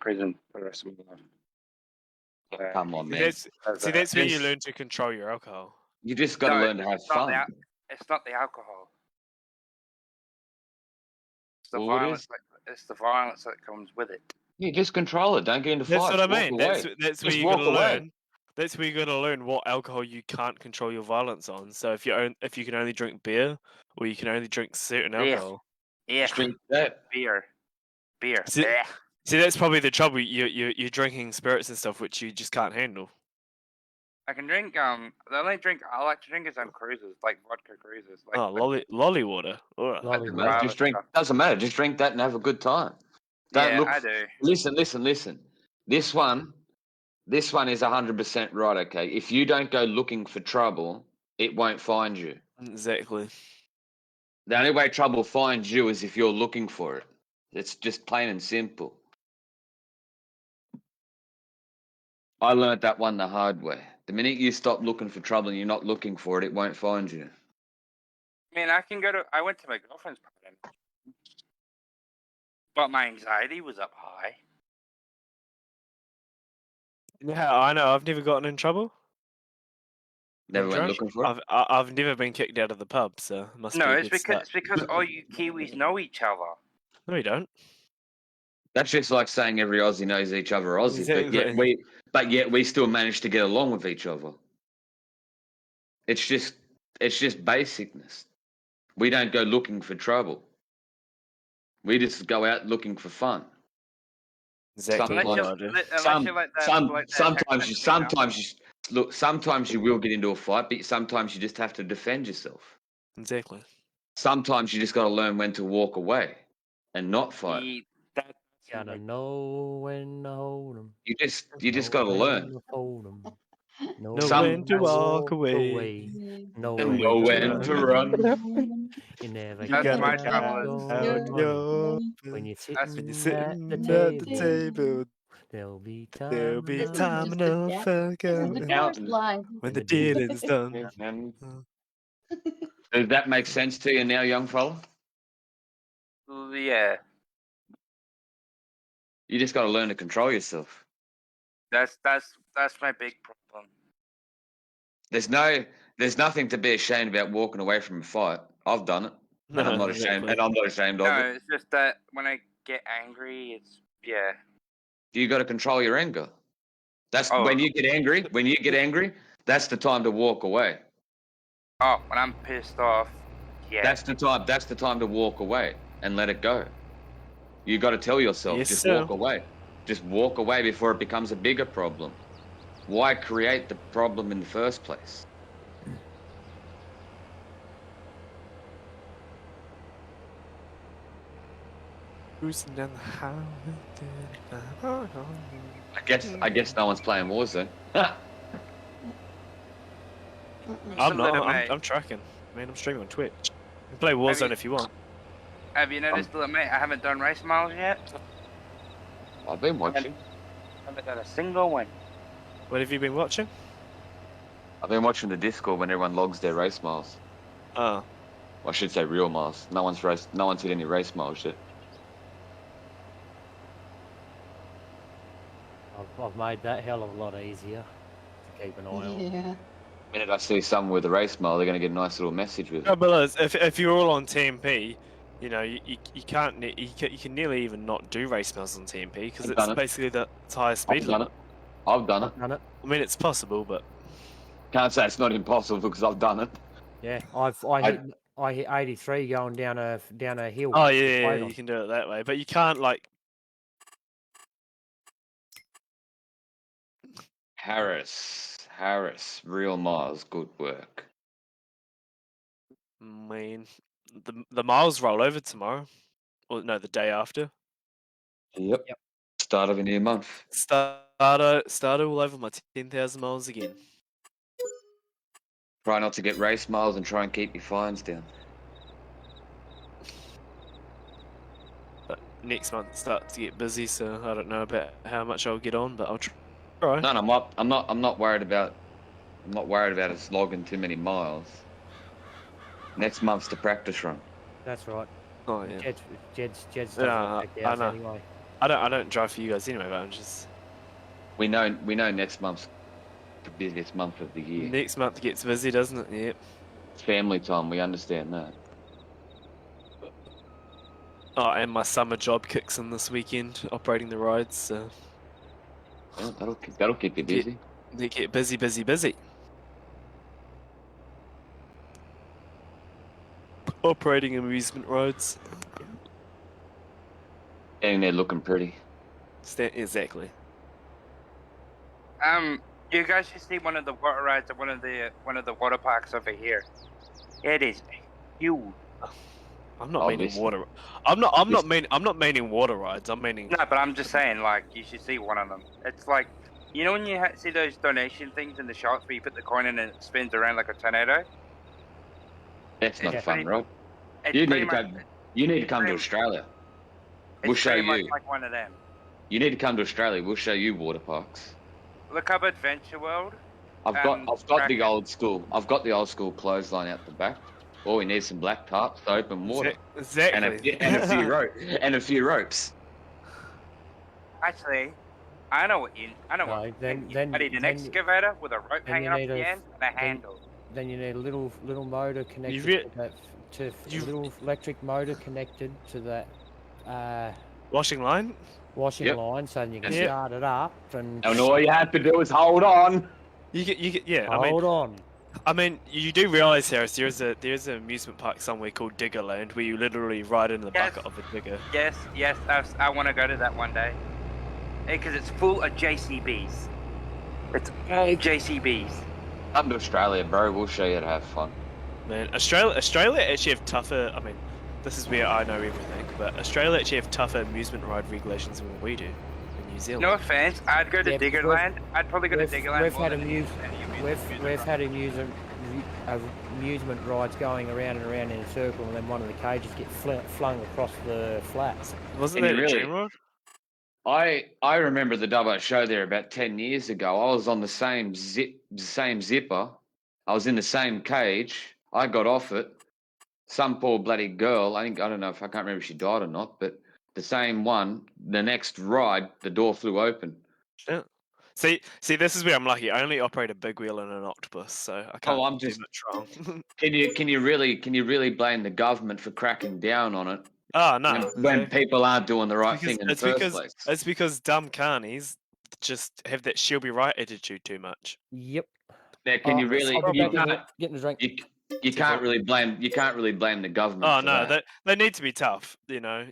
prison for the rest of my life. Come on, man. That's where you learn to control your alcohol. You just got to learn to have fun. It's not the alcohol. It's the Well, violence. It's the violence that comes with it. You just control it. Don't get into fights. That's what I mean. Walk That's where Just you walk gotta away. learn. That's where you gotta learn what alcohol you can't control your violence on. So if you can only drink beer, or you can only drink certain alcohol. Yeah. Drink that. Beer. See, that's probably the trouble. You're drinking spirits and stuff which you just can't handle. I can drink. The only drink I like to drink is on cruises, like vodka cruises. Like Lolly water. Ugh. Doesn't matter. Just drink. Doesn't matter. Just drink that and have a good time. Don't look. I do. Listen. This one is 100% right. Okay. If you don't go looking for trouble, it won't find you. Exactly. The only way trouble finds you is if you're looking for it. It's just plain and simple. I learned that one the hard way. The minute you stop looking for trouble and you're not looking for it, it won't find you. I mean, I went to my girlfriend's party, but my anxiety was up high. Yeah, I know. I've never gotten in trouble. Never went looking for it. I've never been kicked out of the pub, so it must be a it's good start. because all you Kiwis know each other. No, you don't. That's just like saying every Aussie knows each other Aussie, Exactly. but yet we still manage to get along with each other. It's just basicness. We don't go looking for trouble. We just go out looking for fun. Exactly. Sometimes you will get into a fight, but sometimes you just have to defend yourself. Exactly. Sometimes you just got to learn when to walk away and not fight. Gotta know when to hold 'em. You just got to learn. Know when to walk away. Know when to run. You never That's get my out trouble. when you're When sitting, you're sitting at at the the table. table, There'll be there'll be time time enough for going when the dealing's done. Does that make sense to you now, young fella? Yeah, You just got to learn to control yourself. that's my big problem. There's nothing to be ashamed about walking away from a fight. I've done it, and I'm not ashamed. Exactly. And I'm not ashamed of No, it. it's just that when I get angry, You got to control your anger. That's Oh. when you get angry. When you get angry, that's the time to walk away. Oh, when I'm pissed off, yeah. That's the time. That's the time to walk away and let it go. You got to tell yourself, Yes, just sir. walk away. Just walk away before it becomes a bigger problem. Why create the problem in the first place? Cruising down the highway. I guess no one's playing Warzone. I'm not. Mate. I'm tracking. Man, I'm streaming on Twitch. You can play Warzone if you want. Have you noticed, little mate? I haven't done race miles yet. I've been watching. I haven't done a single one. What have you been watching? I've been watching the Discord when everyone logs their race miles. Oh. I should say real miles. No one's hit any race miles yet. I've made that hell of a lot easier to keep an eye on. Yeah. The minute I see someone with a race mile, they're going to get a nice little message with it. No, but Liz, if you're all on TMP, you know you can't you can nearly even not do race miles on TMP because it's basically the highest speed limit. I've done it. I mean, it's possible, but Can't say it's not impossible because I've done it. Yeah, I hit 83 going down a hill. oh yeah, you can do it that way, but you can't like. Harris, real miles, good work. I mean, the miles roll over tomorrow, or no, the day after. Yep. Start of a new month. Start all over my 10,000 miles again. Try not to get race miles and try and keep your fines down. But next month starts to get busy, so I don't know about how much I'll get on, but I'll try. No, I'm not worried about. I'm not worried about us logging too many miles. Next month's the practice run. That's right. Oh yeah. Jed's Yeah, take I ours know. anyway. I don't drive for you guys anyway, but I'm just. We know next month's the busiest month of the year. Next month gets busy, doesn't it? Yep. It's family time. We understand that. Oh, and my summer job kicks in this weekend, operating the rides. So Yeah, that'll keep you busy. they get busy, busy, busy. Operating amusement rides. And they're looking pretty. Exactly. You guys should see one of the water rides at one of the water parks over here. It is huge. I'm not meaning Obviously. water. I'm not meaning water rides. I'm meaning. No, but I'm just saying, like, you should see one of them. It's like, you know when you see those donation things in the shops where you put the coin in and it spins around like a tornado? That's not It's fun, pretty- Rob. It's You pretty need to much- come. You need to come to pretty- Australia. It's We'll show pretty much you. like one of them. You need to come to Australia. We'll show you water parks. Look up Adventure World. I've got the Kraken. old school. I've got the old school clothesline out the back. All we need is some black tarp, soap, and water, Exactly. and a few ropes. Actually, I know what you need an excavator with a rope then hanging you off need the a- end and a handle. Then you need a little motor connected re- to that, a little electric motor connected to that Washing line. washing Yep. line, so you can Yep. start it up and And all you have to do is hold on. You get. Yeah. hold on. I mean, you do realise, Harris, there's an amusement park somewhere called Diggerland where you literally ride in the Yes. bucket of a digger. Yes, I want to go to that one day. Because it's full of JCBs. It's all JCBs. Come to Australia, bro. We'll show you how to have fun. Man, Australia actually have tougher. I mean, this is where I know everything, but Australia actually have tougher amusement ride regulations than we do in New Zealand. No offense, I'd go to Yeah, but Diggerland. I'd probably go to Diggerland. We've more had than amusement rides going around and around in a circle, and then one of the cages gets flung across the flats. Wasn't Can that you a really? dream ride? I remember the Dubbo show there about 10 years ago. I was on the same zipper. I was in the same cage. I got off it. Some poor bloody girl, I don't know if I can't remember if she died or not, but the same one, the next ride, the door flew open. Yeah. See, this is where I'm lucky. I only operate a big wheel and an octopus, so I can't I'm do just- much wrong. Can you really blame the government for cracking down on it Oh no. when people aren't doing the right thing in the first place? It's because dumb carnies just have that she'll be right attitude too much. Yep. Now, can you Oh, really? I'll be You back in can't, a- getting a drink. you can't really blame the government. Oh for no, that. they need to be tough, you know.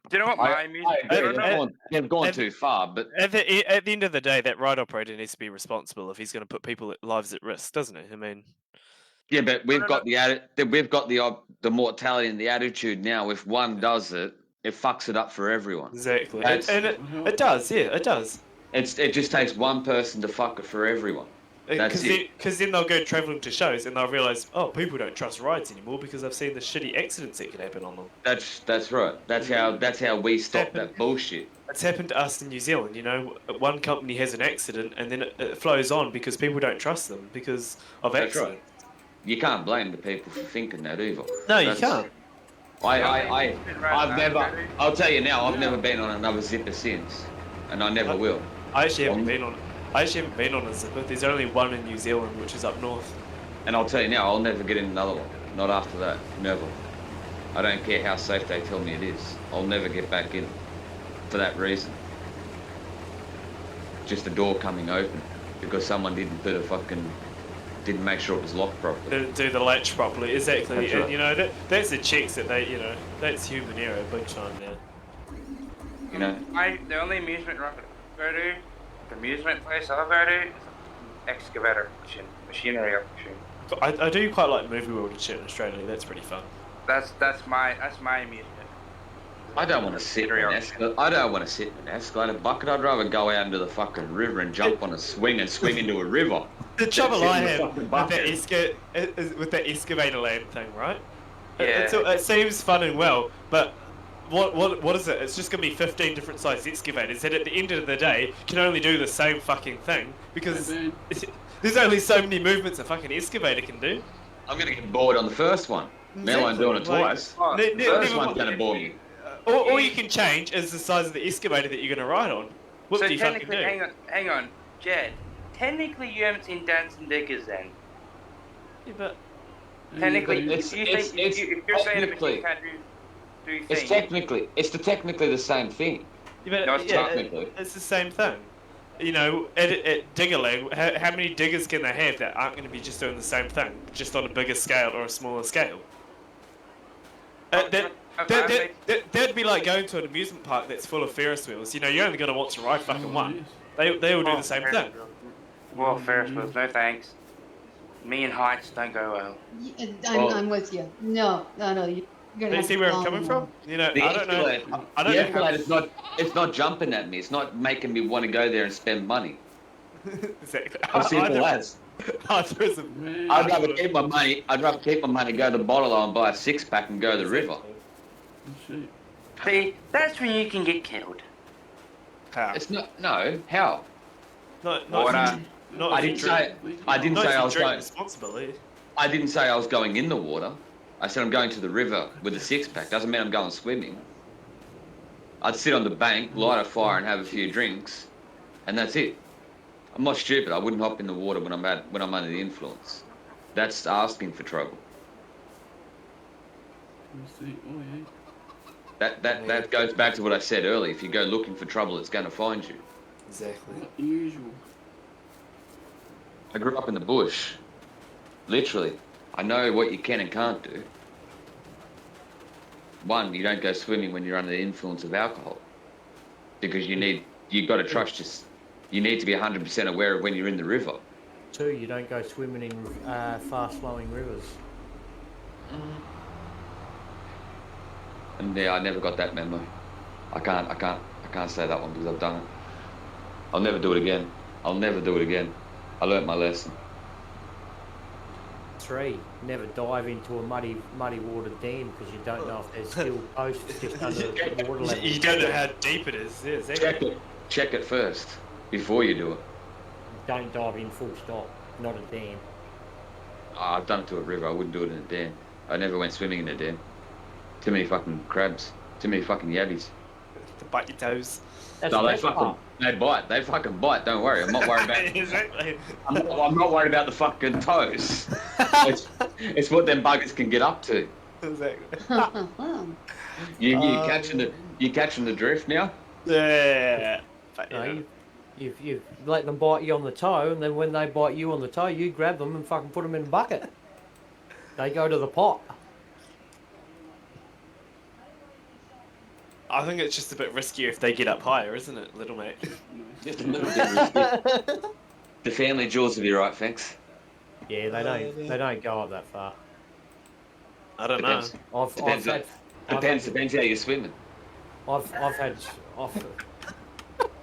Do you know what my amusement? I agree. I- They've gone and- too far, but At the end of the day, that ride operator needs to be responsible if he's going to put people's lives at risk, doesn't he? I mean, yeah, but we've got the mortality and the attitude now. If one does it, it fucks it up for everyone. exactly, That's- and it does, yeah, it does. It just takes one person to fuck it for everyone. That's it. Because then they'll go travelling to shows and they'll realise, oh, people don't trust rides anymore because I've seen the shitty accidents that can happen on them. That's right. That's how we stop Happen- that bullshit. It's happened to us in New Zealand, you know. One company has an accident and then it flows on because people don't trust them because of That's accidents. right. You can't blame the people for thinking that either. No, you That's- can't. I've never. I'll tell you now. I've never been on another zipper since, and I never will. I actually haven't been on a zipper. There's only one in New Zealand, which is up north. And I'll tell you now, I'll never get in another one. Not after that. Never. I don't care how safe they tell me it is. I'll never get back in for that reason. Just the door coming open because someone didn't make sure it was locked properly. Do the latch properly, exactly. That's And right. you know that's the checks that they, you know, that's human error, big time now. You know. The only amusement ride I go to, the amusement place I go to, is excavator machinery auction. I do quite like movie world and shit in Australia. That's pretty fun. That's my amusement. I don't want to sit in an escalator. I don't want to sit in an escalator bucket. I'd rather go out into the fucking river and jump on a swing and swing into a river. The trouble Sit in I the have fucking with bucket. with that excavator land thing, right? Yeah. It seems fun and well, but what is it? It's just gonna be 15 different sized excavators that at the end of the day can only do the same fucking thing because there's only so many movements a fucking excavator can do. I'm gonna get bored on the first one. Now I'm doing it Like, twice. Oh, Ne- The ne- first never one's mind. gonna bore me. All you can change is the size of the excavator that you're going to ride on. What So do you fucking technically, do? hang on, Jed. Technically, you haven't seen dancing diggers then. Yeah, but Technically, It's- if it's you're saying a technically- machine can't do It's things, technically the same thing. Yeah, No, but it's technically. it's the same thing. You know, at Diggerland, how many diggers can they have that aren't going to be just doing the same thing, just on a bigger scale or a smaller scale? That'd be like going to an amusement park that's full of Ferris wheels. You know, you're only going to want to ride fucking one. They all do the same thing. Well, Ferris wheels, no thanks. Me and heights don't go well. I'm with you. No. You're gonna You have see to where I'm follow coming me. from? You know, The I don't know. I don't the know. escalator's not. It's not jumping at me. It's not making me want to go there and spend money. Exactly. How simple as. I'd Rather keep my money. I'd rather keep my money, go to the bottle and buy a 6-pack and go to the river. See, that's when you can get killed. How? It's not. No. How? Not Water. not I if you didn't drink- say. I didn't not say if I you was drink going. responsibly. I didn't say I was going in the water. I said I'm going to the river with a 6-pack. Doesn't mean I'm going swimming. I'd sit on the bank, light a fire, and have a few drinks, and that's it. I'm not stupid. I wouldn't hop in the water when I'm under the influence. That's asking for trouble. That goes back to what I said earlier. If you go looking for trouble, it's going to find you. Exactly. Usual. I grew up in the bush. Literally. I know what you can and can't do. One, you don't go swimming when you're under the influence of alcohol. Because you've got to trust you need to be 100% aware of when you're in the river. 2, you don't go swimming in fast-flowing rivers. And yeah, I never got that memo. I can't say that one because I've done it. I'll never do it again. I'll never do it again. I learnt my lesson. 3, never dive into a muddy water dam because you don't know if there's still posts just under the water level. You don't know how deep it is. Yeah, exactly. Check it first before you do it. Don't dive in full stop, not a dam. I've done it to a river. I wouldn't do it in a dam. I never went swimming in a dam. Too many fucking crabs. Too many fucking yabbies. To bite your toes. That's No, the they best fucking part. they bite. They fucking bite. Don't worry. I'm not worried about. Exactly. I'm not worried about the fucking toes. It's what them buggers can get up to. Exactly. You catching the drift now? Yeah. But, No, yeah. you let them bite you on the toe, and then when they bite you on the toe, you grab them and fucking put them in a bucket. They go to the pot. I think it's just a bit riskier if they get up higher, isn't it, little mate? Just a little bit risky. The family jewels will be right, thanks. Yeah, they don't go up that far. I don't know. Depends. Depends how you're swimming. I've had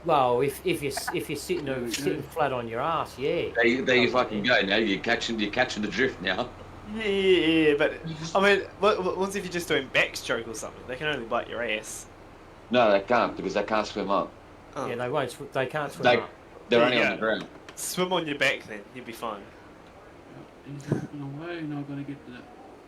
well, if you're sitting flat on your ass, yeah. There you fucking go. Now you're catching the drift now. Yeah, but I mean, once if you're just doing backstroke or something, they can only bite your ass. No, they can't because they can't swim up. Oh. Yeah, they won't. They can't swim They up. they're only Yeah. on the ground. Swim on your back then, you'll be fine. He's walking away and I've got to get to that.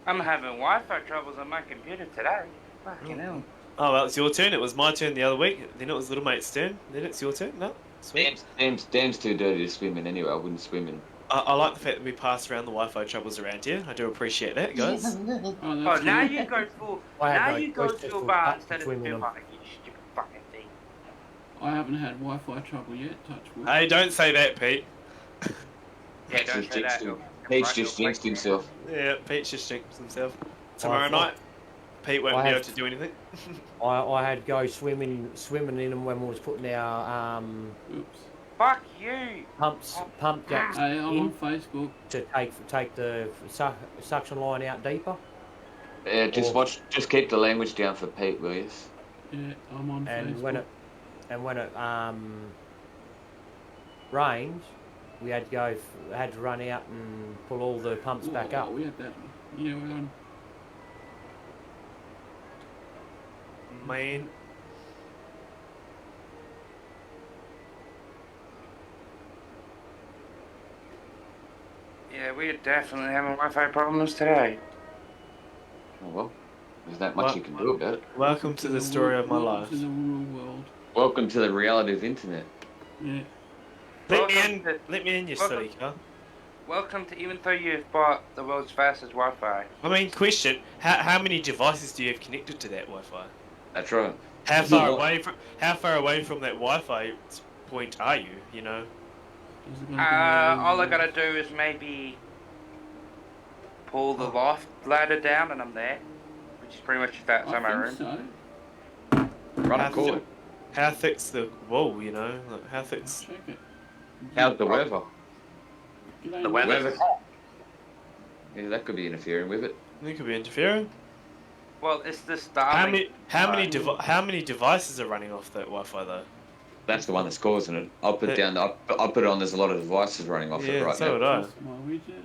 I'm having Wi-Fi troubles on my computer today. Fucking hell. Oh well, it's your turn. It was my turn the other week. Then it was little mate's turn. Then it's your turn. No, sweet. Dam's too dirty to swim in anyway. I wouldn't swim in. I like the fact that we pass around the Wi-Fi troubles around here. I do appreciate that, guys. Oh, that's now good. you go full. I have Now no you go choice just full to bar cut instead of between full them. bar, you stupid fucking thing. I haven't had Wi-Fi trouble yet. Touch wood. Hey, don't say that, Pete. Yeah, don't say that. Pete's just jinxed himself. Yeah, Pete's just jinxed himself. Tomorrow I've- night, Pete won't I be have- able to do anything. I had to go swimming in them when we was putting our Oops. Fuck you. pump jacks Hey, I'm in on Facebook. to take the suction line out deeper. Yeah, Or- just keep the language down for Pete, will you? Yeah, I'm on And Facebook. when it rained, we had to run out and pull all the pumps back Whoa, up. We had that. Yeah, we're on. Man. Yeah, we're definitely having Wi-Fi problems today. Oh well, There's not much you can do about it. Welcome to the story of my Welcome life. to the real world. Welcome to the reality of internet. Yeah. Let me Welcome in. to- Let me in, you welcome- silly car. Welcome to even though you've bought the world's fastest Wi-Fi. I mean, question: how many devices do you have connected to that Wi-Fi? That's right. How It's not far like- away from that Wi-Fi point are you? You know. Does it gotta go All I real gotta do is maybe pull the loft ladder down and I'm there. Which is pretty much just outside my world? room. I think so. Run How a cord. How thick's the wall? You know, like, how thick's? Check it. How's the weather? G'day, The mate. weather. Yeah, that could be interfering with it. You could be interfering. Well, it's the Starlink. How many devices are running off that Wi-Fi though? That's the one that's causing it. I'll put Yeah. down. I'll put it on. There's a lot of devices running off it Yeah, right so now. would I. That's my widget.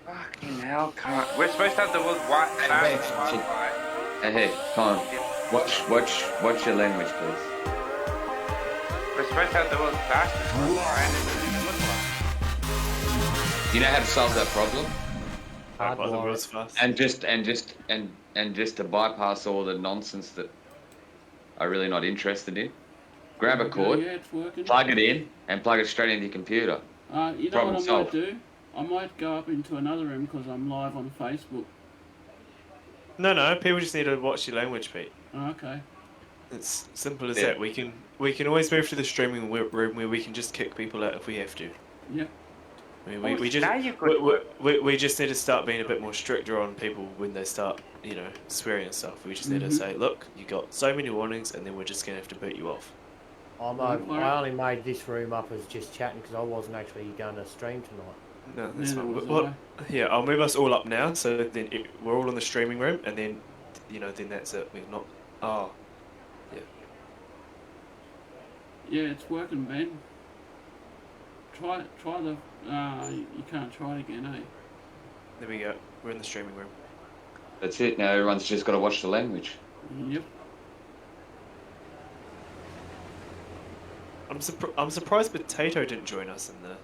Fucking hell, can't. We're supposed to have the world's fastest Wi-Fi. Hey, come on. Watch your language, please. We're supposed to have the world's fastest Wi-Fi, and it doesn't look like. You know how to solve that problem? By the Hardwire world's it. fast. And just to bypass all the nonsense that I'm really not interested in. Grab a cord, Yeah, it's working. plug it in, and plug it straight into your computer. You know Problem what I solved. might do? I might go up into another room because I'm live on Facebook. No, people just need to watch your language, Pete. Oh, okay. It's simple as Yeah. that. We can always move to the streaming room where we can just kick people out if we have to. Yeah. I mean, Oh, we just now you could. we just need to start being a bit more stricter on people when they start, you know, swearing and stuff. We just need to Mhm. say, look, you got so many warnings, and then we're just gonna have to boot you off. I only made this room up as just chatting because I wasn't actually going to stream tonight. No, that's Neither fine. was Well, I. yeah, I'll move us all up now, so then we're all in the streaming room, and then, you know, then that's it. We're not. Oh, Yeah, it's working, Ben. Try the. You can't try it again, eh? there we go. We're in the streaming room. That's it. Now everyone's just got to watch the language. Yep. I'm surprised Potato didn't join us in the.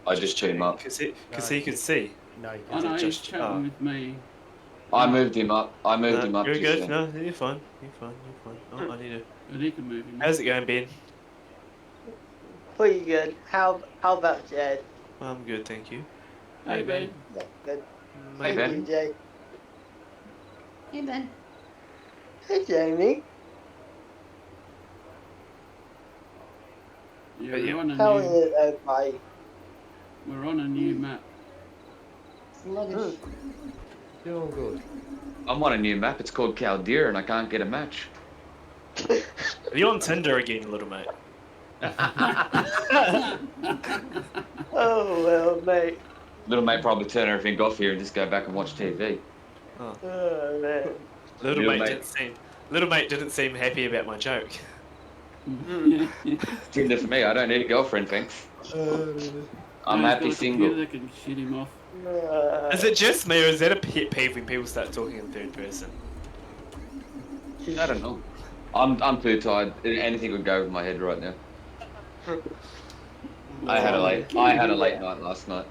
I just tuned him up. Because he No. could see. No, you I can't. know he's just- chatting with me. I moved him up. I moved him up. You're just good. then. No, you're fine. You're fine. You're fine. Oh, I need to. But he can move him. How's it going, Ben? Pretty good. How about Jed? I'm good, thank you. Hey, Ben. Yeah, good. Hey, Hey, Ben. DJ. Hey, Ben. Hey, Jamie. Yeah, But yeah. we're on a How new. is it, everybody? We're on a new map. Sluggish. Doing good. I'm on a new map. It's called Caldera, and I can't get a match. Are you on Tinder again, little mate? Oh, well, mate. Little mate probably turn everything off here and just go back and watch TV. Oh, man. Little Little mate didn't seem happy about my joke. Yeah. Tinder for me. I don't need a girlfriend, thanks. I'm He's got happy a single. computer that can shit him off. Is it just me, or is that a pet peeve when people start talking in third person? I don't know. I'm too tired. Anything would go over my head right now. I had a late night last night.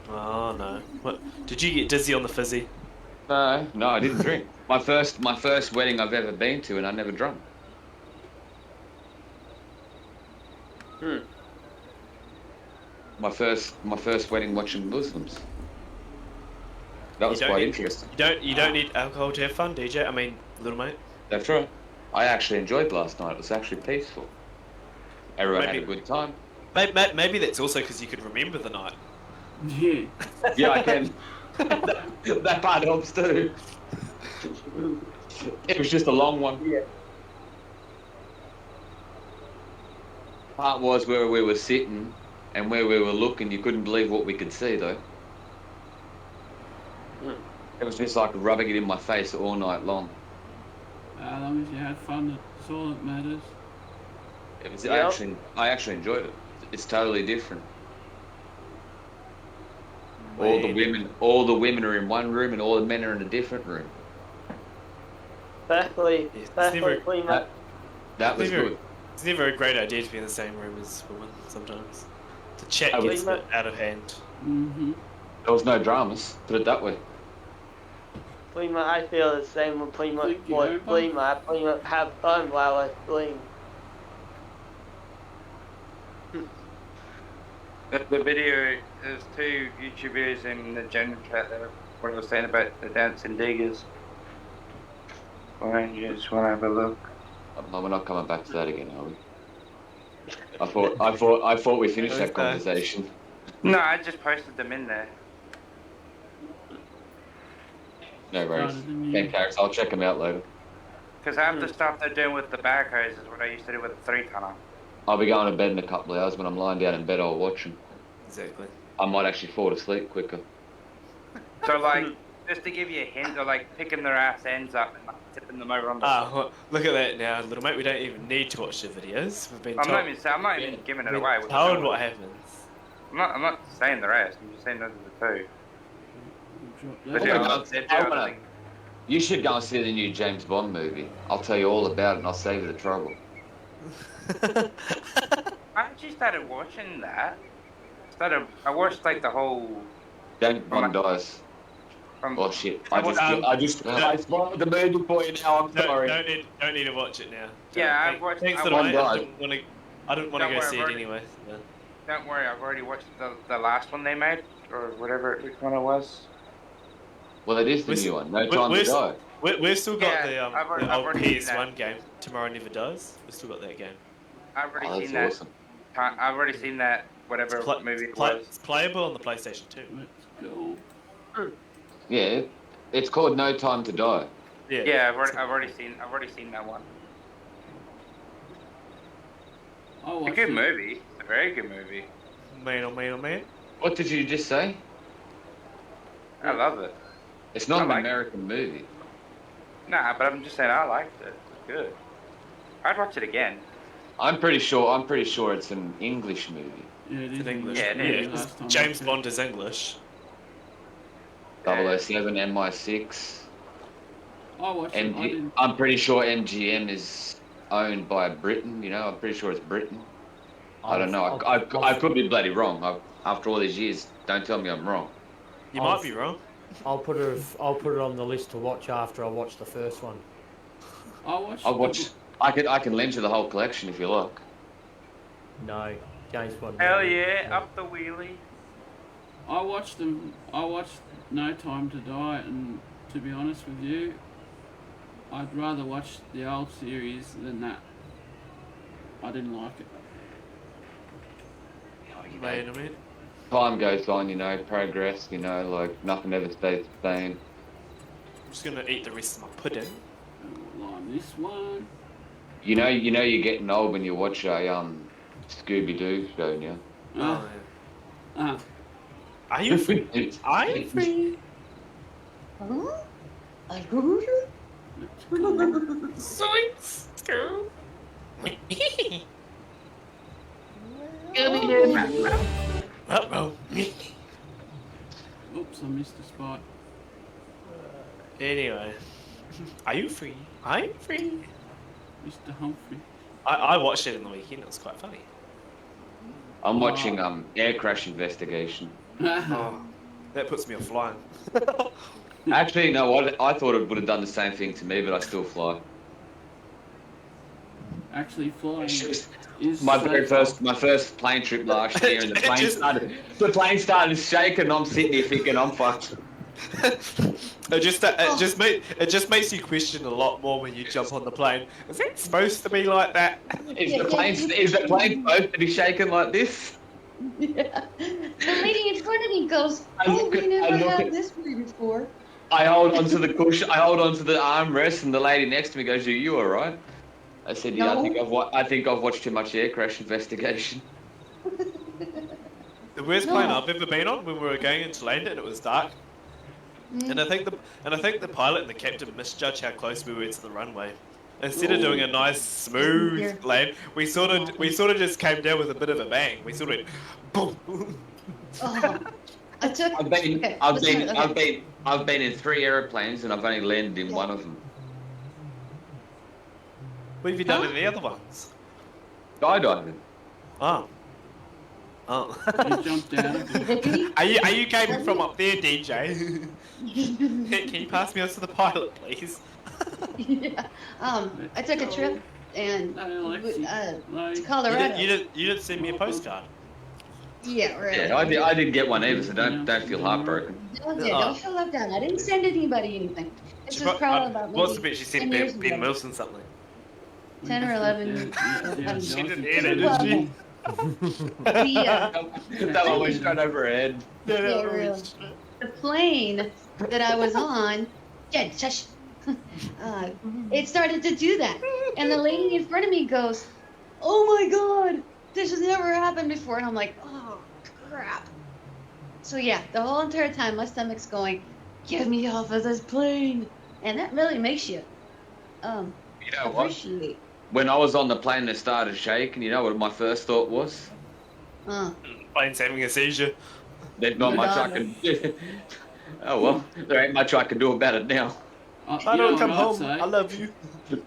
Oh no! What? Did you get dizzy on the fizzy? No, I didn't drink. My first wedding I've ever been to, and I never drunk. My first wedding watching Muslims. That was You don't quite need- interesting. You don't need alcohol to have fun, DJ. I mean, little mate. That's right. I actually enjoyed last night. It was actually peaceful. Everyone had a Maybe- good time. Maybe that's also because you could remember the night. Yeah. Yeah, I can. That part helps too. It was just a long one. Yeah. Part was where we were sitting and where we were looking. You couldn't believe what we could see, though. It was just like rubbing it in my face all night long. As long as you had fun, that's all that matters. It was Yeah. I actually enjoyed it. It's totally different. All the women are in one room and all the men are in a different room. Especially never- clean up. That was Never- good. It's never a great idea to be in the same room as women sometimes. The chat I gets would- a bit out of hand. Mm-hmm. There was no dramas. Put it that way. Pretty much, I feel the same with pretty much Thank you, what Grandpa. pretty much. I pretty much have fun while I stream. The video, there's two YouTubers in the general chat that what I was saying about the dancing diggers. Why don't you just want to have a look? No, we're not coming back to that again, are we? I thought we finished that conversation. No, I just posted them in there. No worries. Harder than you. Game characters. I'll check them out later. Because half the stuff they're doing with the backhoes is what I used to do with a 3-tonner. I'll be going to bed in a couple of hours. When I'm lying down in bed, I'll watch them. Exactly. I might actually fall asleep quicker. So like, just to give you a hint, they're like picking their ass ends up and like, tipping them over on the. Ah, well, look at that now, little mate. We don't even need to watch the videos. We've been I'm told. not even giving it we've away. been told what happens. I'm not saying the rest. I'm just saying those are the two. Drop But that. Oh yeah, my I'll- God. they're doing I other wanna- things. You should go and see the new James Bond movie. I'll tell you all about it and I'll save you the trouble. I actually started watching that. I watched like the whole. James Bond dies. From, Oh shit! I spoiled the movie for you now. I'm sorry. Don't need to watch it now. Yeah, Thank- I've watched- Thanks, I little watched- mate. I didn't want to Don't go worry, see I've it already- anyway. Yeah. Don't worry, I've already watched the last one they made, or whatever which one it was. Well, it is the We're new s- one. No we're- time to we're- die. We've still got Yeah, the I've already- the I've old already seen PS1 game, Tomorrow Never Dies. We've still got that game. I've already Oh, that's seen that. awesome. I've already seen that. Whatever It's, movie it was. it's playable on the PlayStation 2. Let's go. Yeah, it's called No Time to Die. Yeah, I've already seen that one. I It's a watched good it. movie. It's a very good movie. Man, oh man, oh man. What did you just say? I love it. It's not I an like it. American movie. Nah, but I'm just saying I liked it. It's good. I'd watch it again. I'm pretty sure it's an English movie. Yeah, it is In English. Yeah, it is. Last time I James checked. Bond is English. Yeah. 007, MI6. I watched it. I didn't. I'm pretty sure MGM is owned by Britain. You know, I'm pretty sure it's Britain. I don't know. I could be bloody wrong. After all these years, don't tell me I'm wrong. You I'll- might be wrong. I'll put it on the list to watch after I watch the first one. I watched. I'll watch. I can lend you the whole collection if you like. No, James Bond. Hell yeah, up the wheelie. I watched them. I watched No Time to Die, and to be honest with you, I'd rather watch the old series than that. I didn't like it. Man, oh man. Time goes on, you know, progress, you know, like nothing ever stays the same. I'm just gonna eat the rest of my pudding. Like this one. You know, you're getting old when you watch a Scooby Doo show now. Ah, ah. Are you free? Are you free? Huh? I go. Let's go. Zoinks! Go. Uh-oh. Oops, I missed a spot. Anyway. Are you free? I'm free. Mr. Humphrey. I watched it in the weekend, it was quite funny. I'm watching Air Crash Investigation. Oh, that puts me off flying. Actually, no, what I thought it would have done the same thing to me, but I still fly. Actually, flying It's just is my safer. my first plane trip last year, and the plane started shaking. I'm sitting here thinking I'm fucked. It just makes you question a lot more when you jump on the plane. Is it supposed to be like that? Is the plane supposed to be shaking like this? Yeah. The lady in front of me goes, I "Oh, look we at- never I look had at- this before." I hold onto the cushion. I hold onto the armrest, and the lady next to me goes, "Are you all right?" I said, "Yeah, No. I think I've watched too much Air Crash Investigation." The worst plane I've ever been on when we were going into land and it was dark. Mm. And I think the pilot and the captain misjudged how close we were to the runway. Instead of doing a nice smooth land, we sort of just came down with a bit of a bang. We sort of boom. Oh. I took. I've been okay, I've listen, been okay. I've been in 3 airplanes, and I've only landed in one of them. What have you done in the other ones? Skydiving. Oh. Oh. You jumped out of it. Are you gaming from up there, DJ? Can you pass me on to the pilot, please? Yeah. I took a trip and No, Alexi. to You Colorado. didn't send me a postcard. Yeah, really. Yeah, I didn't get one either, so don't feel heartbroken. Don't feel left out. I didn't send anybody anything. This was probably about What's the maybe bit she sent 10 years Ben ago. Wilson something? 10 or 11. She didn't Johnson. hear it, did she? That one went straight over her head. Yeah, really. The plane that I was on, yeah, shush. It started to do that. And the lady in front of me goes, "Oh my God, this has never happened before." And I'm like, oh, crap. So yeah, the whole entire time my stomach's going, "Get me off of this plane." And that really makes you You know what? appreciate. When I was on the plane that started shaking, you know what my first thought was? Plane's having a seizure. There's not much I can do. Oh well, there ain't much I can do about it now. I don't come home. I love you.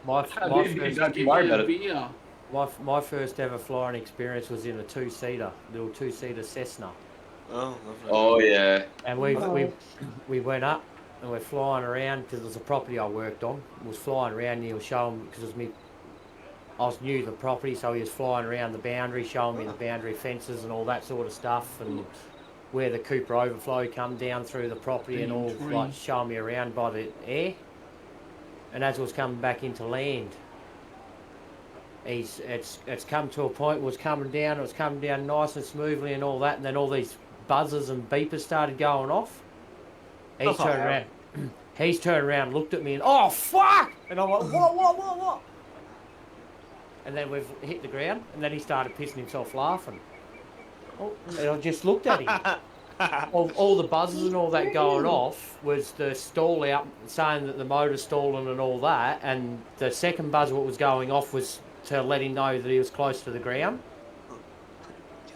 My Don't you worry about it. Beer. my first ever flying experience was in a little two-seater Cessna. Oh, lovely. Oh yeah. And we went up and we're flying around because there was a property I worked on. Was flying around and he was showing because it was me. I was new to the property, so he was flying around the boundary, showing me the boundary fences and all that sort of stuff, and where the Cooper overflow come down through the property and all, like showing me around by the air. And as it was coming back into land, it's come to a point. It was coming down nice and smoothly and all that, and then all these buzzers and beepers started going off. He's turned around, looked at me, and oh fuck! And I'm like, what? And then we've hit the ground, and then he started pissing himself laughing. Oh, and I just looked at him. all the buzzers and all that going off was the stall out saying that the motor's stalling and all that, and the second buzzer what was going off was to let him know that he was close to the ground.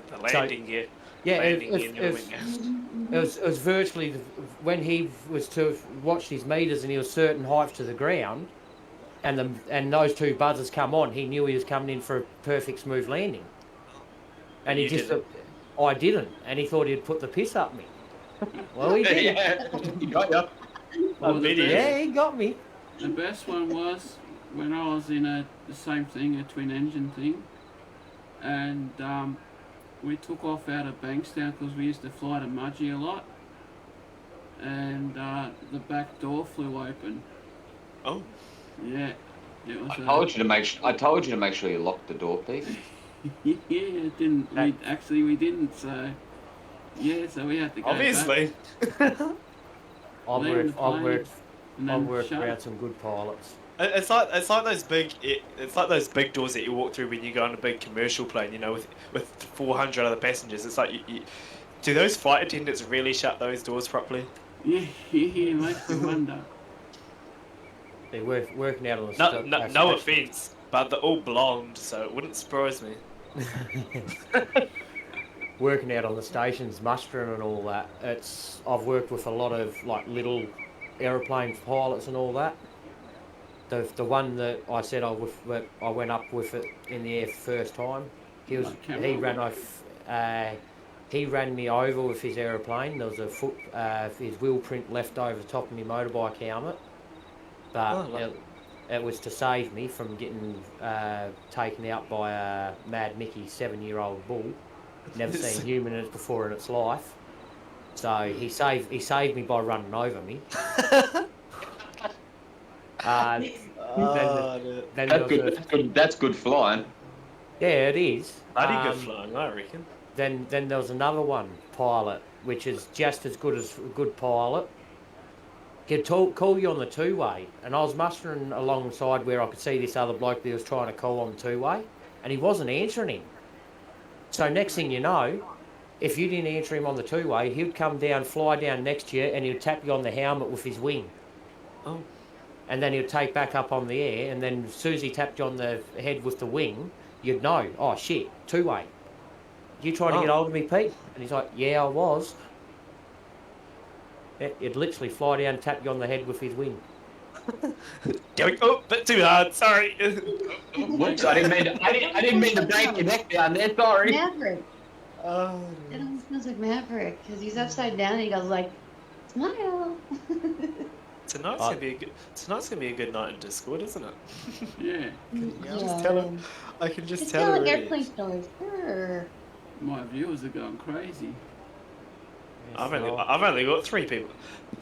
The landing gear. Yeah, Landing it gear was virtually when he was to watch his meters and he was certain height to the ground, and those two buzzers come on, he knew he was coming in for a perfect smooth landing. And he just, I didn't, and he thought he'd put the piss up me. Well, he did. Yeah, he got you. Yeah, he got me. The best one was when I was in the same thing, a twin engine thing, and we took off out of Bankstown because we used to fly to Mudgee a lot, and the back door flew open. Oh. Yeah, it was. I told you to make sure you locked the door, Pete. Yeah, it didn't. We didn't. So yeah, so we had to go. Obviously. I've worked shut. around some good pilots. It's like those big doors that you walk through when you go on a big commercial plane, you know, with 400 other passengers. It's like do those flight attendants really shut those doors properly? Yeah, makes me wonder. They're working out on the No offense, but they're all blonde, so it wouldn't surprise me. Working out on the stations, mustering and all that. I've worked with a lot of like little aeroplane pilots and all that. The one that I said I went up with it in the air first time. He ran me over with his aeroplane. There was his wheel print left over the top of my motorbike helmet, but it was to save me from getting taken out by a Mad Mickey 7-year-old bull. Never seen humans before in its life. So he saved me by running over me. That's good flying. Yeah, it is. Bloody good flying, I reckon. Then there was another one, pilot, which is just as good as a good pilot. He'd call you on the two-way, and I was mustering alongside where I could see this other bloke that was trying to call on the two-way, and he wasn't answering him. So next thing you know, if you didn't answer him on the two-way, he'd come down, fly down next to you, and he'd tap you on the helmet with his wing. Oh. And then he'd take back up on the air, and then as soon as he tapped you on the head with the wing, you'd know, oh shit, two-way. You trying to get hold of me, Pete? And he's like, yeah, I was. He'd literally fly down and tap you on the head with his wing. Oh, bit too hard, sorry. Whoops, I didn't mean to break your neck down there, sorry. Never. Oh, It almost smells like Maverick because he's upside down and he goes like, smile. tonight's gonna be a good night in Discord, isn't it? Yeah. I just tell him. I can just It's tell telling already. airplane stories. Sure. My viewers are going crazy. I've only got 3 people.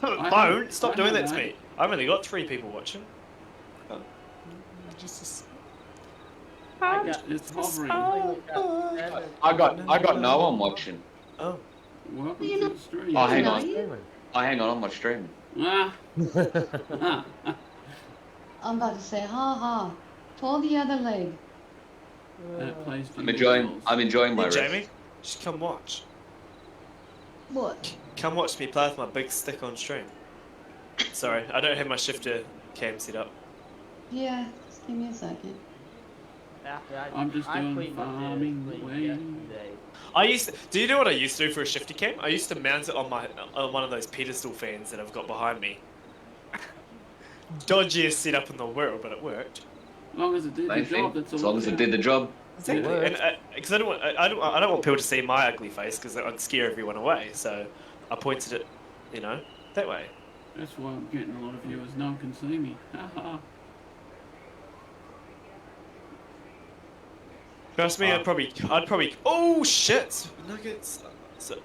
Don't stop doing that to me. I've only got 3 people watching. Just It's hovering. I got no one watching. oh. Welcome You to know- the stream. Oh, hang on. Nice. Oh, hang on, I'm not streaming. Ah. I'm about to say, ha ha. Pull the other leg. That plays for I'm enjoying my Hey, rest. Jamie, just come watch. What? Come watch me play with my big stick on stream. Sorry, I don't have my shifter cam set up. Yeah, just give me a second. I'm just doing farming away. Do you know what I used to do for a shifty cam? I used to mount it on one of those pedestal fans that I've got behind me. Dodgiest setup in the world, but it worked. As long as it did the Same thing. job, that's all. As long as it did the job. Exactly, and because I don't want people to see my ugly face because I'd scare everyone away. So I pointed it, that way. That's why I'm getting a lot of viewers. No one can see me. Haha. Trust me, I'd probably. Oh shit! Nuggets. Sorry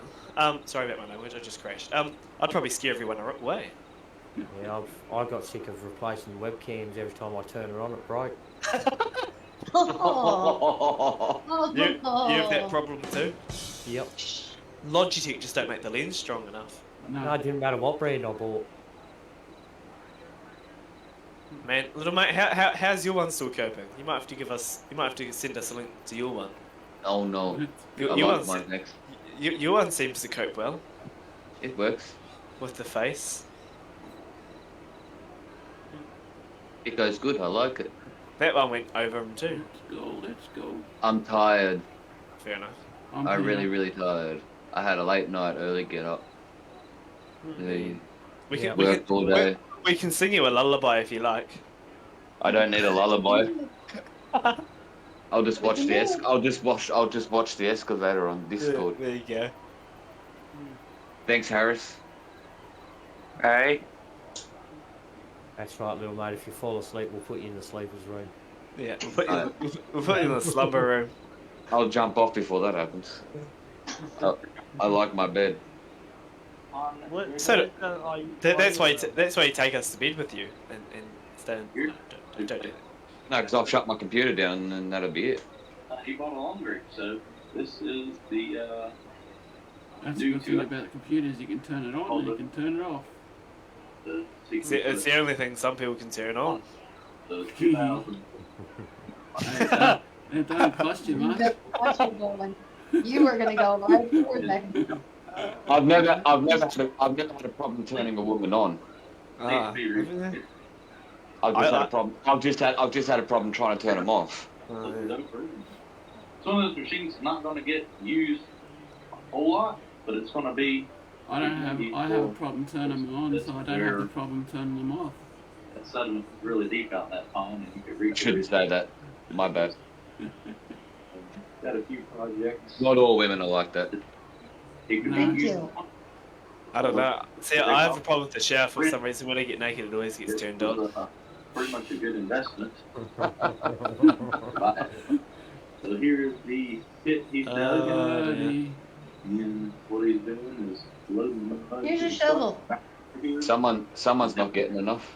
about my language. I just crashed. I'd probably scare everyone away. Yeah, I got sick of replacing webcams every time I turn it on. It broke. Oh. You have that problem too. Yep. Logitech just don't make the lens strong enough. No, it didn't matter what brand I bought. Man, little mate, how's your one still coping? You might have to send us a link to your one. Oh no. Your I like one, mine next. your one seems to cope well It works. with the face. It goes good. I like it. That one went over him too. Let's go. I'm tired. Fair enough. I'm I'm here. really tired. I had a late night, early get up. We Yeah. can Worked all day. we can sing you a lullaby if you like. I don't need a lullaby. I'll just watch I'll just watch the excavator on Discord. There you go. Thanks, Harris. Hey, That's right, little mate. If you fall asleep, we'll put you in the sleeper's room. Yeah, we'll put you in the slumber room. I'll jump off before that happens. I like my bed. So that's why you take us to bed with you and stay. Don't do that. No, because I'll shut my computer down and that'll be it. He bought a laundry, so this is the That's the good thing about the computers. You can turn it on and you can turn it off. It's the only thing some people can turn on. the 2000. It don't cost you much. You were gonna go right for that. I've never had a problem turning a woman on. Ah, I've just had a problem. I've just had a problem trying to turn them off. Some of those machines not going to get used a whole lot, but it's going to be. I have a problem turning them on, so I don't have a problem turning them off. That sediment is really deep out that pond, and you could reach. I shouldn't say that. My bad. Got a few projects. Not all women are like that. It could Thank be used. you. I don't know. See, I have a problem with the shower for some reason. When I get naked, it always gets turned It on. was pretty much a good investment. So here is the pit he's dug. Buddy. And what he's doing is loading the mud. Here's your shovel. Someone's not getting enough.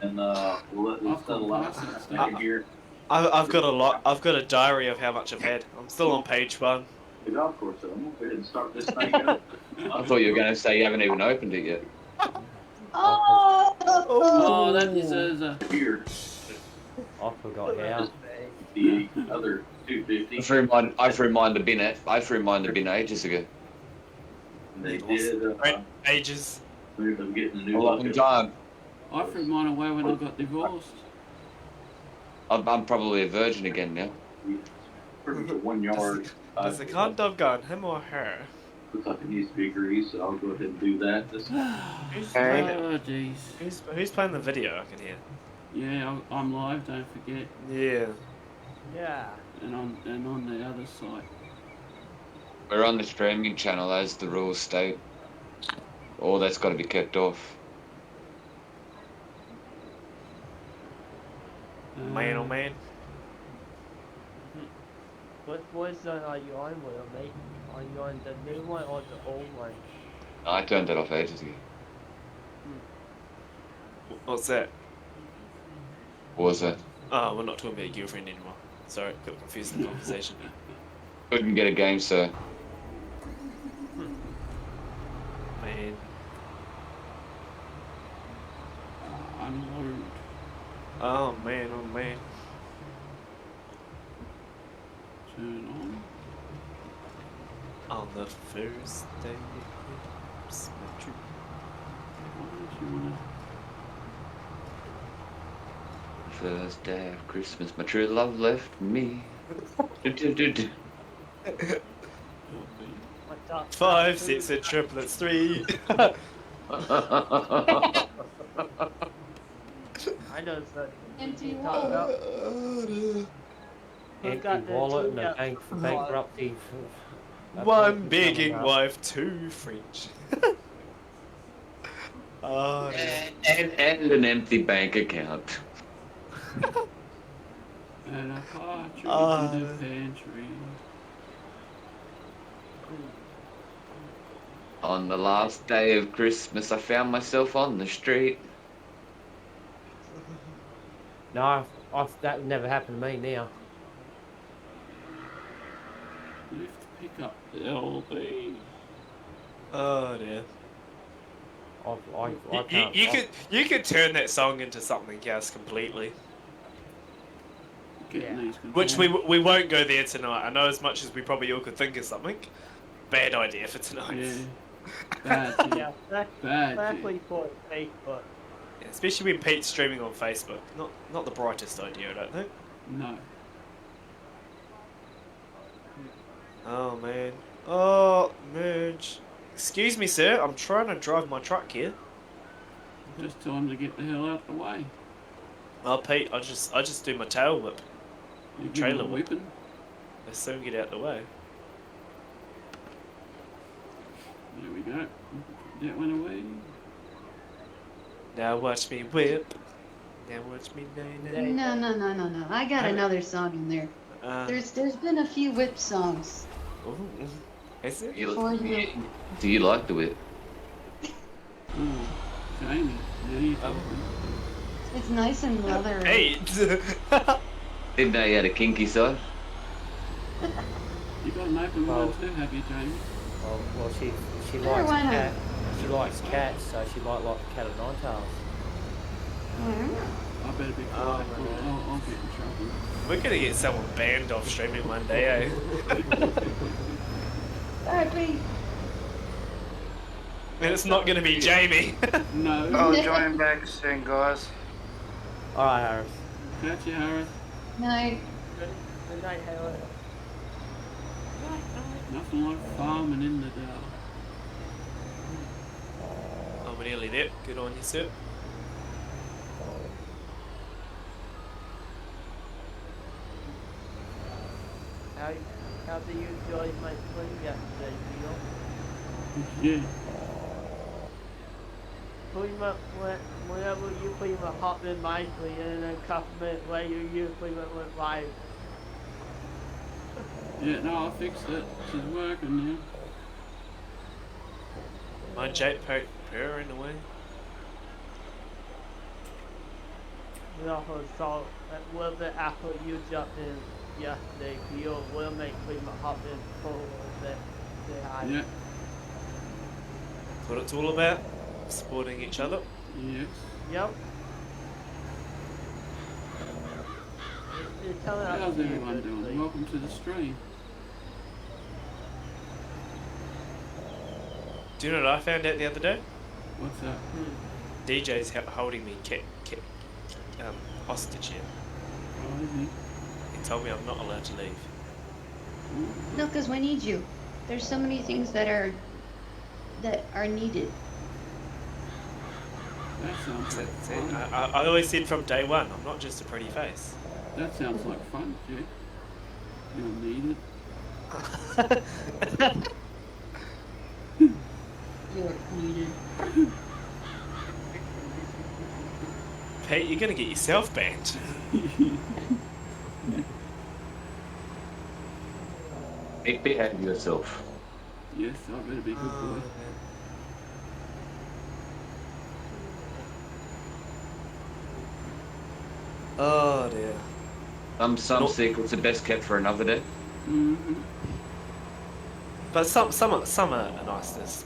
And we'll let this settle out. Stay here. I've got a lot. I've got a diary of how much I've had. I'm still on page 1. The golf course, so I'm gonna go ahead and start this thing up. I thought you were going to say you haven't even opened it yet. Oh, that deserves a. Here, I forgot how. the other 250. I threw mine the bin ages ago. And they did Ages. move them getting a A new long logo. time. I threw mine away when I got divorced. I'm probably a virgin again now. Pretty much a 1 yard. Does the condom gun him or her? Looks like it needs to be greased, so I'll go ahead and do that. This Who's playing it? Oh, jeez. Who's playing the video? I can hear. Yeah, I'm live. Don't forget. Yeah. And on the other side. We're on the streaming channel as the rules state. All that's got to be kept off. Man, oh man. What voice are you on with, mate? Are you on the new one or the old one? I turned that off ages ago. What's that? What was that? Oh, we're not talking about your girlfriend anymore. Sorry, got confused in the conversation. Couldn't get a game, sir. Man. Unload. Oh man, oh man. Turn on. On the first day of Christmas. Why don't you wanna... First day of Christmas, my true love left me. Do. What's up? 5, 6, and triplets, 3. I know that. Empty you talk wallet. about. Empty got the wallet two and a got- bank for bankruptcy. One begging wife, 2 French. Oh, and an empty bank account. And a partridge Ah. in the pantry. On the last day of Christmas, I found myself on the street. No, that would never happen to me now. Lift, pick up the LB. oh dear. I can't. You could turn that song into something else completely. Getting Yeah. these Which controls. we won't go there tonight. I know as much as we probably all could think of something. Bad idea for tonight. Yeah. Bad shit. Yeah, that's Bad exactly shit. for Facebook. Yeah, especially when Pete's streaming on Facebook. Not the brightest idea, I don't think. No. Oh man. Oh, merge. Excuse me, sir. I'm trying to drive my truck here. Just tell him to get the hell out of the way. Oh, Pete, I just do my tail whip. You give Trailer him a whip. whipping. Let's soon get out the way. There we go. That went away. Now watch me whip. Now watch me nay. No. I got another song in there. There's been a few whip songs. Ooh, is it? Do you like the whip? Oh, Jamie. Now you talking. It's nice and leather. Pete! Didn't know you had a kinky side. You got an open Well- mind too, have you, Jamie? Well, she Sure, likes why not? cat. She likes cats, so she might like the cat of nine tails. I better be Oh, quiet. man. I'll get in trouble. We're gonna get someone banned off streaming one day, eh? Alright, Pete. And it's not gonna be Jamie. No. I'll join back soon, guys. All right, Harris. Catch you, Harris. Night. Good night, Helen. Nothing like farming in the dark. Oh, we're nearly there. Good on you, sir. How do you enjoy my swing yesterday, Neil? Yeah. Pretty much whenever you pretty much hop in nicely and then a couple minutes later you pretty much went live. Yeah, no, I fixed it. She's working now. My jetpack purring away. We also saw a little bit after you jumped in yesterday, we'll make pretty much hop in for a little bit. Say hi. Yeah. That's what it's all about. Supporting each other. Yes. Yep. You're telling us How's to do everyone good doing? sleep. Welcome to the stream. Do you know what I found out the other day? What's that? DJ's holding me hostage here. Oh, is he? He told me I'm not allowed to leave. Ooh. No, because we need you. There's so many things that are needed. That sounds like That's it. fun. I always said from day one, I'm not just a pretty face. That sounds like fun, Jake. You'll need it. You're muted. Pete, you're gonna get yourself banned. Behave yourself. Yes, I better be a good boy. Oh dear. Some secrets are best kept for another day. Mm-hmm. But some are niceness.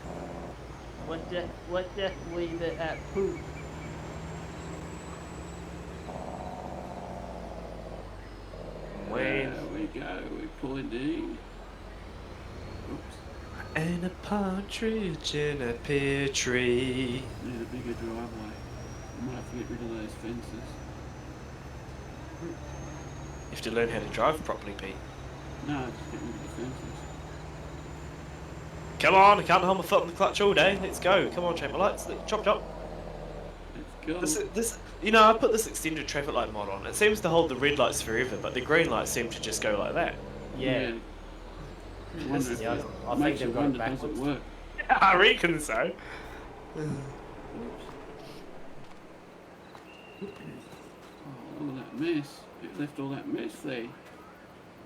Let's just leave it at poop. Wayne. There we go. We pull it in. Oops. And a partridge in a pear tree. Need a bigger driveway. I might have to get rid of those fences. You have to learn how to drive properly, Pete. No, just get rid of the fences. Come on, I can't hold my foot on the clutch all day. Let's go. Come on, traffic lights. Chop chop. Let's go. This, you know, I put this extended traffic light mod on. It seems to hold the red lights forever, but the green lights seem to just go like that. Yeah. I wonder if Yeah, it I think makes you they've got it wonder, does it backwards. work? I reckon so. Oh, look at that mess. It left all that mess there.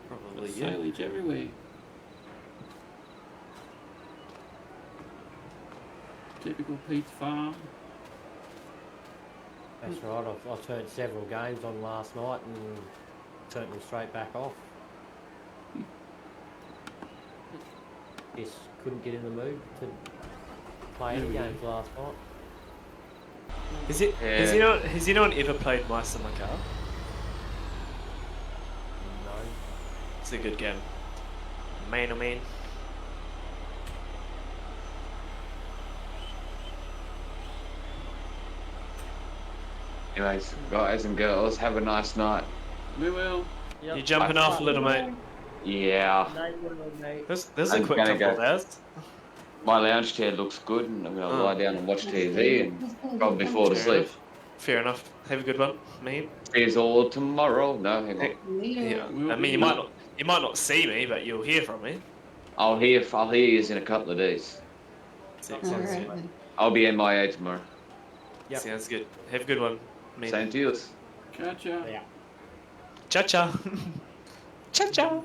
Probably, There's yeah. silage everywhere. Typical Pete's farm. That's right. I turned several games on last night and turned them straight back off. Just couldn't get in the mood to play any games last night. Has anyone ever played Mice in the Car? No. It's a good game. Man, oh man. Anyways, guys and girls, have a nice night. We will. Yep. You jumping off, little mate? Yeah. Night, little mate. There's a I'm quick gonna couple of go. hours. My lounge chair looks good, and I'm gonna lie down and watch TV and probably fall Fair asleep. enough. Fair enough. Have a good one, me. Here's all tomorrow. No, hang on. Yeah. We'll I mean, be you might not see me, but you'll hear from me. I'll hear you in a couple of days. Sounds All good. right. then. I'll be MIA tomorrow. Yep. Sounds good. Have a good one, me. Same to you. Catch ya. Yeah. Cha cha. Cha cha.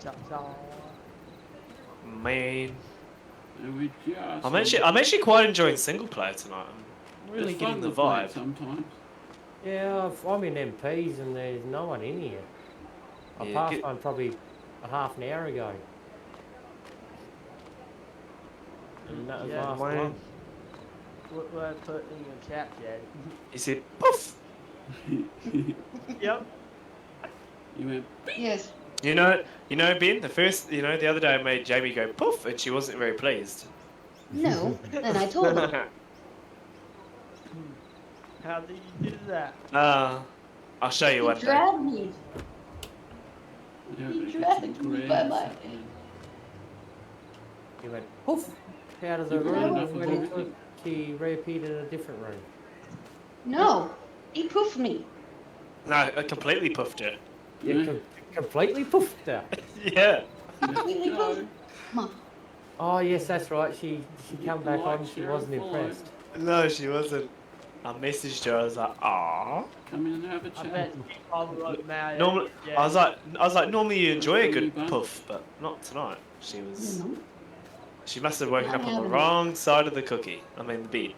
Ciao, ciao. Man, And we just. I'm actually quite enjoying single player tonight. I'm really It's getting fun the to play vibe. sometimes. Yeah, I'm in MPs and there's no one in here. I Yeah, passed get- one probably a half an hour ago. And that was Yeah, last mine- one. What I put in your chat, Jed. He said, poof. Yep. You went. Yes. You know, Ben. The other day I made Jamie go poof, and she wasn't very pleased. No. And I told him. How did you do that? I'll show you He one day. dragged me. Yeah, He but get dragged some me bread, by my some- He went poof out of the You got room enough of and everything? he reappeared in a different room. No. He poofed me. No, I completely puffed it. You Yeah. completely poofed out. Yeah. Completely Let's poofed. go. Come on. Oh yes, that's right. She come back Like, on. She share, wasn't follow. impressed. No, she wasn't. I messaged her. I was like, "Aw." Come in and have a I chat. bet she probably got mad at Normally, you, Jed. I was like, normally you enjoy a good Bun. puff, but not tonight. She You was. know. She must have woken Not up on the having it. wrong side of the cookie. I mean, the bed.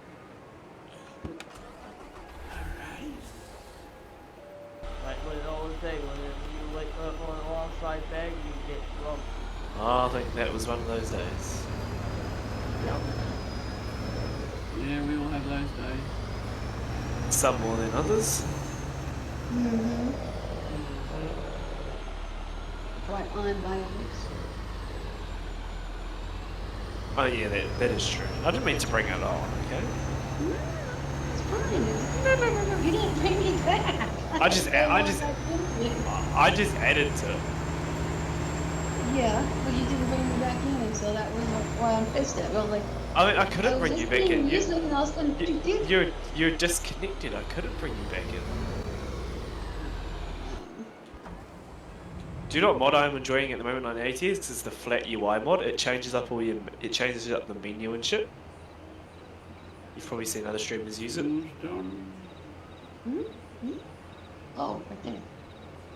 Like what I always say, when you wake up on the wrong side bed, you get drunk. Oh, I think that was one of those days. Yeah, we all have those days. Some more than others. Mm-hmm. Right on biopics. Oh yeah, that is true. I didn't mean to bring it on. Okay. It's fine. You didn't bring me back. I just added to it. Yeah, but you didn't bring me back in, and so that was why I'm pissed at. Well, like, I mean, I couldn't bring you back in. There's nothing else than you did. You're disconnected. I couldn't bring you back in. Do you know what mod I'm enjoying at the moment on 80 is the flat UI mod. It changes up it changes up the menu and shit. You've probably seen other streamers use it. Who's done? Oh, right there.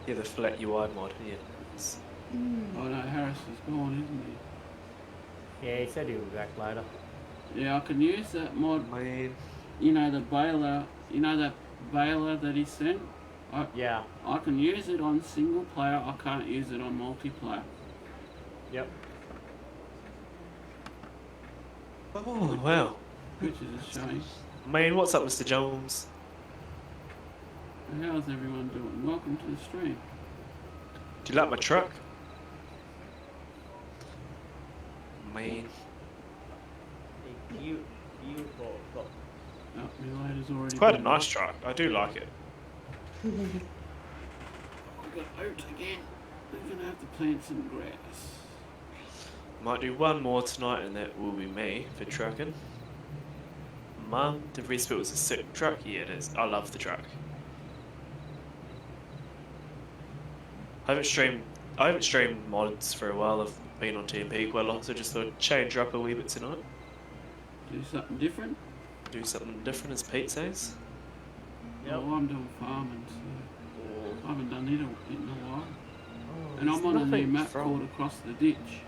Yeah, the flat UI mod. Yeah. Oh no, Harris is gone, isn't Yeah, he said he'll be back later. he? Yeah, I can use that mod. Man. You know the baler. You know that baler that he sent. Yeah. I can use it on single player. I can't use it on multiplayer. Yep. Oh wow. Which is a shame. Man, what's up, Mr. Jones? How's everyone doing? Welcome to the stream. Do you like my truck? Man. A beautiful book. Oh, my later's already. It's quite a done. nice truck. I do like it. We've got oats again. We're gonna have to plant some grass. Might do one more tonight, and that will be me for trucking. Mum, the rest of it was a sick truck. Yeah, it is. I love the truck. I haven't streamed mods for a while. I've been on TMP quite a lot, so just thought I'd change her up a wee bit tonight. Do something different. Do something different, as Pete says. Yep. Oh, I'm doing farming, so I haven't done it in a while. And There's I'm on a new nothing map from- called Across the Ditch.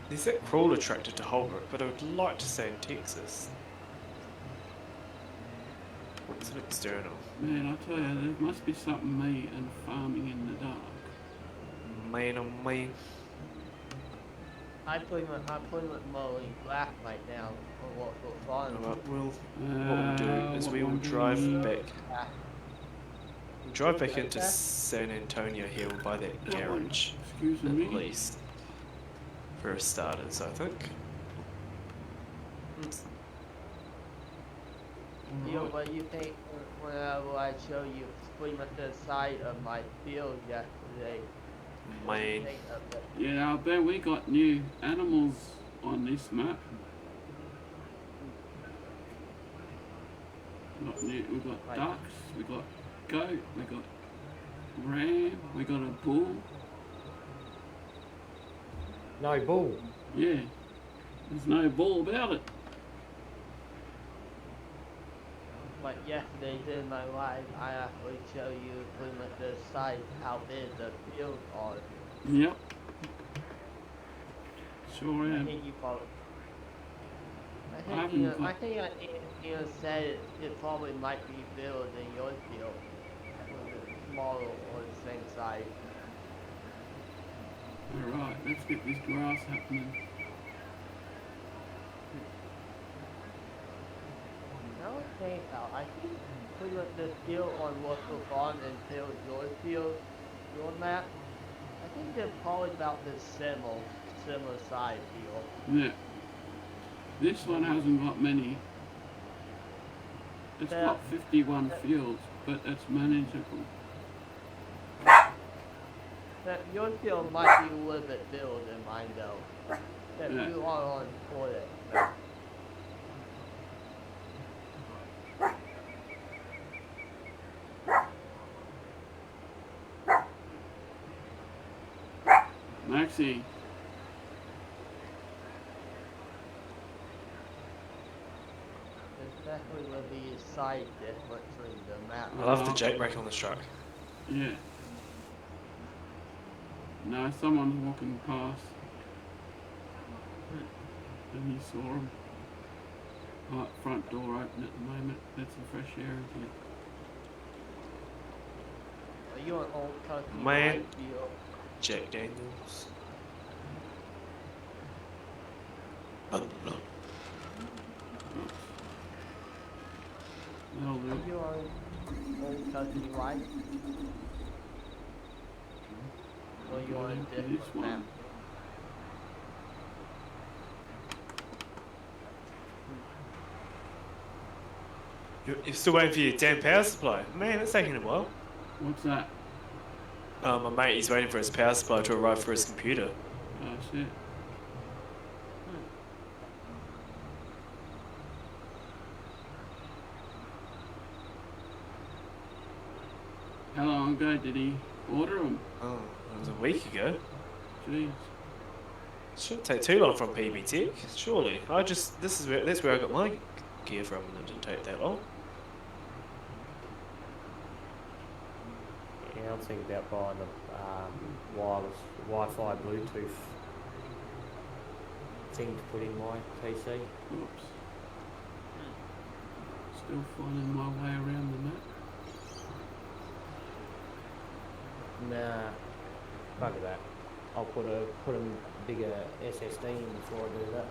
There's that crawler tractor to Holbrook, but I would like to stay in Texas. What's an external? Man, I tell you, there must be something me and farming in the dark. Man, oh man. I'm putting mowing black right now on what we're fun. Alright, what we'll do is we will drive back. We'll drive back into San Antonio here. We'll buy that garage Excuse at me. least. For starters, I think. You know what you think whenever I show you pretty much the side of my field yesterday? What do you Man. think of it? Yeah, I bet we got new animals on this map. We got Right. ducks, we got goat, we got ram, we got a bull. No bull. Yeah, there's no bull about it. Like yesterday in my life, I actually show you pretty much the size how big the field are. Yep. Sure I am. think you probably. I I haven't think got- I think you said it probably might be bigger than your field, smaller or the same size. Alright, let's get this grass happening. Now I think I think pretty much the field on Russell Farm and field your field, your map. I think they're probably about the similar size field. Yeah. This one hasn't got many. It's Yeah. got 51 fields, but it's manageable. That your field might be a little bit bigger than mine though. That Yeah. you are on for it. Maxie, There's definitely will be a side difference in the map. I love the jailbreak on this truck. yeah. No, someone's walking past. And you saw him. Right, front door open at the moment. That's some fresh air, isn't it? Are you on old country Man. White field? Jack Daniels. Oh, no. That'll do. Are you on old country White? Or you on a Okay, this different one. map? You're still waiting for your damn power supply? Man, it's taking a while. What's that? My mate, he's waiting for his power supply to arrive for his computer. Oh shit. How long ago did he order them? Oh, it was a week ago. Jeez. Shouldn't take too long from PB Tech, surely. That's where I got my gear from, and it didn't take that long. Yeah, I'm thinking about buying the wireless Wi-Fi Bluetooth thing to put in my PC. Oops. Still finding my way around the map. Nah, bugger that. I'll put a bigger SSD in before I do that.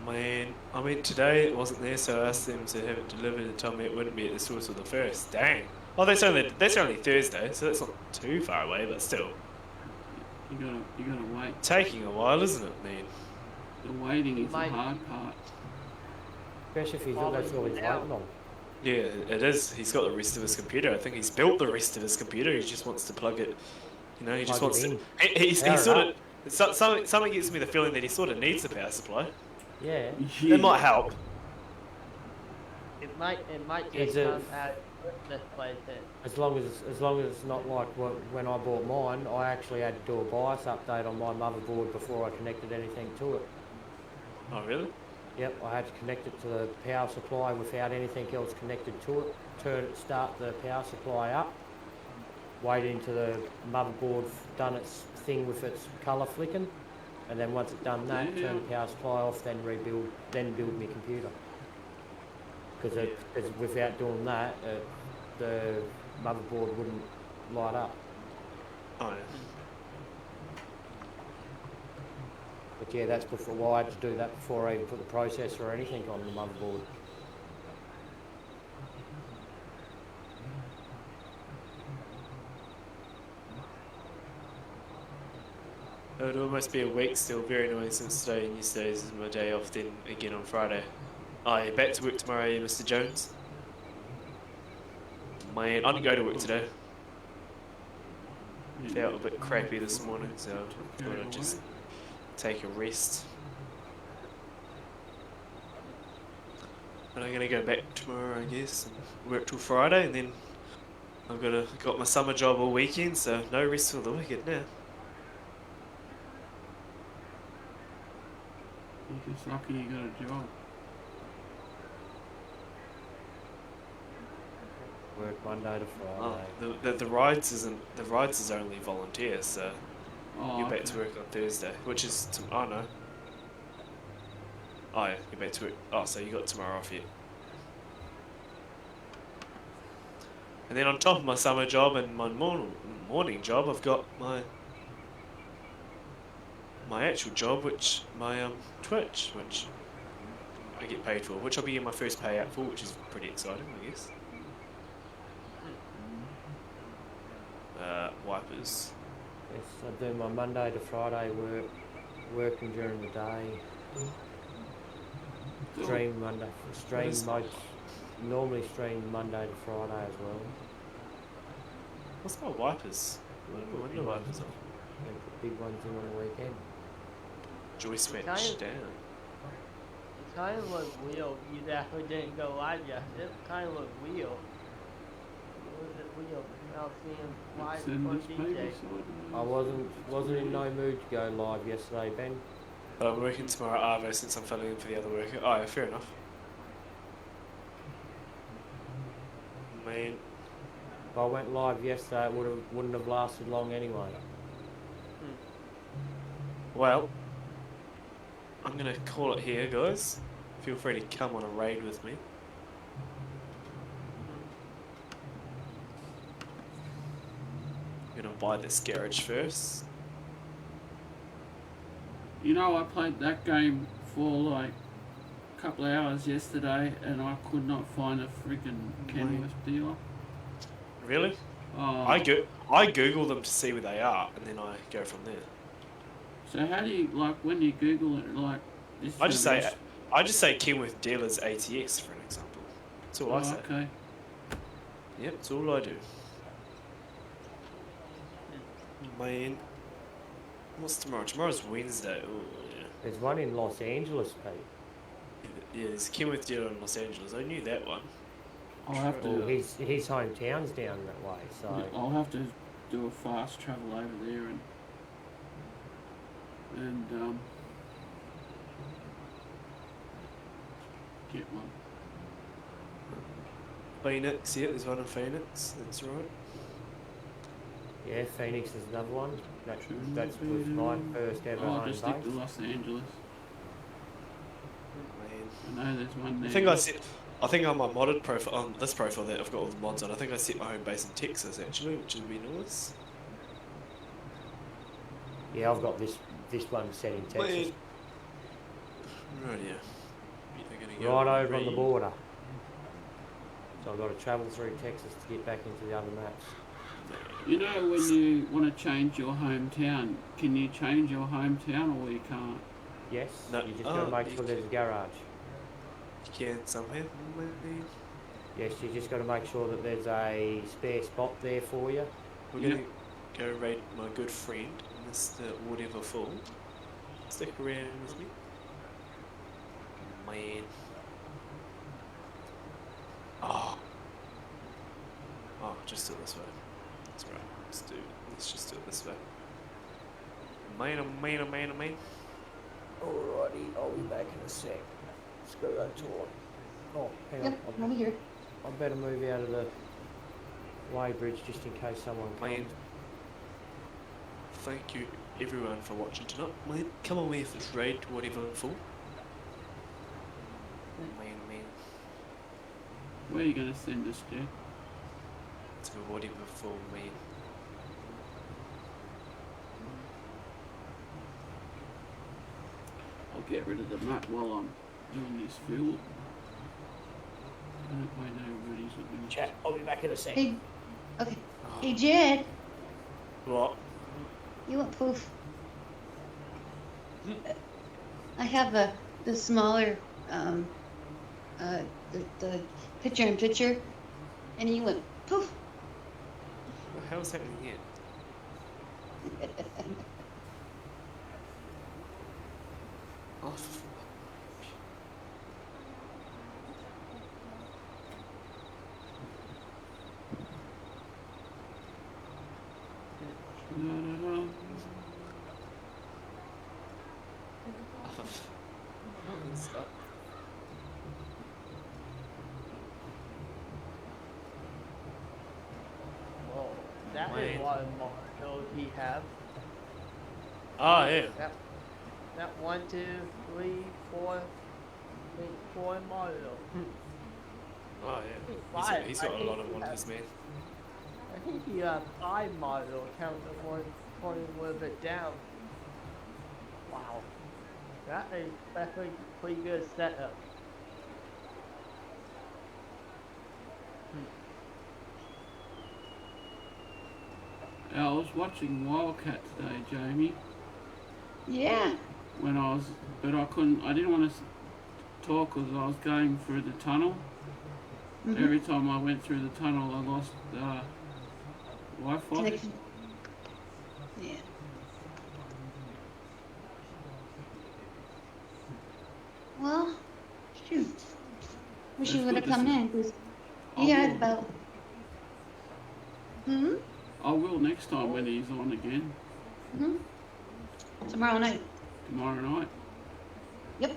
Man, I mean today it wasn't there, so I asked them to have it delivered and told me it wouldn't be at the source of the first. Dang. Oh, that's only Thursday, so that's not too far away, but still. You gotta wait. Taking a while, isn't it, man? The waiting is the hard part. Especially if he's that's all he's waiting on. Yeah, it is. He's got the rest of his computer. I think he's built the rest of his computer. He just wants to plug it. You know, he just wants to. He sort of. Something gives me the feeling that he sort of needs the power supply. Yeah. It might help. It might Is just it- come out this place. As long as it's not like when I bought mine, I actually had to do a BIOS update on my motherboard before I connected anything to it. Oh, really? Yep, I had to connect it to the power supply without anything else connected to it. Start the power supply up. Wait until the motherboard done its thing with its colour flicking, and then once it's done that, turn the power supply off, then build my computer. Because without doing that, the motherboard wouldn't light up. Oh, yeah. But yeah, that's before. Well, I had to do that before I even put the processor or anything on the motherboard. It would almost be a week still. Very annoying since today and yesterday is my day off. Then again on Friday. Oh, yeah, back to work tomorrow, Mr. Jones. Man, I didn't go to work today. Felt a bit crappy this morning, so I thought I'd just take a rest. And I'm gonna go back tomorrow, I guess, and work till Friday, and then I've got my summer job all weekend, so no rest for the wicked now. You're just lucky you got a job. Work Monday to Friday. Oh, the rides is only volunteer, so you're back to work on Thursday, which is oh no. Oh yeah, you're back to work. Oh, so you got tomorrow off yet. And then on top of my summer job and my morning job, I've got my actual job, which my Twitch, which I get paid for, which I'll be getting my first payout for, which is pretty exciting, I guess. Wipers. Yes, I do my Monday to Friday working during the day. Normally stream Monday to Friday as well. What's my wipers? When the wipers on? And put big ones in on the weekend. Joyce went down. It kind of looked weird. You definitely didn't go live yet. It kind of looked weird. Was it weird? Now seeing live on DJ. I wasn't in no mood to go live yesterday, Ben. But I'm working tomorrow at Arvo since I'm filling in for the other worker. Oh yeah, fair enough. Man. If I went live yesterday, it wouldn't have lasted long anyway. Well, I'm gonna call it here, guys. Feel free to come on a raid with me. I'm gonna buy this garage first. You know, I played that game for like a couple of hours yesterday, and I could not find a freaking Kenworth dealer. Really? Oh. I Google them to see where they are, and then I go from there. So how do you, like, when you Google it, like... I just say Kenworth Dealers ATX for an example. That's all I say. Okay. Yep, that's all I do. Man, what's tomorrow? Tomorrow's Wednesday. Oh yeah. There's one in Los Angeles, Pete. Yeah, there's a Kenworth dealer in Los Angeles. I knew that one. I'll have Well, to. his hometown's down that way, so I'll have to do a fast travel over there and get one. Phoenix, yeah, there's one in Phoenix. That's right. yeah, Phoenix is another one. True, That's with my first ever I'll home just stick base. to Los Angeles. Man. I know there's one there. I think on my modded profile, on this profile that I've got all the mods on, I think I set my home base in Texas actually, which would be nice. Yeah, I've got this one set in Texas, Right, yeah. right over on the border. So I've got to travel through Texas to get back into the other maps. You know, when you want to change your hometown, can you change your hometown or you can't? Yes, No. you just got to make sure there's a garage. You can somehow, maybe. Yes, you just got to make sure that there's a spare spot there for you. We're gonna go raid my good friend, Mr. Whatever Fool. Stick around with me. Man. Oh, just do it this way. That's right. Let's just do it this way. Man, oh man, oh man, oh man. Alrighty, I'll be back in a sec. Let's go to tour. Oh, hang Yep, on. I'm here. I better move out of the weighbridge just in case someone Man. comes. Thank you everyone for watching tonight. Man, come on with this raid to Whatever Fool. Man. Where are you going to send us, Jack? To Whatever Fool, man. I'll get rid of the map while I'm doing this field. That way nobody's looking. Chat, I'll be back in a sec. Hey, okay. Hey, Jed, What? you want poof? I have the smaller, the picture-in-picture, and you went poof. What the hell's happening here? Oh, stop. Whoa, that is Man. what models he have. Oh, yeah. That 1, 2, 3, 4, 4 model. Oh, yeah. He's got a lot of wonders, man. I think he has 5 model, count the one pointing a little bit down. Wow. That is definitely pretty good setup. I was watching Wildcat today, Jamie. Yeah. But I didn't want to talk because I was going through the tunnel. Mhm. Every time I went through the tunnel, I lost Wi-Fi. Connection. Yeah. Well, shoot. Wish you That's would have good to come see. in, because I he had will. about. Hmm? I will next time when he's on again, Hmm? Tomorrow night. tomorrow night. Yep.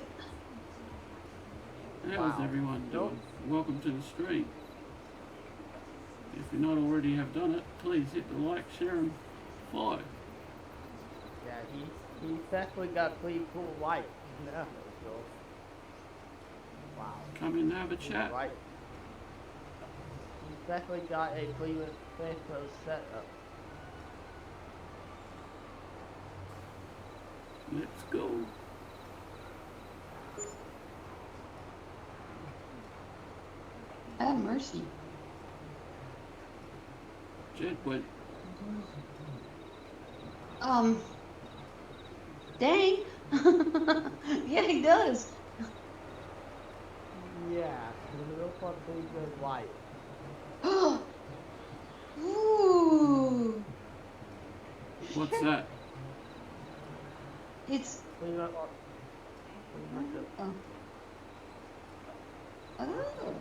How's Wow. everyone Nope. doing? Welcome to the stream. If you not already have done it, please hit the like, share, and follow. Yeah, he definitely got pretty cool light. Yeah, so. Wow. Come in and have a chat. Right. He's definitely got a pretty fancy setup. Let's go. Have mercy. Jed went. Dang. Yeah, he does. Yeah, he'll put pretty good light. Ooh. What's that? It's. Pretty much, pretty much Oh. Oh.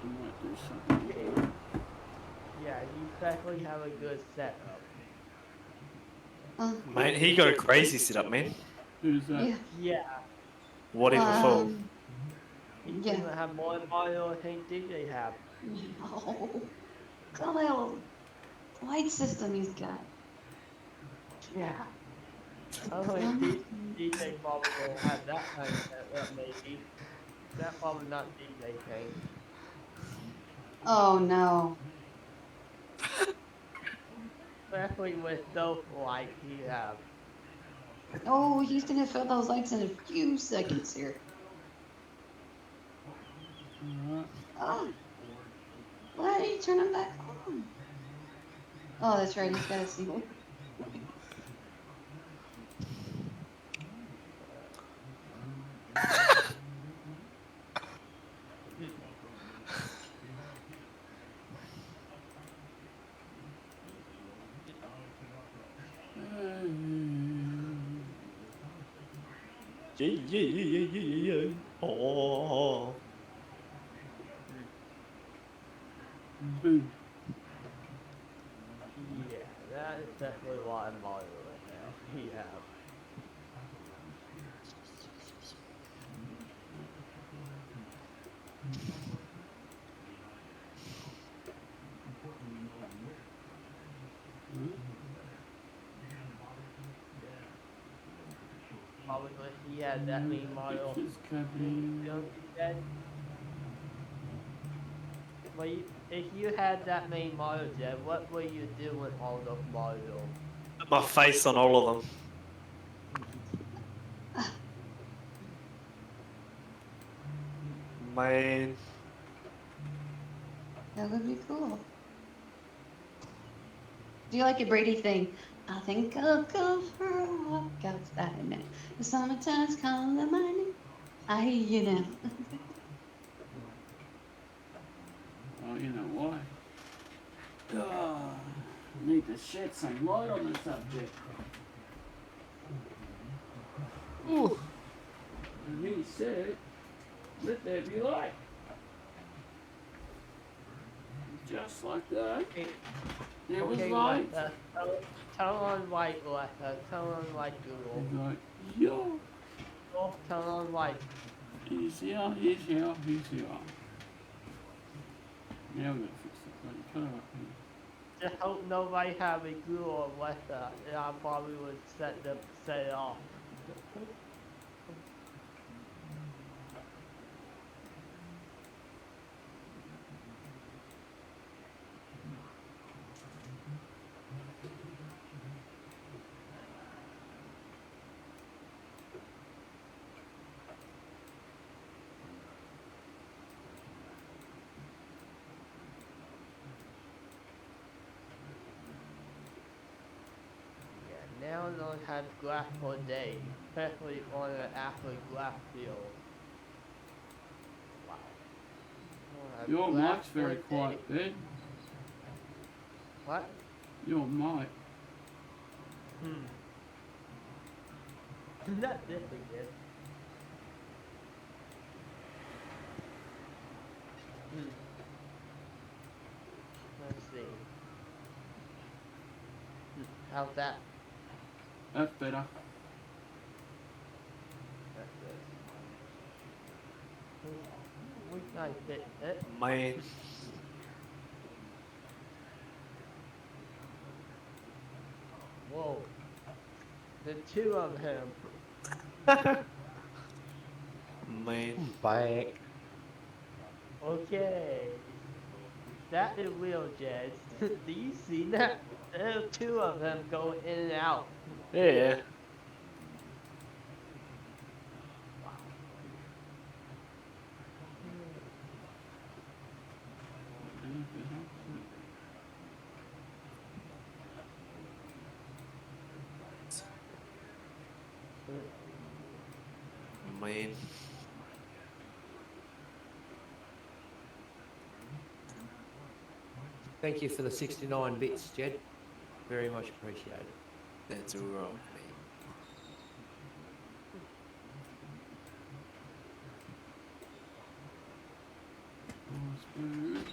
I might do something. Yeah, you definitely have a good setup. Mate, he got a crazy setup, man. Who's that? Yeah. Yeah, Whatever for. he Yeah. seems to have more Mario than DJ have. Oh, come on. Light system he's got. Yeah. I don't think DJ probably will have that kind of setup, maybe. That probably not DJ thing. Oh no. Especially with those lights he have. Oh, he's gonna fill those lights in a few seconds here. Alright. Oh, why did you turn them back on? Oh, that's right. He's got to see. Yeah. Oh. Boom. Yeah, that is definitely why I'm Mario right now. He have. Probably if he had that many Mario. Pictures coming. Don't you said? Well, if you had that many Mario, Jed, what would you do with all those Mario? Put my face on all of them. Man. That would be cool. Do you like a Brady thing? I think I'll go for a walk outside now. The summertime's calling my name. I hear you now. Oh, you know why? I need to shed some light on the subject. Ooh. And he said, let there be light. Just like that. There was light. Turn on light, Alexa. Turn on light, Google. He's like, yo. Oh, turn on light. He's here, he's here, he's here. Now we're gonna fix the bloody colour up here. Just hope nobody have a Google or Alexa, and I probably would set it off. Now I don't have glass for day, especially on an actual glass field. Wow. Your mic's very quiet, Ben. What? Your mic. Not this again. Let's see. How's that? That's better. That's good. We can fit it. Man. Whoa. The two of him. Man. Back. Okay. That is real, Jed. Do you see that? There are two of them going in and out. Yeah. Man. Thank you for the 69 bits, Jed. Very much appreciated. That's all right, man. Spoons.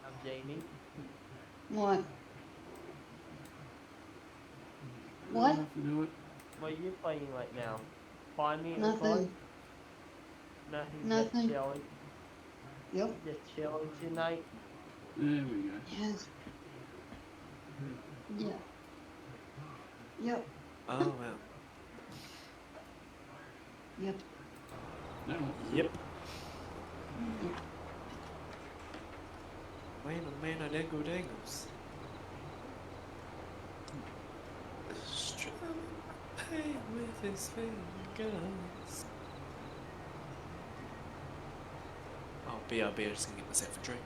I'm Jamie. What? I What? have to do it. What are you playing right now? Farming and Nothing. fun? Nothing. Just Nothing. chilling. Yep. Just chilling tonight. There we go. Yes. Yeah. Yep. Oh wow. Yep. That was Yep. Yep. Man, oh man, I dangle dangles. Strumming my pain with his fingers. Oh, BRB, just gonna get myself a drink.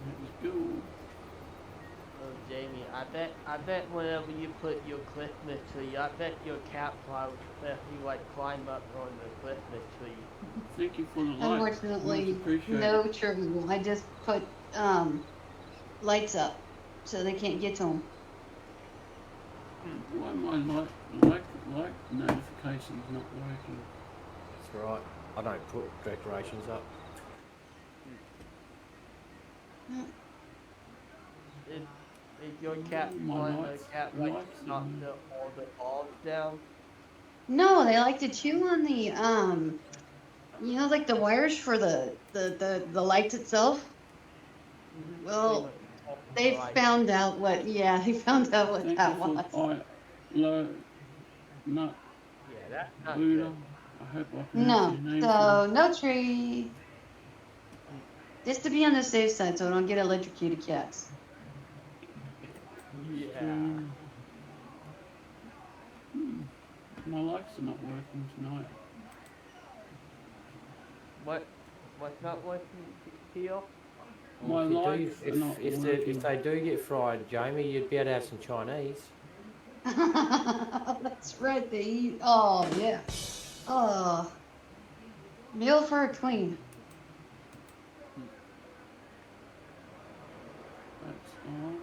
Let's go. Oh, Jamie, I bet whenever you put your Christmas tree, I bet your cat probably like climb up on the Christmas tree. Thank you for the light. Unfortunately, Much appreciated. no true. I just put lights up so they can't get to them. Why my light notifications not working? That's right. I don't put decorations up. Is your cat My one of lights- the cat the like lights to knock are- all the balls down? No, they like to chew on the you know, like the wires for the lights itself. Well, they Like, found out what. Yeah, they found out what Thank that you was. for nut yeah, that's not Buddha. good. I hope I pronounced No, your name so no tree. Just to be on the safe side, so I don't get electrocuted cats. Yeah. My lights are not working tonight. What's not working, Peel? My If you lights do, are not if working. they do get fried, Jamie, you'd be able to have some Chinese. That's right. They eat. Oh yeah. Oh, meal for a queen. That's on.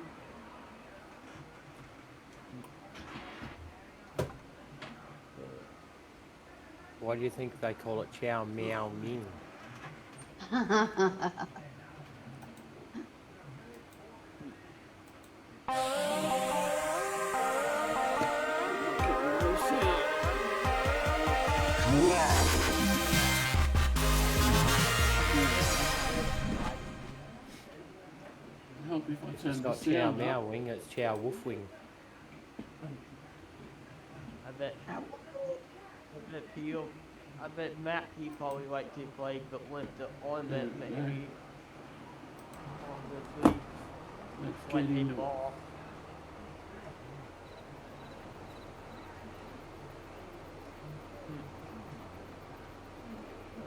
Why do you think they call it chow meow ming? Help me if I turn It's the not chow sound meow up. wing, it's chow wolf wing. I bet Peel. I bet Matt he probably like to play, but with the ornament maybe on the tree Let's like get a into it. ball.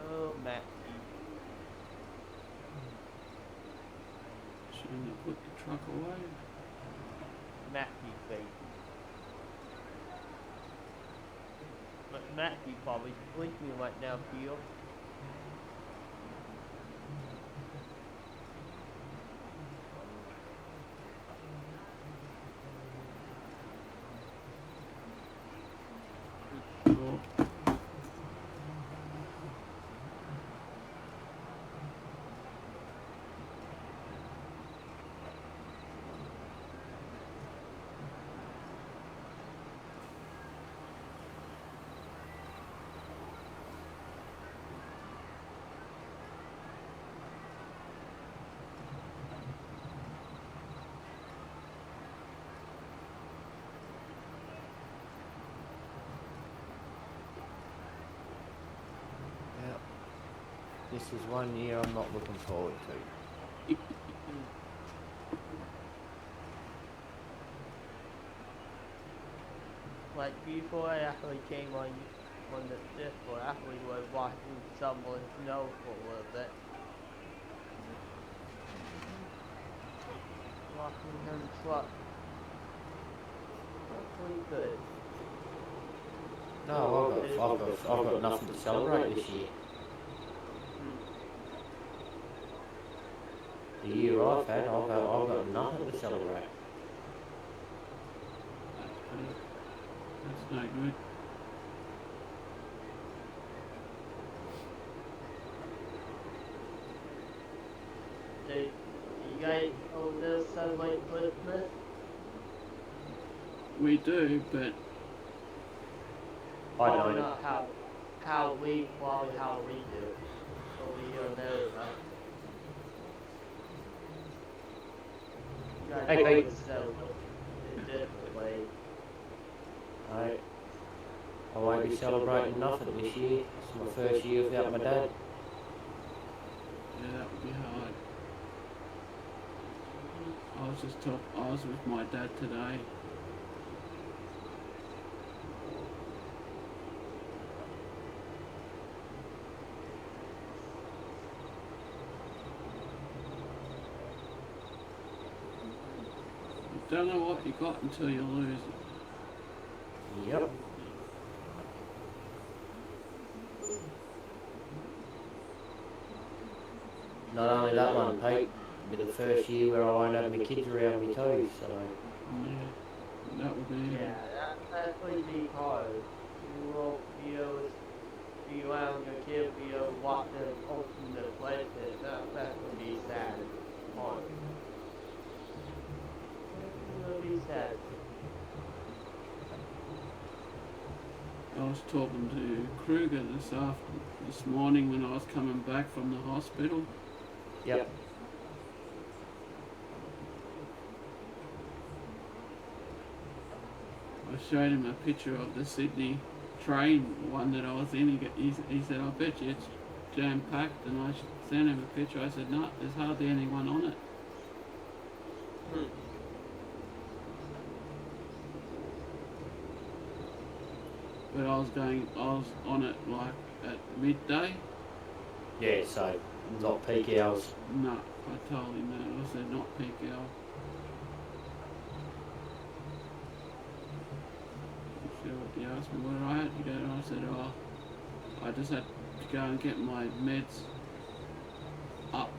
Oh, Matt. Shouldn't have put the truck away. Matthew baby. But Matthew probably sleeping right now, Peel. Sure. This is one year I'm not looking forward to. Like before I actually came on the Discord, I actually was watching someone snow for a little bit. Washington truck. That's pretty good. No, I've got nothing to celebrate this year. The year I've had, I've got nothing to celebrate. That's no good. Do you guys over there celebrate Christmas? We do, but I Probably don't. not how we do over here in America. You guys Hey, always Pete. celebrate in a different way. I won't be celebrating nothing this year. It's my first year without my dad. yeah, that would be hard. I was with my dad today. You don't know what you got until you lose it. Yep. Not only that one, Pete, it'll be the first year where I won't have my kids around me too, so Yeah, that would be Yeah, that's going to be hard. You won't be able to be around your kid, be able to watch them open the present. That's going to be sad. Hard. It's going to be sad. I was talking to Kruger this morning when I was coming back from the hospital. yep. I showed him a picture of the Sydney train, one that I was in. He said, I bet you it's jam-packed. And I sent him a picture. I said, no, there's hardly anyone on it. But I was on it like at midday. Yeah, so not peak hours. No, I told him that. I said, not peak hour. He asked me where I had to go, and I said, oh, I just had to go and get my meds up.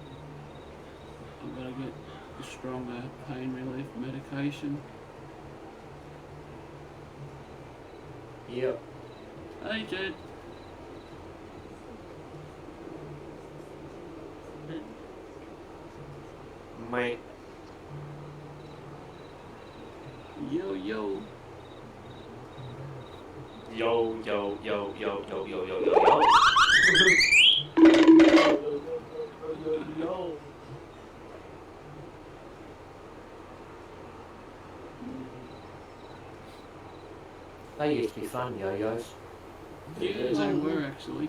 I've got to get a stronger pain relief medication. Yep. Hey, Jed. Mate. Yo, yo. Yo, yo, yo, yo, yo, yo, yo, yo, yo. No. They used to be fun, yo-yos. Yeah, they were actually.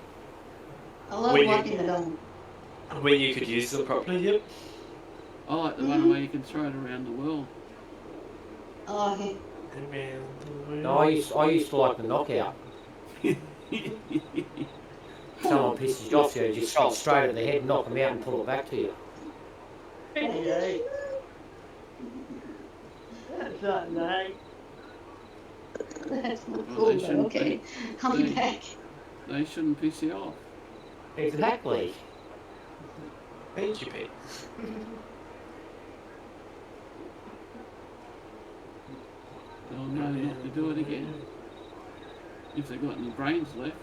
I love When you- walking the dog. When you could use them properly, yep. I like the one where you can throw it around the world. Oh, okay. No, I used to like the knockout. Someone pisses you off, you just shot straight at the head, knock them out and pull it back to you. Hey, that's not nice. That's not Well, cool, they but shouldn't okay. be. I'll be They- back. They shouldn't piss you off. Exactly. Thank you, Pete. They'll know not to do it again. If they've got any brains left.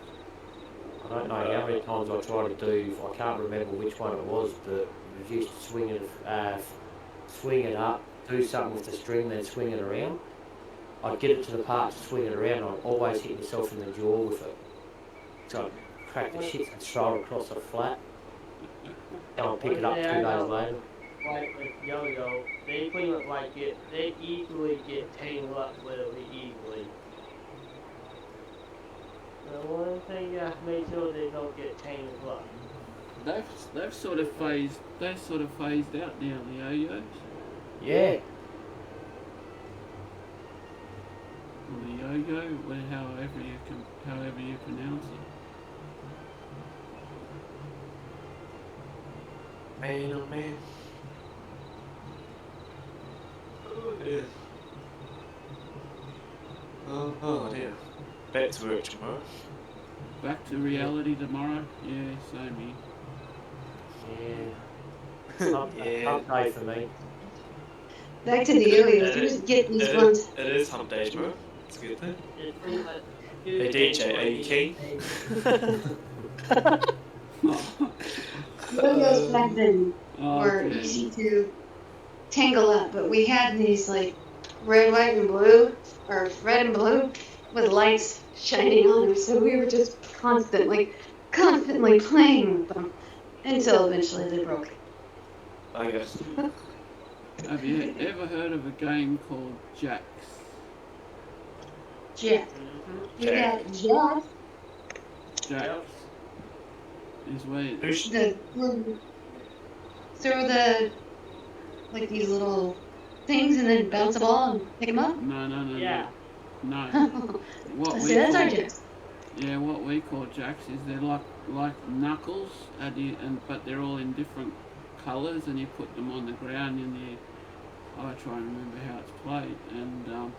I don't know how many times I tried to do, I can't remember which one it was, but it was used to swing it up, do something with the string, then swing it around. I'd get it to the part to swing it around, I'd always hit myself in the jaw with it. So I'd crack the shit and throw it across the flat. Go and pick it up 2 days later. Like with yo-yo, they pretty much like it. They easily get tangled up really easily. The one thing you have to make sure they don't get tangled up. They've sort of phased out now, the yo-yos. Yeah. Or the yo-yo, however you pronounce it. Man, oh man. Yeah. Oh dear. Back to work tomorrow. Back to reality tomorrow. Yeah, same here. Yeah. Hump day for me. Back to the areas. You just get these ones. It is hump day tomorrow. It's a good thing. It's pretty much Hey DJ, are you keen? Yo-yos back then Oh, were okay. easy to tangle up, but we had these like red, white, and blue, or red and blue, with lights shining on them. So we were just constantly playing with them until eventually they broke. I guess. Have you ever heard of a game called Jacks? Jack. We got Jack. Jacks is where The throw the like these little things and then bounce a ball and pick them up. no. yeah. No. What So we that's our call, Jacks. yeah, what we call Jacks is they're like knuckles, but they're all in different colours, and you put them on the ground in the. I try and remember how it's played, and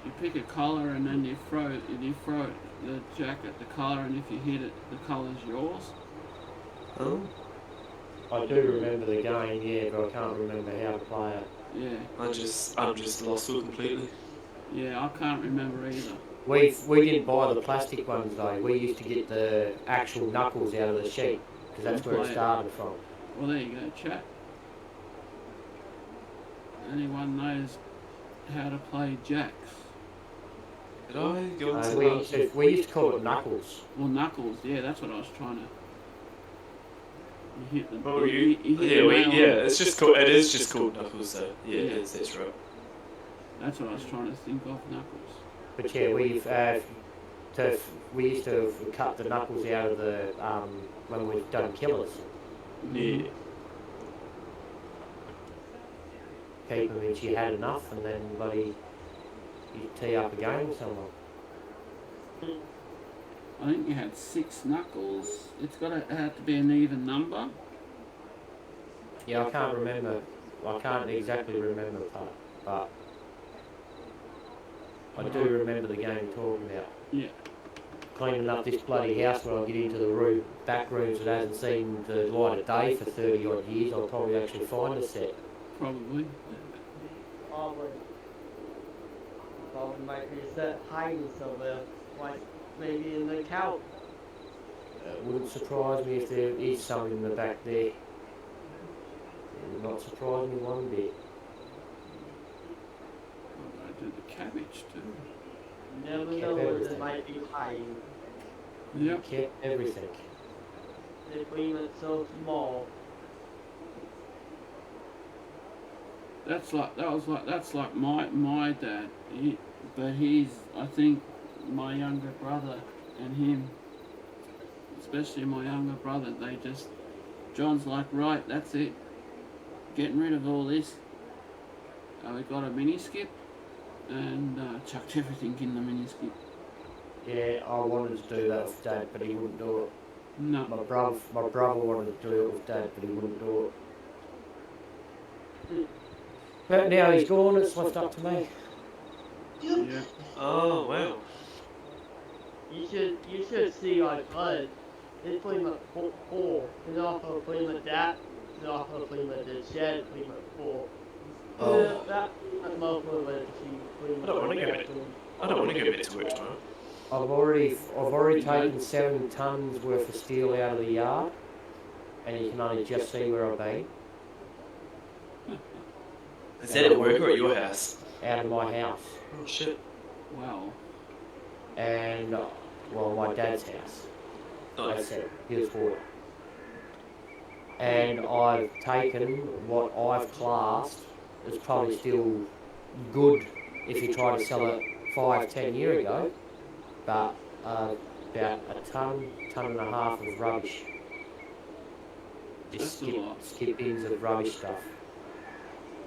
you pick a colour and then you throw the jack at the colour, and if you hit it, the colour's yours. Oh. I do remember the game, yeah, but I can't remember how to play it. Yeah, I'm just lost it completely. yeah, I can't remember either. We didn't buy the plastic ones though. We used to get the actual knuckles out of the sheet because that's where it started from. Well, there you go, chat. Anyone knows how to play jacks? Did I go into We used to call it knuckles. Well, knuckles, yeah, that's what I was trying to. You hit the. Oh, you hit the nail. it's just called. It is just called knuckles, though. Yeah, Yeah. that's right. That's what I was trying to think of, knuckles. But yeah, we used to cut the knuckles out of the when we've done killers. Yeah. Keep them until you had enough, and then bloody you tee up a game with someone. I think you had 6 knuckles. It had to be an even number. Yeah, I can't remember. I can't exactly remember but I do remember the game you're talking about. Yeah. Cleaning up this bloody house when I get into the back rooms that hasn't seen the light of day for 30 odd years. I'll probably actually find a set. Probably. Probably might be a set hiding somewhere, like maybe in the couch. It wouldn't surprise me if there is some in the back there. It would not surprise me one bit. I do the cabbage too. Never Kept know where everything. they might be hiding. Yep. Kept everything. They leave it so small. That's like my dad. I think my younger brother and him, especially my younger brother, John's like, right, that's it. Getting rid of all this. We got a mini skip and chucked everything in the mini skip. Yeah, I wanted to do that with Dad, but he wouldn't do it. No. My brother wanted to do it with Dad, but he wouldn't do it. But now he's gone, it's left up to me. Yeah. Oh wow. You should see our blood. It's pretty much full. It's also pretty much that. It's also pretty much the shed, pretty much full. Oh. That's most of it. I don't want to go back to work tomorrow. I've already taken 7 tons worth of steel out of the yard, and you can only just see where I've been. Is that at work or at your house? Out of my house. Oh shit. Wow. And, my dad's house. They Nice. said, here's for it. And I've taken what I've classed as probably still good if you try to sell it 5-10 years ago, but about a ton and a half of rubbish. Just That's a lot. skip bins of rubbish stuff.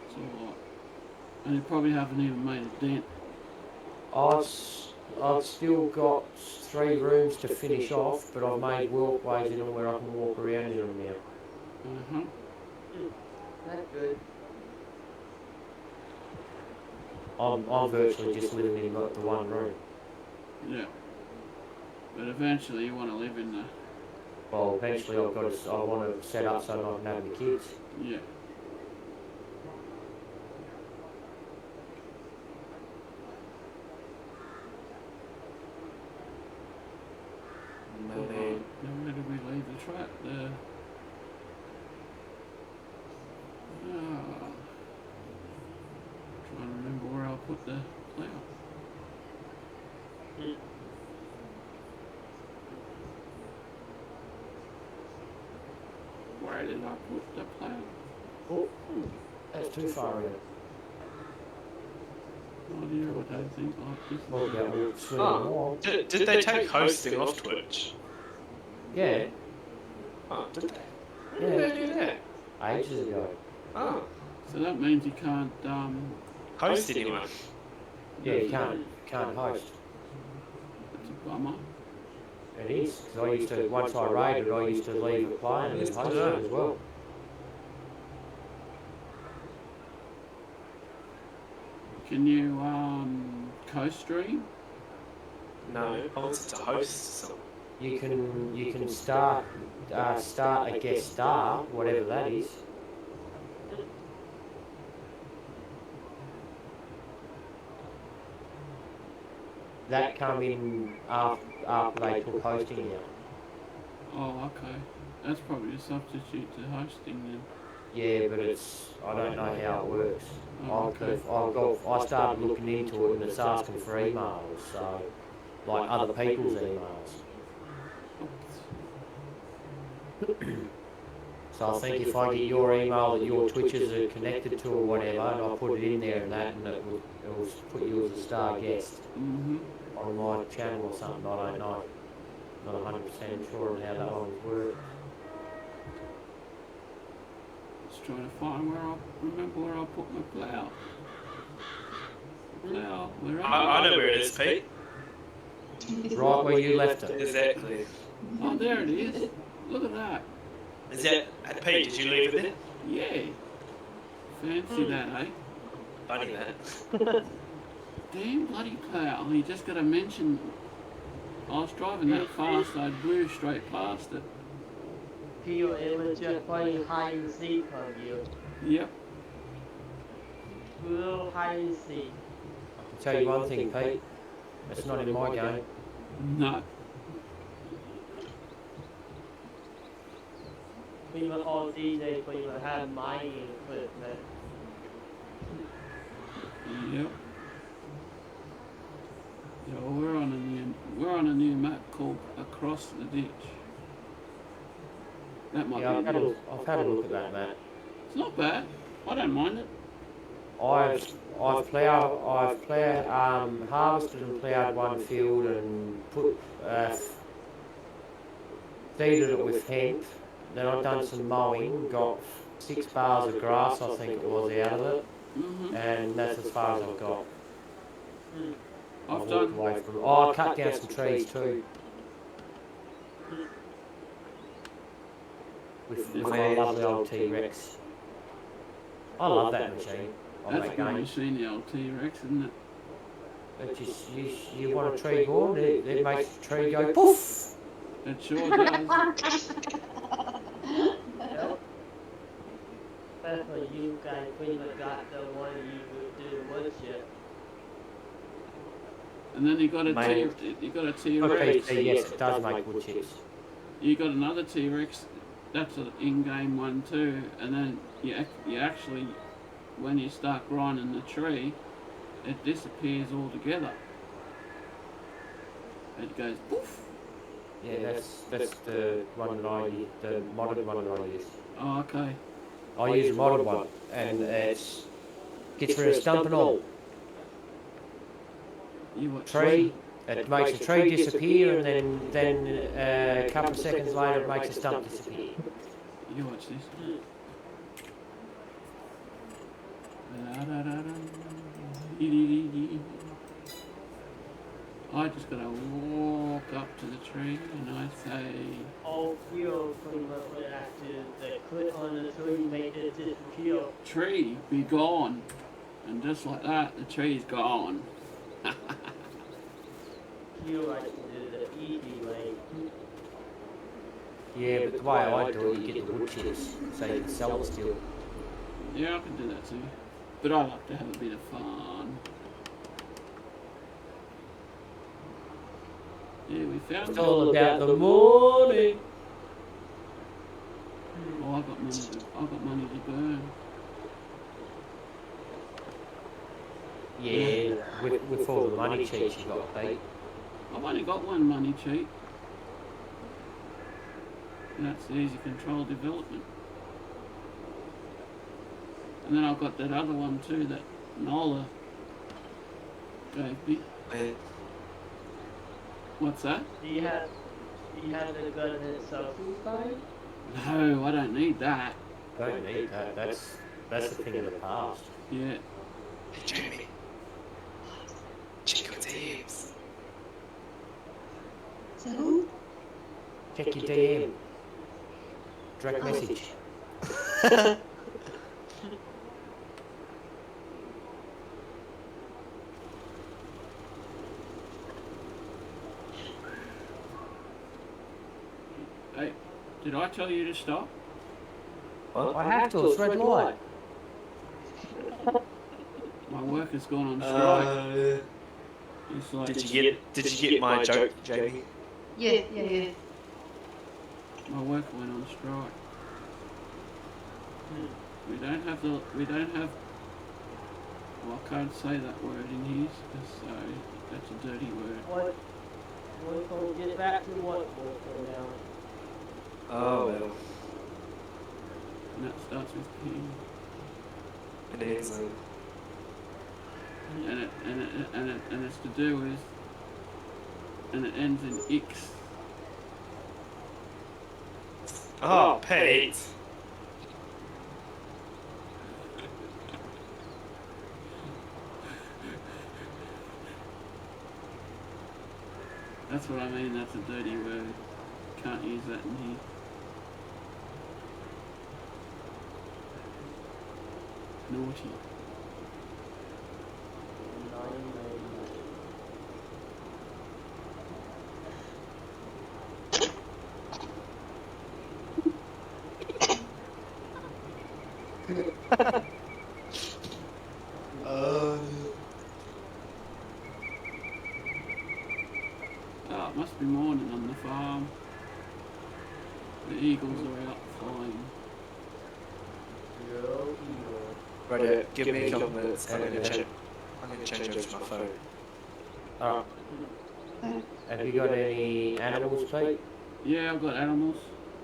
It's a lot. And you probably haven't even made a dent. I've still got 3 rooms to finish off, but I've made walkways in them where I can walk around in them now. Uh-huh. That's good. I'm virtually just living in the one room. Yeah. But eventually you want to live in the... Well, eventually I want to set up so I can have my kids. Yeah. Now where did we leave the track? Trying to remember where I put the plough. Where did I put the plough? Oh, that's too far in. Oh dear, I don't think like this. Well, yeah, we'll swing Oh. more. Did they take hosting off Twitch? Yeah, Oh, did they? Yeah. When did they do that? ages ago. Oh, So that means you can't, host anyone. Yeah, you can't host. it's a bummer. It is, because I used to, once I raided, I used to leave it playing and host it as well. Can you, co-stream? No, I wanted to host something. You can start a guest star, whatever that is. That come in after they took hosting out. Oh, okay. That's probably a substitute to hosting then. Yeah, but I don't know how it works. Oh, okay. I started looking into it and it's asking for emails, so like other people's emails. So I think if I get your email that your Twitches are connected to or whatever, and I put it in there and that, and it will put you as a star guest Mm-hmm. on my channel or something. I don't know. Not 100% sure on how that one works. Just trying to find remember where I put my plough. Plough, where I know where it is, Pete. Right where you left it. Exactly. Oh, there it is. Look at that. Is that, Pete, did you leave it there? Yeah. Fancy that, eh? Funny that. Damn bloody plough. You just got to mention. I was driving that fast, I blew straight past it. Peel, it was just playing hide and seek on you. Yep. Little hide and seek. I'll tell you one thing, Pete. It's not in my game. No. We were all DJs, we would have mining equipment. Yep. Yeah, well, we're on a new map called Across the Ditch. That might Yeah, be. I've had a look at that map. It's not bad. I don't mind it. I've harvested and ploughed one field and put seeded it with hemp. Then I've done some mowing, got 6 bars of grass, I think it was, out of it, Mm-hmm. and that's as far as I've got. I I've walked done. away from. Oh, I cut down some trees too. With my lovely old T-Rex. I love that machine. On That's that a good game. machine, the old T-Rex, isn't it? It just you want a tree gone, it makes the tree go poof. It sure does. Yep. Especially you guys, we would got the one you would do woodship. And then you got a T-Rex. Okay, yes, it does make wood chips. You got another T-Rex. That's an in-game one too. And then you actually, when you start grinding the tree, it disappears altogether. It goes poof. Yeah, that's the one that the modded one that I use. Oh, okay. I use a modded one, and gets rid of stump and all. You watch Tree, it makes the tree disappear, and then a couple of seconds later it makes the stump disappear. You watch this. I just gotta walk up to the tree and I say, All fuel pretty much would have to click on the tree, make it disappear. "Tree, be gone." And just like that, the tree's gone. You like to do the easy way. Yeah, but the way I do it, you get the wood chips, so you can sell the steel. Yeah, I can do that too. But I like to have a bit of fun. Yeah, we found It's it. all about the money. Oh, I got money to burn. Yeah, with all the money cheats you got, Pete. I've only got one money cheat. And that's the easy control development. And then I've got that other one too that Nola gave me. What's that? Do you have the goodness of suicide? No, I don't need that. Don't need that. That's the thing of the past. Yeah. Hey, Jamie. Check your DMs. So, Check your DM. Direct message. Hey, did I tell you to stop? I have to. It's red light. My work has gone on strike. It's like, Did you get my joke, Jamie? yeah. my work went on strike. We don't have. Well, I can't say that word in here, so that's a dirty word. We'll get back to what for now. Oh well. And that starts with P. It is. And it's to do with, and it ends in X. Oh, Pete. That's what I mean, that's a dirty word. Can't use that in here. Naughty. Oh, it must be morning on the farm. The eagles are out flying. Right, give me a couple minutes. I'm gonna change over to my phone. Alright. Have you got any animals, Pete? Yeah, I've got animals.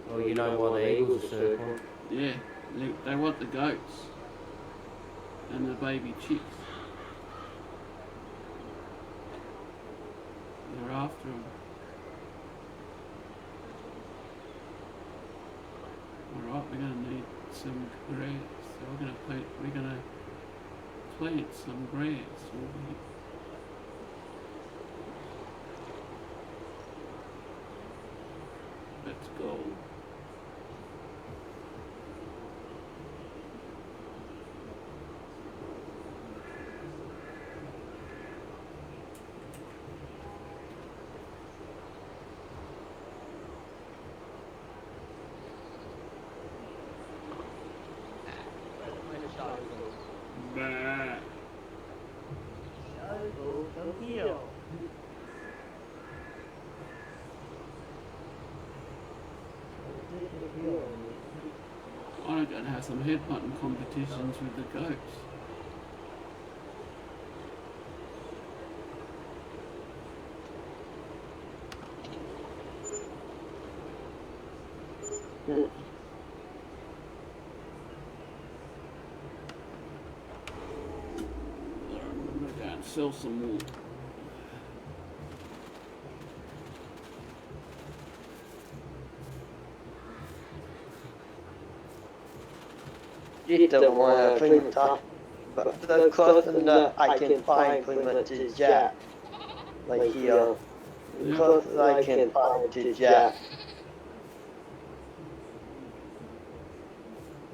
Well, you know why the eagles are circling. Yeah, they want the goats and the baby chicks. They're after them. Alright, we're gonna need some grass. So we're gonna plant some grass over here. Let's go. Bah. Come here. I'm gonna have some headbutting competitions with the goats. I'm gonna go and sell some wool. You don't want to pretty much, but the closest that I can find pretty much is Jack. Like here. The closest I can find is Jack.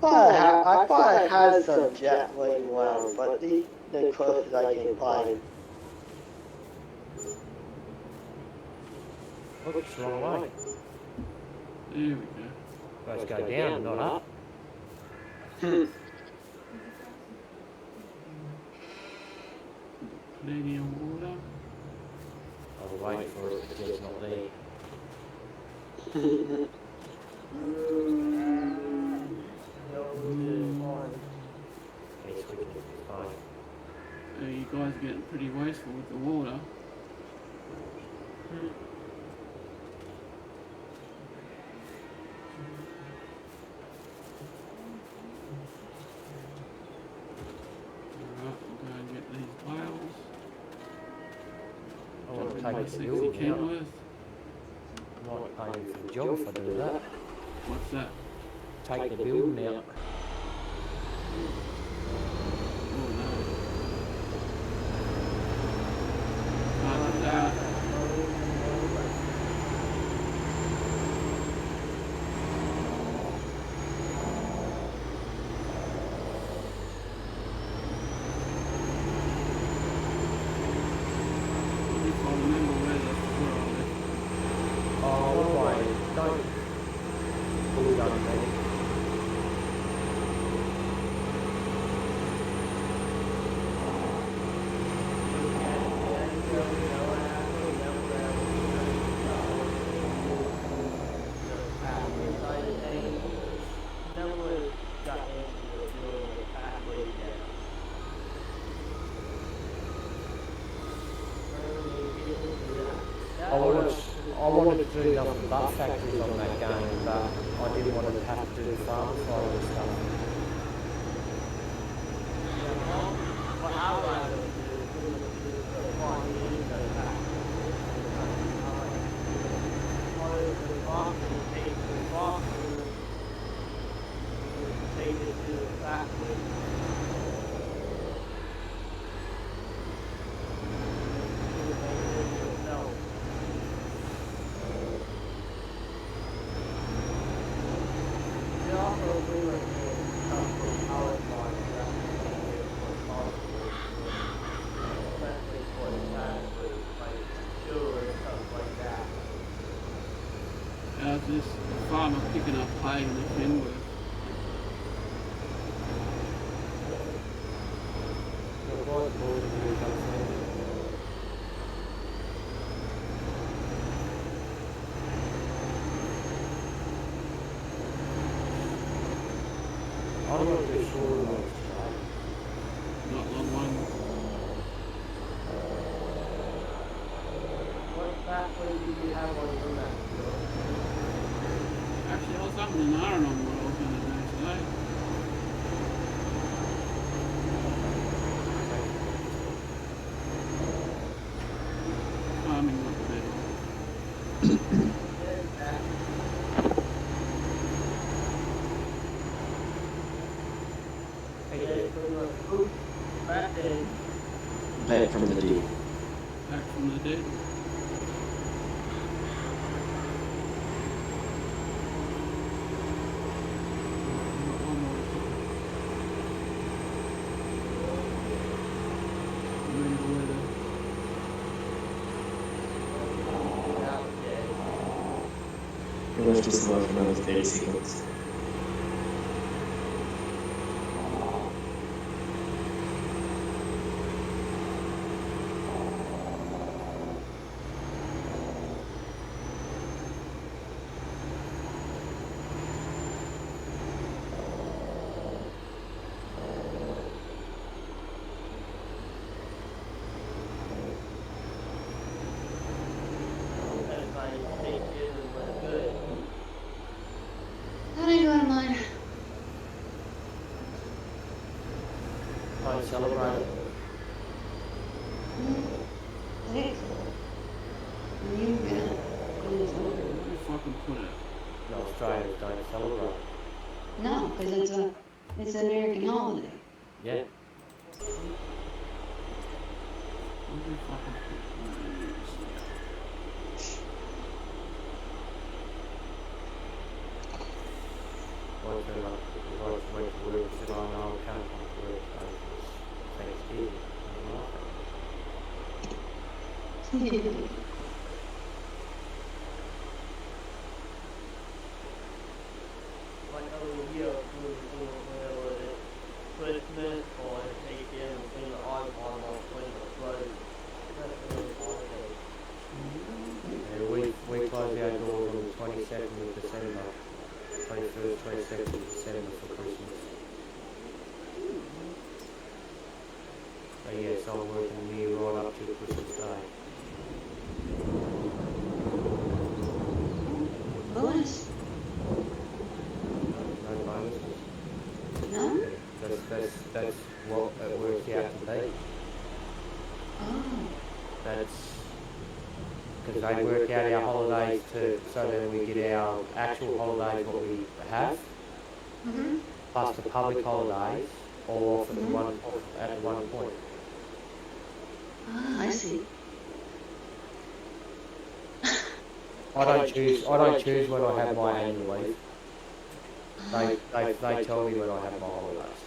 I thought I had some jet laying around, but the closest I can find. Oops, wrong way. There we go. Let's go down, not up. Plenty of water. I'll wait for it until it's not there. Okay, switching it, fine. You guys are getting pretty wasteful with the water. Alright, we'll go and get these whales. I want to Jump in take my the 60 building out. Kenworth. I might pay you for the job if I do that. What's that? Take the building out. Oh no. Can't do that. If I remember where I left. Oh, what way? Don't. Pull it on me. I wanted to do nothing but factories on that game, but I didn't want to have to do the farm side of the stuff. This farmer picking up hay in the Kenworth. I'm not too sure. Not long one. What pathway do you have on your map? Actually, I was up in an iron on what I was going to do today. Farming was better. Back from the dead. Back from the dead. Let's just love another 30 seconds. How'd I do on mine? Try and celebrate it. Six. You got it. Where do you fucking put it? No, Australians don't celebrate. No, because it's an American holiday. Yeah. Where do you fucking put it? Won't turn up. just went to work and said, oh no, I can't come to work, so thanks, dear. Like over here, when was it Christmas or taken and clean the iPod or clean the clothes. That's really holiday. Yeah, we close our doors on the 22nd of December, 21st, 22nd of December for Christmas. So yes, I'm working here right up to Christmas Day. Bonus. No bonuses. No? That's what it works out to be. Oh. That's because they work out our holidays too, so then we get our actual holidays what we have, Mm-hmm. plus the public holidays, all off at one point. Ah, I see. I don't choose when I have my annual leave. They tell me when I have my holidays.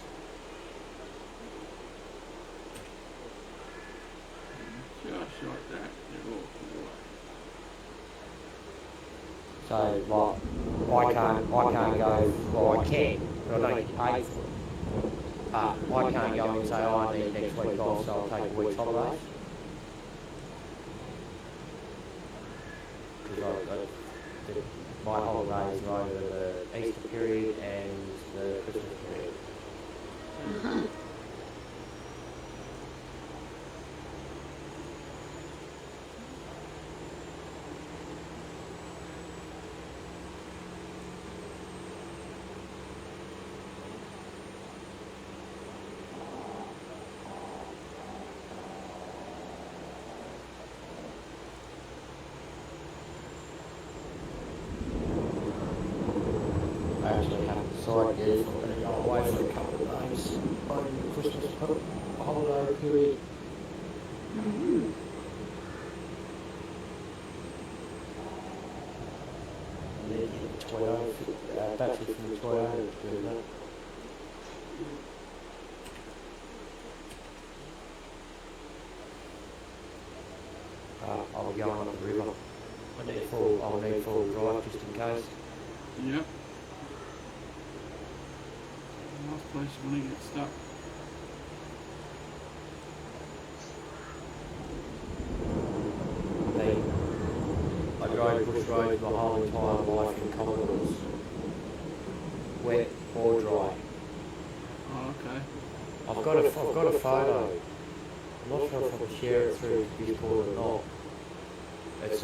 Just like that, they're all So like I can't go. Well, I can, but I don't get paid for it. I can't go and say, oh, I need next week off, so I'll take a week's holidays. Because my holidays are over the Easter period and the Christmas period. Uh-huh. I actually have to decide if I'm going to go away for a couple of days over the Christmas holiday period. Mm-hmm. And then get the Toyota, battery from the Toyota to do that. I'll be going up the river. I'll need full drive just in case. Yep. Last place you want to get stuck. I drove bush roads my whole entire life in Commodores. Wet or dry. Oh, okay. I've got a photo. I'm not sure if I can share it through Discord or not. It's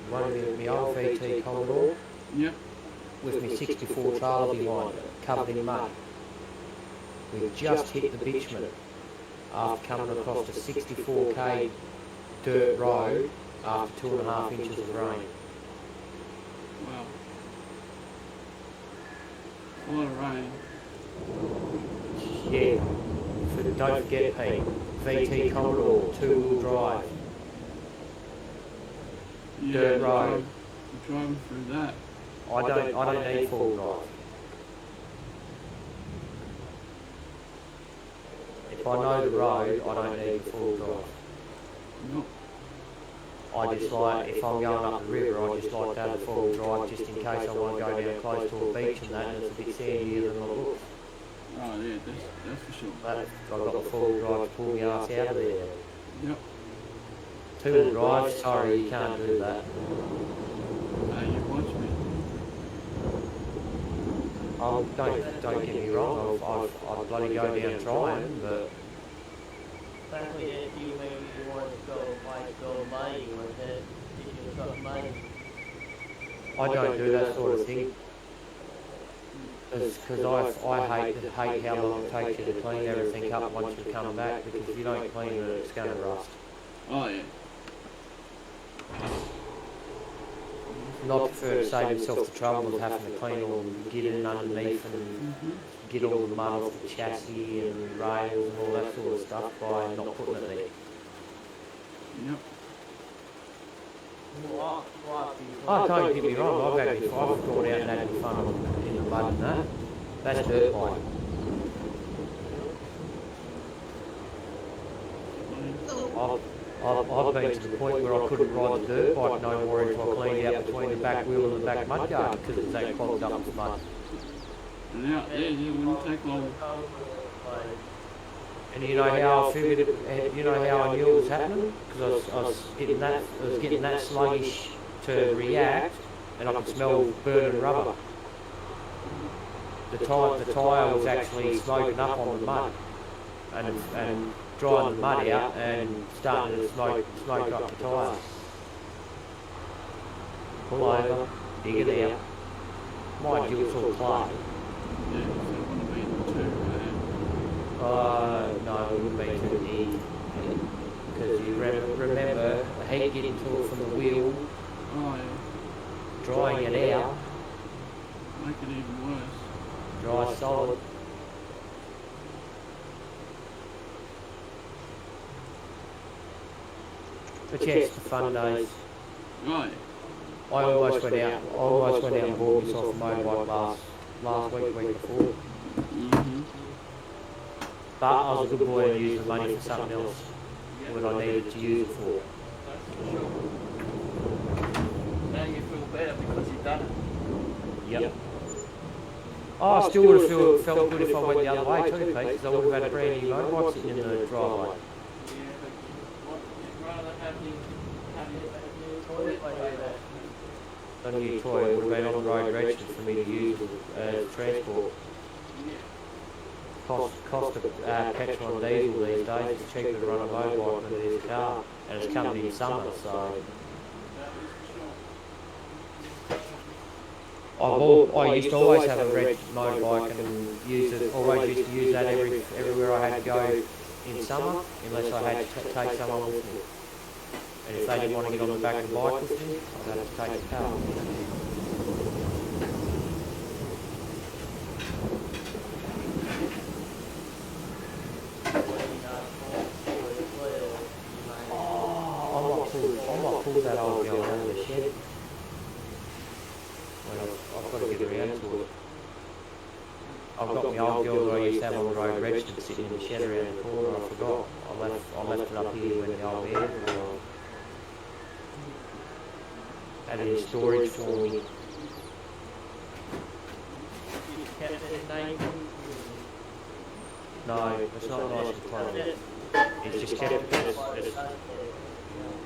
one of my old VT Commodore Yep. with my 64 trailer behind it, covered in mud. We just hit the bitumen after coming across a 64k dirt road after 2.5 inches of rain. Wow. A lot of rain. Yeah. Don't forget, Pete, VT Commodore, 2-wheel drive. Yeah, Dirt road. Driving through that. I don't need 4-wheel drive. If I know the road, I don't need the 4-wheel drive. Nope. I just like, if I'm going up the river, I just like to have the 4-wheel drive just in case I want to go down close to a beach and that, and it's a bit sandier than it looks. Oh yeah, that's for sure. But I've got the 4-wheel drive to pull my ass out of there. Yep. 2-wheel drive, sorry, you can't do that. You watch me. Oh, don't get me wrong, I'd bloody go down trying, but Especially if you maybe want to go mining with it, if you've got money. I don't do that sort of thing. Because I hate how long it takes you to clean everything up once you come back, because if you don't clean it, it's going to rust. Oh yeah. And I prefer to save myself the trouble of having to clean all the get in underneath and get all the mud off the chassis and rails and all that sort of stuff by not putting it there. Yep. Oh, don't get me wrong, I've gone out and had fun in the mud and that. That's dirt bike. I've been to the point where I couldn't ride the dirt bike no more until I cleaned out between the back wheel and the back mudguard because it was that clogged up with mud. And out there, it wouldn't take long. And you know how I figured it, you know how I knew it was happening? Because I was getting that sluggish to react, and I could smell burning rubber. The tyre was actually smoking up on the mud, and drying the mud out and starting to smoke up the tyre. Pull over, dig it out. Mind you, it's all clay. Yeah, so it wouldn't be too No, it wouldn't be too deep. Because you remember the heat getting to it from the wheel, Oh, yeah. drying it out, Make it even worse. dry solid. But yeah, it's the fun days. Right. I almost went out and bought myself a motorbike last week before. Mm-hmm. But I was a good boy and used the money for something else when I needed to use it for. Now you feel better because you've done it. Yep. Oh, I still would have felt good if I went the other way too, Pete, because I would have had a brand new motorbike sitting in the driveway. You'd rather have your toilet like that. A new toy would have been on the road registered for me to use as transport. Cost of petrol and diesel these days, it's cheaper to run a motorbike than it is a car, and it's coming in summer, so... I used to always have a red motorbike and always used to use that everywhere I had to go in summer, unless I had to take someone with me. And if they didn't want to get on the back of the bike with me, I'd have to take the car. I might pull that old girl out of the shed. Well, I've got to get around to it. I've got my old girl that I used to have on the road registered sitting in the shed around the corner. I forgot. I left it up here when the old man arrived. Had it in storage for me. No, it's not nice and clean. It's just kept.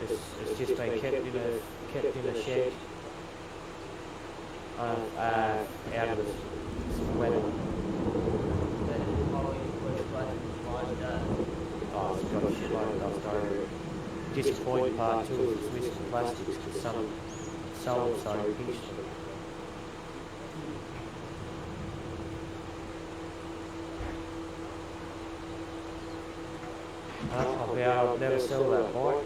It's just been kept in a shed. Out of the weather. Oh, it's got a shitload of dust over it. Disappointing part too is it's missing plastics because some so pinched it. I'll never sell that bike.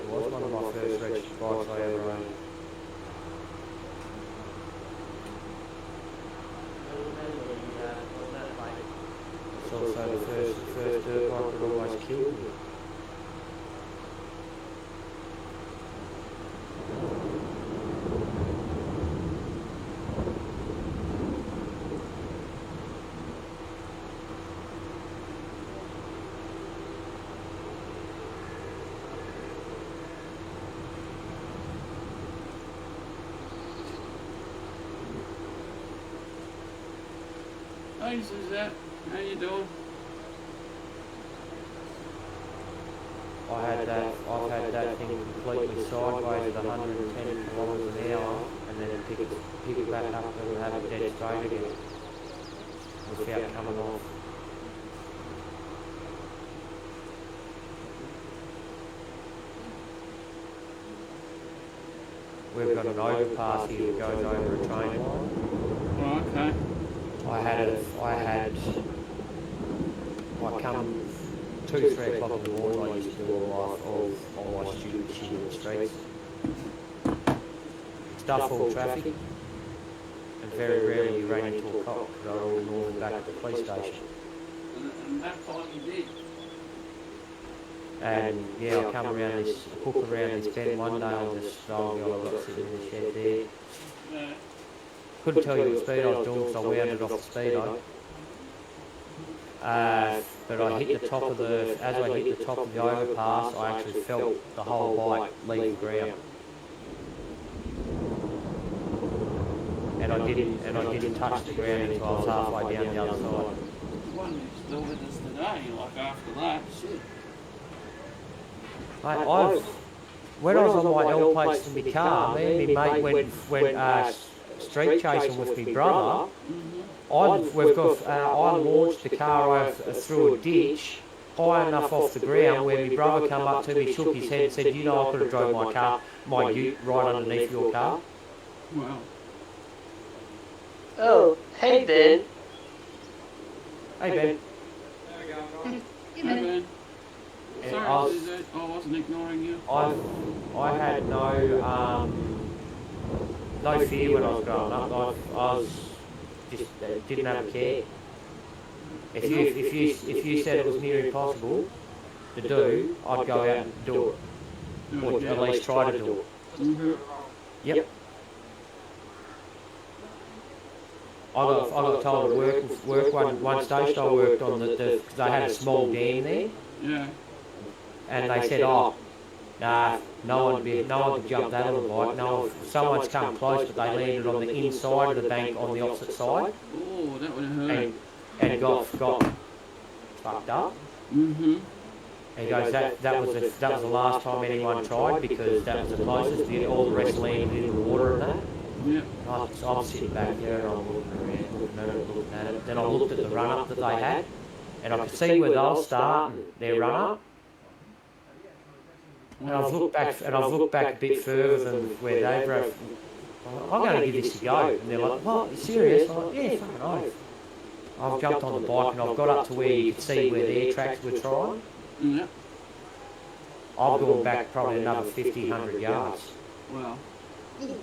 It was one of my first registered bikes I ever owned. It's also the first dirt bike that almost killed me. Hey, Suzette, how you doing? I've had that thing completely sideways at 110 kilometres an hour and then pick it back up and have it dead straight again without coming off. We've got an overpass here that goes over a train line. Oh, okay. I come 2-3 o'clock in the morning, I used to do all my stupid shit in the streets. Stuff all traffic, and very rarely you ran into a cop because they're all normal back at the police station. And that time you did? And yeah, I come around this, hook around this bend one day on this old girl I've got sitting in the shed there. Yeah. Couldn't tell you what speed I was doing because I wound it off the speedo. But I hit the top of the, as I hit the top of the overpass, I actually felt the whole bike leave the ground. And I didn't touch the ground until I was halfway down the other side. One who's still with us today, like after that, shit. Mate, when I was on my L plates in my car, me and my mate went street chasing with my brother. I launched the car over through a ditch high enough off the ground where my brother come up to me, shook his head and said, you know, I could have drove my ute right underneath your car. Wow. Oh, hey Ben. Hey Ben. Hey, man. And Sorry, I wasn't ignoring you. I had no fear when I was growing up. I was just didn't have a care. If you said it was near impossible to do, I'd go out and do it, or at least try to do it. Mm-hmm. Yep. I got told at work one station I worked on that they had a small dam there. Yeah. And they said, oh, nah, no one could jump that on the bike. No, someone's come close, but they landed on the inside of the bank on the opposite side. Oh, that would have hurt. And got fucked up. Mm-hmm. And he goes, that was the last time anyone tried because that was the closest. All the rest landed in the water and that. Yeah. So I'm sitting back there and I'm looking around, looking at it. Then I looked at the run up that they had, and I could see where they were starting their run up. And I've looked back a bit further than where they drove. I'm going to give this a go. And they're like, what, are you serious? I'm like, yeah, fucking oath. I've jumped on the bike and I've got up to where you could see where their tracks were trying. Yeah. I've gone back probably another 50, 100 yards. Wow.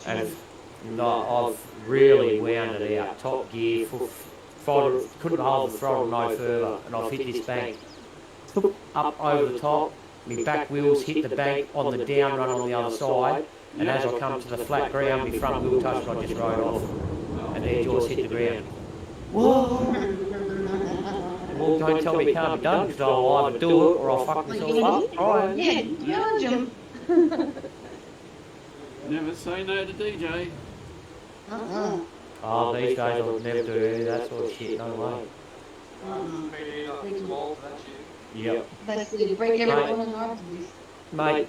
And I've really wound it out. Top gear, couldn't hold the throttle no further. And I've hit this bank. Up over the top. My back wheels hit the bank on the down run on the other side, and as I come to the flat ground, my front wheel touched and I just rode off. And their jaws hit the ground. Whoa! Well, don't tell me it can't be done, because I'll either do it or I'll fuck myself up. Alright. Yeah, challenge him. Never say no to DJ. Oh, these days I'll never do any of that sort of shit, no way. Yep. But you break everyone in our police. Mate,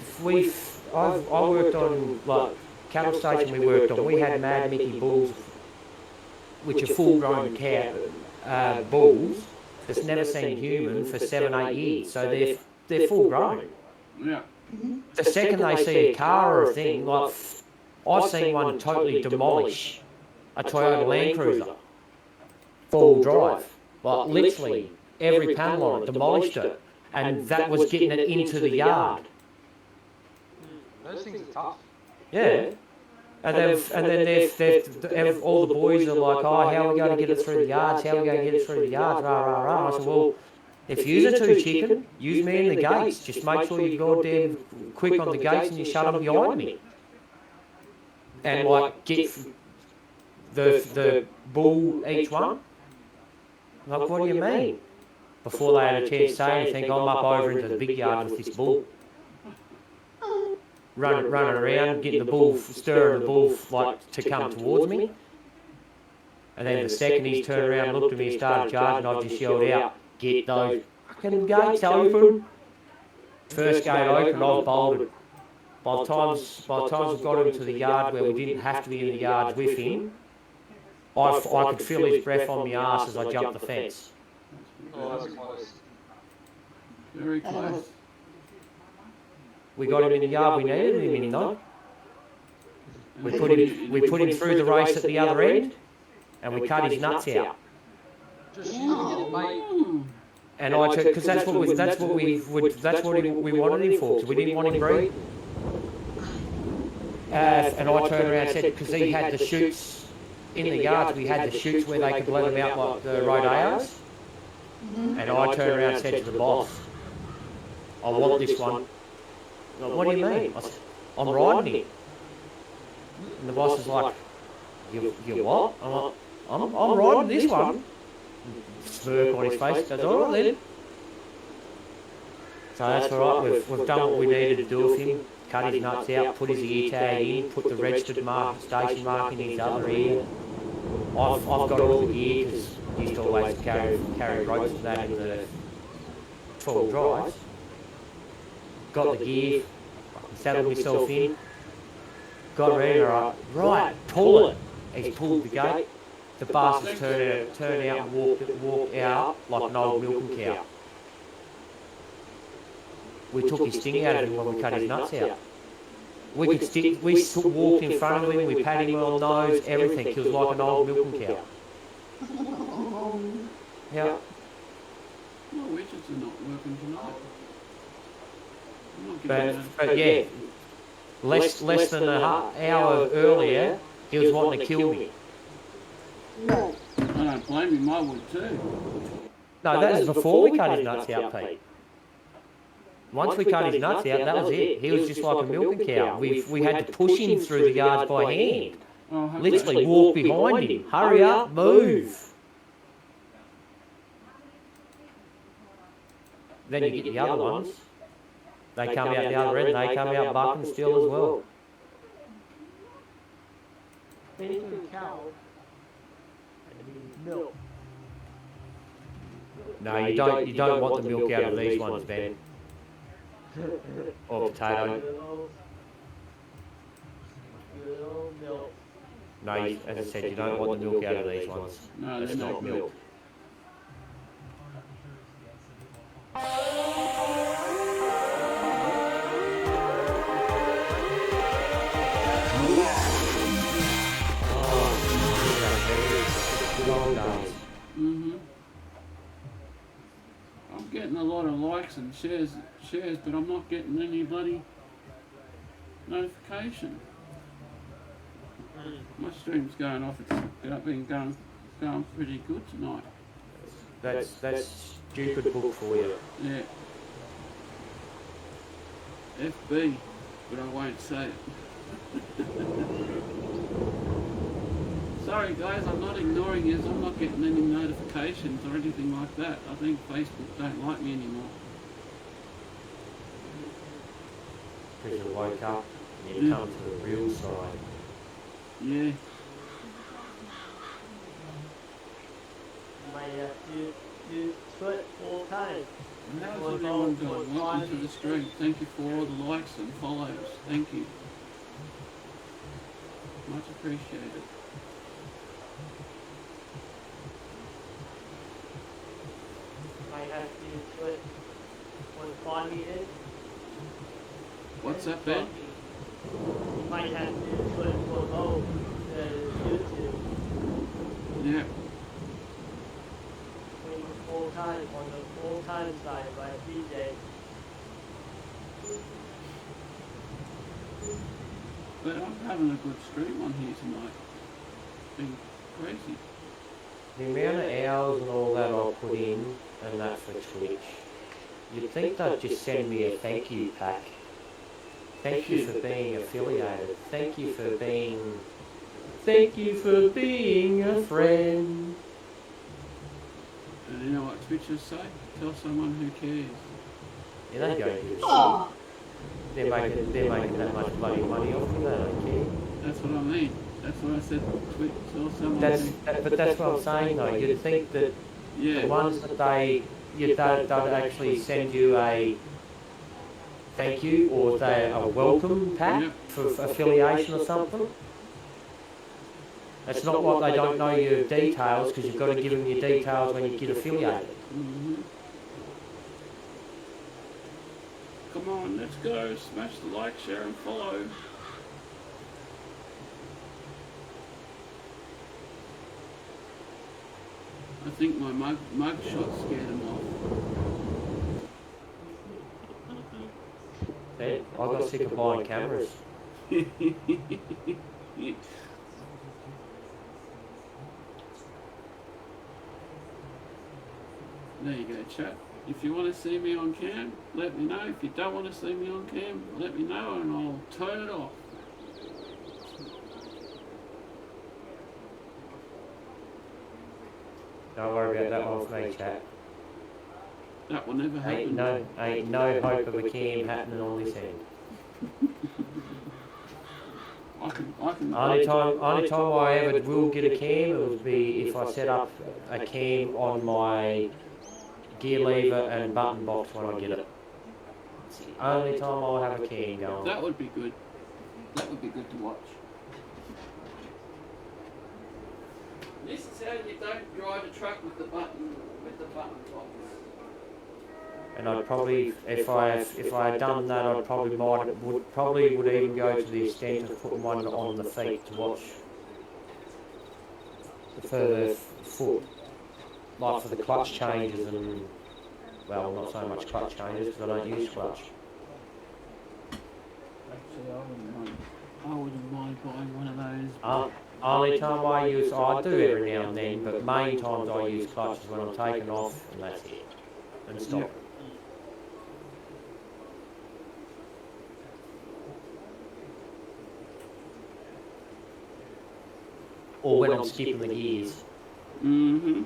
I worked on, like, cattle station we worked on, we had Mad Mickey bulls, which are full-grown bulls that's never seen a human for 7-8 years, so they're full-grown. Yeah. The second they see a car or a thing, like, I've seen one totally demolish a Toyota Land Cruiser, full drive, like literally every panel on it, demolished it, and that was getting it into the yard. Those things are tough. Yeah. And then all the boys are like, oh, how are we going to get it through the yards? How are we going to get it through the yards? Rah, rah, rah. I said, well, if you're too chicken, use me in the gates. Just make sure you go damn quick on the gates and you shut them behind me. And like, get the bull each one. Like, what do you mean? Before they had a chance to say anything, I'm up over into the big yard with this bull. Running around, getting the bull, stirring the bull like to come towards me. And then the second he's turned around, looked at me and started charging, I just yelled out, get those fucking gates open. First gate open, I was bolted. By the time we got into the yard where we didn't have to be in the yards with him, I could feel his breath on my arse as I jumped the fence. Oh, that's close. Very close. We got him in the yard we needed him in though. We put him through the race at the other end, and we cut his nuts out. Just shooting it, mate. And I took, because that's what we wanted him for, because we didn't want him breed. And I turned around and said, because he had the chutes in the yards, we had the chutes where they could let him out like the rodeos. And I turned around and said to the boss, I want this one. Like, what do you mean? I said, I'm riding it. And the boss is like, you what? I'm like, I'm riding this one. Smirk on his face, goes, alright then. So that's alright, we've done what we needed to do with him. Cut his nuts out, put his ear tag in, put the registered station mark in his other ear. I've got all the gear because I used to always carry ropes and that in the 12 drives. Got the gear, saddled myself in, got ready, right, pull it. He's pulled the gate. The bastard turned out and walked out like an old milking cow. We took his sting out of him when we cut his nuts out. We walked in front of him, we patted him on the nose, everything. He was like an old milking cow. Yeah. My widgets are not working tonight. I'm not getting But yeah, less than an hour earlier, he was wanting to kill me. I don't blame him, I would too. No, that was before we cut his nuts out, Pete. Once we cut his nuts out, that was it. He was just like a milking cow. We had to push him through the yards by hand. Literally walk behind him. Hurry up, move. Then you get the other ones. They come out the other end, they come out bucking still as well. Anything cow. Milk. No, you don't want the milk out of these ones, Ben. Or potato. Milk. No, as I said, you don't want the milk out of these ones. No, It's not milk. I'm getting a lot of likes and shares, but I'm not getting any bloody notification. My stream's going off. It's been going pretty good tonight. That's stupid book for you. Yeah. FB, but I won't say it. Sorry guys, I'm not ignoring you. I'm not getting any notifications or anything like that. I think Facebook don't like me anymore. Because you woke up and you come to the real side. Yeah. You might have to do foot full time. And how's everyone doing? Welcome to the stream. Thank you for all the likes and follows. Thank you. Much appreciated. Might have to do foot 1 meters. What's up, Ben? You might have to do foot below the YouTube. Yeah. When you're full time on the full time side by DJ. But I'm having a good stream on here tonight. It's been crazy. The amount of hours and all that I'll put in and that for Twitch, you'd think they'd just send me a thank you pack. Thank you for being affiliated. Thank you for being a friend. And you know what Twitchers say? Tell someone who cares. Yeah, they don't give a shit. They're making that much bloody money off me, they don't care. That's what I mean. That's what I said. Twitch, tell someone But that's what I'm saying though. You'd think that the ones that they'd actually send you a thank you or a welcome pack for affiliation or something. It's not like they don't know your details because you've got to give them your details when you get affiliated. Mm-hmm. Come on, let's go. Smash the like, share and follow. I think my mug shot scared him off. I got sick of buying cameras. There you go, chat. If you want to see me on cam, let me know. If you don't want to see me on cam, let me know and I'll turn it off. Don't worry about that one for me, chat. That will never happen. Ain't no hope of a cam happening on this end. I can. Only time I ever will get a cam would be if I set up a cam on my gear lever and button box when I get it. It's the only time I'll have a cam going. That would be good. That would be good to watch. This is how you don't drive a truck with the button box. And I'd probably, if I had done that, I'd probably would even go to the extent of putting one on the feet to watch the further foot, like for the clutch changes and, well, not so much clutch changes because I don't use clutch. Actually, I wouldn't mind buying one of those. Only time I do every now and then, but main times I use clutches when I'm taking off and that's it, and stop. Yep. Or when I'm skipping the gears. Mm-hmm.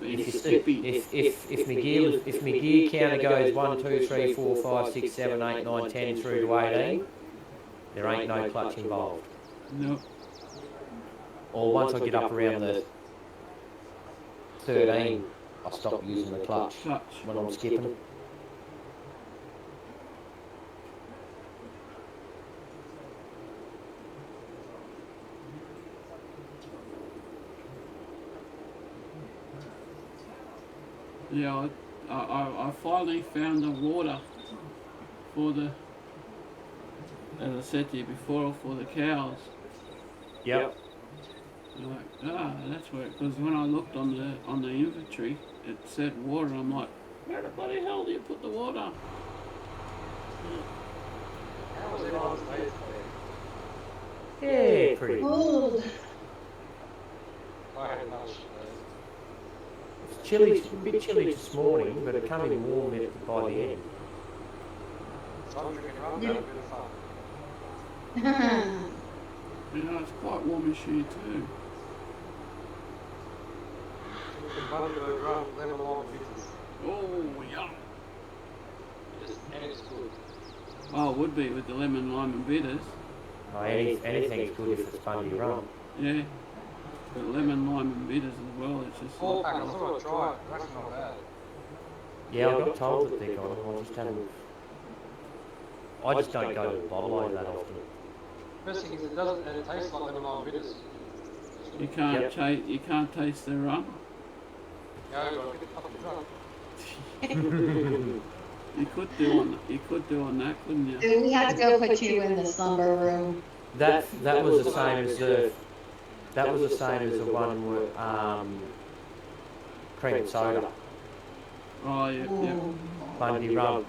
If my gear counter goes 1, 2, 3, 4, 5, 6, 7, 8, 9, 10 through to 18, there ain't no clutch involved. Nope. Or once I get up around the 13, I stop using the clutch when I'm skipping. Yeah, I finally found the water for the, as I said to you before, for the cows. Yep. You're like, that's where, because when I looked on the inventory, it said water, and I'm like, where the bloody hell do you put the water? How was it on stage Yeah, pretty Cold. I had lunch It's chilly, it's a bit chilly this morning, but it came in warm by the end. so I'm drinking rum, having a bit of fun. You know, it's quite warmish here too. Drinking Bundaberg rum, lemon lime and bitters. Oh, yum. And it's good. Oh, it would be with the lemon, lime and bitters. Oh, anything's good if it's Bundy rum. Yeah. But lemon, lime and bitters as well, it's just 4 like, pack, I thought I'd try it. It's actually not bad. Yeah, I got told that they're gone. I just don't go to the bottle like that often. Best thing is it doesn't, and it tastes like lemon lime bitters. you can't you can't taste the rum. Yeah, I got a bit fucking drunk. You could do on that, couldn't you? Do we have to go put you in the slumber room? That was the same as the one with cream and soda. Oh yeah, yeah. Bundy rum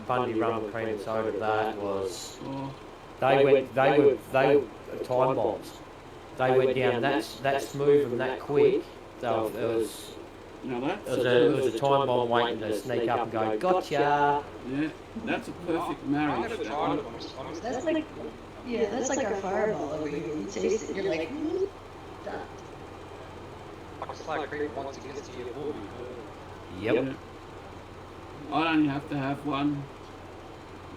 cream and soda. That was. Oh, They were time bombs. They went down that smooth and that quick. So it was a time bomb waiting to sneak up and go, gotcha. yeah, that's a perfect I marriage. never That tried one. it, honestly. That's like, yeah, that's like our fireball over here. You taste it, you're like, duh. It's like cream once it gets to your booty. Yep. Yeah. I'd only have to have one,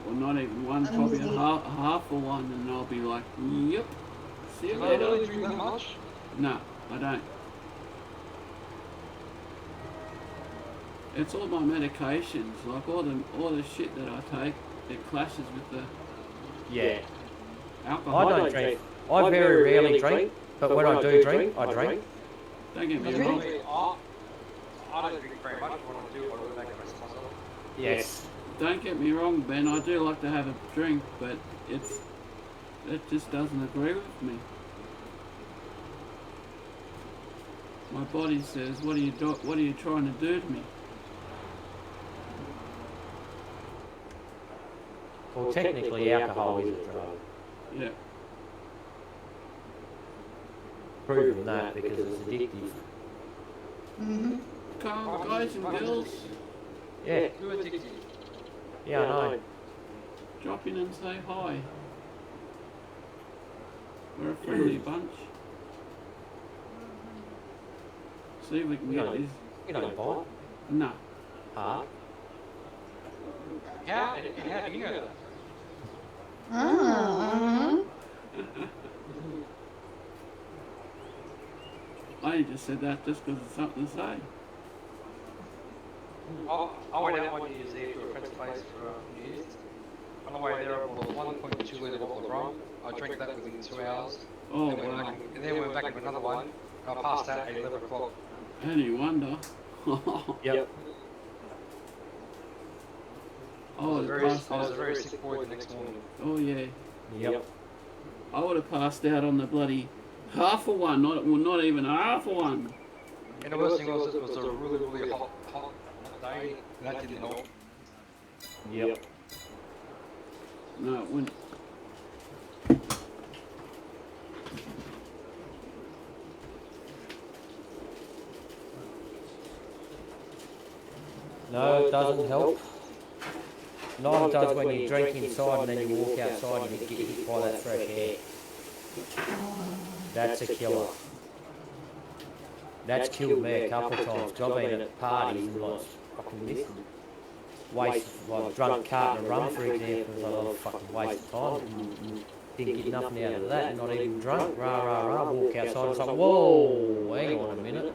or not even one, probably a half of one, and I'll be like, yep. See you Do I really later. drink that much? No, I don't. It's all my medications, like all the shit that I take, it clashes with the Yeah. alcohol. I don't drink. I very rarely drink, but when I do drink, I drink. Don't get me I wrong. mean, I don't drink very much. When I do, I really make a mess of myself. Yes. Don't get me wrong, Ben. I do like to have a drink, but it just doesn't agree with me. My body says, "What are you trying to do to me?" Well, technically, alcohol is a drug. Yeah. Proven that because it's addictive. Mm-hmm. come, guys and girls. Yeah. Yeah, I know. Drop in and say hi. We're a friendly bunch. See if we can get this. You don't bite. No. Ah. How do you know that? I just said that just because it's something to say. I went out one year's there to a friend's place for New Year's. On the way there, I bought a 1.2 litre bottle of rum. I drank that within 2 hours. Oh, and wow. then we went back with another one. I passed that at 11 o'clock. Any wonder. Yep. I was a very sick boy the next morning. Oh, yeah. Yep. I would have passed out on the bloody half a one, not even half a one. And the worst thing was, it was a really hot day, and that didn't help. Yep. No, it wouldn't. No, it doesn't help. Neither does when you drink inside and then you walk outside and you get hit by that fresh air. That's a killer. That's killed me a couple of times. 'Cause I've been at parties and like fucking this. Waste, like drunk carton of rum for example, was a lot of fucking waste of time. And didn't get nothing out of that, not even drunk. Rah rah rah, walk outside and it's like, whoa, hang on a minute.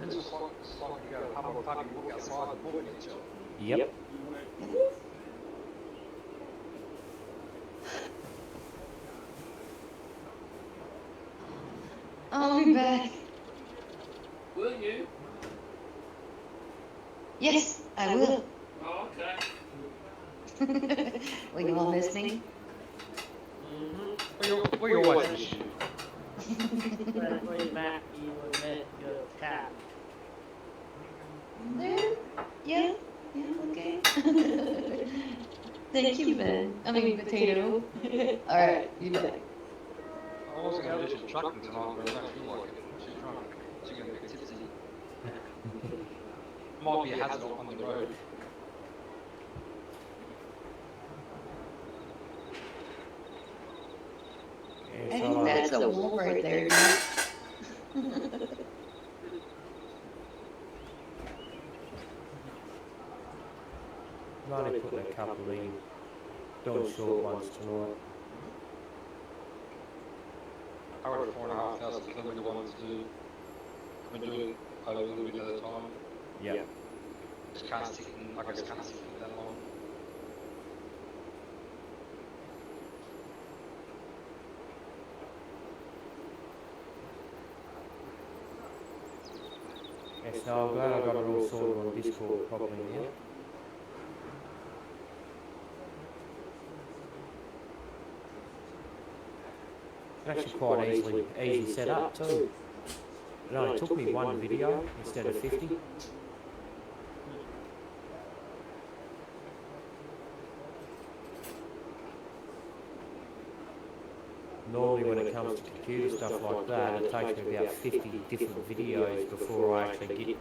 It's just like you go to a pub or a pub, you walk outside and walk each other. Yep. I'll be back. Will you? Yes, I will. Oh, okay. Were you all listening? We always miss you. Especially Matt, you would miss your cat. There? Yeah? Yeah, okay. Thank you, Ben. I mean, Potato. Alright, you back. I was going to just trucking tonight, but I don't feel like it. She's drunk. She's going to get tipsy. Might be a hazard on the road. I think that's a wolf right there, dude. I'm only putting a couple in. Doing short ones tonight. I got a 4,500 kilometre one to do. I've been doing over a little bit at a time. Yep. Just can't stick in, I just can't stick in that long. Yes, no, I'm glad I got it all sorted on Discord properly now. It's actually quite easy set up too. It only took me one video instead of 50. Normally when it comes to computer stuff like that, it takes me about 50 different videos before I actually get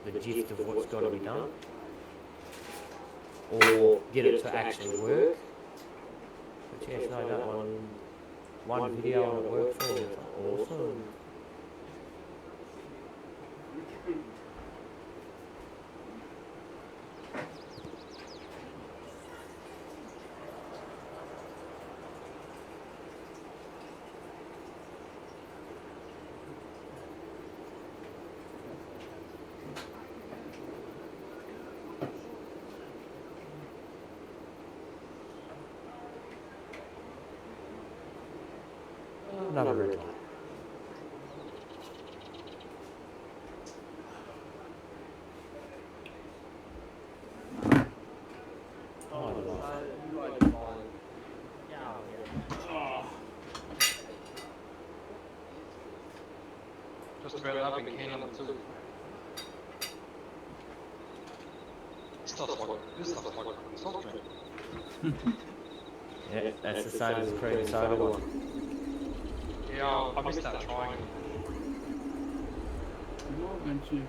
the gist of what's got to be done. Or get it to actually work. But yes, no, that one video and it worked for me. It's like, awesome. Another red light. Just about up in can number 2. This stuff's like soft drink. Yeah, that's the same as the cream soda one. Yeah, I missed that triangle. Why don't you?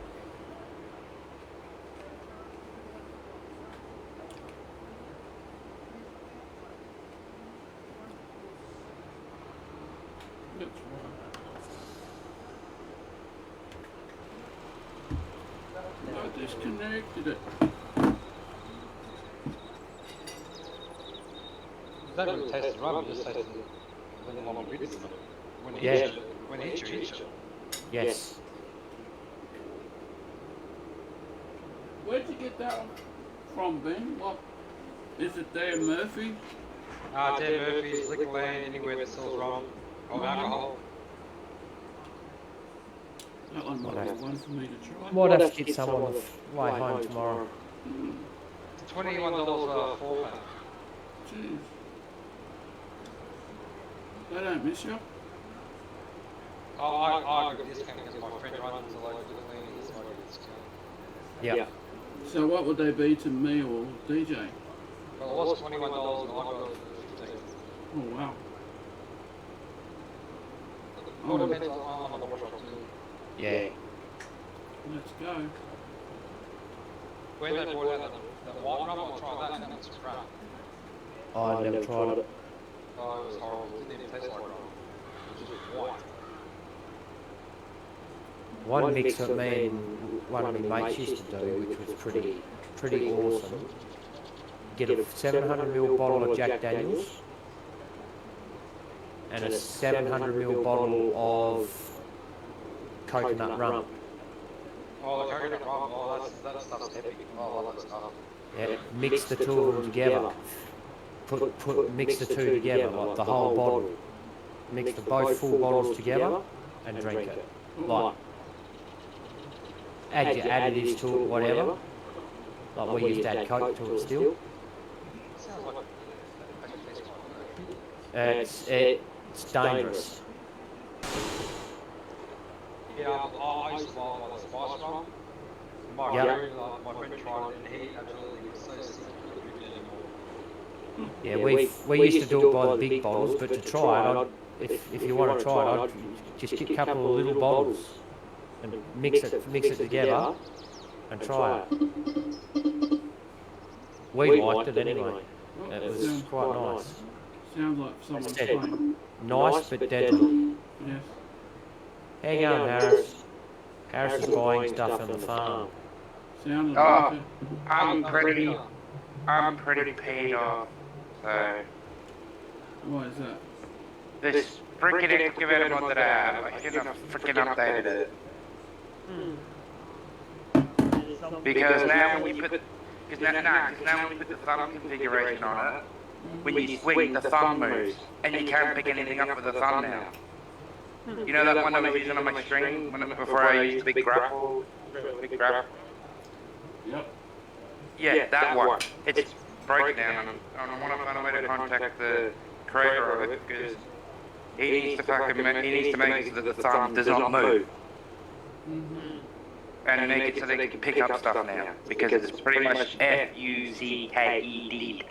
I disconnected it. You don't really taste the rum, you just taste the long bits of it. When it Yeah. hits you, when it hits you, hits you. Yes. Where'd you get that one from, Ben? What is it there, Murphy? Dan Murphy's, Liquorland, anywhere that sells rum or alcohol. That one might be one for me to try. Might have to get some on the way home tomorrow. $21 for a 4-pack. Jeez. They don't miss you. I got a discount because my friend runs a local Liquorland, so I got a discount. Yeah. So what would they be to me or DJ? Well, it was $21 and I got it for 15. Oh wow. All depends on the wash-up too. Yeah. Let's go. When they brought out the white rum, I'll try that, and it's crap. I've never tried it. Oh, it was horrible. It didn't even taste like rum. It was just white. One mix that me and one of my mates used to do, which was pretty awesome. Get a 700ml bottle of Jack Daniels and a 700ml bottle of coconut rum. Oh, the coconut rum, oh, that stuff's epic. Oh, I love that stuff. Yeah, mix the two of them together. Mix the two together, like the whole bottle. Mix both full bottles together and drink it. Like, add your additives to it, whatever. Like we used to add Coke to it still. Sounds like it tastes quite It's dangerous. good. Yeah, I used to buy the spice rum. My Yep. friend tried it and he absolutely was so sick he couldn't drink it anymore. Yeah, we used to do it by the big bottles, but to try it, if you want to try it, I'd just get a couple of little bottles and mix it together and try it. We liked it anyway. It was quite nice. Sounds like someone's Said, playing. nice but deadly. Yes. How you going, Harris? Harris is buying stuff on the farm. Sounded Oh. like it. I'm pretty paid off. So What is that? this freaking excavator mod that I have, I should have freaking updated it. Because now when you put the thumb configuration on it, when you swing, the thumb moves, and you can't pick anything up with the thumb now. You know that one I was using on my string before I used the big grapple? Yep. Yeah, that one. It's breakdown, and I want to find a way to contact the creator of it because he needs to make it so that the thumb does not move. And make it so they can pick up stuff now because it's pretty much FUCKED.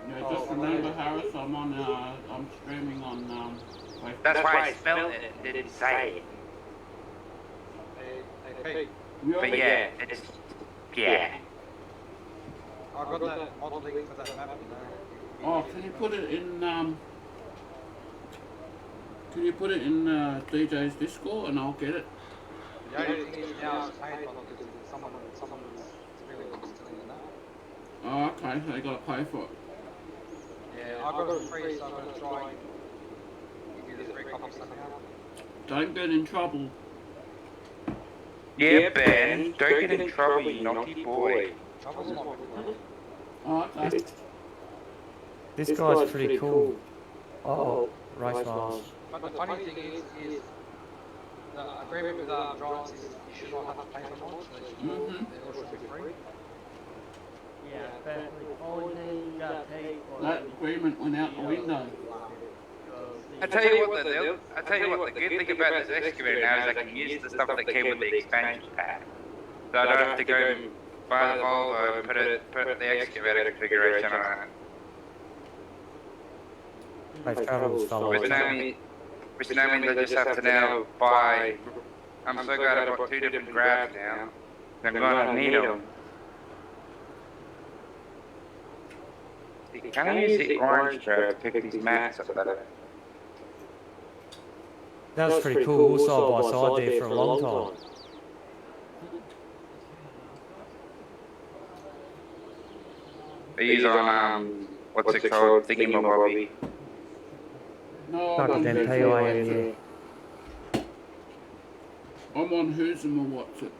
Yeah, just remember, Harris, I'm streaming on Facebook. That's why I spelled it. It didn't say it. Hey, But yeah, it's yeah. I got that mod link for that map, you know. Oh, can you put it in DJ's Discord and I'll get it? The only thing is now it's paid for because someone's really stealing that. Oh, okay, so you gotta pay for it. Yeah, I got it free, so I'm gonna try and give you the free copy somehow. Don't get in trouble. Yeah, Ben, don't get in trouble, you naughty boy. Trouble's not good. Oh, okay. This guy's pretty cool. Oh, race miles. But the funny thing is the agreement with Giants is you should not have to pay for mods, they all should be free. Yeah, especially only thing you gotta pay for That agreement went out the window. I tell you what, the good thing about this excavator now is I can use the stuff that came with the expansion pack. So I don't have to go and buy the Volvo and put the excavator configuration on it. They've travelled somewhere. Which now means I just have to now buy. I'm so glad I bought 2 different grabs now. I'm gonna need them. You can use the orange grab to pick these mats up better. That was pretty cool. We were side by side there for a long time. He's on, what's it called? Thingamabobby. No, Fuck I'm them on, PIM, yeah. I'm on Who's and we'll watch it.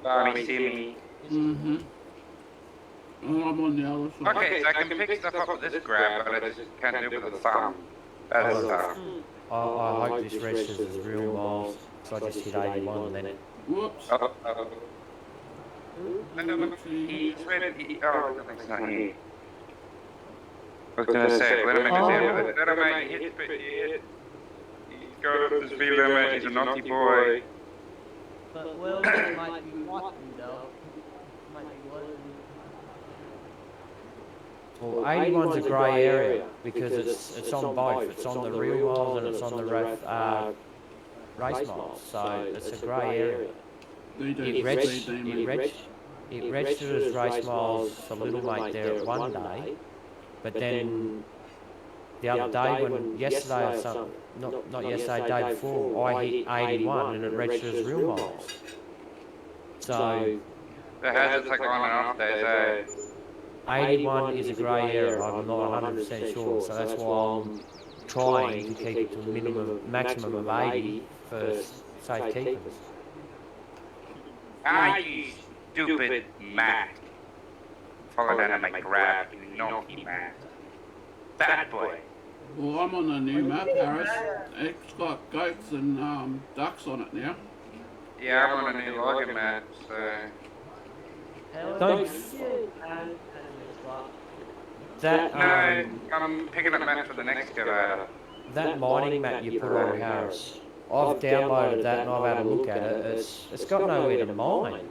Barney Simmy. Mm-hmm. And I'm on the other side. Okay, so I can pick stuff up with this grab, but I just can't do it with a thumb. That's tough. I hope this registers as real miles, so I just hit 81 and then... Whoops. No, he's ready. Oh, that's not here. I was gonna say, let him make a let him make hit, but hit. He's got up the speed limit, he's a naughty boy. But Will might be watching though. Might be watching. Well, 81's a grey area, because it's on both. It's on the real miles and it's on the race miles, so it's a grey area. It registered as race miles for Little Mate there one day, but then the other day, yesterday or something, not yesterday, day before, I hit 81 and it registered as real miles. So... It has its like on and off days, 81 is a grey area, I'm not 100% sure, so that's why I'm trying to keep it to a maximum of 80 for safe keepers. You stupid Matt. Follow down and make grab, you naughty Matt. Bad boy. Well, I'm on a new map, Harris. It's got goats and ducks on it now. Yeah, I'm on a new login map, so... Don't... That, no, I'm picking up maps for the next excavator. That mining map you put on, Harris, I've downloaded that and I've had a look at it. It's got nowhere to mine.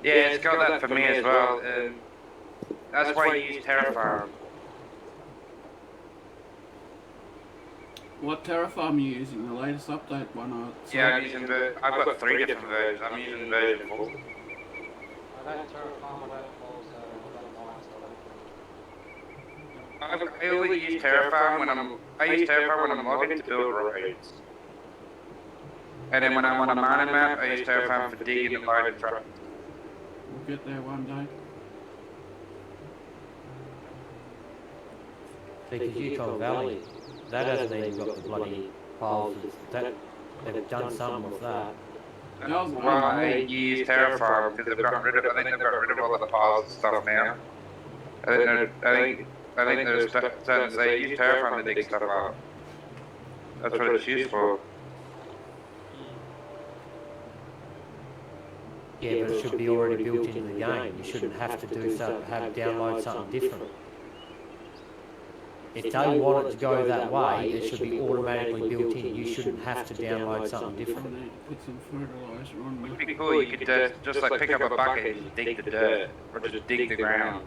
Yeah, it's got that for me as well. That's why you use Terraform. What Terraform are you using? The latest update one? Yeah, I'm using I've got 3 different versions. I'm using version 4. I don't Terraform, I only use Terraform when I'm logging to build roads. And then when I'm on a mining map, I use Terraform for digging and loading trucks. We'll get there one day. Because Yukon Valley, that hasn't even got the bloody piles. They've done something with that. Well, I use Terraform because they've got rid of. I think they've got rid of all the piles and stuff now. I think there's certain they use Terraform to dig stuff out. That's what it's used for. Yeah, but it should be already built into the game. You shouldn't have to download something different. If they want it to go that way, it should be automatically built in. You shouldn't have to download something different. Put some fertilizer on. It would be cool. You could just like pick up a bucket and dig the dirt, or just dig the ground.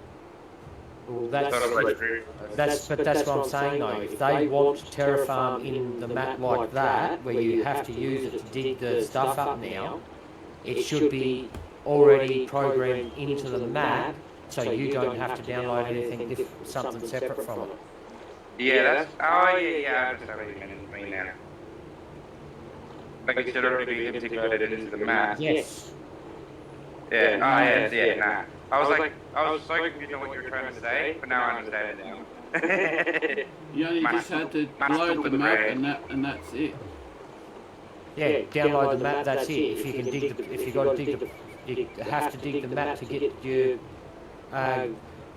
Well, that's what I'm saying though. If they want Terraform in the map like that, where you have to use it to dig the stuff up now, it should be already programmed into the map, so you don't have to download anything something separate from it. Yeah, that's... Oh, yeah, I understand what you mean now. Like it should already be integrated into the map. Yes. Yeah, nah. I was so confused on what you were trying to say, but now I understand it now. You only just had to load the map and that's it. Yeah, download the map, that's it. If you can dig you have to dig the map to get your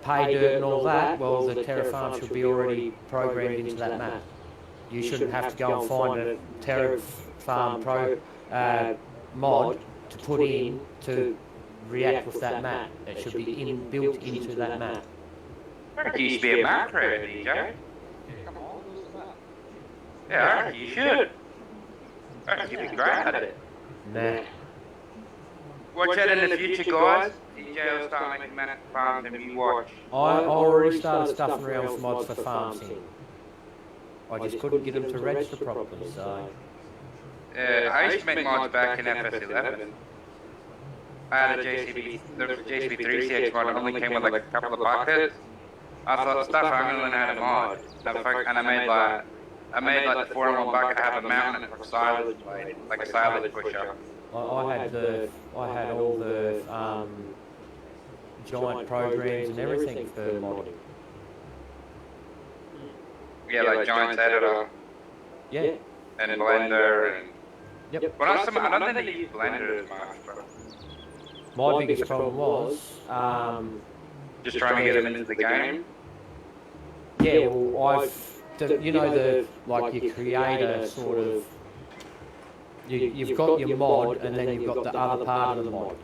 pay dirt and all that, well, the Terraform should be already programmed into that map. You shouldn't have to go and find a Terraform Pro mod to put in to react with that map. It should be built into that map. It used to be a macro, DJ. Come on, who's the map? Yeah, I reckon you should. I reckon you'd be great at it. Nah. Watch that in the future, guys. DJ will start making map farms and you watch. I already started stuffing around with mods for farms here. I just couldn't get them to register properly, so... I used to make mods back in FS11. I had a JCB 3CX mod that only came with like a couple of buckets. I thought, stuff, I'm gonna learn how to mod. And I made like I made like the 4-in-1 bucket have a mountain for silage blade, like a silage pusher. I had all the giant programs and everything for modding. Yeah, like Giants Editor. Yeah. And Blender and. Yep. Well, I don't think they use Blender as much, but. My biggest problem was just trying to get them into the game. Yeah, well, you create a sort of. You've got your mod, and then you've got the other part of the mod.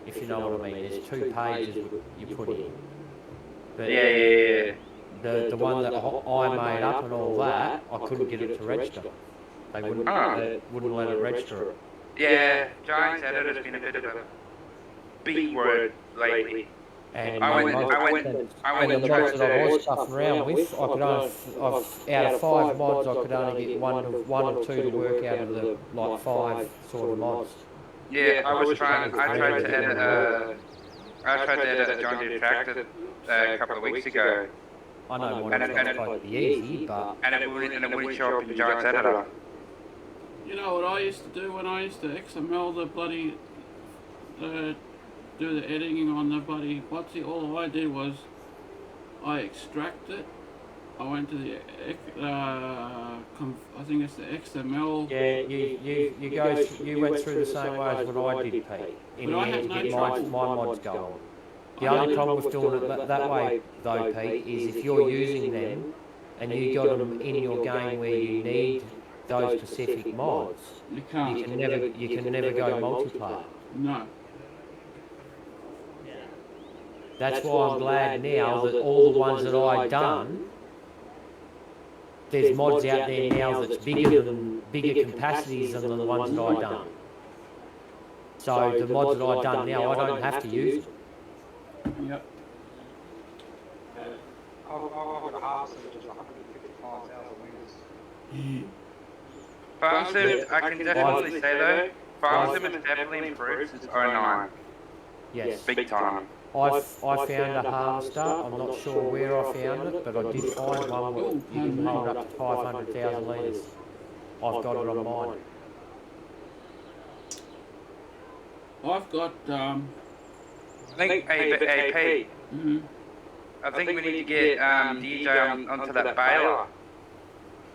If you know what I mean, there's 2 pages you put in. But Yeah. The one that I made up and all that, I couldn't get it to register. They wouldn't let it register it. Yeah, Giants Editor's been a bit of a big word lately. And I went the mods that I was stuffing around with, I could only, out of 5 mods, I could only get one or two to work out of the 5 sort of mods. Yeah, I tried to edit a John Deere tractor a couple of weeks ago. I know one was supposed to be easy, but... And it wouldn't show up in Giants Editor. You know what I used to do when I used to XML the bloody... do the editing on the bloody... all I did was... I extracted. I went to the... I think it's the XML... Yeah, you went through the same way as what I did, Pete. In the end to get my mods going. The only problem with doing it that way, though, Pete, is if you're using them and you got them in your game where you need those specific mods, you can never go multiplayer. No. That's why I'm glad now that all the ones that I've done, there's mods out there now that's bigger capacities than the ones that I've done. So the mods that I've done now, I don't have to use them. Yep. I've got a half of just 155,000 litres. Farm Sim, I can definitely say though, Farm Sim has definitely improved since 09. Yes. Big time. I found a harvester. I'm not sure where I found it, but I did find one where you can hold up to 500,000 litres. I've got it on mine. I've got I think AP. I think we need to get DJ onto that baler.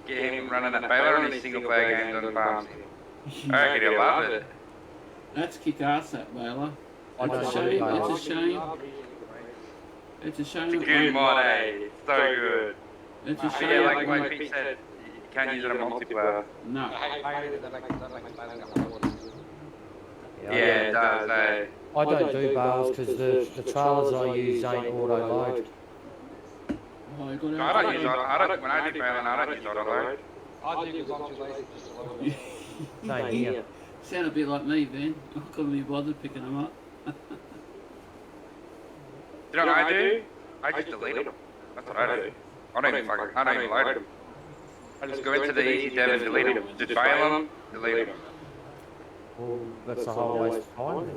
Get him running that baler on his single player games on the farm. I reckon he'll love it. That's kick ass, that baler. It's a shame. It's a shame. It's a shame. It's a good mod, eh? It's so good. It's a shame. Yeah, like Pete said, you can't use it on multiplayer. No. Yeah, it does, eh? I don't do bales because the trailers I use ain't auto-load. Oh, I don't use when I do baling, I don't use auto-load. I do because I'm too lazy just to load them. Same here. Sound a bit like me, Ben. I couldn't be bothered picking them up. You know what I do? I just delete them. That's what I do. I don't even load them. I just go into the easy dev and delete them. Just bail them, delete them. Well, that's a whole waste of time.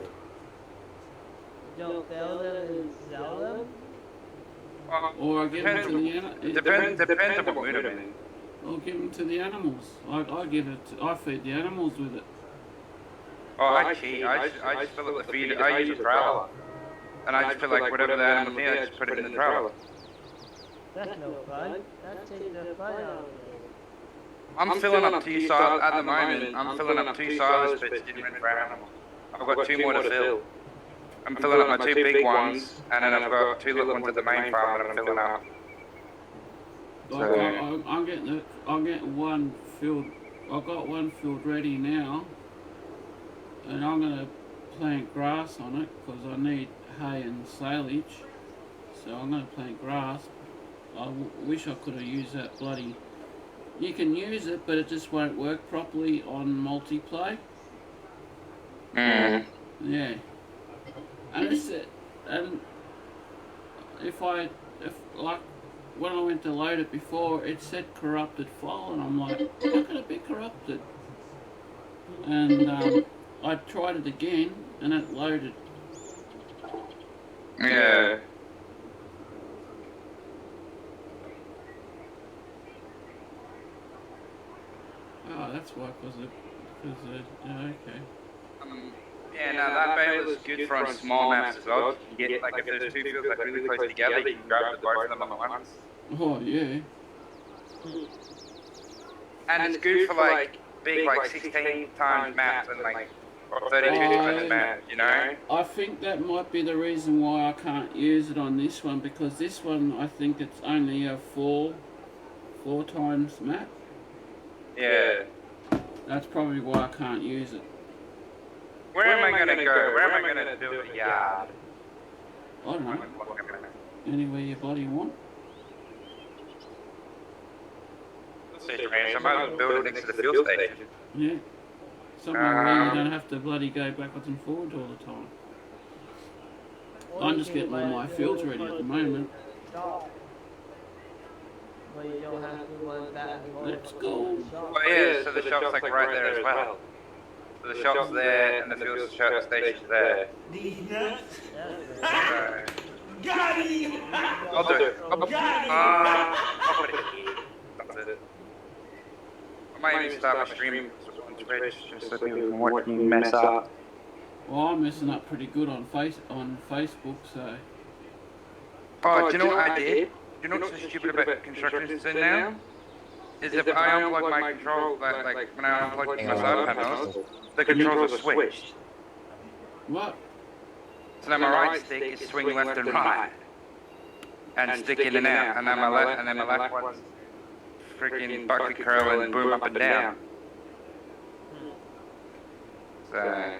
Don't fail them and sell them? Or I give them to the animals. Depends on what mood I'm in. I'll give them to the animals. I feed the animals with it. Oh, I cheat. I just fill up the feed. I use a trailer. And I just feel like whatever the animal needs, I just put it in the trailer. That's no fun. That takes the fun out of it. I'm filling up 2 silos at the moment. I'm filling up 2 silos pits different for animals. I've got 2 more to fill. I'm filling up my 2 big ones, and then I've got 2 little ones at the main farm that I'm filling up. So, I'm getting one filled. I've got one filled ready now, and I'm gonna plant grass on it because I need hay and silage. So I'm gonna plant grass. I wish I could have used that bloody. You can use it, but it just won't work properly on multiplay. Yeah. And it's and if like when I went to load it before, it said corrupted file, and I'm like, how can it be corrupted? And I tried it again, and it loaded. Yeah. Oh, that's why, because yeah, okay. Yeah, no, that bail is good for on small maps as well. You can get, like, if there's two fields like really close together, you can grab the both of them at once. Oh, yeah. And it's good for, like, big, like, 16 times maps and, like, or 32 times maps, you know? I think that might be the reason why I can't use it on this one, because this one, I think it's only a four times map. Yeah. That's probably why I can't use it. Where am I gonna go? Where am I gonna build a yard? I don't know. Anywhere your bloody want. I might as well build it next to the fuel station. Yeah. Somewhere where you don't have to bloody go backwards and forwards all the time. I'm just getting all my fields ready at the moment. Well, you don't have to run back and forth. Let's go. Oh yeah, so the shop's like right there as well. So the shop's there and the fuel station's there. These nuts. Got him! I'll do it. I'll put it here. That's it. I might even start my stream on Twitch just so people can watch me mess up. Well, I'm messing up pretty good on Facebook, so. Oh, do you know what I did? Do you know what's so stupid about construction system now? Is if I unplug my control, like when I unplug my solar panels, the controls are switched. What? So now my right stick is swinging left and right, and stick in and out, and then my left one's freaking bucket curl and boom up and down. So.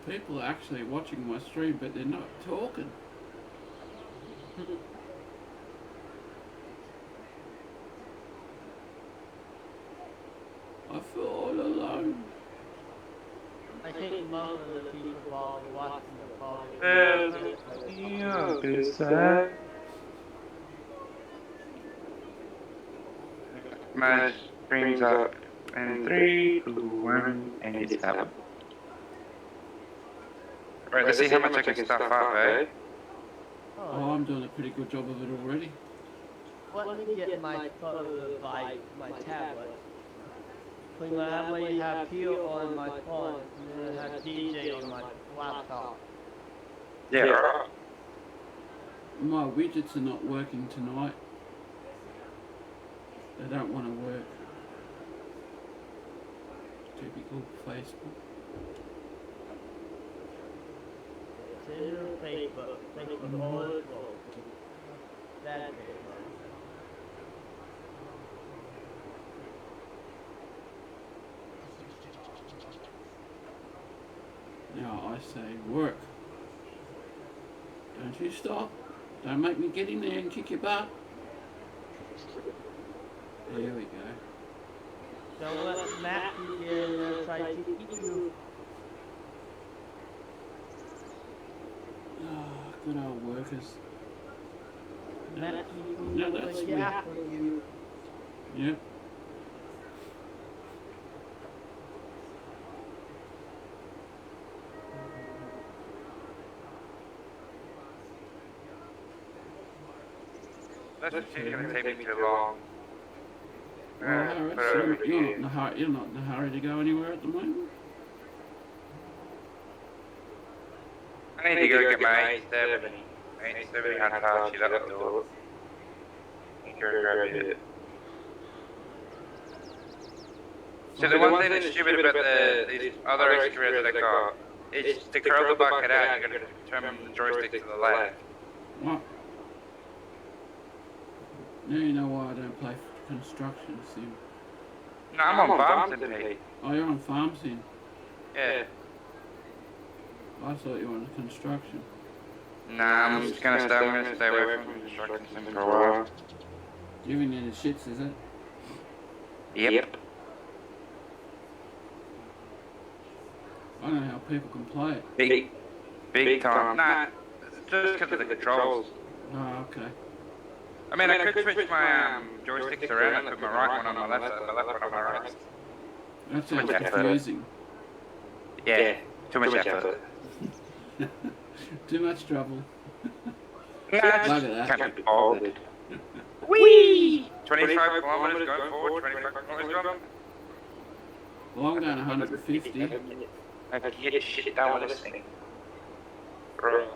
People are actually watching my stream, but they're not talking. I feel all alone. I think most of the people are watching the call. My stream's up in 3, 2, 1, and it's up. Right, let's see how much I can stuff up, eh? Oh, I'm doing a pretty good job of it already. Let me get my photo by my tablet. When I have Peel on my phone, and then I have DJ on my laptop. Yeah, right. My widgets are not working tonight. They don't want to work. Typical Facebook. It's in your Facebook. Facebook always will. That's it. Now I say work. Don't you stop. Don't make me get in there and kick your butt. There we go. Don't let Matt be in there try to keep you. Ah, good old workers. Matt, No, that's me. you. Yep. That's just gonna take me too long. Well, Harris, you're not in a hurry to go anywhere at the moment. I need to go get my 870 Hitachi, that'll do it. Go grab it. So the one thing that's stupid about these other extras that I got is to curl the bucket out, you gotta turn the joystick to the left. What? Now you know why I don't play construction sim. No, I'm on farm sim, Pete. Oh, you're on farm sim? Yeah. I thought you were on construction. Nah, I'm just gonna stay away from construction sim for a while. You're in the shits, is it? Yep. I don't know how people can play it. Big time. Nah, just because of the controls. Oh, okay. I mean, I could switch my joysticks around and put my right one on my left side, my left one on my right. That sounds confusing. Yeah, too much effort. Too much trouble. Nah, Look at that. can't be bothered. Whee! 25 kilometers going forward, 25 kilometers going. Well, I'm going 150. I can get shit done with this thing. Bro.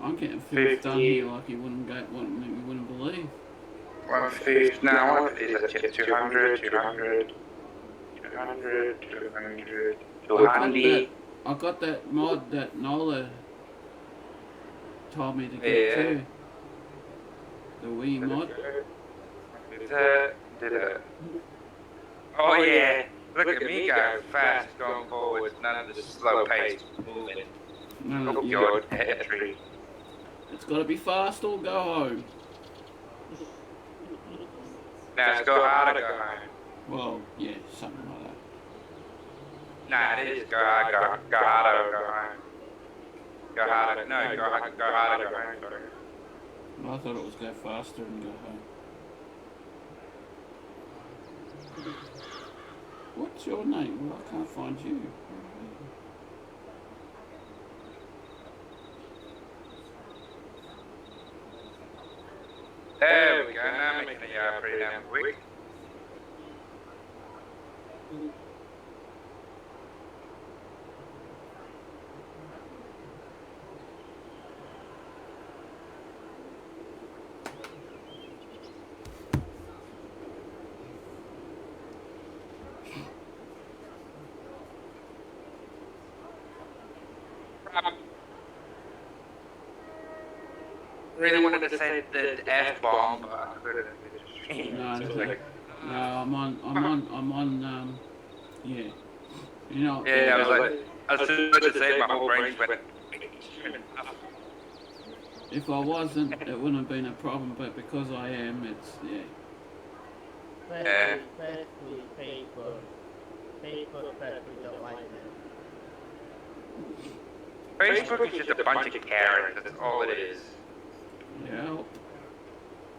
I'm getting things done here like you wouldn't believe. 150. Now, what is it? 200, 200, 200, 200, 200. I got that mod that Nola told me to get too. The Wii mod. Did it? Oh yeah. Look at me go fast, going forwards, none of the slow pace moving. No, Oh god, head tree. it's got to be fast or go home. Now let's go harder, go home. Well, yeah, something like that. Nah, it is go hard, go harder, go home. Go harder, no, go harder, go home, sorry. I thought it was go faster and go home. What's your name? Well, I can't find you. There we go, now I'm making the yard pretty damn quick. Really wanted to say the F-bomb, but I couldn't. No, I'm on, yeah. You know. Yeah, I was about to say my whole brain went. If I wasn't, it wouldn't have been a problem, but because I am, it's, yeah. Especially Facebook. Facebook especially don't like it. Facebook is just a bunch of Karens, that's all it is. Yeah.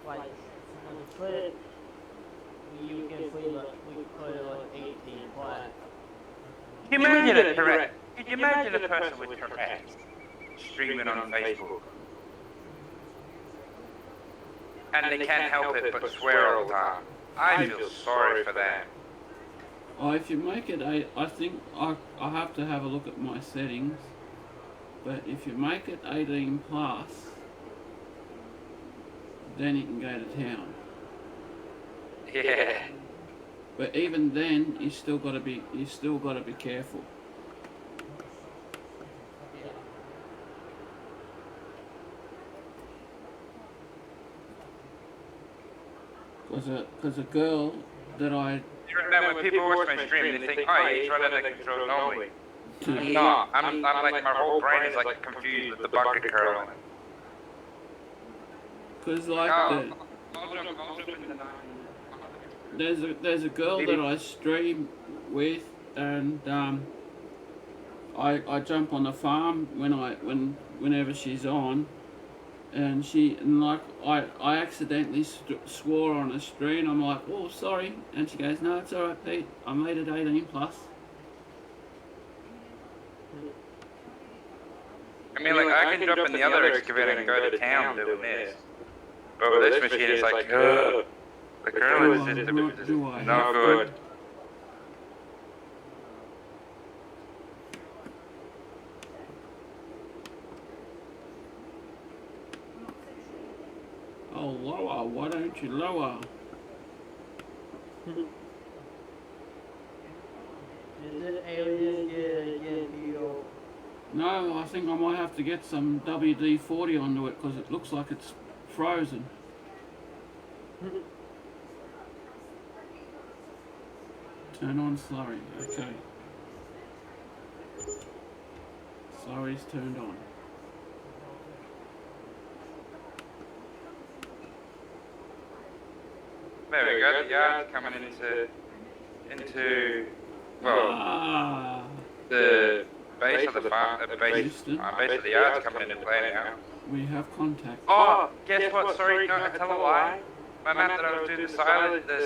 Like, on the clip, you can put it on 18 flat. Can you imagine a Tourette? Can you imagine a person with Tourette streaming on Facebook? And they can't help it but swear all the time. I feel sorry for them. Oh, if you make it I think I have to have a look at my settings, but if you make it 18 plus, then you can go to town. Yeah. But even then, you still got to be careful. Because a girl that I When people watch my stream, they think, oh, yeah, he's running the control normally. I'm not. I'm like, my whole brain is like confused with the bucket curl. Because like there's a girl that I stream with, and I jump on the farm whenever she's on, and I accidentally swore on a stream. I'm like, oh sorry, and she goes, no, it's alright Pete, I made it 18 plus. I mean, like, I can jump in the other excavator and go to town doing this. But with this machine, it's like, ugh. The kernel is just no good. Oh, lower, why don't you lower? Is it alien again, Beetle? No, I think I might have to get some WD-40 onto it because it looks like it's frozen. Turn on slurry, okay. Slurry's turned on. There we go, the yard's coming into well, the base of the farm, base of the yard's coming into play now. We have contact. Oh, guess what? Sorry, no, I tell a lie. My map that I was doing the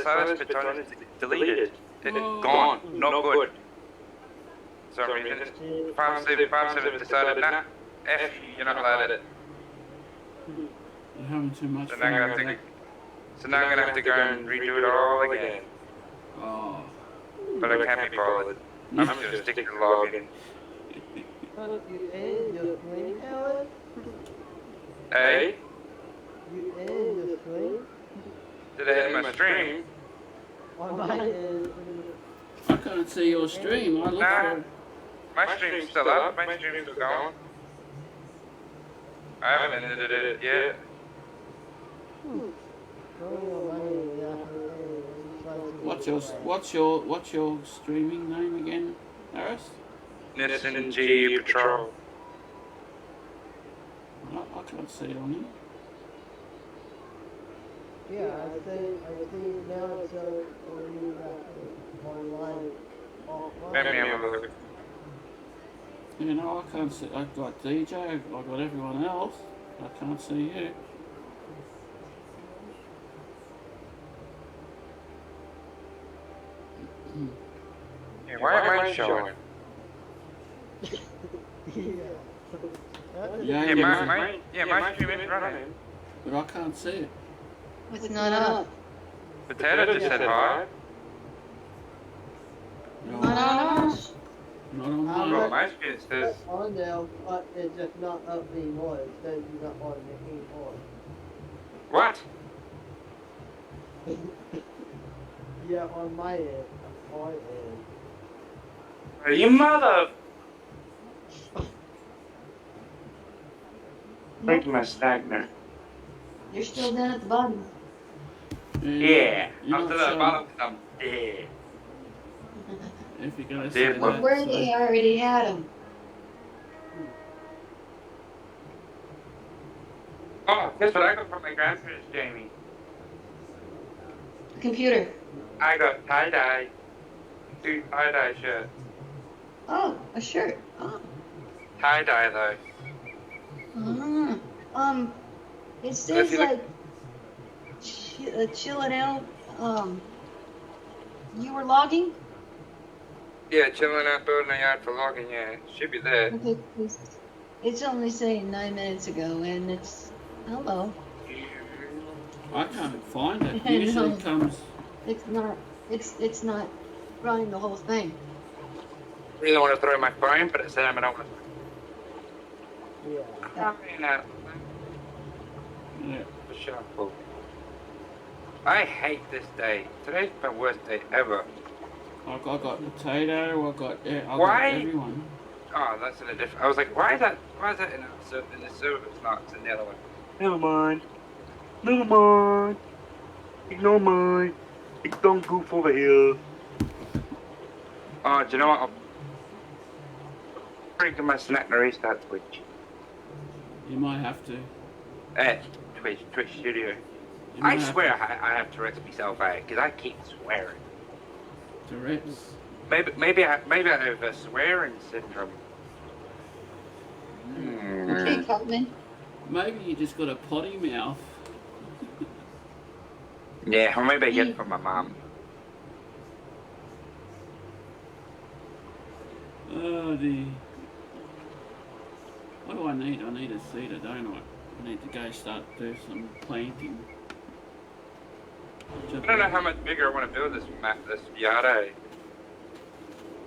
silence baton is deleted. It's gone. No good. For some reason, Farm Civ decided, nah, F, you're not allowed it. You're having too much So fun now I'm with gonna that. so now I'm gonna have to go and redo it all again. Oh. But I can't be bothered. I'm just gonna stick to login. You end your stream, Howard? Hey, You end your stream? did I end my stream? On my end. I can't see your stream. I look Nah. for My stream's still up. My stream's still going. I haven't ended it yet. What's your streaming name again, Harris? Nissan G Patrol. I can't see it on here. Yeah, I think now it's online. Let me have a look. You know, I can't see. I've got DJ. I've got everyone else. I can't see you. Yeah, why am I showing? Yeah, my stream is running. but I can't see it. It's not up. Potato just said hi. No, Not on ours. not on Well, mine. my screen says. On there, but it's just not up anymore. It says you're not on it anymore. What? Yeah, on my end. On end. You mother. Break my stagner. You're still down at the bottom. Yeah, You're I'm not to the showing- bottom. I'm dead. If you're gonna Did say one. that, Where so- they already had them. Oh, guess what I got from my grandparents, Jamie? Computer. I got tie-dye. Two tie-dye shirts. Oh, a shirt. Oh. Tie-dye though. It says you look- like chilling out. You were logging? Yeah, chilling out, building a yard for logging, yeah. Should be there. Okay, it's only saying 9 minutes ago, and it's hello. I can't find it. I Usually know. it comes. It's not running the whole thing. Really want to throw my phone, but it's saying I don't want Yeah. to. Yeah. Shuffle. I hate this day. Today's my worst day ever. I got potato. I got Why? everyone. Oh, that's in a different. I was like, why is that in this server? It's not. It's in the other one. Never mind. Never mind. Ignore mine. Don't goof over here. Oh, do you know what? I'm freaking my snack to restart Twitch. You might have to. Twitch Studio. You might I have swear I have to Tourette's myself out because I keep swearing. Tourette's. Maybe I have a swearing syndrome. Okay, Cartman. Maybe you just got a potty mouth. Yeah, or maybe I get it from my mom. Oh dear. What do I need? I need a seeder, don't I? I need to go start do some planting. I don't know how much bigger I want to build this yard.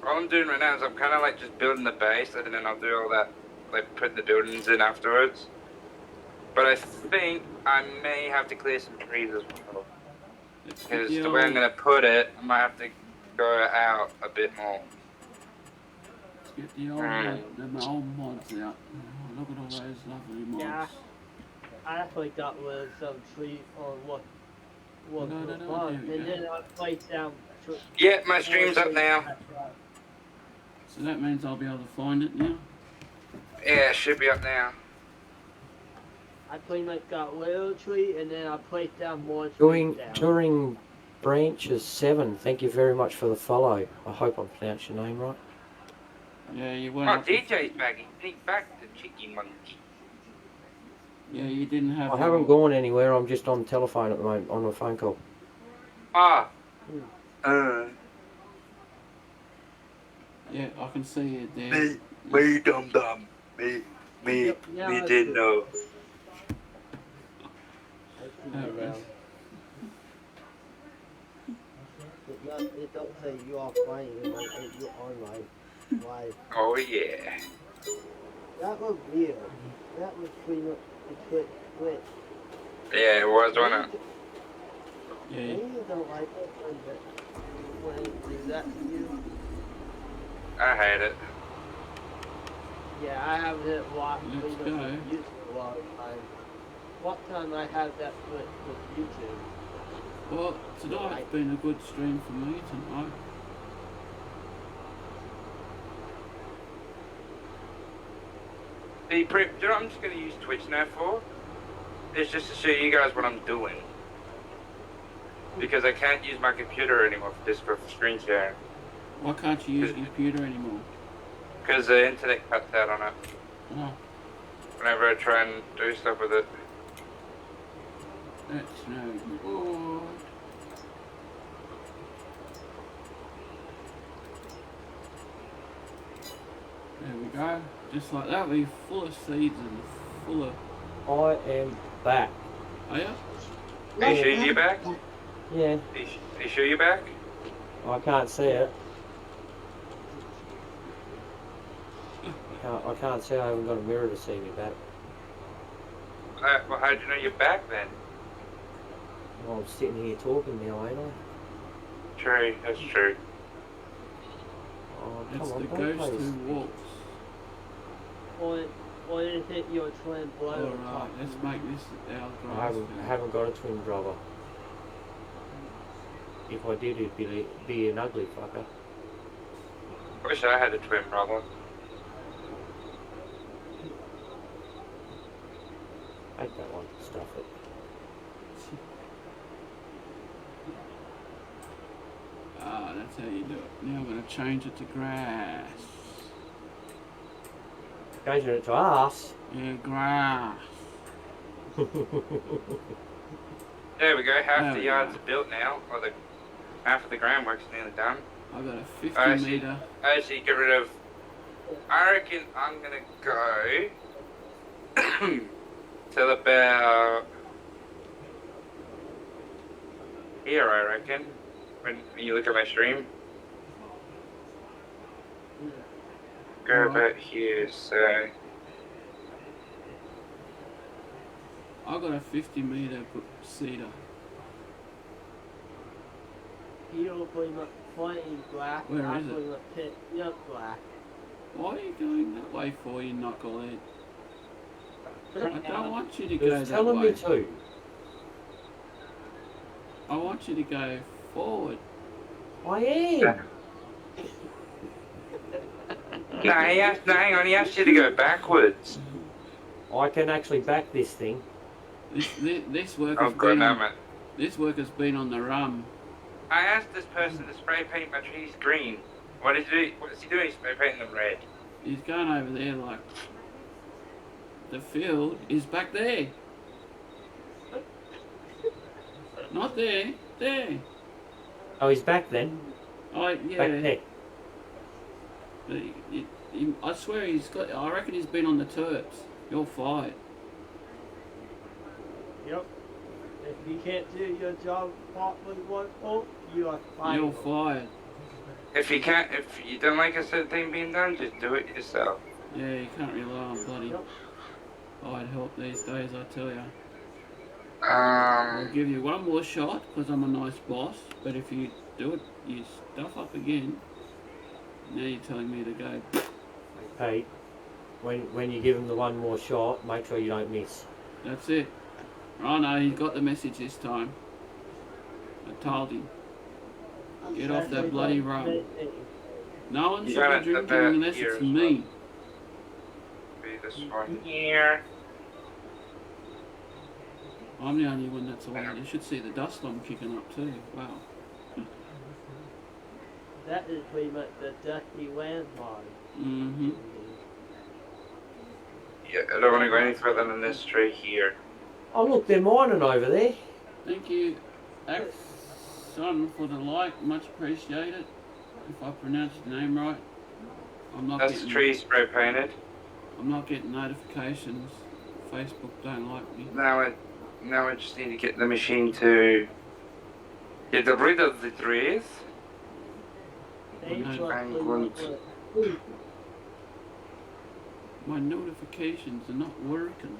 All I'm doing right now is I'm kind of like just building the base, and then I'll do all that, like putting the buildings in afterwards. But I think I may have to clear some trees as well. Because the way I'm going to put it, I might have to go out a bit more. Let's get the old mods out. Oh, look at all those lovely mods. Yeah. I actually got rid of some tree on what No, fun, there we and go. then I placed down. Yeah, my stream's up now. So that means I'll be able to find it now. Yeah, it should be up now. I pretty much got rid of the tree, and then I placed down more trees down. Touring Branches 7, thank you very much for the follow. I hope I pronounced your name right. Yeah, you went Oh, up. DJ's back. He's back, the cheeky monkey. Yeah, you didn't have. I haven't gone anywhere, I'm just on the telephone at the moment, on a phone call. Ah. Yeah, I can see it there. Me dum dum. Me Me, Yep, now me I did see. know. I see Oh, you now. right. It don't say you are playing, you're on live. Oh yeah. That was weird. That was pretty much a quick switch. Yeah, it was, wasn't it? Yeah. Maybe don't like it when it do that to you. I hate it. Yeah, I have hit watch Let's pretty much go. with YouTube a lot of times. What time I had that with YouTube? Well, tonight's been a good stream for me tonight. Do you know what I'm just going to use Twitch now for? It's just to show you guys what I'm doing. Because I can't use my computer anymore for screen sharing. Why can't you use your computer anymore? Because the internet cuts out on it. Oh, Whenever I try and do stuff with it. that's no good. There we go. Just like that, we're full of seeds and full of... I am back. Are you? Are you sure you're back? Yeah, Are you sure you're back? I can't see it. I can't see. I haven't got a mirror to see me back. Well, how'd you know you're back then? Well, I'm sitting here talking now, ain't I? True, that's true. Oh, It's come the on, don't ghost play who this. walks. Or is it your twin brother? Alright, let's make this our I grass. haven't got a twin brother. If I did, it'd be an ugly fucker. Wish I had a twin brother. I don't want to stuff it. Ah, that's how you do it. Now I'm going to change it to grass. Changing it to ass. Yeah, grass. There we go, half There the we yard's go. built now, or half of the groundwork's nearly done. I got a 50 I see. metre. I actually get rid of. I reckon I'm gonna go till about here. I reckon when you look at my stream, go Alright. about here. So I got a 50 metre cedar. You're pretty much playing black. Where I'm is it? pretty much picking up black. Why are you going that way for, you knucklehead? I don't want you to It go was that telling way. me to. I want you to go forward. I am. no, hang on. He asked you to go backwards. I can actually back this thing. This work Oh has god, been no, on, man. this work has been on the run. I asked this person to spray paint my trees green. What is he? What is he doing? Spray painting them red. He's going over there like the field is back there. Not there, there. Oh, he's back then. Oh Back yeah. there. I swear he's got. I reckon he's been on the terps. You're fired. Yep. If you can't do your job properly, you are fired. You're fired. If you don't like a certain thing being done, just do it yourself. Yeah, you can't rely on bloody Yep. hired help these days, I tell you. I'll Um, give you one more shot because I'm a nice boss. But if you do it, you stuff up again. Now you're telling me to go. Hey, when you give him the one more shot, make sure you don't miss. That's it. Oh no, he got the message this time. I told him. Get off that bloody run. No one You should got be it drinking about unless here it's as me. be this one here. I'm the only one that's aware. You should see the dust I'm kicking up too. Wow. That is pretty much the dusty landmark. Mm-hmm. Yeah, I don't want to go any further than this tree here. Oh look, they're mining over there. Thank you, Axon, for the like. Much appreciated. If I pronounced the name right. I'm not That's the getting tree spray painted. I'm not getting notifications. Facebook don't like me. Now I just need to get the machine to get rid of the trees. My notifications are not working.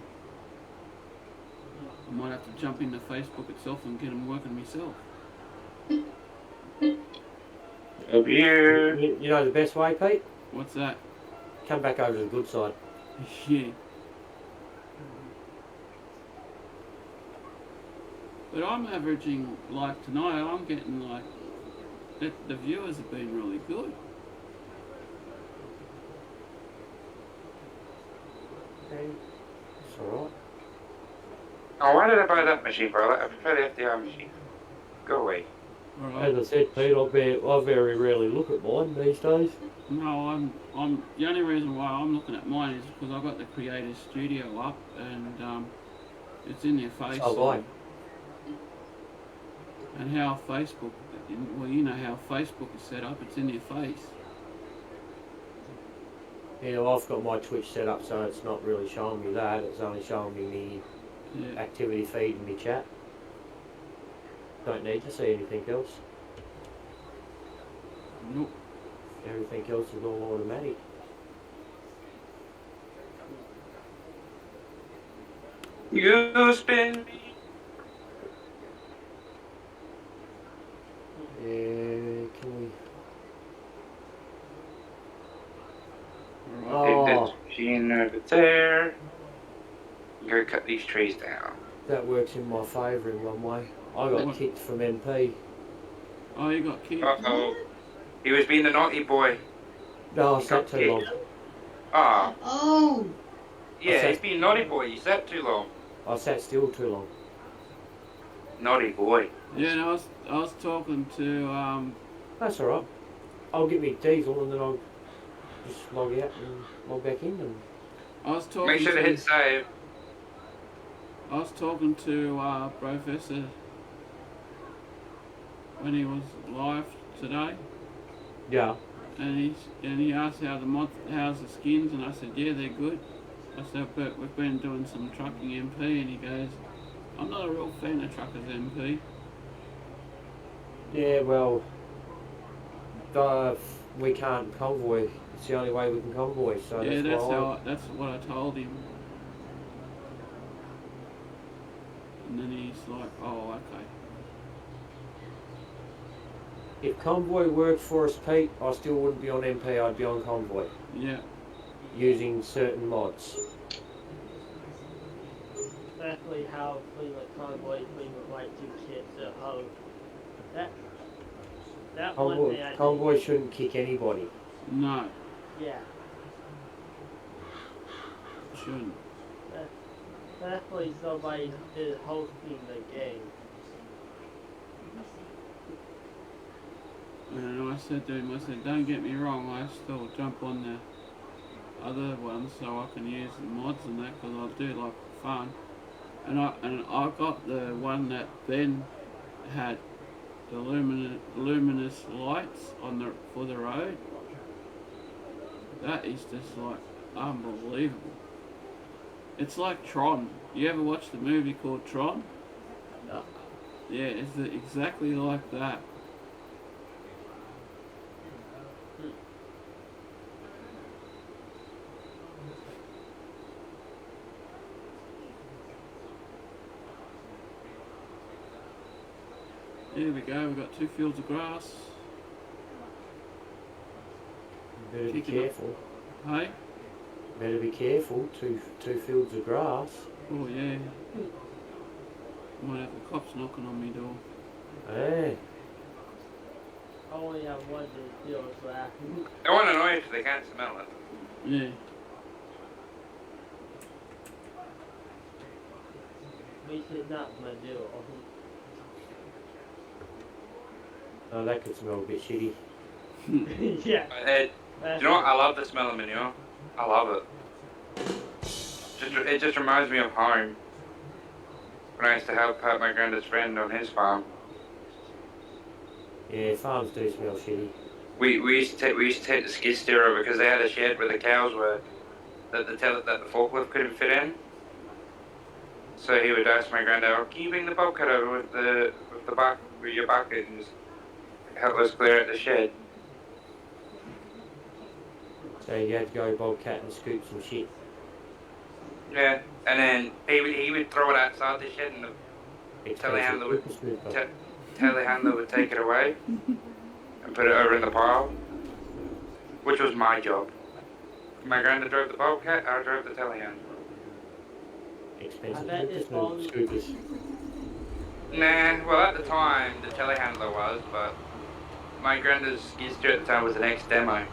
I might have to jump into Facebook itself and get them working myself. Over here. You know the best way, Pete? What's that? Come back over to the good side. Yeah. But I'm averaging, like tonight, I'm getting like, the viewers have been really good. It's alright. Oh, why did I buy that machine, bro? I prefer the FDR machine. Go away. Right. As I said, Pete, I very rarely look at mine these days. No, I'm. The only reason why I'm looking at mine is because I've got the Creators Studio up and it's in their face. Oh, right. And how Facebook, well, you know how Facebook is set up. It's in their face. Yeah, well, I've got my Twitch set up so it's not really showing me that. It's only showing me the activity feed in my chat. Don't need to see anything else. Nope. Everything else is all automatic. You spin me. Yeah, can we... Take this machine over there. Go cut these trees down. That works in my favour in one way. I got kicked from MP. Oh, you got kicked? Uh-oh. He was being a naughty boy. No, I sat too long. Ah. Oh. Yeah, he's being naughty boy. You sat too long. I sat still too long. Naughty boy. Yeah, and I was talking to That's alright. I'll get me diesel and then I'll just log out and log back in and... I was talking Make sure to hit save. I was talking to Professor when he was live today. Yeah. And he asked how's the skins, and I said, yeah, they're good. I said, but we've been doing some trucking MP, and he goes, I'm not a real fan of truckers MP. Yeah, well, we can't convoy. It's the only way we can convoy. So Yeah, that's that's what I told him. And then he's like, oh, okay. If convoy worked for us, Pete, I still wouldn't be on MP. I'd be on convoy. Yeah. Using certain mods. Exactly how Cleveland Convoy, Cleveland White 2 kits at home. That one thing I Convoy shouldn't kick anybody. No. Yeah. Shouldn't. Definitely somebody is hosting the game. And I said to him, I said, don't get me wrong, I still jump on the other ones so I can use the mods and that, because I do like fun. And I got the one that Ben had, the luminous lights for the road. That is just like unbelievable. It's like Tron. You ever watch the movie called Tron? No. Yeah, it's exactly like that. Here we go, we've got 2 fields of grass. Better be careful. Hey? Better be careful. Two fields of grass. Oh yeah. Might have the cops knocking on my door. Hey. I only have one to deal with that. They want to annoy you because they can't smell it. Yeah. We should not do. Oh, that could smell a bit shitty. Yeah. You know what? I love the smell of manure. I love it. It just reminds me of home. When I used to help out my granddad's friend on his farm. Yeah, farms do smell shitty. We used to take the skid steer over because they had a shed where the cows were. that the forklift couldn't fit in. So he would ask my granddad, "Oh, can you bring the Bobcat over with your bucket and just help us clear out the shed?" So you had to go Bobcat and scoop some shit. Yeah, and then he would throw it outside the shed, and the telehandler would take it away and put it over in the pile, which was my job. My granddad drove the Bobcat, I drove the telehandler. Expensive I bet it's all scoopers. Nah, well at the time the telehandler was, but my granddad's skid steer at the time was an X-Demo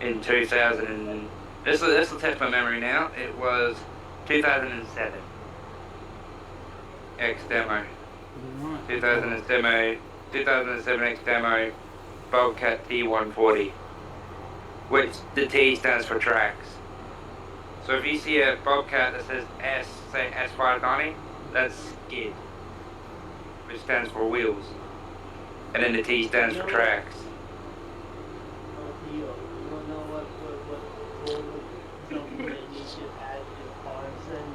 in 2000 and this will test my memory now. It was 2007. X-Demo. 2007 X-Demo Bobcat T140, which the T stands for tracks. So if you see a Bobcat that says S, say S590, that's skid, which stands for wheels. And then the T stands for tracks. You don't know what something that you should add to cars and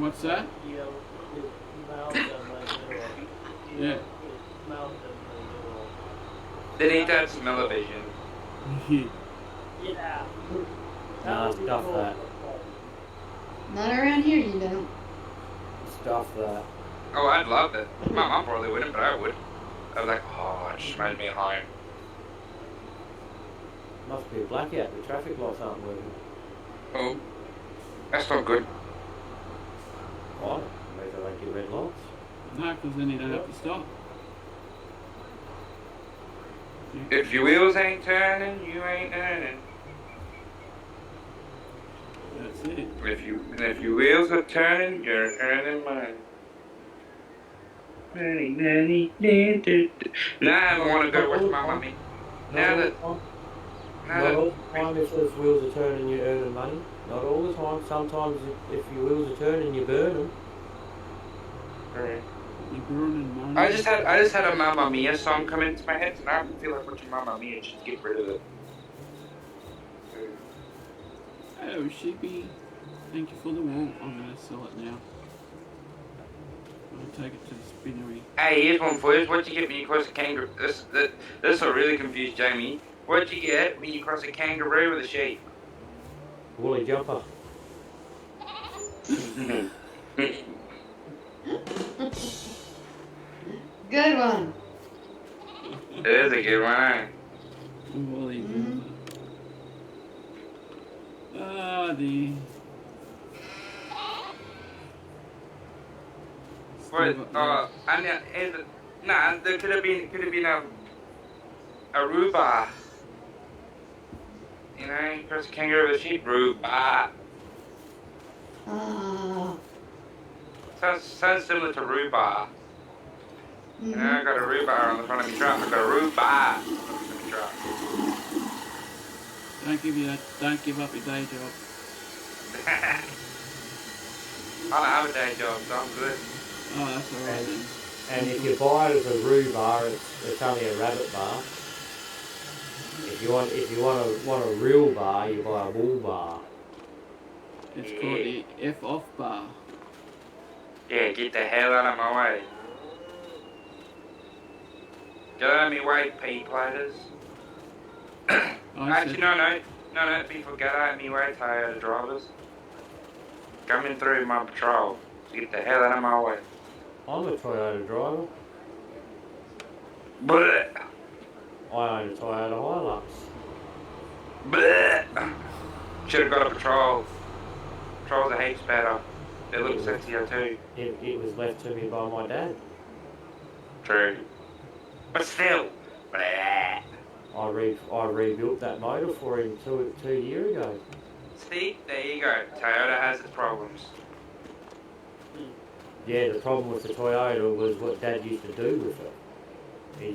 What's that? mount them a Yeah. Mount them They need to have smell-o-vision. Yeah. Nah, stuff that. Not around here, you don't. Stuff that. Oh, I'd love it. My mom probably wouldn't, but I would. I was like, oh, it just made me home. Must be a blackout. The traffic lights aren't working. Oh, that's not good. Why? Maybe they don't get red lights. No, because then you don't have to stop. If your wheels ain't turning, you ain't earning. That's it. If your wheels are turning, you're earning money. Now I don't want to go watch my mummy. Now that Not all the time if those wheels are turning you're earning money. Not all the time. Sometimes if your wheels are turning you burn them. You're burning money. I just had a Mamma Mia song come into my head, and I feel like watching Mamma Mia just get rid of it. Oh, sheepy. Thank you for the wool. I'm gonna sell it now. I'll take it to the spinnery. Hey, here's one for you. What'd you get when you cross a kangaroo? This will really confuse Jamie. What'd you get when you cross a kangaroo with a sheep? Woolly jumper. Good one. It is a good one, eh? Woolly the What? Nah, there could have been a rhubarb. You know, cross a kangaroo with a sheep. Rhubarb. Sounds similar to rhubarb. You know, I got a rhubarb on the front of my truck. I got a rhubarb on the front of my truck. Don't give up your day job. I don't have a day job, so I'm good. Oh, that's alright then. And if you buy it as a rhubarb, it's only a rabbit bar. If you want a real bar, you buy a bull bar. It's called the F off bar. Yeah, get the hell out of my way. Get out of my way, pea-platers. Actually, no, people get out of my way, Toyota drivers. Coming through my patrol. So get the hell out of my way. I'm a Toyota driver. Blech. I own a Toyota Hilux. Blech. Should have got a patrol. Patrols are heaps better. They look sexier too. It was left to me by my dad. True. But still. Blech. I rebuilt that motor for him two years ago. See, there you go. Toyota has its problems. Yeah, the problem with the Toyota was what Dad used to do with it.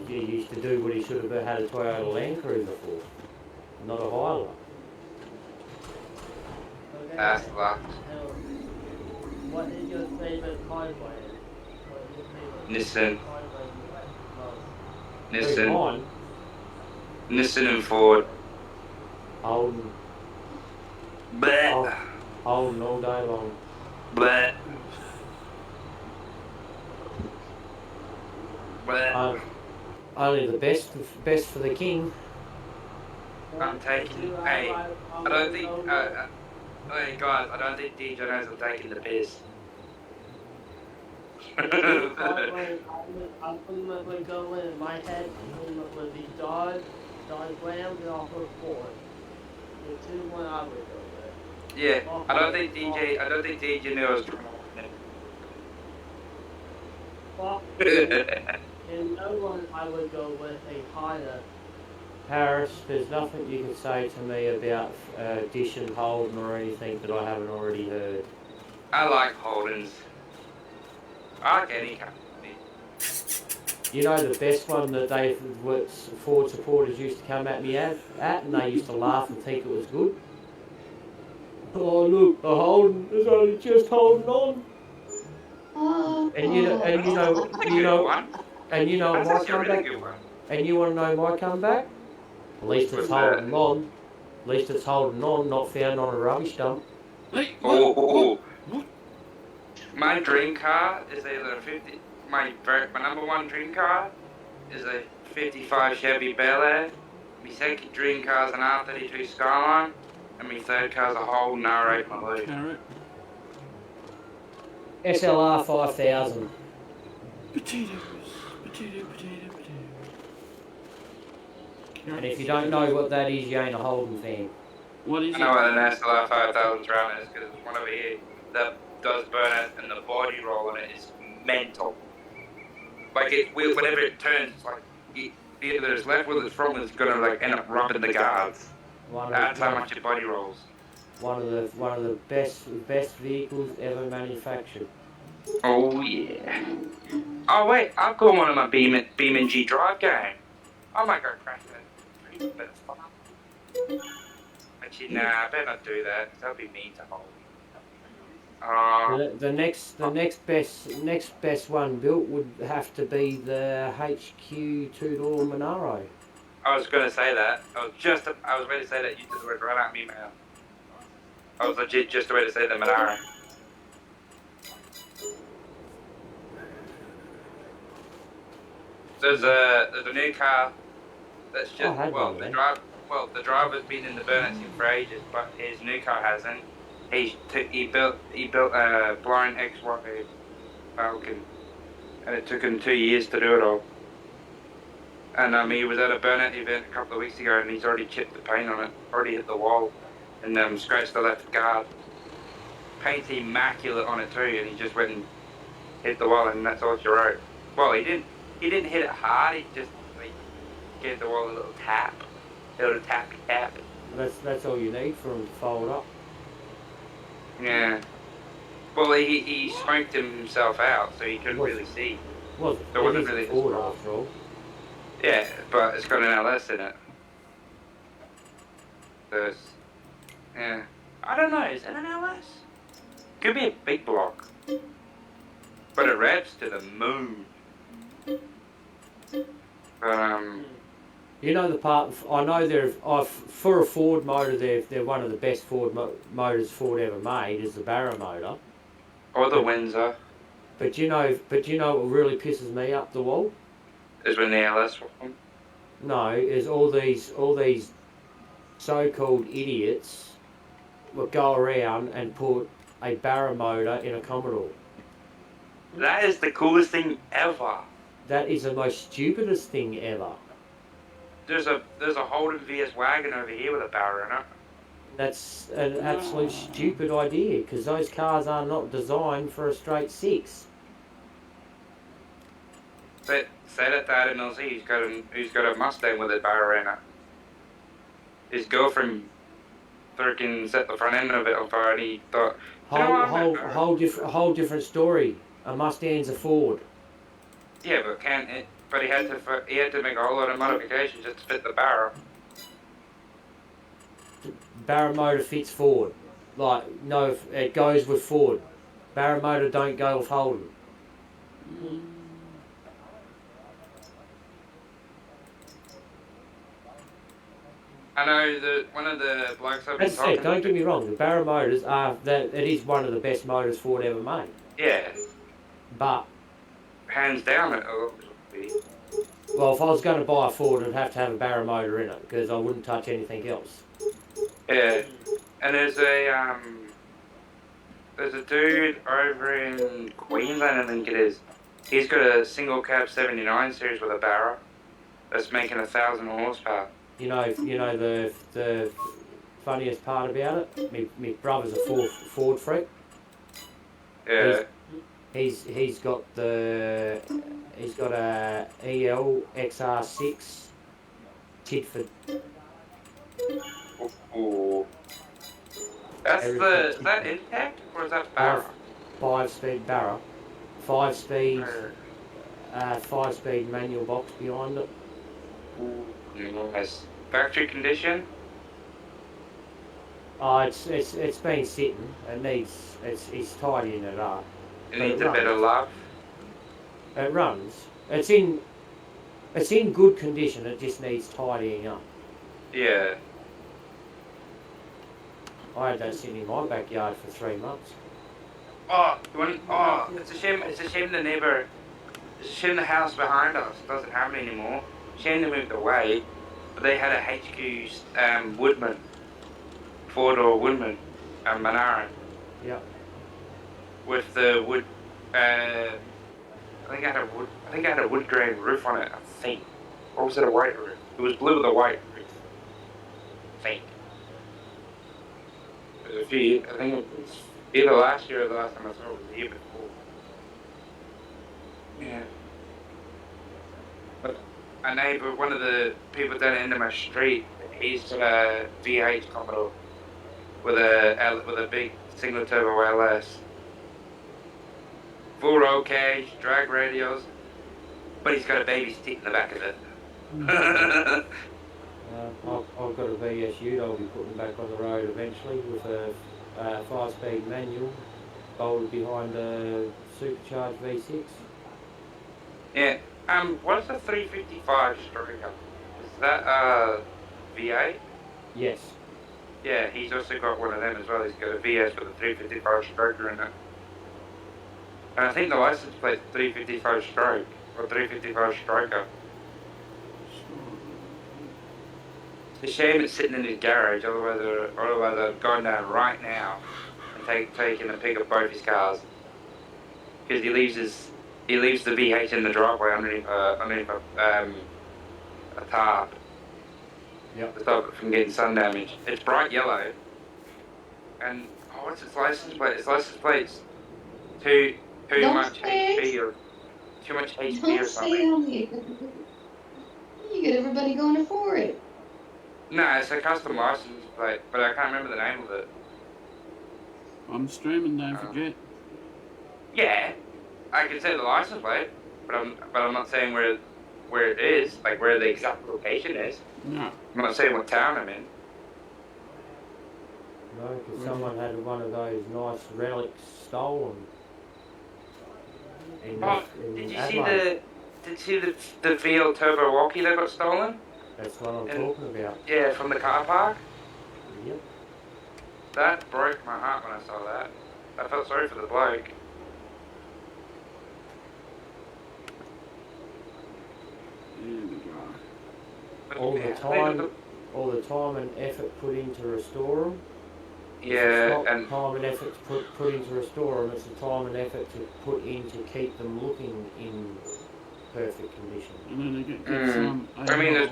He used to do what he should have had a Toyota Land Cruiser for, not a Hilux. That's luck. What is your favorite car brand? Nissan. Mine? Nissan and Ford. Holden. Bleh. Holding all day long. Bleh. Bleh. Only the best for the king. I'm taking. Hey, I don't think. Hey guys, I don't think DJ knows I'm taking the piss. I ultimately go in my head. Ultimately, these dogs round and off of four. The 2-1 I would go with. Yeah, I don't think DJ knew I was And no one I would go with a higher. Harris, there's nothing you can say to me about Dish and Holden or anything that I haven't already heard. I like Holdens. I like any company. You know the best one that they Ford supporters used to come at me at, and they used to laugh and think it was good? Oh look, the Holden is only just holding on. And you know, That's a really good one. And you want to know my comeback? At least it's holding on. At least it's holding on, not found on a rubbish dump. Oh. My dream car is either a 50. My number one dream car is a 55 Chevy Bel Air. My second dream car is an R32 Skyline, and my third car is a Holden R8 Maloo. SLR 5000. Potato. And if you don't know what that is, you ain't a Holden fan. What is I it? know what an SLR 5000 run is because there's one over here that does burn it, and the body roll on it is mental. Like whenever it turns, it's like either it's left where it's from, it's gonna like end up rubbing the guards. That's how much your body rolls. One of the best vehicles ever manufactured. Oh yeah. Oh wait, I've got one of my BeamNG drive game. I might go crash that. But it's fun. Actually, nah, I better not do that. That'll be mean to hold. The next best one built would have to be the HQ 2-door Monaro. I was gonna say that. I was ready to say that. You just went right at me, man. I was legit just ready to say the Monaro. There's a new car that's just the driver's been in the burnout scene for ages, but his new car hasn't. He built a blind XY Falcon, and it took him 2 years to do it all. And he was at a burnout event a couple of weeks ago, and he's already chipped the paint on it, already hit the wall, and scratched the left guard. Paint's immaculate on it too, and he just went and hit the wall, and that's all she wrote. Well, he didn't hit it hard. He just gave the wall a little tap, tap. That's all you need for him to fold up. Yeah. Well, he smoked himself out, so he couldn't really see. Well, there wasn't really forward after all. Yeah, but it's got an LS in it. Yeah. I don't know. Is it an LS? Could be a big block, but it revs to the moon. You know the part. I know for a Ford motor, they're one of the best Ford motors Ford ever made is the Barra motor. Or the Windsor. But you know what really pisses me up the wall? Is when the LS one? No, is all these so-called idiots will go around and put a Barra motor in a Commodore. That is the coolest thing ever. That is the most stupidest thing ever. There's a Holden VS wagon over here with a Barra in it. That's an absolute stupid idea because those cars are not designed for a straight 6. Say that to Adam LZ, who's got a Mustang with a Barra in it. His girlfriend freaking set the front end of it on fire, and he thought, whole different story. A Mustang's a Ford. Yeah, but he had to make a whole lot of modifications just to fit the Barra. Barra motor fits Ford. No, it goes with Ford. Barra motor don't go with Holden. I know that one of the blokes I've been As I talking said, don't get me wrong, the Barra motors are, that it is one of the best motors Ford ever made. Yeah, But, hands down it. well, if I was going to buy a Ford, I'd have to have a Barra motor in it, because I wouldn't touch anything else. Yeah, and there's a dude over in Queensland, I think it is. He's got a single cab 79 series with a Barra that's making 1,000 horsepower. You know the funniest part about it? My brother's a Ford freak. Yeah. He's got a EL XR6 Tidford. Ooh. That's is that intact or is that Barra? 5-speed Barra. 5-speed manual box behind it. Nice. Factory condition? Oh, it's been sitting. He's tidying it up. It needs a bit of love. It runs. It's in good condition. It just needs tidying up. Yeah. I had that sitting in my backyard for 3 months. It's a shame. It's a shame the neighbour. It's a shame the house behind us doesn't have it anymore. Shame they moved away, but they had a HQ's Woodman, 4-door Woodman, Monaro. Yep. With the wood. I think I had a wood grain roof on it. I think. Or was it a white roof? It was blue with a white roof. I think. I think it was either last year or the last time I saw it was the year before. Yeah. But a neighbour, one of the people down the end of my street, he's got a V8 Commodore with a big single turbo LS. Full roll cage, drag radios, but he's got a baby seat in the back of it. I've got a VSU that I'll be putting back on the road eventually with a 5-speed manual bolted behind a supercharged V6. Yeah. What's the 355 Striker? Is that V8? Yes. Yeah, he's also got one of them as well. He's got a VS with a 355 Striker in it. And I think the license plate's 355 Stroke or 355 Striker. It's a shame it's sitting in his garage. Otherwise I'd go down right now and take him and pick up both his cars. Because he leaves the V8 in the driveway underneath a tarp. Yep. To stop it from getting sun damage. It's bright yellow. And what's its license plate? Its license plate's too much HP or something. You get everybody going for it. No, it's a custom license plate, but I can't remember the name of it. I'm streaming, don't forget. Yeah, I can say the license plate, but I'm not saying where it is, like where the exact location is. No. I'm not saying what town I'm in. No, because someone had one of those nice relics stolen. Did you see the VL Turbo Walkie that got stolen? That's what I'm talking about. Yeah, from the car park. Yep. That broke my heart when I saw that. I felt sorry for the bloke. There we go. All the time and effort put into restore them. Yeah, and time and effort to put into restore them. It's the time and effort to put in to keep them looking in perfect condition. And then they get some. I mean, I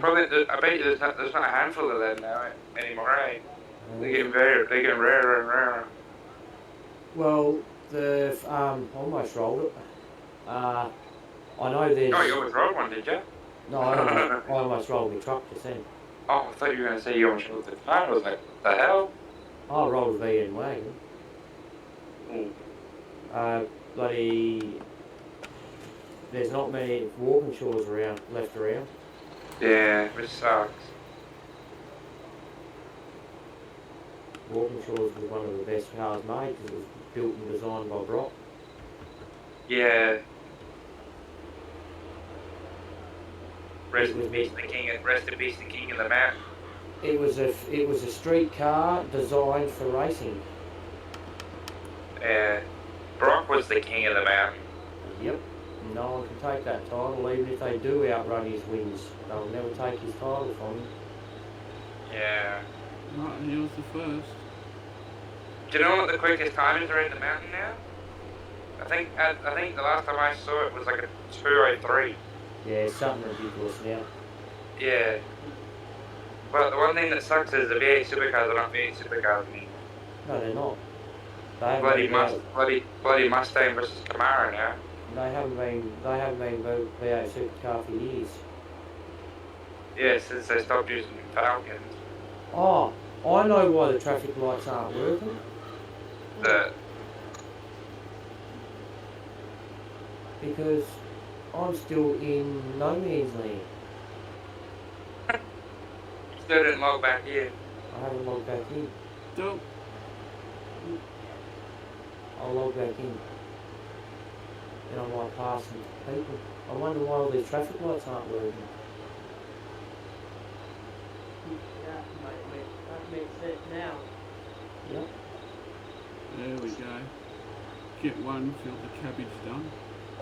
bet you there's not a handful of them now anymore, right? They're getting rarer and rarer. Well, almost rolled it. I know there's. Oh, you almost rolled one, did you? No, I almost rolled my truck just then. Oh, I thought you were going to say you almost rolled the car. I was like, what the hell? I rolled a VN wagon. Mm. There's not many walking shores left around. Yeah, which sucks. Walking Shores was one of the best cars made because it was built and designed by Brock. Yeah. Rest in peace, the king of the mountain. It was a street car designed for racing. Yeah. Brock was the king of the mountain. Yep. No one can take that title, even if they do outrun his wins. They'll never take his title from him. Yeah. Right, he was the first. Do you know what the quickest time is around the mountain now? I think the last time I saw it was like a 2:03. Yeah, it's something ridiculous now. Yeah. But the one thing that sucks is the V8 supercars are not V8 supercars anymore. No, they're not. They haven't Bloody Mustang versus Camaro now. They haven't been V8 supercar for years. Yeah, since they stopped using Falcons. Oh, I know why the traffic lights aren't working. Because I'm still in no man's land. Still didn't log back in. I haven't logged back in. Nope. I'll log back in. And I might pass some people. I wonder why all these traffic lights aren't working. That makes sense now. Yep. There we go. Get one, fill the cabbage done.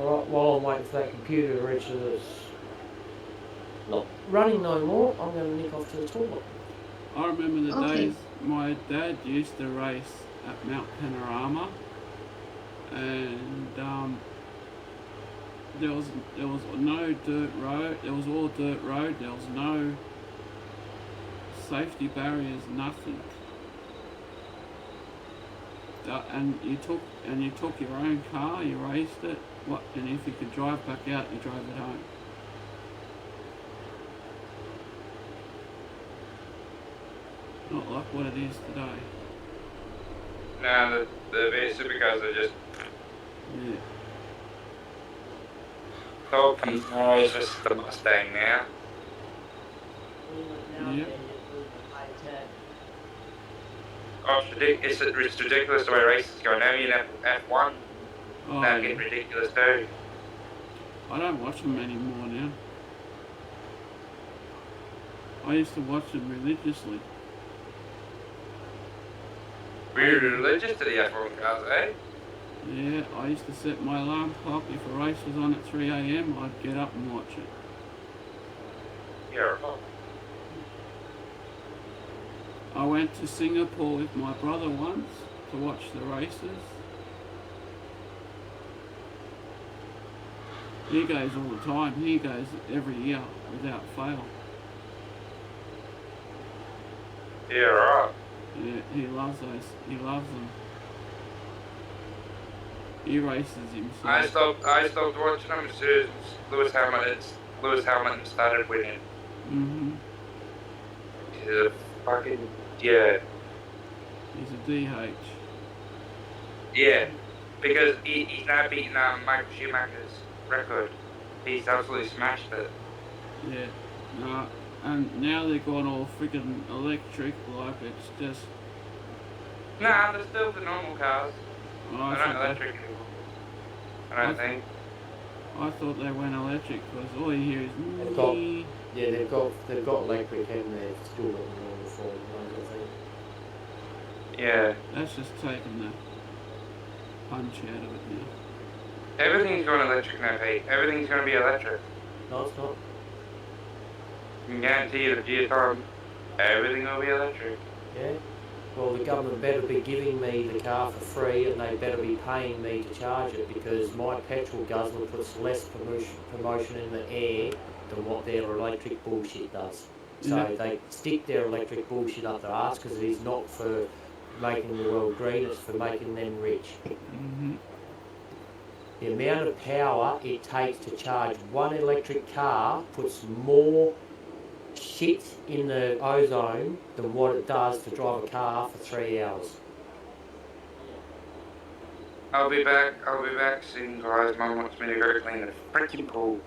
Alright, while I'm waiting for that computer to reach this not running no more, I'm going to nick off to the toilet. I remember the Okay. days my dad used to race at Mount Panorama, and there was no dirt road. There was all dirt road. There was no safety barriers, nothing. And you took your own car. You raced it. And if you could drive back out, you drove it home. Not like what it is today. Now the V8 supercars are just Yeah. Falcons. No, it's just the Mustang now. Yep. Oh, it's ridiculous the way races go now. You know, F1 Oh, now yeah. getting ridiculous too. I don't watch them anymore now. I used to watch them religiously. We're religious to the F1 cars, eh? Yeah, I used to set my alarm clock. If a race was on at 3 a.m, I'd get up and watch it. Yeah. I went to Singapore with my brother once to watch the races. He goes all the time. He goes every year without fail. Yeah, right. Yeah, he loves those. He loves them. He races himself. I stopped watching them as soon as Lewis Hamilton started winning. Mm-hmm. He's a fucking yeah. He's a DH. Yeah, because he's now beaten Michael Schumacher's record. He's absolutely smashed it. Yeah. No, and now they've gone all freaking electric, like it's just. Nah, they're still the normal cars. Oh, They're not electric anymore. I don't think. I thought they went electric because all you hear is. They've got, yeah, they've got electric and they've still got the normal form, I think. Yeah. That's just taking the punch out of it now. Everything's going electric now, Pete. Everything's going to be electric. No, it's not. I can guarantee you that year's time, everything will be electric. Yeah. Well, the government better be giving me the car for free, and they better be paying me to charge it, because my petrol guzzler puts less promotion in the air than what their electric bullshit does. So Yeah. they stick their electric bullshit up their arse, because it is not for making the world green, it's for making them rich. Mm-hmm. The amount of power it takes to charge one electric car puts more shit in the ozone than what it does to drive a car for 3 hours. I'll be back soon, guys. Mum wants me to go clean the freaking pool.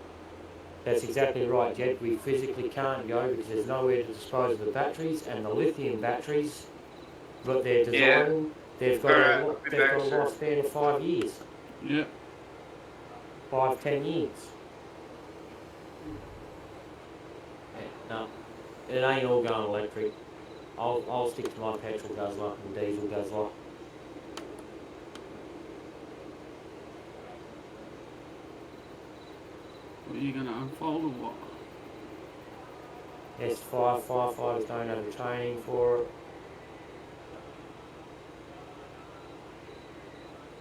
That's exactly right, Jed. We physically can't go because there's nowhere to dispose of the batteries, and the lithium batteries, but they're designing, they've got a lifespan of 5 years. Yep. 5-10 years. No. it ain't all going electric. I'll stick to my petrol guzzler and diesel guzzler. What, are you going to unfold or what? Yes, firefighters don't have the training for it.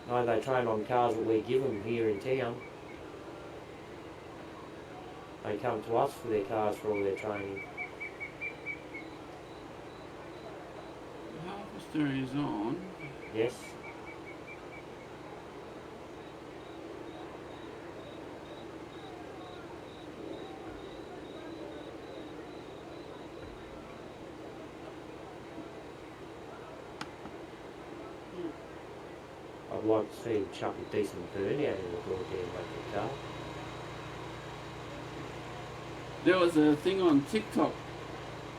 No, they train on cars that we give them here in town. They come to us for their cars for all their training. The harvester is on. Yes. I'd like to see him chuck a decent burn out in the goddamn electric car. There was a thing on TikTok,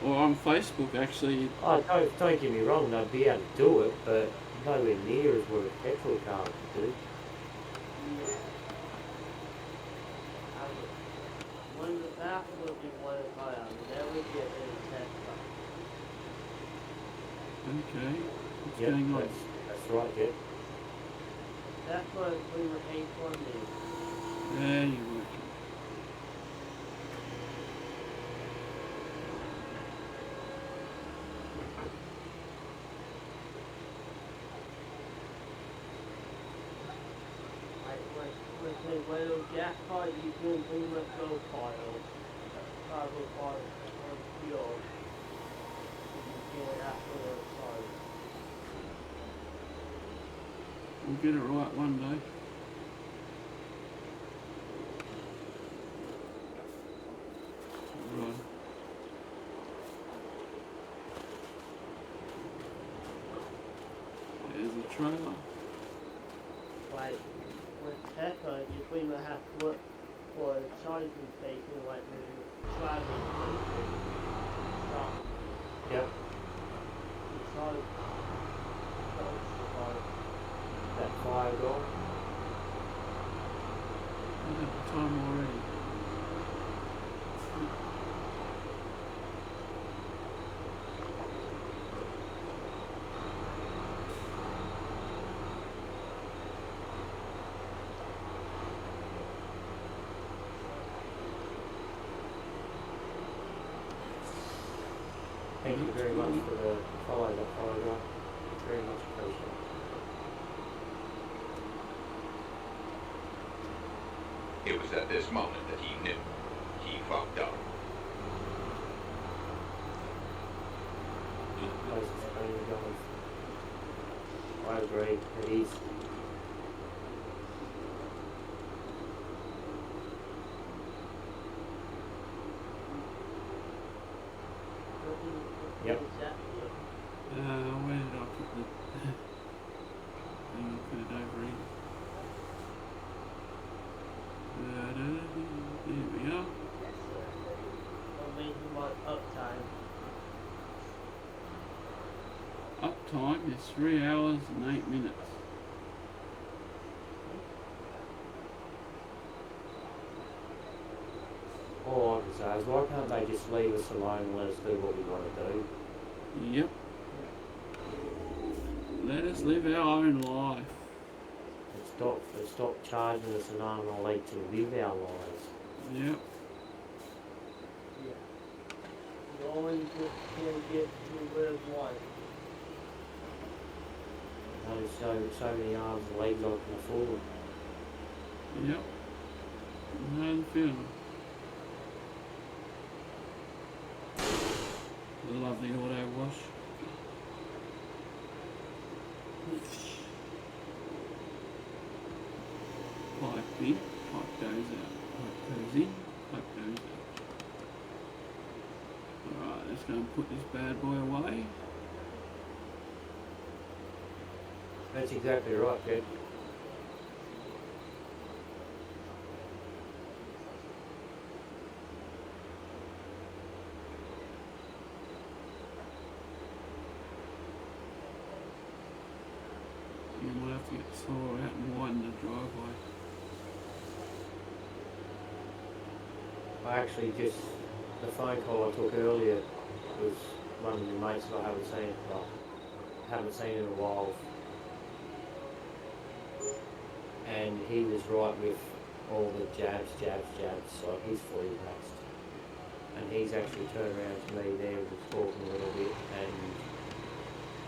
or on Facebook actually. Oh, don't get me wrong, they'd be able to do it, but nowhere near as what a petrol car could do. When that would be one of my never get any test. Okay, what's Yep, going on? that's right, yeah. That's what we were paying for me. There you working. When the jackpot, you can pretty much go file. Travel file on fuel. You can after the file. We'll get it right one day. Right. There's a trailer. Like, with Pepper, you pretty much have to look for a charging station, like when you're traveling. Stop. Yep. You charge. That fire door. I got the time already. Thank you very much for the follow that follow. Very much appreciated. It was at this moment that he knew he fucked up. I agree, it is. Yep. Where did I put the thing? I put it over in. There we are. Uptime is 3 hours and 8 minutes. All I can say is, why can't they just leave us alone and let us do what we want to do? Yep. Let us live our own life. And stop charging us an arm and a leg to live our lives. Yep. You only just can get to live once. Only so many arms and legs I can afford. Yep. Know the feeling. The lovely auto wash. Pipe in, pipe goes out, pipe goes in, pipe goes out. Alright, let's go and put this bad boy away. That's exactly right, Jed. You might have to get the saw out and widen the driveway. I actually the phone call I took earlier was one of my mates that I haven't seen in a while. And he was right with all the jabs, so he's fully vaxxed. And he's actually turned around to me there, was talking a little bit, and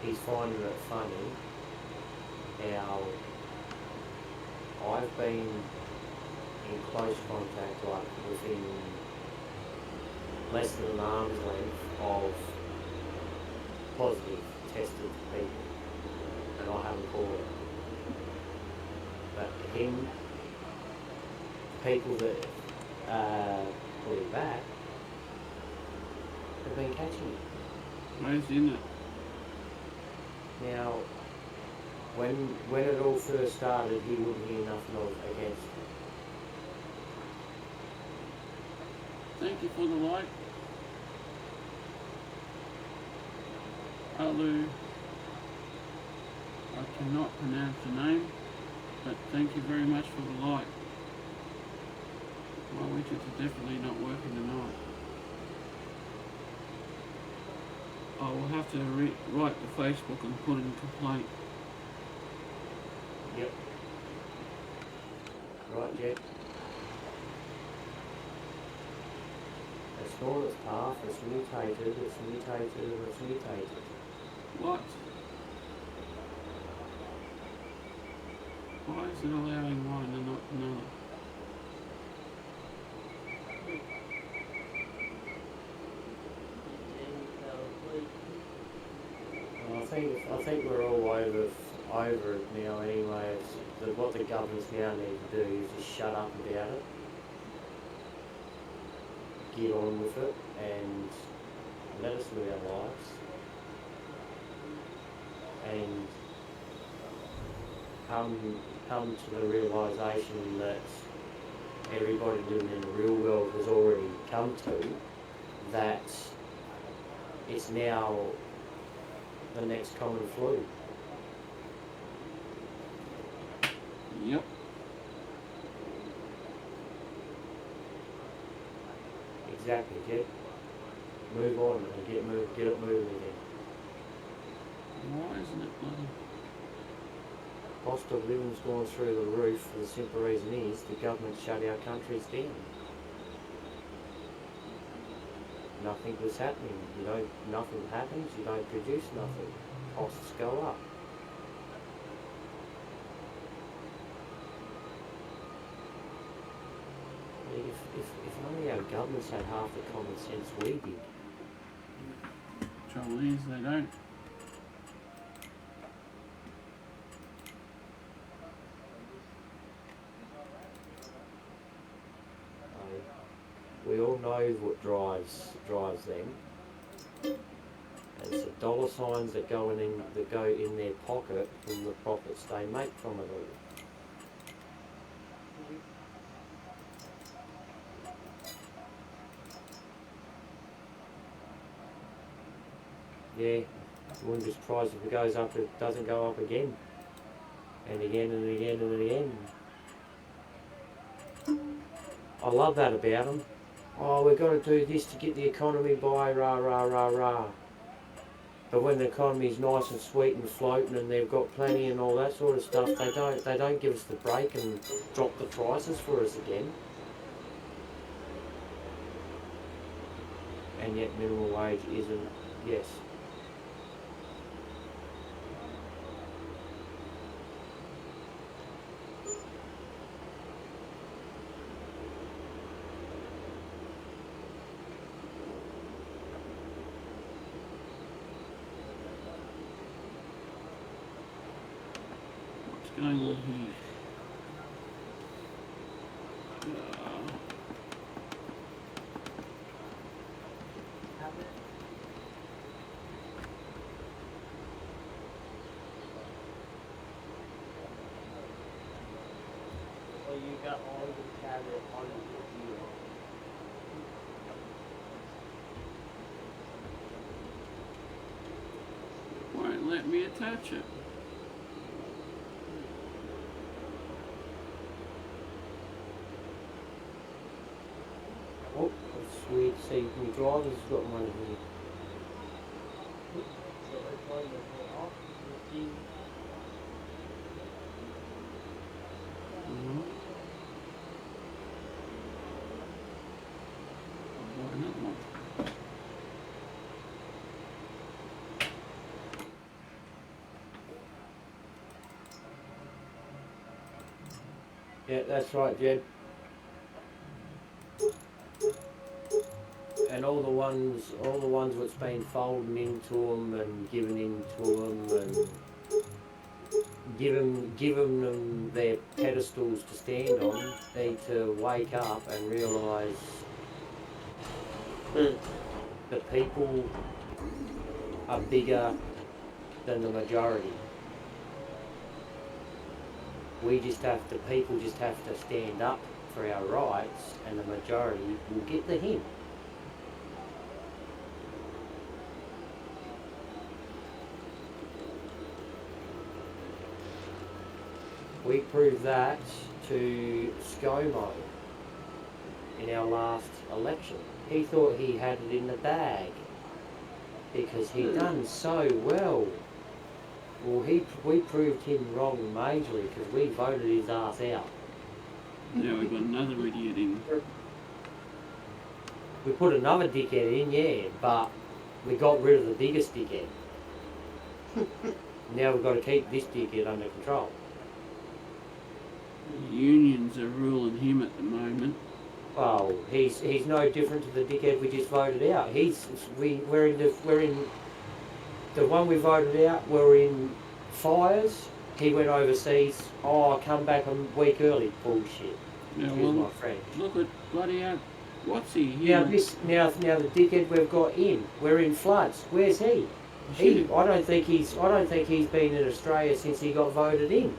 he's finding it funny how I've been in close contact, like within less than an arm's length of positive tested people, and I haven't caught it. But him, people that put it back have been catching it. Crazy, isn't it? Now, when it all first started, he wouldn't hear nothing against it. Thank you for the like. Alu, I cannot pronounce the name, but thank you very much for the like. My widgets are definitely not working tonight. I will have to write to Facebook and put in a complaint. Yep. Right, Jed. It's not its path, it's mutated. What? Why is it allowing one and not another? I think we're all over it now anyway. What the governments now need to do is just shut up about it, get on with it, and let us live our lives. And come to the realisation that everybody living in the real world has already come to, that it's now the next common flu. Yep. Exactly, Jed. Move on and get it moving again. Why isn't it bloody? Cost of living's gone through the roof for the simple reason is the government shut our countries down. Nothing was happening. Nothing happens, you don't produce nothing. Costs go up. If only our governments had half the common sense we did. Trouble is, they don't. We all know what drives them. And it's the dollar signs that go in their pocket from the profits they make from it all. Yeah, you wouldn't be surprised if it goes up, it doesn't go up again. And again and again and again. I love that about them. Oh, we've got to do this to get the economy by, rah, rah, rah, rah. But when the economy's nice and sweet and floating and they've got plenty and all that sort of stuff, they don't give us the break and drop the prices for us again. And yet minimum wage isn't, yes. What's going on here? Well, you got all the cabinet on the deal. Won't let me attach it. Oh, that's weird. See, my driver's got one here. racing. Alright. I'll buy another one. Yeah, that's right, Jed. And all the ones that's been folding into them and given into them and giving them their pedestals to stand on need to wake up and realise the people are bigger than the majority. People just have to stand up for our rights, and the majority will get the hint. We proved that to ScoMo in our last election. He thought he had it in the bag because he'd done so well. Well, we proved him wrong majorly because we voted his ass out. Now we've got another idiot in. We put another dickhead in, yeah, but we got rid of the biggest dickhead. Now we've got to keep this dickhead under control. The unions are ruling him at the moment. Well, he's no different to the dickhead we just voted out. We're in the one we voted out. We're in fires. He went overseas. Oh, I come back a week early. Bullshit. Yeah, Excuse well, my French. look at bloody what's he? Now the dickhead we've got in. We're in floods. Where's he? I don't think he's been in Australia since he got voted in.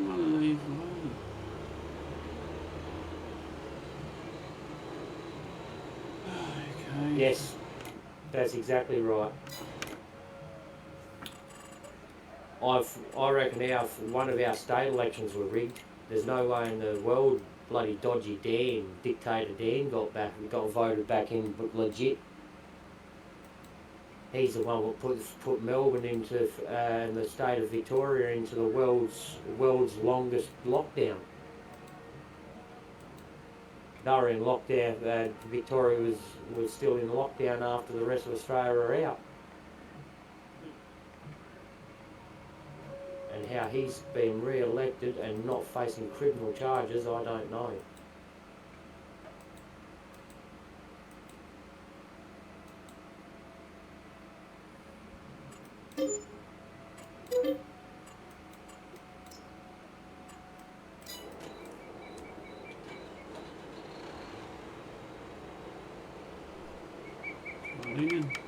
One of these. Okay. Yes, that's exactly right. I reckon one of our state elections were rigged. There's no way in the world bloody dodgy Dan, dictator Dan, got voted back in legit. He's the one who put Melbourne into and the state of Victoria into the world's longest lockdown. They were in lockdown. Victoria was still in lockdown after the rest of Australia were out. And how he's been re-elected and not facing criminal charges, I don't know. Brilliant.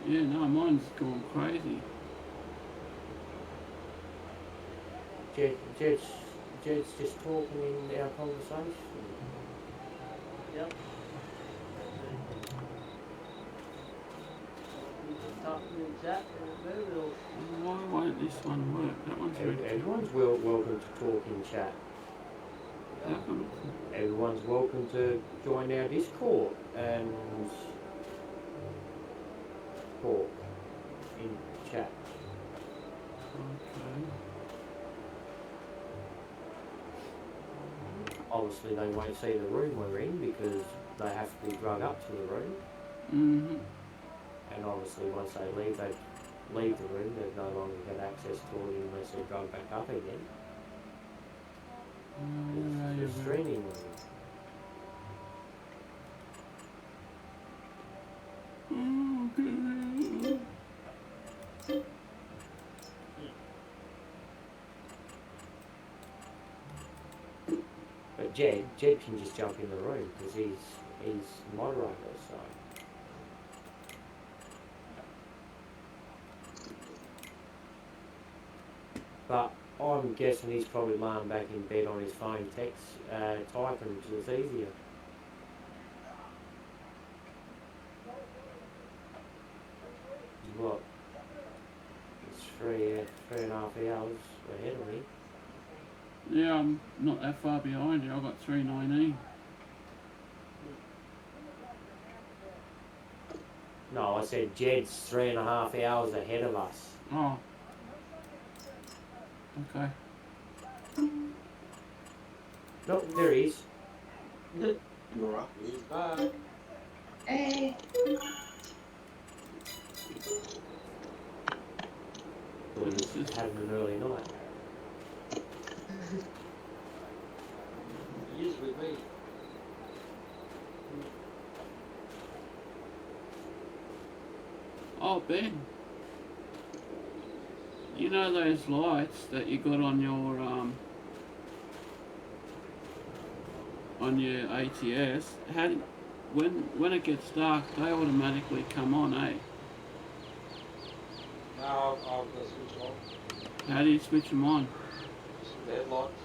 Yeah, no, mine's gone crazy. Jed's just talking in our conversation. Yep. Why won't this one work? That one's really Everyone's welcome to talk in chat. How come? Everyone's welcome to join our Discord and talk in chat. Okay. Obviously they won't see the room we're in because they have to be drug up to the room. Mm-hmm. And obviously once they leave the room, they've no longer got access to it unless they're drugged back up again. The streaming room. But Jed can just jump in the room because he's moderator, so. But I'm guessing he's probably lying back in bed on his phone, typing because it's easier. 3.5 hours ahead of me. Yeah, I'm not that far behind you. I've got 3:19. No, I said Jed's 3.5 hours ahead of us. Oh. Okay. Nope, there he is. Alright. He's back. Hey. Well, he's having an early night. He is with me. Oh, Ben. You know those lights that you got on your ATS? When it gets dark, they automatically come on, eh? Now I'll go switch on. How do you switch them on? The headlights.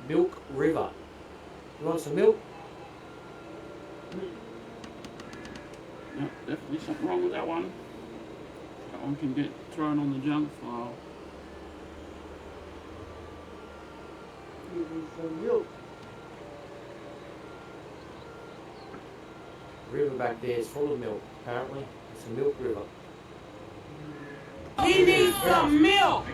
Milk River. You want some milk? No, definitely something wrong with that one. That one can get thrown on the junk file. Give me some milk. River back there is full of milk, apparently. It's a milk river. He needs some milk!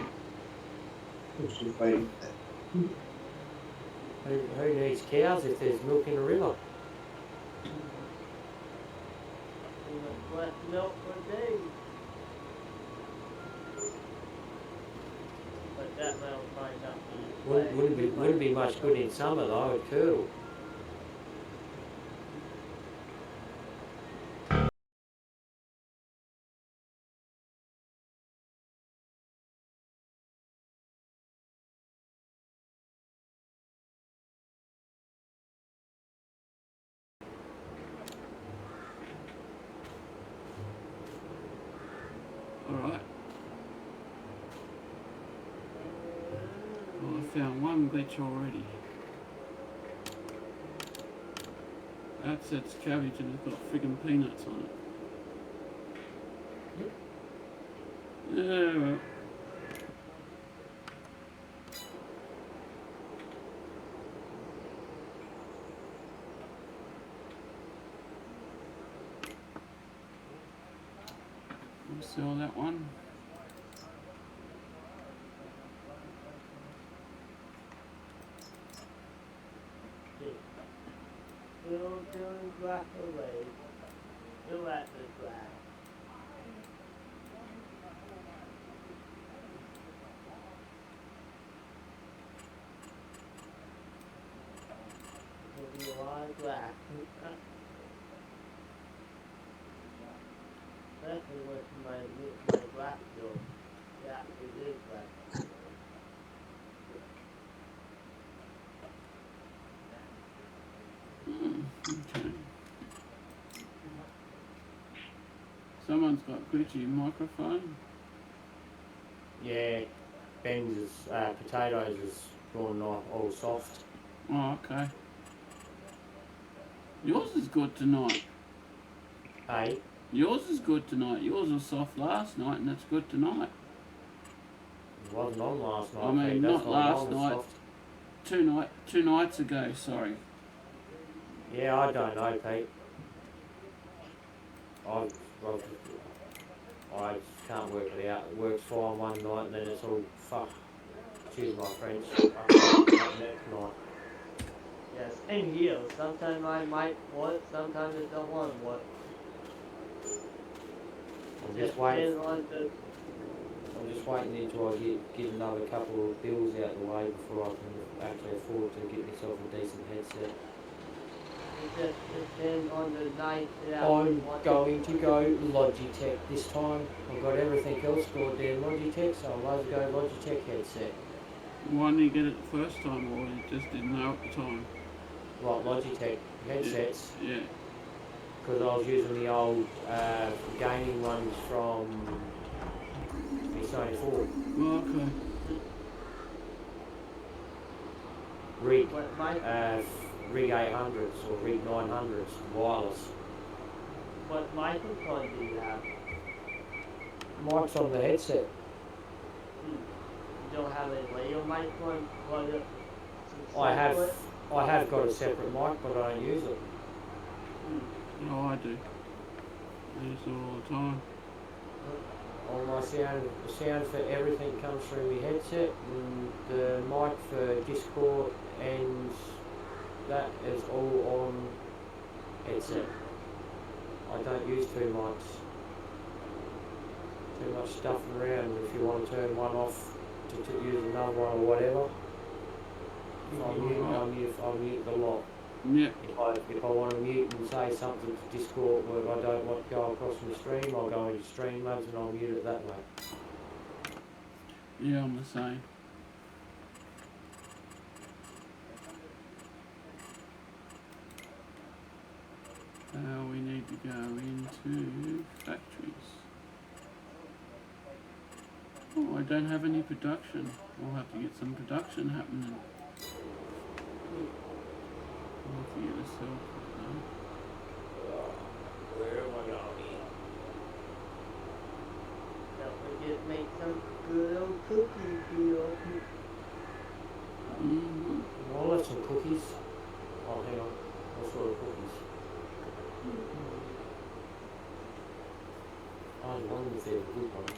Who needs cows if there's milk in a river? Black milk for days. But that milk might not be. Wouldn't be much good in summer though, it'd curdle. Alright. Well, I found one glitch already. That says cabbage and it's got friggin' peanuts on it. Yeah, well. We'll sell that one. Still doing black away. Still at the black. Will be a lot of black. Especially with my black bill. Yeah, it is black. Okay. Someone's got glitchy microphone. Yeah, Ben's potatoes is gone all soft. Oh, okay. Yours is good tonight. Hey? Yours is good tonight. Yours was soft last night and it's good tonight. It wasn't on last night. I mean, Pete. not That's last on night. soft. Two nights ago, sorry. Yeah, I don't know, Pete. I just can't work it out. It works fine one night and then it's all fuck. Excuse my French. Next night. Yes, and here. Sometimes I might want it, sometimes I don't want it. I'm just waiting until I get another couple of bills out of the way before I can actually afford to get myself a decent headset. It just depends on the night that I'm going to go Logitech this time. I've got everything else stored there in Logitech, so I might as well go Logitech headset. Why didn't you get it the first time, or you just didn't know at the time? Like Logitech headsets. Yeah. Because I was using the old gaming ones from the Sony 4. Oh, okay. Rig. Rig 800s or Rig 900s, wireless. What microphone do you have? Mic's on the headset. You don't have a radio microphone? I have got a separate mic, but I don't use it. No, I do. I use it all the time. All my the sound for everything comes through my headset, and the mic for Discord and that is all on headset. I don't use two mics. Too much stuff around. If you want to turn one off to use another one or whatever, I'll mute the lot. Yeah. If I want to mute and say something to Discord where I don't want to go across my stream, I'll go into stream modes and I'll mute it that way. Yeah, I'm the same. We need to go into factories. Oh, I don't have any production. I'll have to get some production happening. I'll have to get a cell phone. Where am I going? Don't forget to make some good old cookies, Bill. I'll have some cookies. Oh, hang on. What sort of cookies? I was wondering if they were good ones.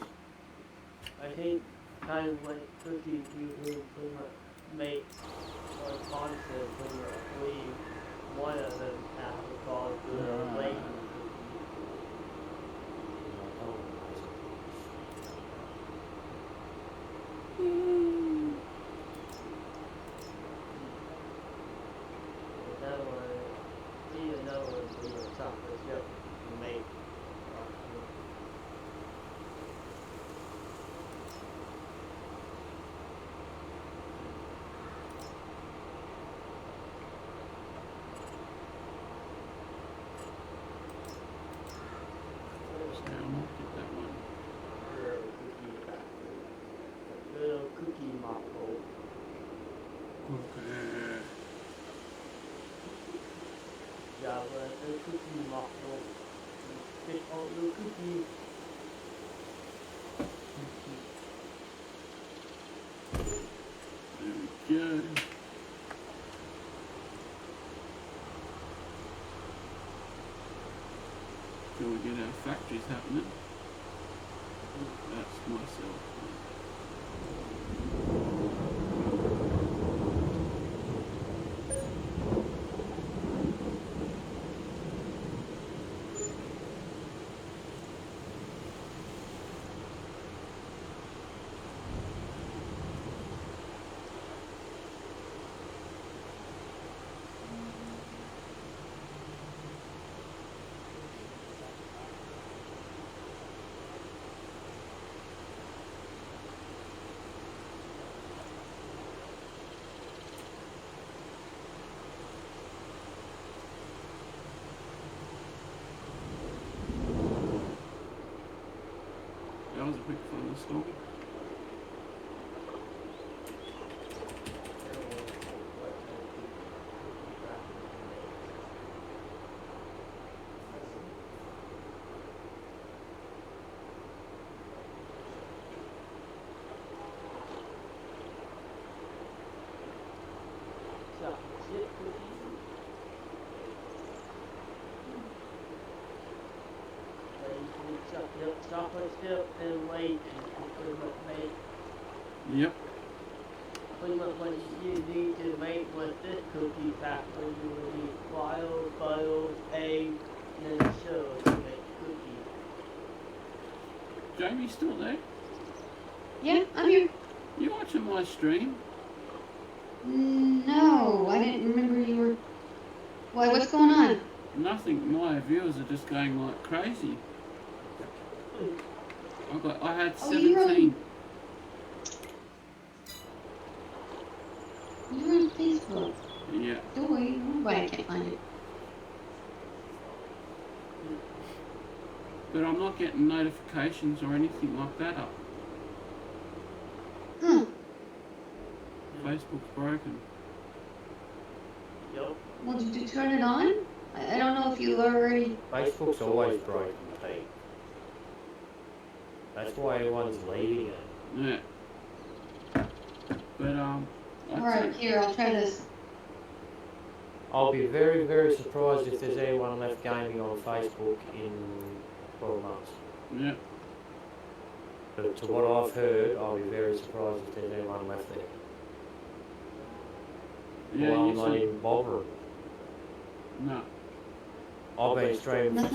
I think kind of like cookies you would pretty much make or concept when you believe one of them has to call good old lady another one, see another one for your chocolate chip you make. Cookie model. Okay. Java, the cookie model. Pick out the cookie. There we go. Till we get our factories happening. That's myself. That was a quick thunderstorm. Chocolate chip and weight and pretty much make. Yep. Pretty much what you need to make with this cookie factory, you will need flour, butter, egg, and then sugar to make cookies. Jamie still there? Yeah, I'm here. You watching my stream? No, I didn't remember you were. Why, what's going on? Nothing. My viewers are just going like crazy. I had 17. You're on Facebook. Yeah. Don't worry, nobody can't find it. But I'm not getting notifications or anything like that up. Huh. Facebook's broken. Yep. Well, did you turn it on? I don't know if you already. Facebook's always broken, Pete. That's why everyone's leaving it. Yeah. But Alright, here, I'll try this. I'll be very, very surprised if there's anyone left gaming on Facebook in 12 months. Yeah. But to what I've heard, I'll be very surprised if there's anyone left there. Yeah, Well, I'm you not see. even bothering. No. I've been streaming,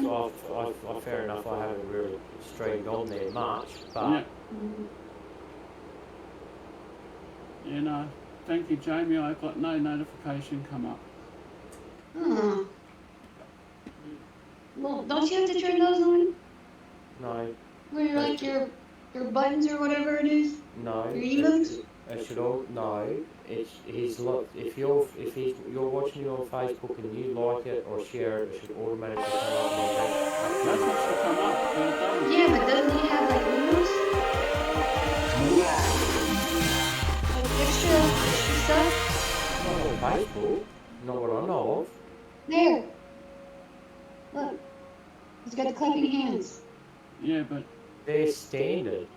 fair enough, I haven't really streamed on there much, but... Yeah. Yeah, no. Thank you, Jamie. I got no notification come up. Oh. Well, don't you have to turn those on? No. Where you're like your buttons or whatever it is? No. Your emotes? It should all... No. It's his look. If you're watching it on Facebook and you like it or share it, it should automatically come up like that. That's what should come up, but it doesn't. Yeah, but doesn't he have like windows? Like extra stuff? Not on Facebook. Not what I know of. There. Look. He's got the clapping hands. Yeah, but they're standard.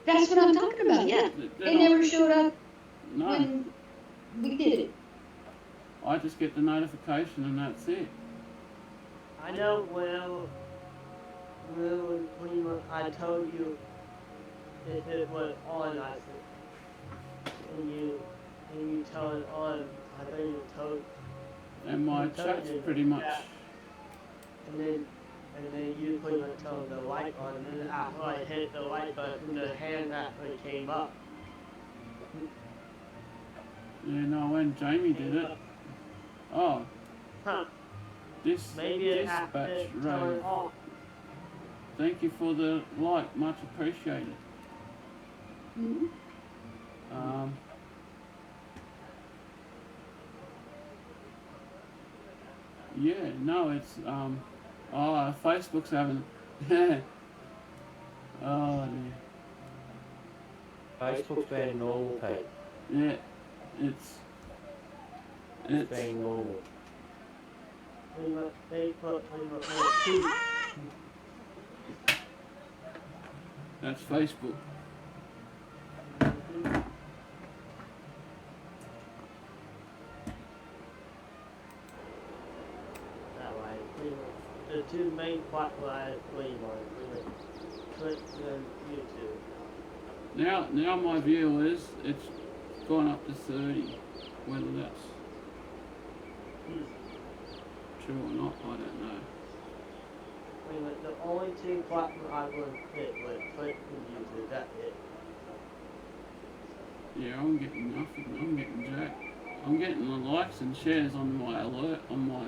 That's what I'm talking about, yeah. They never showed up when we did it. I just get the notification and that's it. I know when I told you if it was on, I said, and you turned it on, I think you told. And my chat's pretty much. And then you pretty much turned the light on, and then after I hit the light button, the hand actually came up. Yeah, no, when Jamie did it. Oh. Huh. Maybe it has to turn it off. Thank you for the like, much appreciated. Yeah, no, it's Facebook's having oh dear. Facebook's being normal, Pete. Yeah, it's being normal. That's Facebook. The two main platforms I stream on, Twitch and YouTube. Now my view is it's gone up to 30. Whether that's true or not, I don't know. The only two platforms I would fit was Twitch and YouTube. That's it. Yeah, I'm getting nothing. I'm getting jack. I'm getting the likes and shares on my alert on my.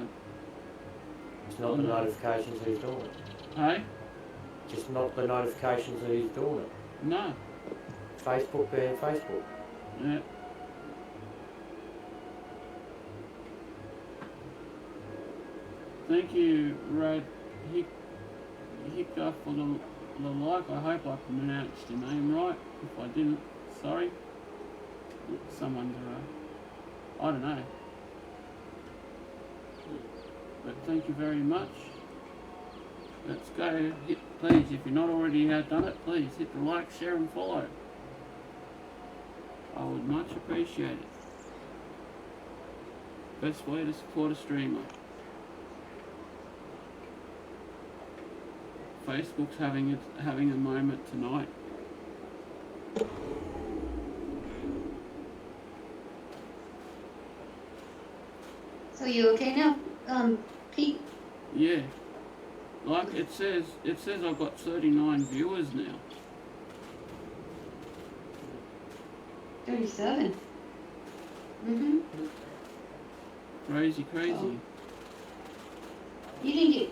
It's not the notifications he's doing it. Hey? Just not the notifications that he's doing it. No. Facebook being Facebook. Yeah. Thank you, Rad Hiccup, for the like. I hope I pronounced your name right. If I didn't, sorry. Someone's I don't know. But thank you very much. Let's go. Please, if you're not already done it, please hit the like, share and follow. I would much appreciate it. Best way to support a streamer. Facebook's having a moment tonight. So you okay now, Pete? Yeah. Like it says I've got 39 viewers now. 37. Crazy. Oh. You didn't get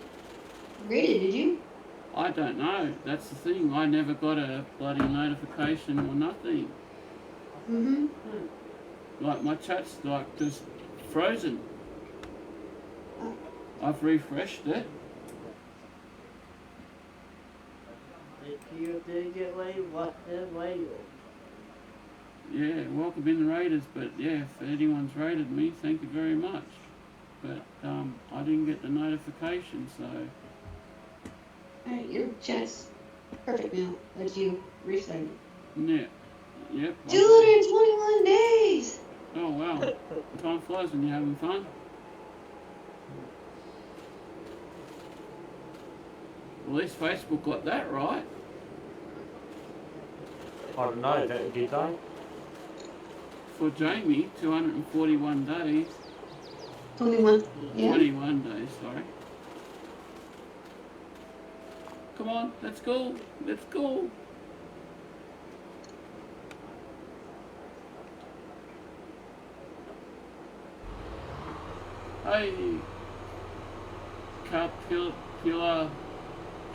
rated, did you? I don't know. That's the thing. I never got a bloody notification or nothing. Like my chat's like just frozen. I've refreshed it. If you did get rated, what then rated? Yeah, welcome in the Raiders, but yeah, if anyone's rated me, thank you very much. but I didn't get the notification, so Alright, your chat's perfect now that you restarted. yeah, yep. 221 days! Oh wow, time flies when you're having fun. At least Facebook got that right. I don't know, did they? For Jamie, 241 days. 21. Yeah. 21 days, sorry. Come on, let's go. Let's go. Hey, Capilla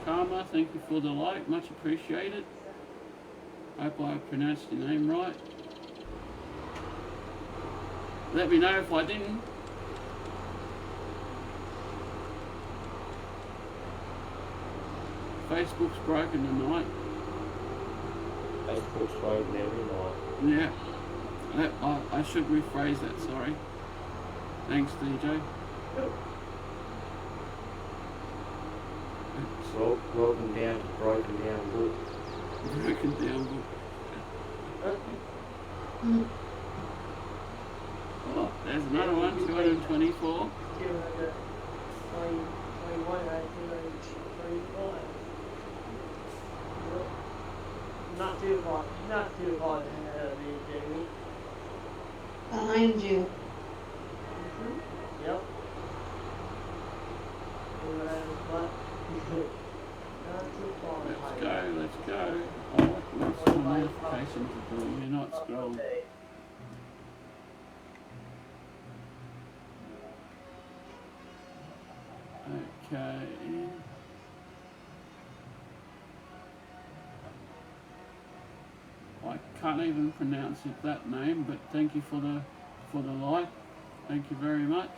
Karma, thank you for the like, much appreciated. Hope I pronounced your name right. Let me know if I didn't. Facebook's broken tonight. Facebook's broken every night. Yeah. I should rephrase that, sorry. Thanks, DJ. Welcome down to Broken Down Book. Broken Down Book. Oh, there's another one, 224. 221. Not too far ahead of me, Jamie. Behind you. Yep. Let's go. Oh, what's the notifications are doing? You're not scrolling. Okay. I can't even pronounce that name, but thank you for the like. Thank you very much.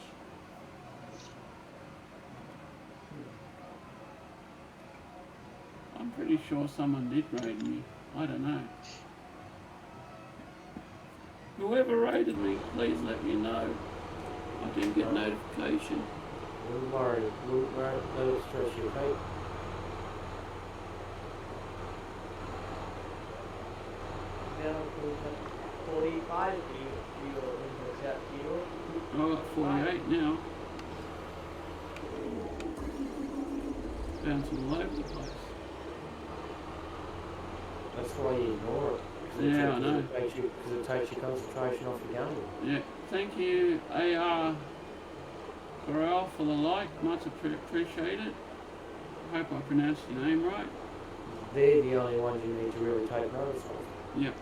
I'm pretty sure someone did raid me. I don't know. Whoever raided me, please let me know. I didn't get notification. Don't worry, don't stress you, okay? Now, 45, you intercept you. I got 48 now. Bouncing all over the place. That's why you ignore it. Yeah, I know. Because it takes your concentration off the game. Yeah, thank you, AR Gorel, for the like. Much appreciated. I hope I pronounced your name right. They're the only ones you need to really take notice of. Yep.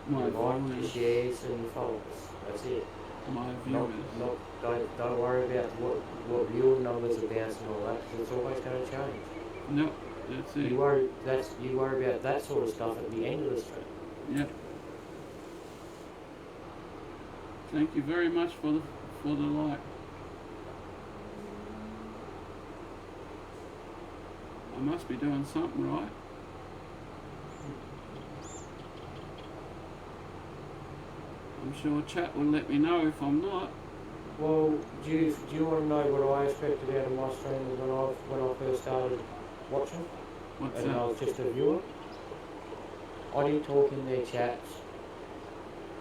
My Your likes, your viewers. shares, and your followers. That's it. My Not, viewers. don't worry about what viewer numbers are bouncing and all that, because it's always going to change. No, that's it. You worry about that sort of stuff at the end of the stream. Yep. Thank you very much for the like. I must be doing something right. I'm sure chat will let me know if I'm not. Well, do you want to know what I expected out of my stream when I first started watching? What's And that? I was just a viewer. I didn't talk in their chats.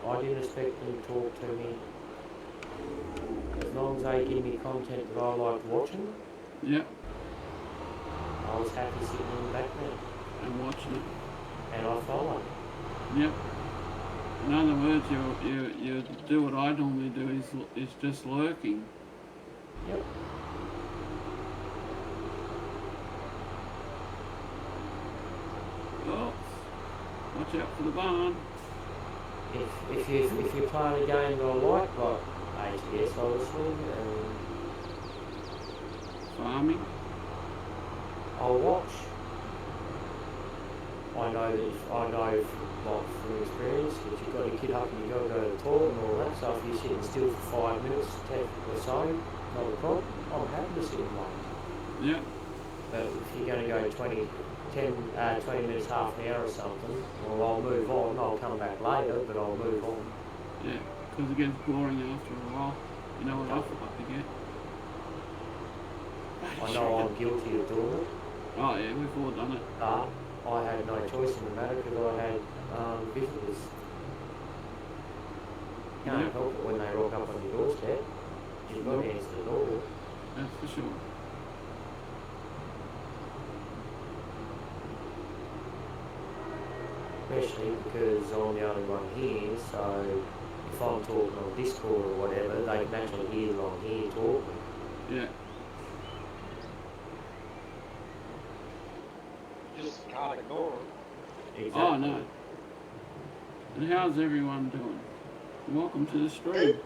I didn't expect them to talk to me. As long as they give me content that I like watching, Yep. I was happy sitting in the background. And watching it. And I follow. Yep. In other words, you do what I normally do is just lurking. Yep. Oh, watch out for the barn. If you're playing a game that I like ATS obviously, and Farming. I'll watch. I know from experience that you've got to get up and you've got to go to the toilet and all that stuff. You're sitting still for 5 minutes or so, not a problem. I'm happy to sit and wait. Yep. But if you're going to go 20 minutes, half an hour or something, well, I'll move on. I'll come back later, but I'll move on. Yeah, because it gets boring after a while. You know what I forgot to get? I know I'm guilty of doing it. Oh yeah, we've all done it. But I had no choice in the matter because I had visitors. You can't Yep. help it when they rock up on your doorstep. You've got to answer the door. That's for sure. Especially because I'm the only one here, so if I'm talking on Discord or whatever, they can actually hear that I'm here talking. Yeah. Just can't ignore it. Exactly. Oh no. And how's everyone doing? Welcome to the stream.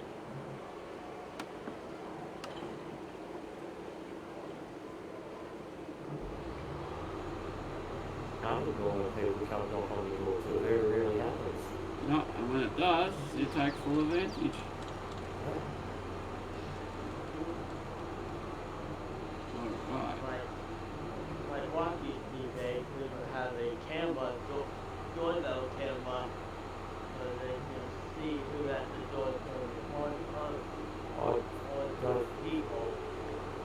I'm ignoring people come knock on your door too. It very rarely happens. No, and when it does, you take full advantage. Alright. Like what used to be big, we would have a camera, doorbell camera, so they can see who at the door or those people.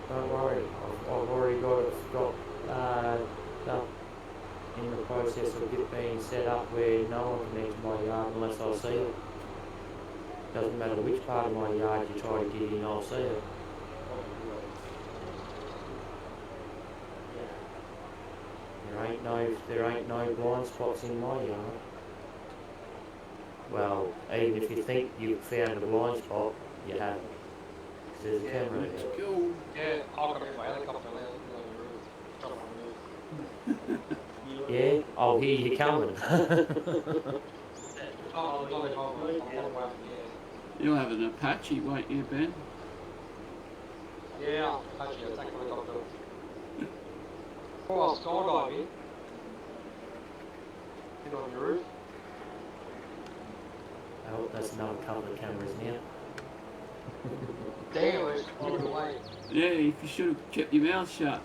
Don't worry, I've already got it stuff in the process of it being set up where no one can enter my yard unless I see it. Doesn't matter which part of my yard you try to get in, I'll see it. There ain't no blind spots in my yard. Well, even if you think you've found a blind spot, you haven't. 'Cause there's a camera Let's there. go. Yeah, I've got to my helicopter on the roof. Jump on the roof. Yeah, I'll hear you coming. Oh, I'm on the way from here. You'll have an Apache, won't you, Ben? Yeah, actually, I take helicopter. Oh, skydiving. Get on your roof. Oh, that's another couple of cameras now. Damn, it's far away. Yeah, you should have kept your mouth shut.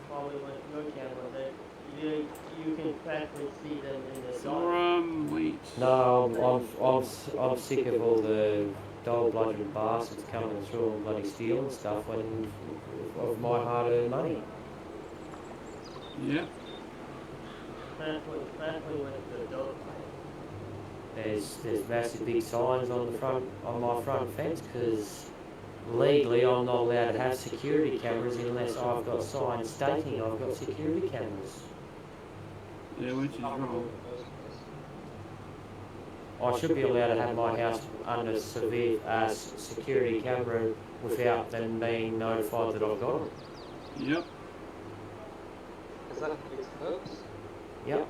Probably with your camera, that you can practically see them in the dark. Sorum, wait. No, I'm sick of all the dog-blooded bastards coming through and bloody stealing stuff of my hard-earned money. Yeah. Especially with the dog. There's massive big signs on my front fence because legally I'm not allowed to have security cameras unless I've got signs stating I've got security cameras. Yeah, which is wrong. I should be allowed to have my house under severe security camera without them being notified that I've got them. Yep. Is that for its purpose? Yep.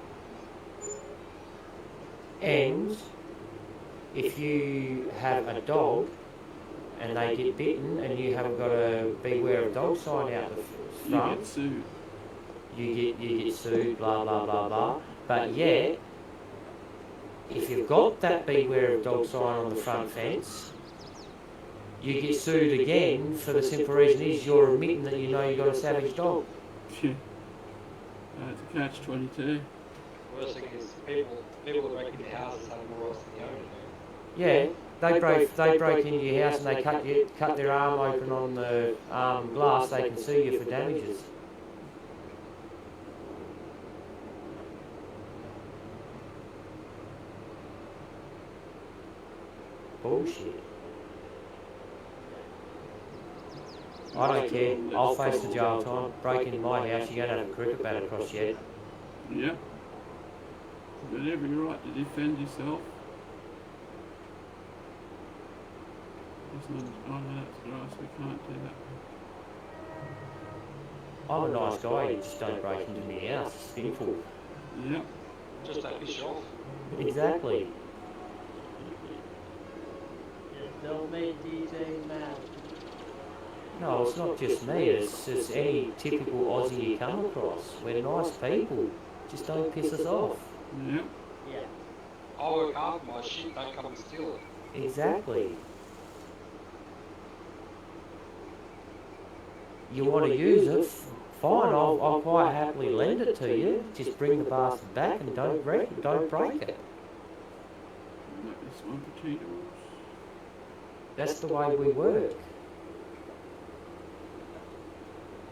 And if you have a dog and they get bitten and you haven't got a beware of dog sign out the You front, get sued. you get sued, blah blah blah blah. But yet, if you've got that beware of dog sign on the front fence, you get sued again for the simple reason is you're admitting that you know you've got a savage dog. It's a catch-22. Worst thing is people that break into houses have more rights than the owner. Yeah, they break into your house and they cut their arm open on the glass. They can sue you for damages. Bullshit. I don't care. I'll face the jail time. Break into my house, you're going to have a cricket bat across your head. Yep. You've got every right to defend yourself. It's not, oh no, that's grass, we can't do that. I'm a nice guy, you just don't break into my house. It's simple. Yep. Just don't piss you off. Exactly. Just don't make DJ mad. No, it's not just me, it's any typical Aussie you come across. We're nice people. Just don't piss us off. Yep. Yeah. I work hard for my shit, don't come and steal it. Exactly. You want to use it, fine, I'll quite happily lend it to you. Just bring the bastard back and don't break it. Like this one for $2. That's the way we work.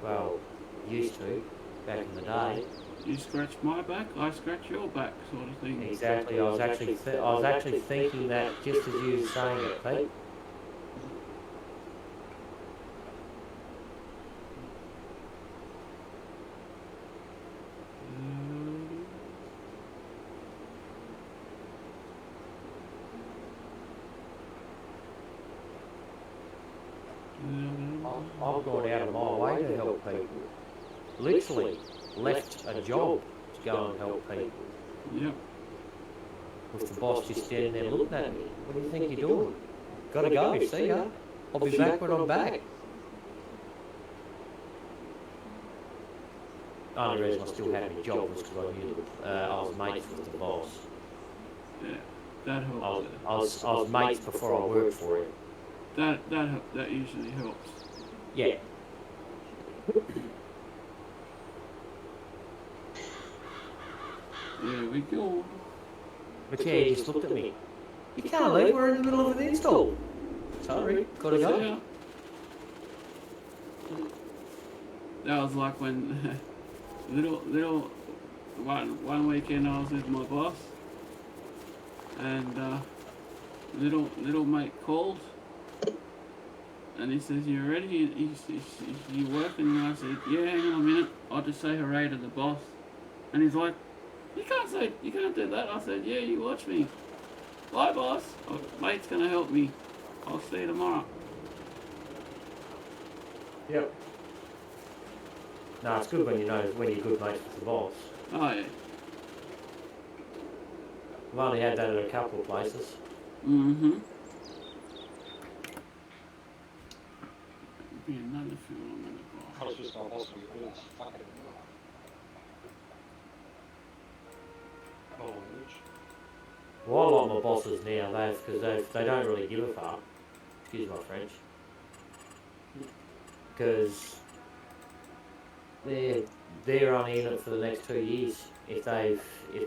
Well, used to, back in the day. You scratch my back, I scratch your back, sort of thing. Exactly. I was actually thinking that just as you were saying it, Pete. I've gone out of my way to help people. Literally left a job to go and help people. Yep. With the boss just standing there looking at me. What do you think you're doing? Gotta go, see ya. I'll be back when I'm back. The only reason I still had my job was because I knew I was mates with the boss. Yeah, that helps. I was mates before I worked for him. That usually helps. Yeah. There we go. But yeah, he just looked at me. You can't leave, we're in the middle of an install. Sorry, gotta go. Yeah. That was like when little one weekend I was with my boss, and little mate called, and he says, "You ready? You working?" And I said, "Yeah, hang on a minute. I'll just say hooray to the boss." And he's like, you can't do that. I said, "Yeah, you watch me. Bye, boss. Mate's gonna help me. I'll see you tomorrow." Yep. No, it's good when you know when you're good mates with the boss. Oh yeah. I've only had that at a couple of places. Mm-hmm. Be another fuel on the I was just my boss when you really fucking Well, I like my bosses now, because they don't really give a fuck. Excuse my French. Because they're only in it for the next 2 years if they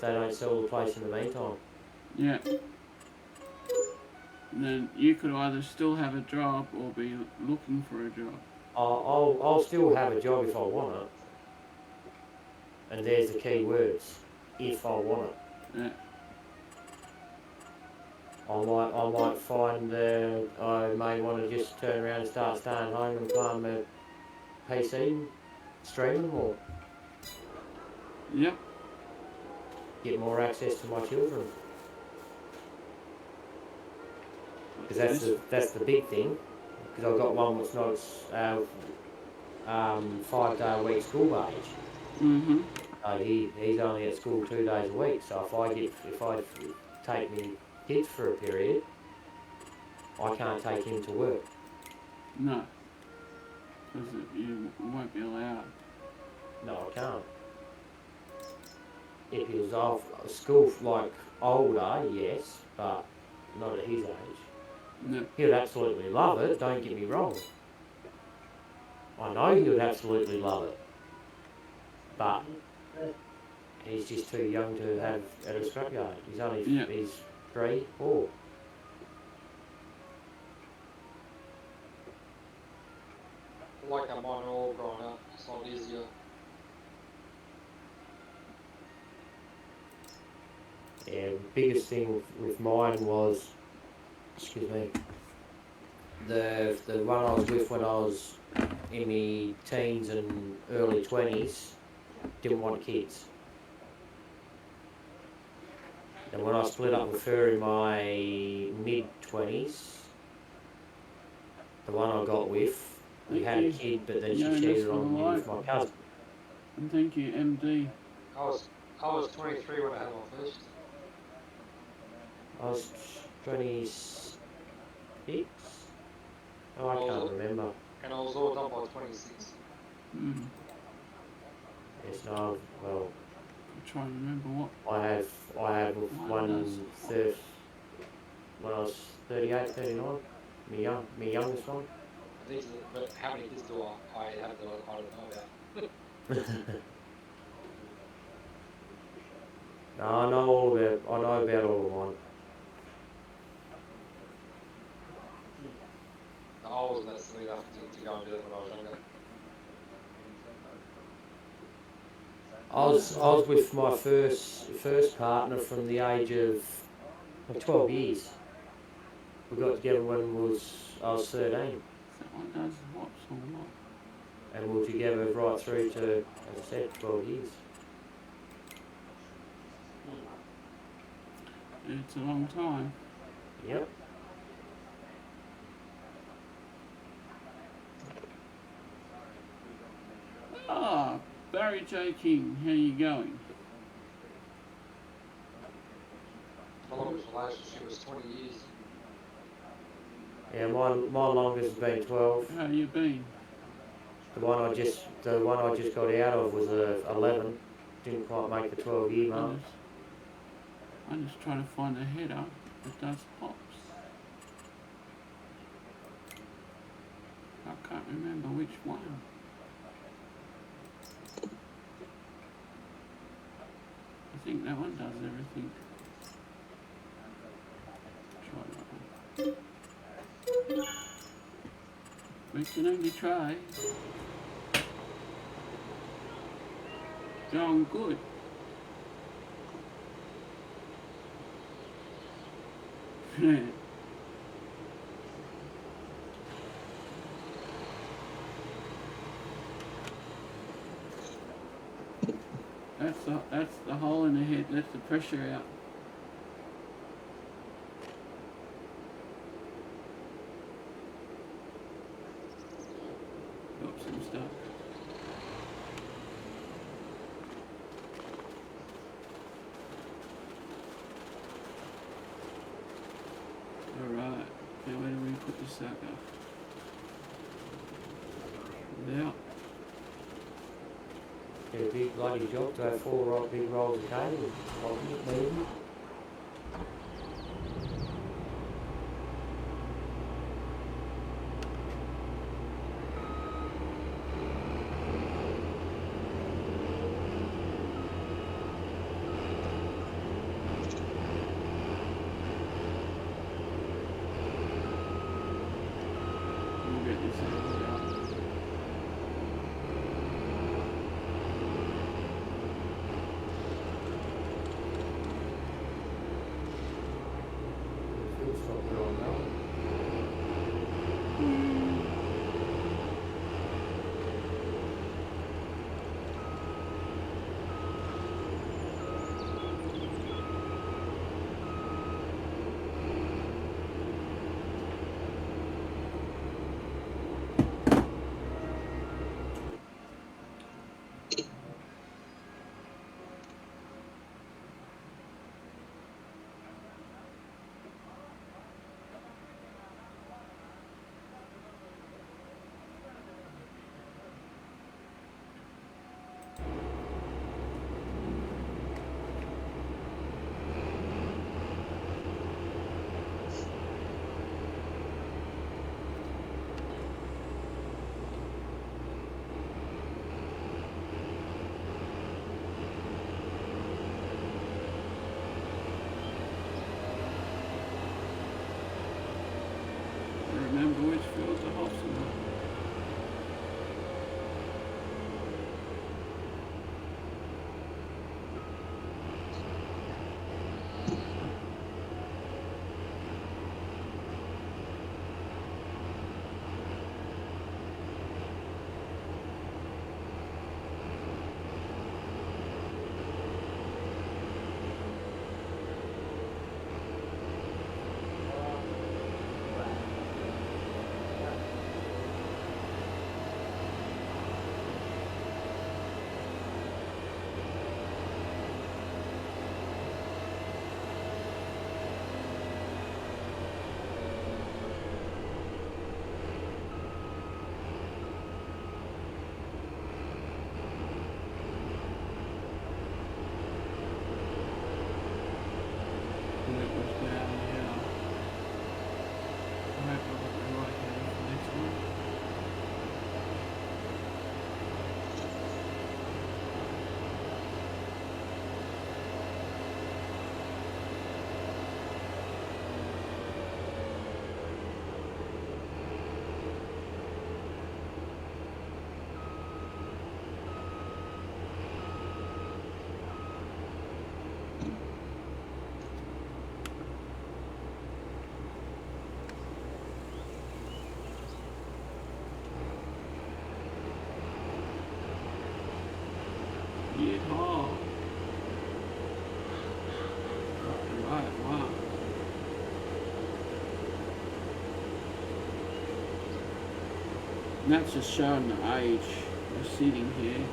don't sell the place in the meantime. Yeah. And then you could either still have a job or be looking for a job. I'll still have a job if I want it. And there's the key words. If I want it. Yeah. I might find I may want to just turn around and start staying home and playing my PC, streaming, or Yep. get more access to my children. Because that's the big thing. Because I've got one that's not 5-day-a-week school age. Mm-hmm. He's only at school 2 days a week. So if I take me kids for a period, I can't take him to work. No. Because you won't be allowed. No, I can't. If he was off school like older, yes, but not at his age. No. He would absolutely love it, don't get me wrong. I know he would absolutely love it. But he's just too young to have at a scrapyard. He's 3, 4. like a mine all growing up. It's a lot easier. Yeah, biggest thing with mine was, excuse me, the one I was with when I was in my teens and early 20s didn't want kids. And when I split up with her in my mid-20s, the one I got with, we had a kid, but then she cheated on me with my cousin. And thank you, MD. I was 23 when I had my first. I was 26? Oh, I can't remember. And I was all done by 26. Mm. Yes, no, well, I'm trying to remember what. I have one third when I was 38, 39. My youngest one. But how many kids do I have that I don't know about? No, I know all about all of mine. I was with my first partner from the age of 12 years. We got together when I was 13, That one does hops a lot. and we were together right through to, as I said, 12 years. It's a long time. Yep. Ah, Barry J. King, how you going? My longest relationship was 20 years. Yeah, my longest has been 12. How you been? The one I just got out of was 11. Didn't quite make the 12-year mark. I'm just trying to find a header that does hops. I can't remember which one. I think that one does everything. Try that one. We can only try. Going good. That's the hole in the head. Lets the pressure out. Oops, I'm stuck. Alright, now where do we put the sucker? There. Did a big bloody job to have 4 big rolls of cable. Maybe. We'll get this out. Fuel stop on now. Remember which field the hops are. And it goes down here. I hope I got the right header for this one. And that's just showing the age of sitting here.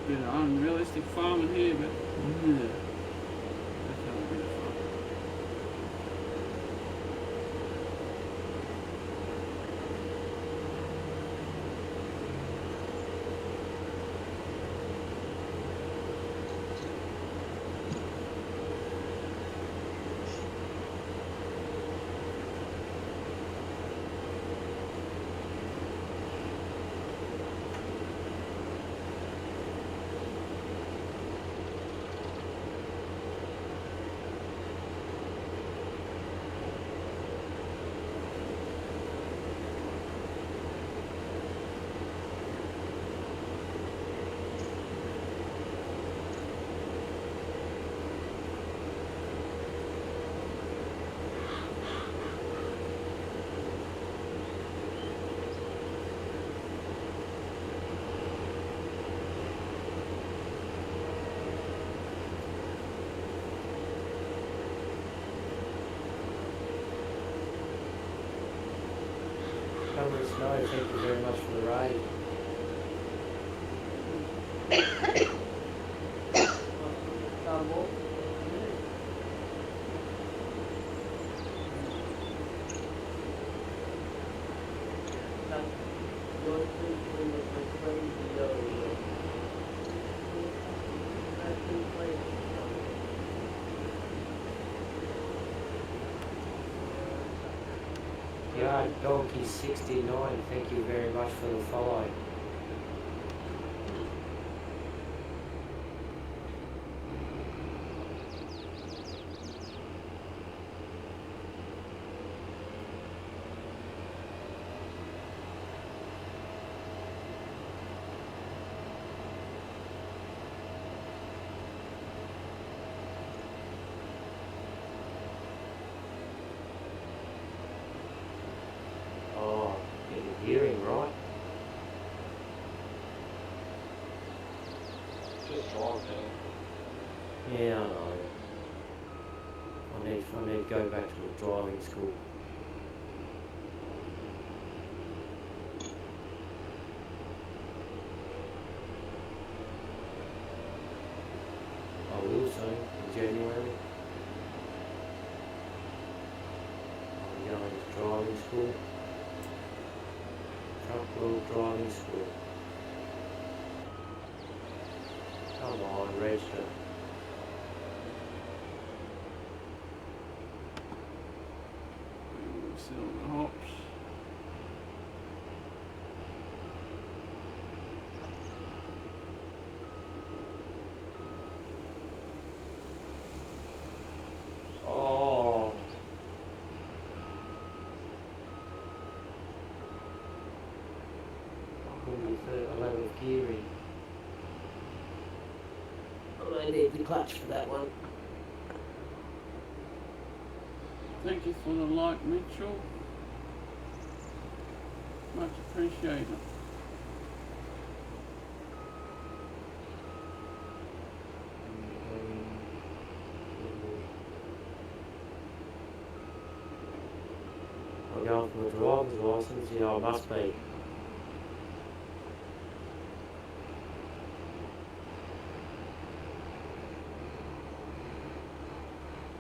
Bit of unrealistic farming here, but yeah, that's how a bit of fun. Covered snow, thank you very much for the raid. Yeah, Donkey69, thank you very much for the follow. Oh, you're hearing right? Just drive down. Yeah, I know. I need to go back to the driving school. I will soon, in January. I'm going to driving school. Truck road driving school. Come on, register. Sell the hops. Oh. I couldn't be a level of gearing. Oh, I need the clutch for that one. Thank you for the like, Mitchell. Much appreciated. I'm going for a driver's license, yeah, I must be.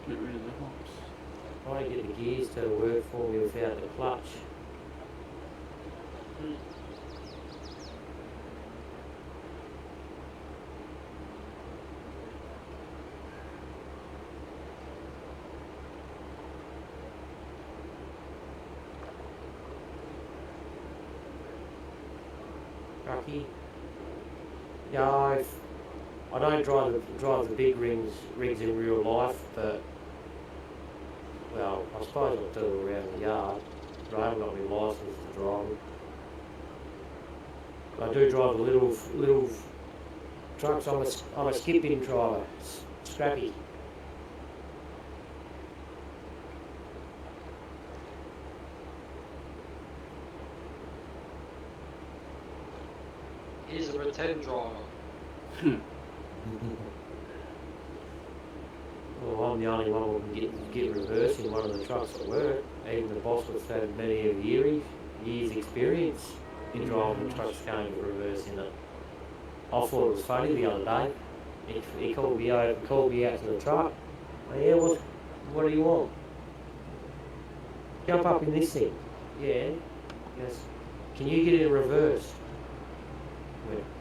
Get rid of the hops. Trying to get the gears to work for me without the clutch. Rocky. Yeah, I don't drive the big rigs in real life, but well, I suppose I'll do it around the yard. But I haven't got my license to drive them. I do drive the little trucks. I'm a skipping driver, scrappy. He's a pretend driver. Well, I'm the only one who can get reverse in one of the trucks at work. Even the boss that's had many years experience in driving trucks going for reverse in it. I thought it was funny the other day. He called me out to the truck. Oh, yeah, what do you want? Jump up in this thing. Yeah. Yes. Can you get in reverse?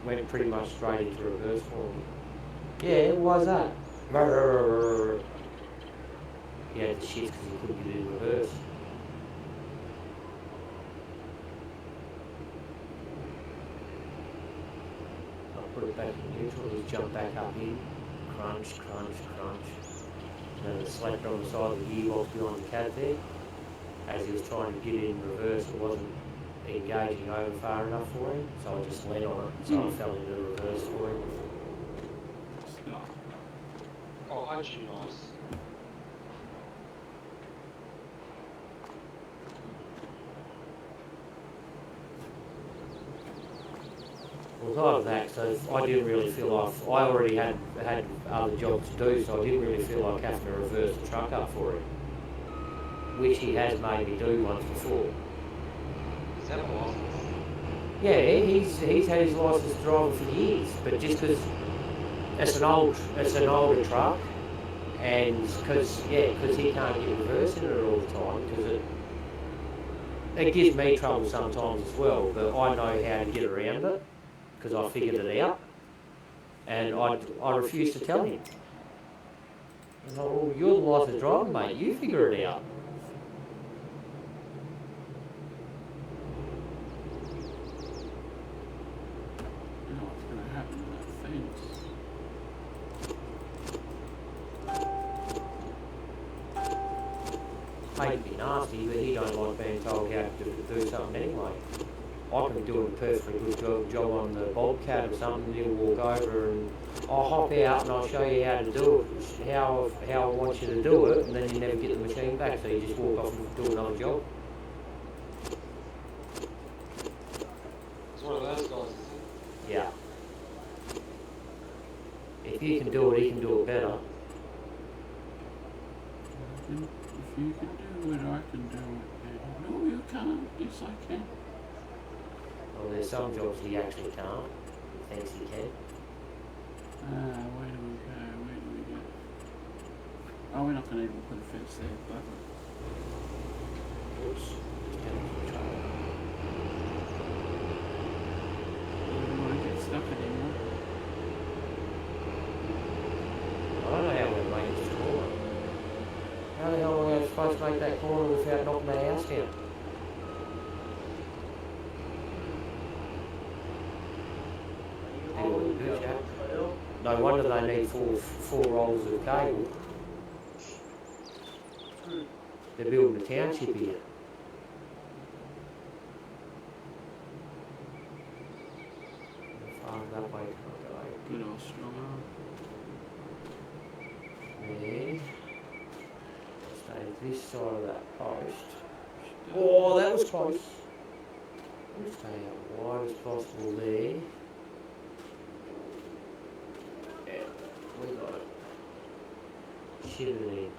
Went pretty much straight into reverse for me. Yeah, why's that? He had the shit because he couldn't get in reverse. I put it back in neutral, he's jumped back up in. Crunch, crunch, crunch. And then the slacker on the side of the gearbox behind the cab there. As he was trying to get in reverse, it wasn't engaging over far enough for him, so I just led on it, so I fell into reverse for him. Oh, aren't you nice? Well, part of that, so I didn't really feel like, I already had other jobs to do, so I didn't really feel like having to reverse the truck up for him, which he has made me do once before. Is that a license? Yeah, he's had his license to drive for years, but just because it's an older truck, and because he can't get reverse in it all the time, because it gives me trouble sometimes as well, but I know how to get around it, because I figured it out, and I refuse to tell him. I'm like, well, you're the licensed driver, mate, you figure it out. Hate to be nasty, but he don't like being told how to do something anyway. I can do a perfectly good job on the bobcat or something, he'll walk over and I'll hop out and I'll show you how to do it, how I want you to do it, and then you never get the machine back, so you just walk off and do another job. It's one of those guys, is it? Yeah. If you can do it, he can do it better. If you can do it, I can do it. No, you can't. Yes, I can. Well, there's some jobs he actually can't. He thinks he can. Where do we go? Oh, we're not going to even put a fence there, but... Oops. I don't want to get stuck anymore. I don't know how we're making this corner. How the hell are we supposed to make that corner without knocking the house down? Good, Jack. No wonder they need four rolls of cable. They're building a township here. Far that way can't go. Good old strong arm. There. Stay this side of that post. Oh, that was close. Stay as wide as possible there. Yeah, we got it. Shit it in.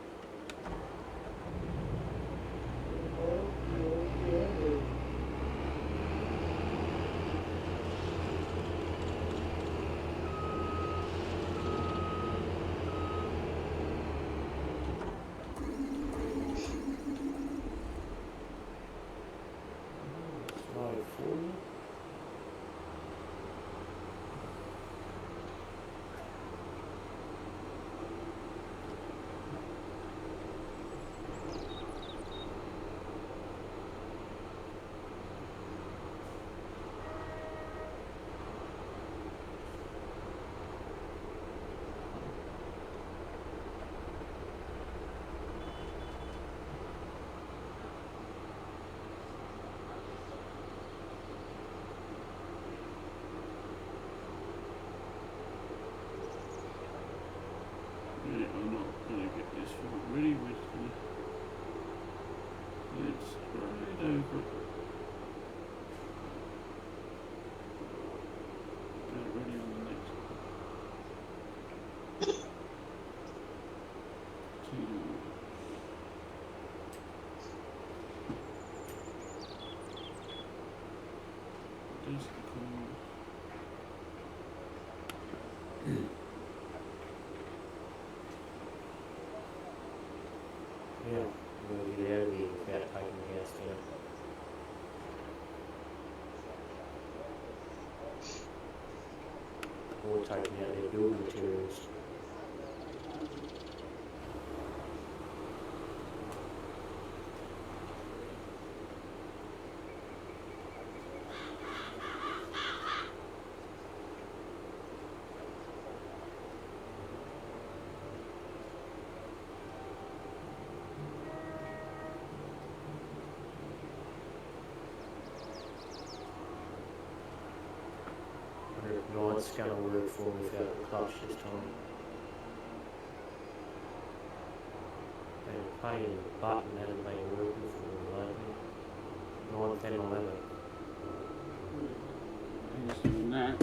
We'll get out of here without taking the house down. Or taking out their building materials. It's going to work for me without the clutch this time. And a pain in the butt and hasn't been working for me lately. 9, 10, 11. Just doing that.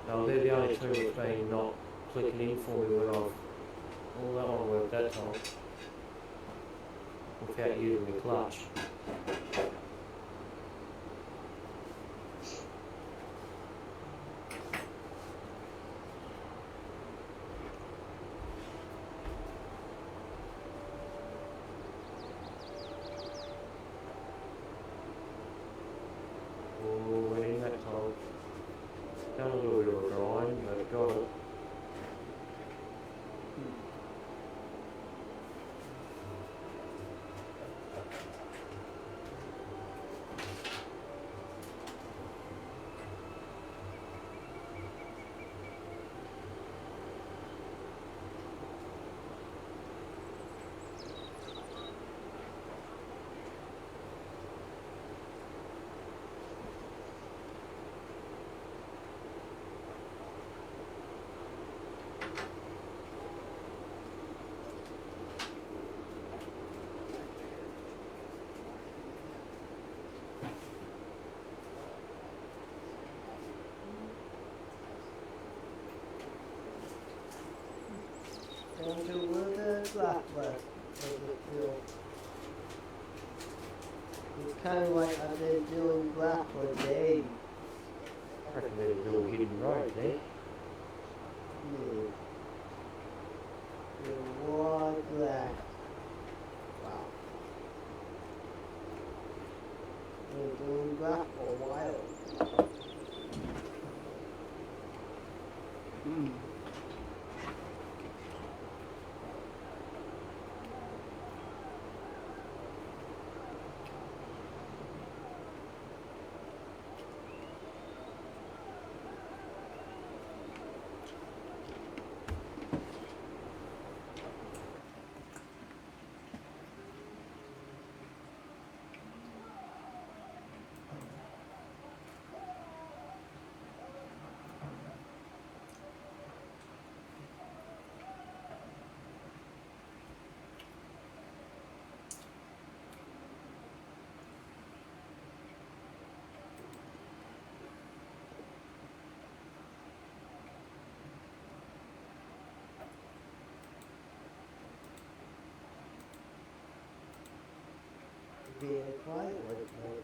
No, they're the only two that's been not clicking in for me when I've... Well, that one worked that time. Without using the clutch. Done a little bit of a grind, but got it. Down to where the black left of the field. It's kind of like I've been doing black for days. I reckon there's a little hidden road there. Yeah. The one black. Wow. Been doing black for a while. Being quiet like that.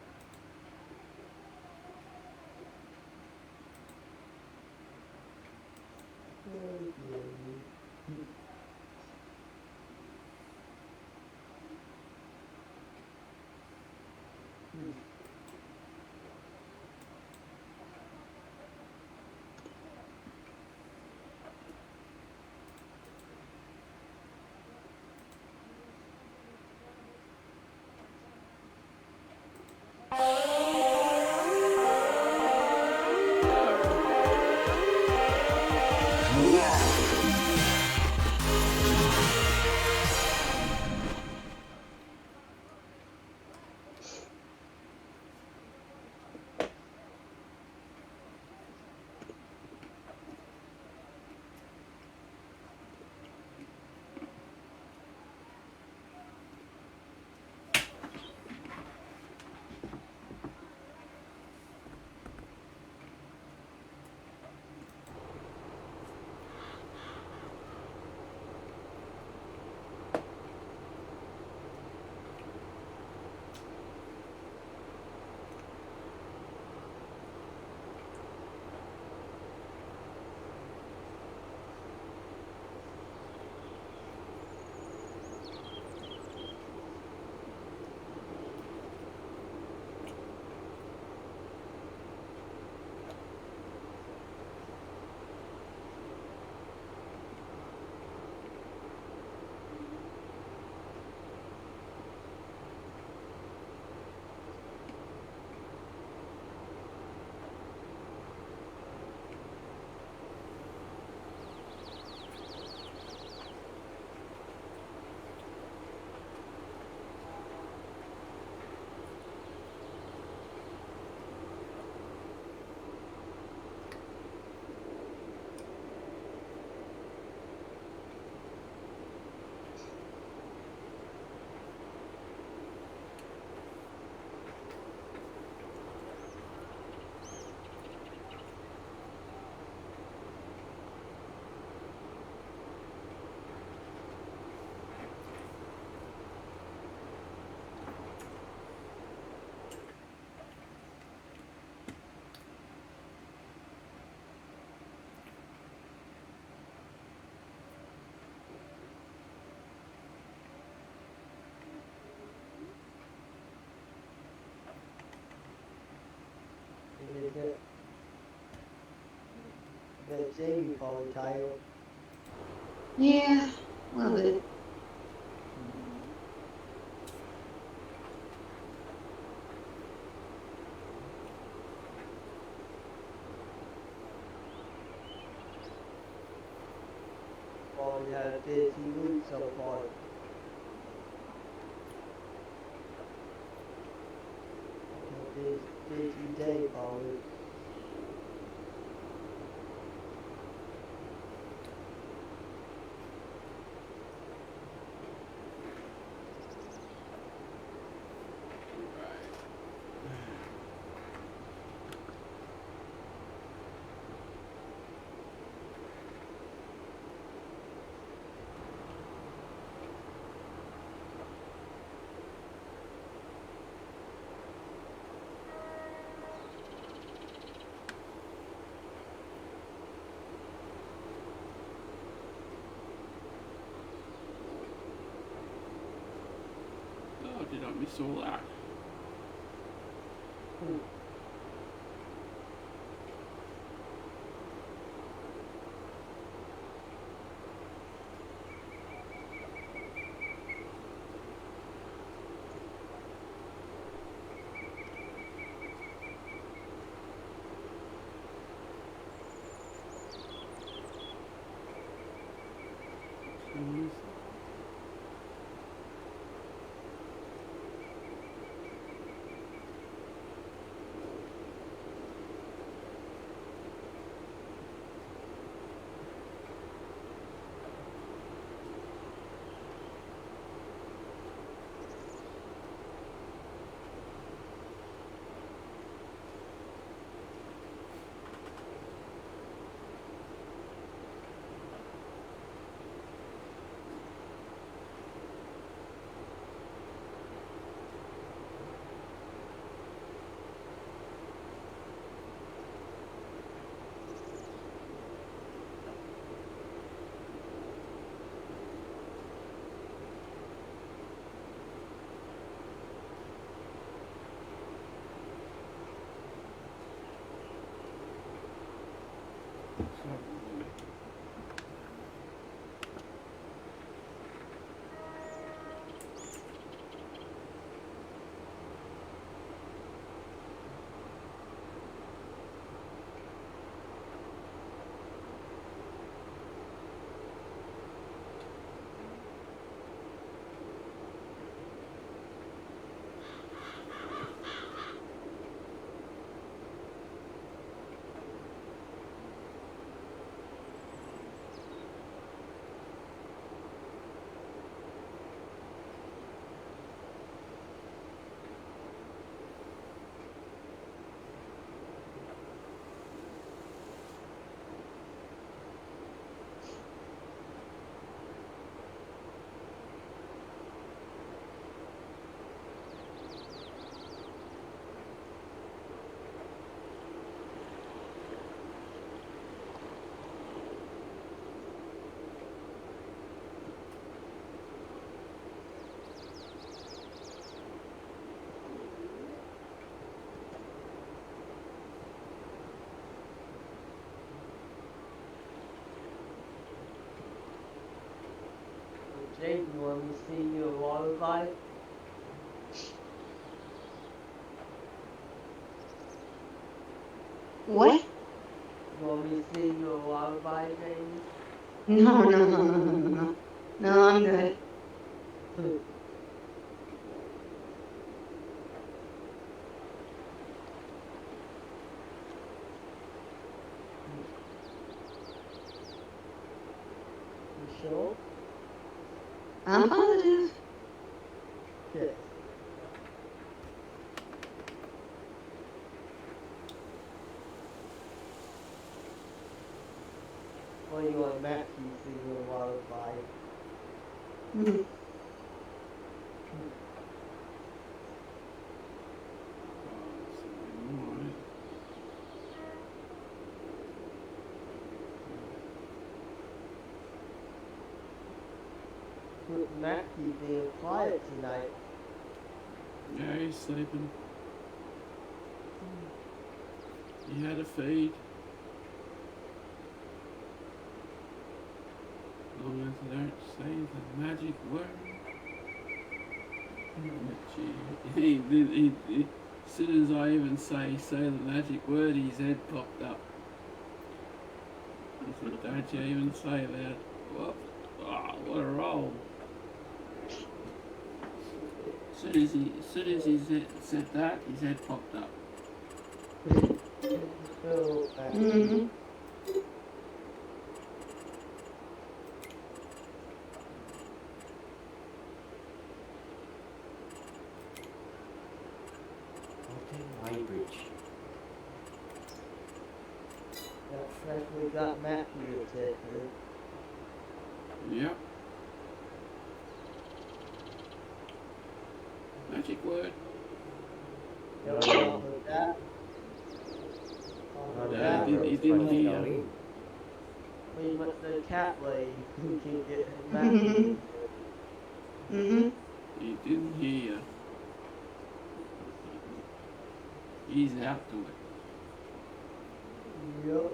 bet Jamie probably tired. Yeah, a little bit. Probably had a busy week so far. A busy day probably. Oh, did I miss all that? Jake, you want me to sing you a lullaby? What? You want me to sing you a lullaby, Jamie? No. No, I'm good. You sure? I'm positive. Yes. Or you want Matthew to sing you a lullaby? Matthew being quiet tonight. Yeah, he's sleeping. He had a feed. don't say the magic word. As soon as I even say the magic word, his head popped up. He said, don't you even say that. Whoop. Oh, what a roll. As soon as he said that, his head popped up. Mm-hmm. Weybridge. That freshly got Matthew attack. Yep. Magic word. That. He didn't hear. We went to the cat lady who can get Mm-hmm. Matthew. Mm-hmm. He didn't hear. He's out to it. Yep.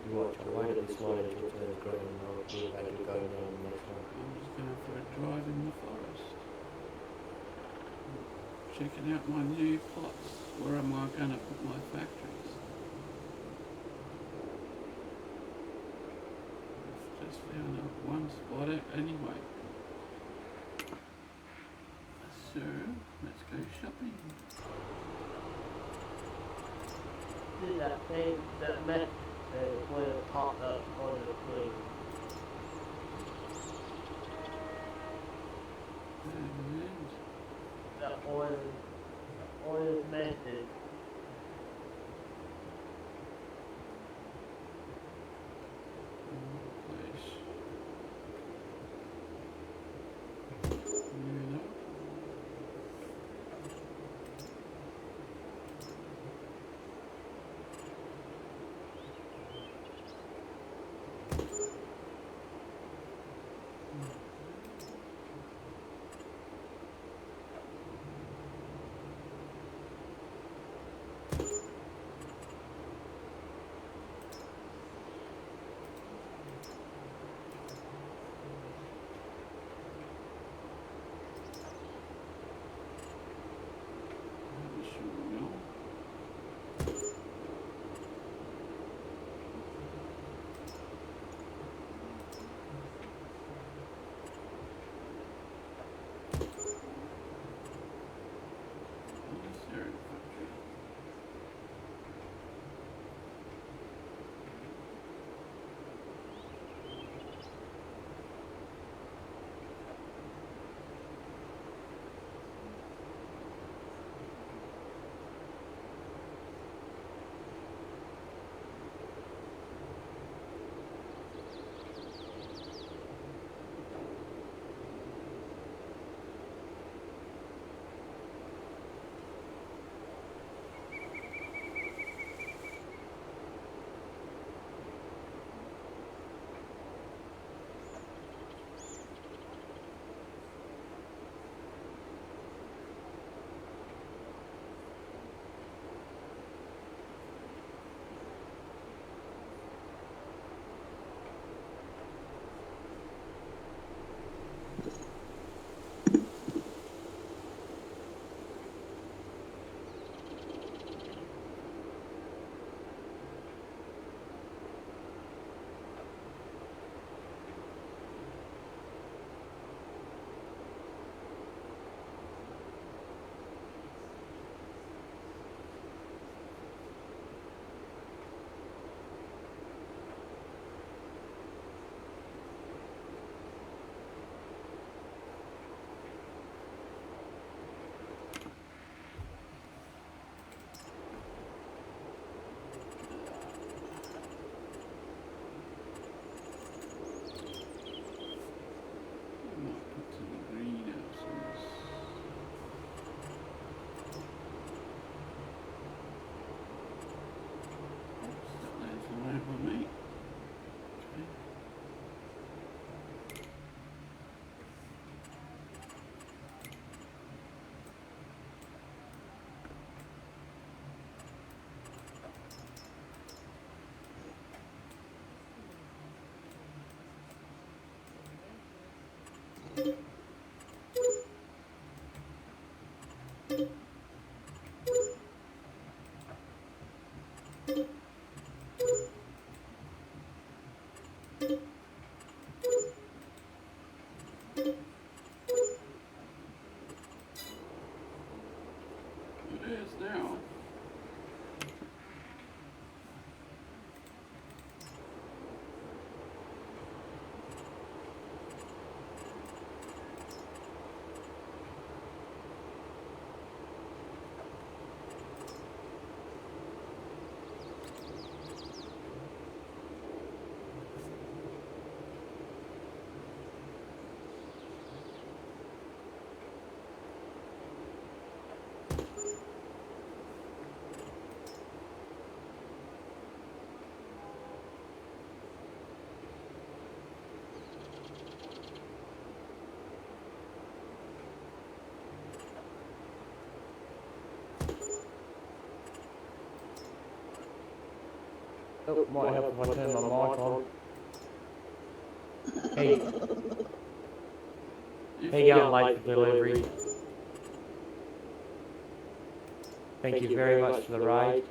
You watch, I waited this morning to turn green and I'll be able to go down the next one. I'm just going for a drive in the forest. Checking out my new plots. Where am I going to put my factories? I've just found one spot anyway. So, let's go shopping. Did that thing that meant when it popped up on the screen. And That oil method. place. Moving up. Oh, might help if I turn my mic on. Hey, hey, going late for delivery. Thank you very much for the raid.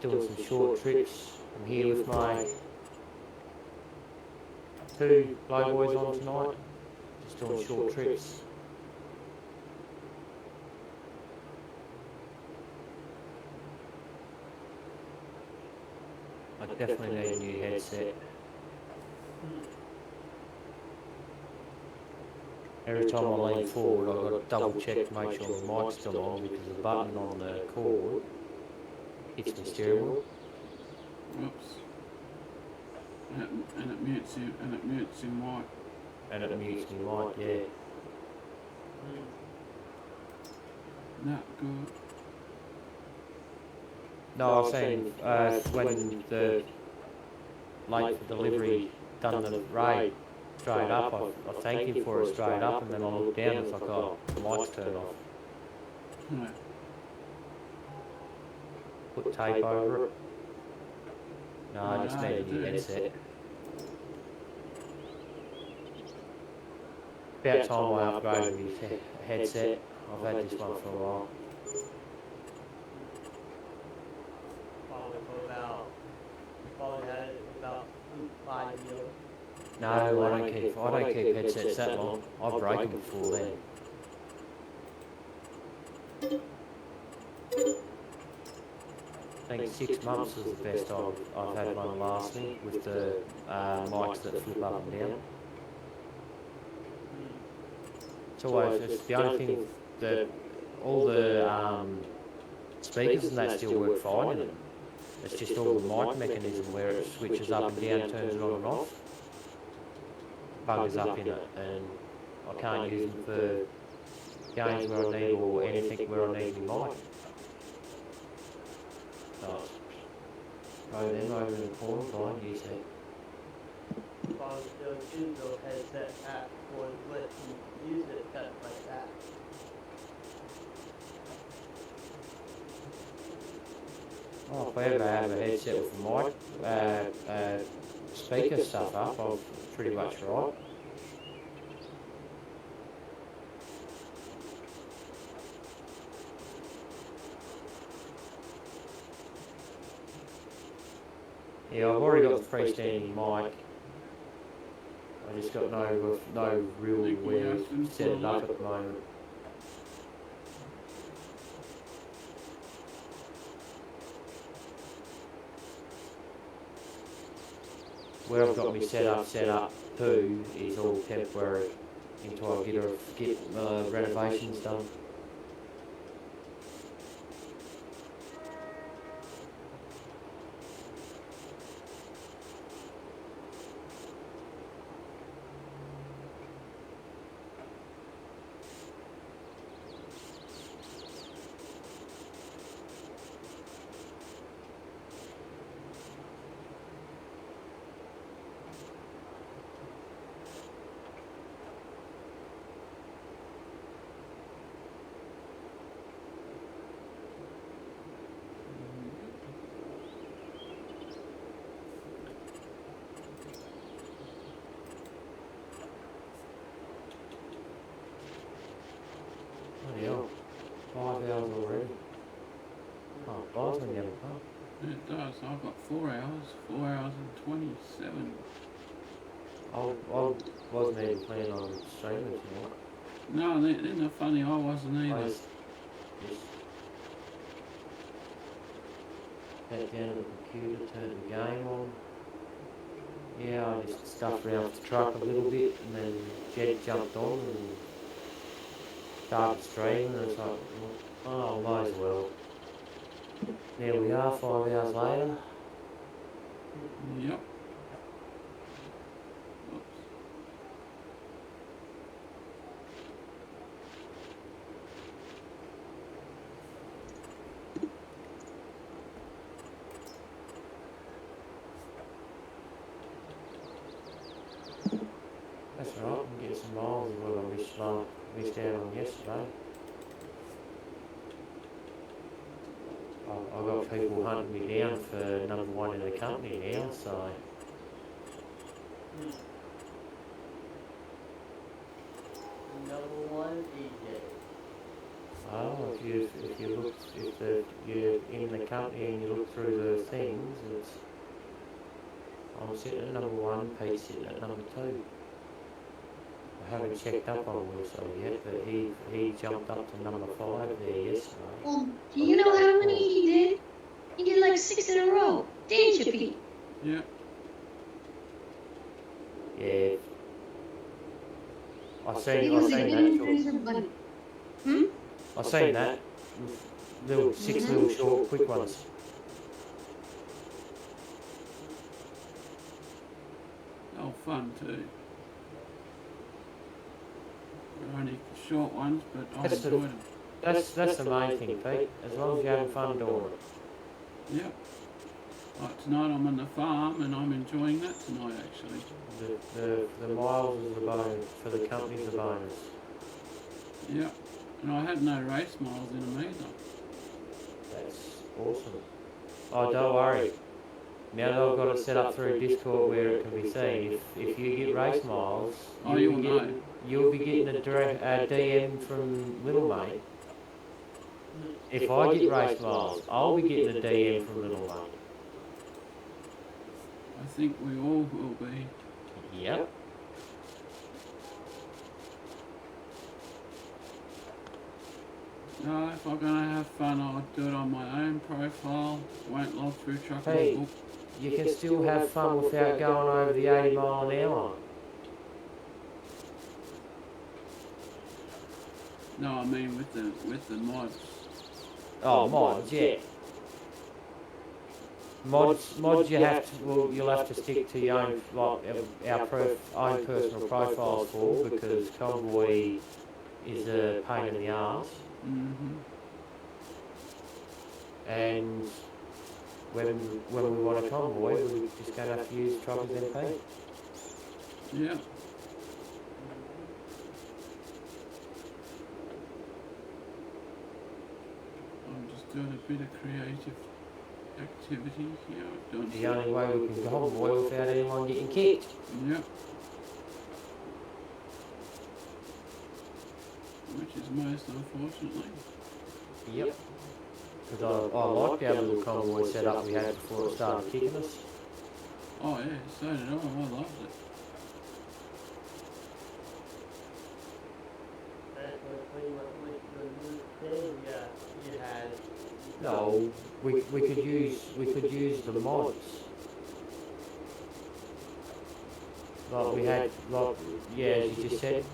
Doing some short trips. I'm here with my 2 blow boys on tonight. Just doing short trips. I definitely need a new headset. Every time I lean forward, I've got to double check to make sure my mic's still on because the button on the cord hits my steering wheel. Oops. And it mutes you, and it mutes your mic. And it mutes me mic, yeah. Not good. No, I was saying when the late for delivery done the raid straight up, I thanked him for it straight up, and then I looked down and it's like, oh, the mic's turned off. No. Put tape over it. No, I just need a new headset. About time I upgraded my headset. I've had this one for a while. Probably had it for about 5 years. No, I don't keep headsets that long. I break them before then. I think 6 months is the best I've had one last me with the mics that flip up and down. It's the only thing that all the speakers and that still work fine in them. It's just all the mic mechanism where it switches up and down, turns it on and off. Buggers up in it, and I can't use them for games where I need or anything where I need my mic. So, throw them over in the corner, try and use it. Those digital headset app would let you use it kind of like that. Oh, if I ever have a headset with a mic, speaker stuff up, I'm pretty much right. Yeah, I've already got the freestanding mic. I just got no real way to set it up at the moment. Where I've got me set up too is all temporary until I get renovations done. Hell, 5 hours already. Oh, it flies when you have a pub. It does. I've got 4 hours. 4 hours and 27. I wasn't even planning on streaming tonight. No, isn't it funny? I wasn't either. I just sat down at the computer, turned the game on. Yeah, I just stuffed around with the truck a little bit, and then Jed jumped on and started streaming, and it's like, oh, might as well. There we are, 5 hours later. Yep. That's right, I'm getting some miles as well. I missed out on yesterday. I've got people hunting me down for number one in the company now, so. Number one, EJ. Oh, if you look, you're in the company and you look through the things, it's, I'm sitting at number one, Pete's sitting at number two. I haven't checked up on Wilson yet, but he jumped up to number 5 there yesterday. Do you know how many he did? He did like 6 in a row, didn't you, Pete? Yeah. Yeah. I seen He was that. I seen that. Little 6 little short, quick ones. Oh, fun too. They're only short ones, but I That's enjoyed them. That's the main thing, Pete. As long as you're having fun doing it. Yep. Like tonight I'm on the farm and I'm enjoying that tonight actually. The miles is the bonus, for the company's the bonus. Yep. And I had no race miles in them either. That's awesome. Oh, don't worry. Now that I've got it set up through Discord where it can be seen, if you get race miles, you'll be getting a direct DM from Little Mate. If I get race miles, I'll be getting a DM from Little Mate. I think we all will be. Yep. No, if I'm going to have fun, I'll do it on my own profile. Won't log through truck Hey, book. you can still have fun without going over the 80 mile an hour. No, I mean with the mods. Oh, mods, yeah. Mods you have to, well, you'll have to stick to your own, like, our own personal profiles for, because Convoy is a pain in the arse. Mm-hmm. And when we want a convoy, we're just going to have to use Truckers MP. Yeah. I'm just doing a bit of creative activity here. I've done The only way we can convoy without anyone getting kicked. Yep. Which is most unfortunately. Yep. Because I liked our little convoy setup we had before it started kicking us. Oh yeah, so did I. I loved it. You had. No, we could use the mods. Like we had, like, yeah, as you just said,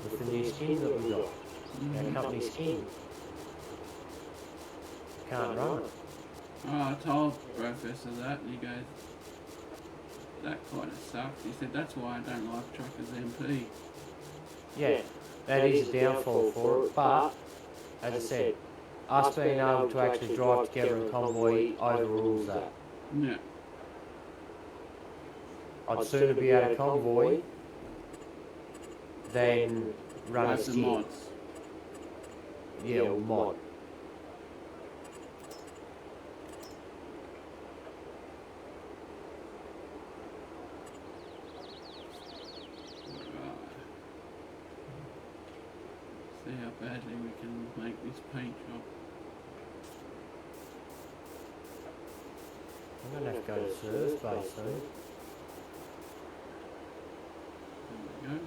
with the new skin that we got, our company skin. Can't run it. Oh, I told Professor that, and he goes, that kind of sucks. He said, that's why I don't like Truckers MP. Yeah, that is a downfall for it, but, as I said, us being able to actually drive together in convoy overrules that. Yeah. I'd sooner be out of convoy than run a the skin. mods. Yeah, or mod. See how badly we can make this paint job. I'm going to have to go to service base soon. There we go.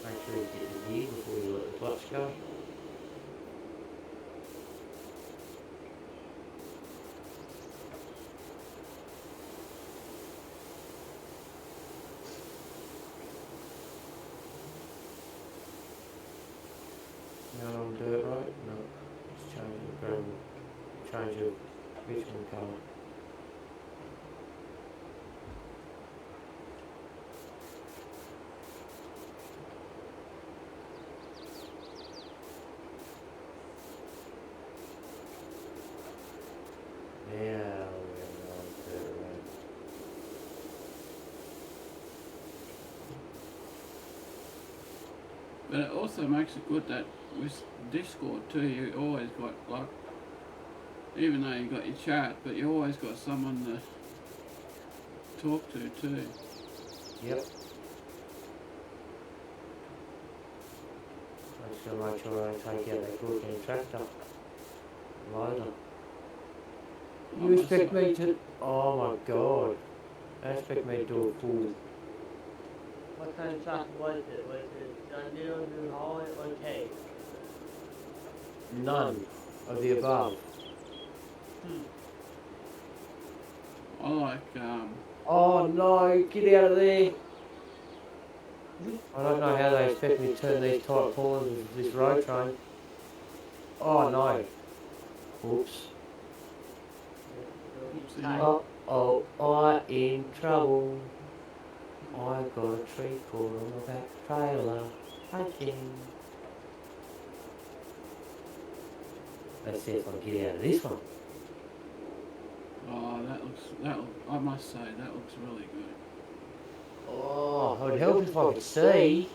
Make sure you get the gear before you let the clutch go. change of bitumen colour. Now we're on to But it also makes it good that with Discord too, you always got like, even though you got your chat, but you always got someone to talk to too. Yep. I'm just going to make sure I don't take out that goddamn tractor. Loader. You expect me to... Oh my god. I expect me to do a full... What kind of truck was it? Was it John Deere, New Holland, or K? None of the above. I like Oh no, get out of there. I don't know how they expect me to turn these tight corners with this road train. Oh no. Oops. Oh, I'm in trouble. I got a tree caught on the back trailer. Again. Let's see if I can get out of this one. oh I must say that looks really good. Oh, it would help if I could see.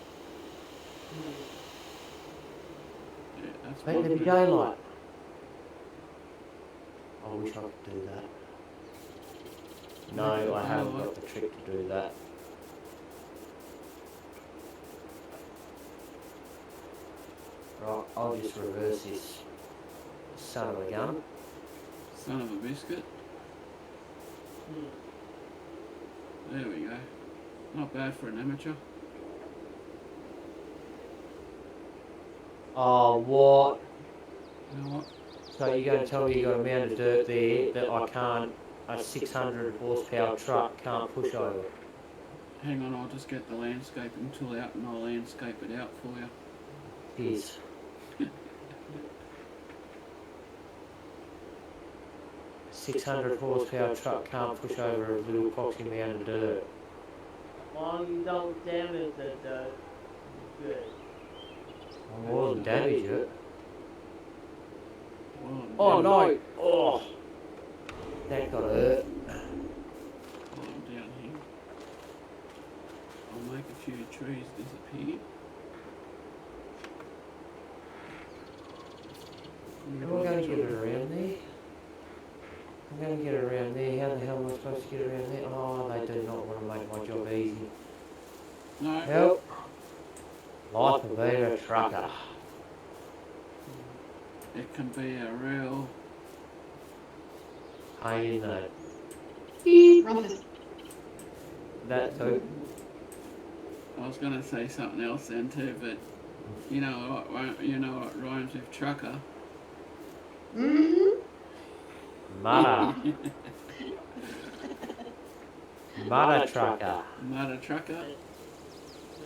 Yeah, that's Make there be daylight. I wish I could do that. No, I haven't got the trick to do that. Right, I'll just reverse this son of a gun. Son of a biscuit. There we go. Not bad for an amateur. Oh, what? You know what? So you're going to tell me you got a mound of dirt there that I can't, a 600 horsepower truck can't push over? Hang on, I'll just get the landscaping tool out and I'll landscape it out for you. Yes. $600 horsepower truck can't push over a little poxy mound of dirt. Long you don't damage the dirt, good. I wasn't damage it. Well, Oh no! Oh! That got hurt. while I'm down here, I'll make a few trees disappear. Am I going to get it around there? I'm going to get it around there. How the hell am I supposed to get around there? Oh, they do not want to make my job easy. No. Help! Life of being a trucker. It can be a real... Pain in the... Rumpus. That too. I was going to say something else then too, but you know what rhymes with trucker? Mm-hmm. Mudder. Mudder trucker. Not a trucker?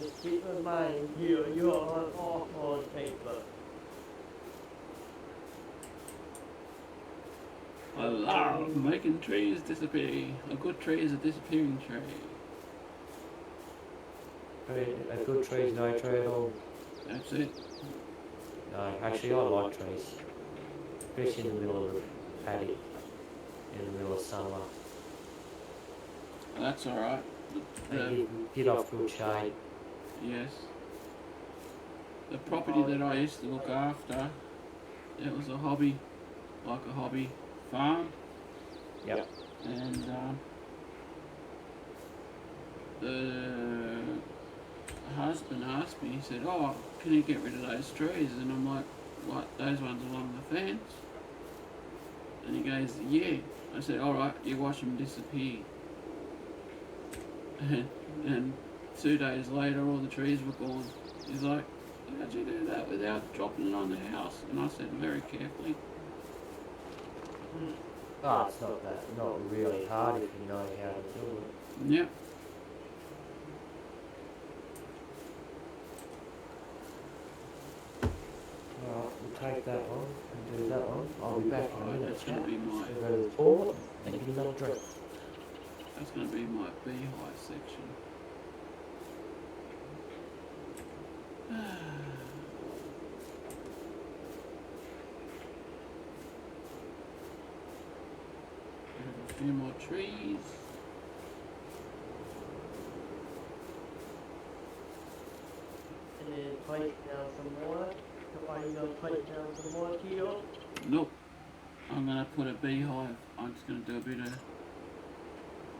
Just keep in mind, you're on off-road paper. I love making trees disappear. A good tree is a disappearing tree. A good tree is no tree at all. That's it. No, actually I like trees. Especially in the middle of the paddock. In the middle of summer. That's alright. They get off good shade. Yes. The property that I used to look after, it was a hobby, like a hobby farm. Yep. And the husband asked me, he said, oh, can you get rid of those trees? And I'm like, what, those ones along the fence? And he goes, yeah. I said, alright, you watch them disappear. And 2 days later, all the trees were gone. He's like, how'd you do that without dropping it on the house? And I said, very carefully. Oh, it's not really hard if you know how to do it. Yep. Alright, we'll take that one and do that one. I'll be back in a minute. gonna be my Go to the toilet, and get another drink. that's gonna be my beehive section. A few more trees. And then place down some more. Are you gonna place down some more here? Nope. I'm gonna put a beehive. I'm just gonna do a bit of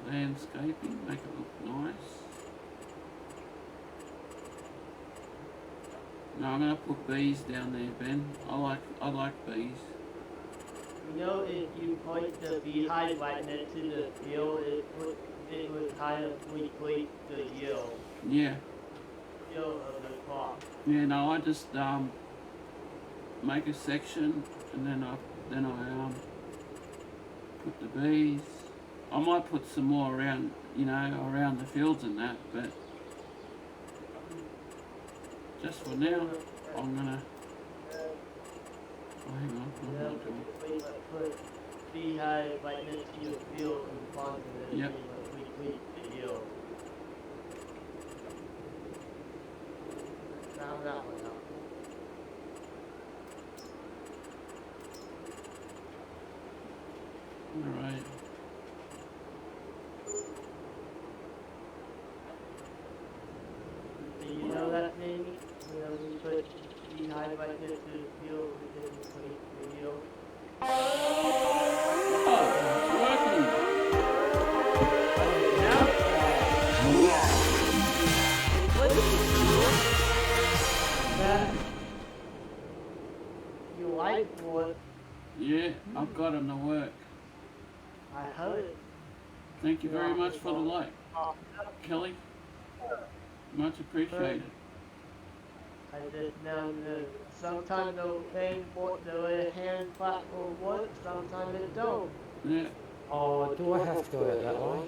landscaping, make it look nice. No, I'm gonna put bees down there, Ben. I like bees. You know, if you place the beehive right next to the field, it would kind of replace the yield Yeah. of the crop. Yeah, no, I just make a section and then I put the bees. I might put some more around, you know, around the fields and that, but just for now, I'm gonna. Oh, hang on, what am I doing? Put beehive right next to your field and plant it. Yep. Replace the yield. Now that one out. Alright. Do you know that name? You know, we put beehive right next to the field and then replace the yield. Oh, it's working. That you like what Yeah, I've got them to work. I heard. Thank you very much for the like, Kelly. Much appreciated. I just now know. Sometimes the thing the hand platform works, sometimes it don't. Yeah. Oh, do I have to go out that way?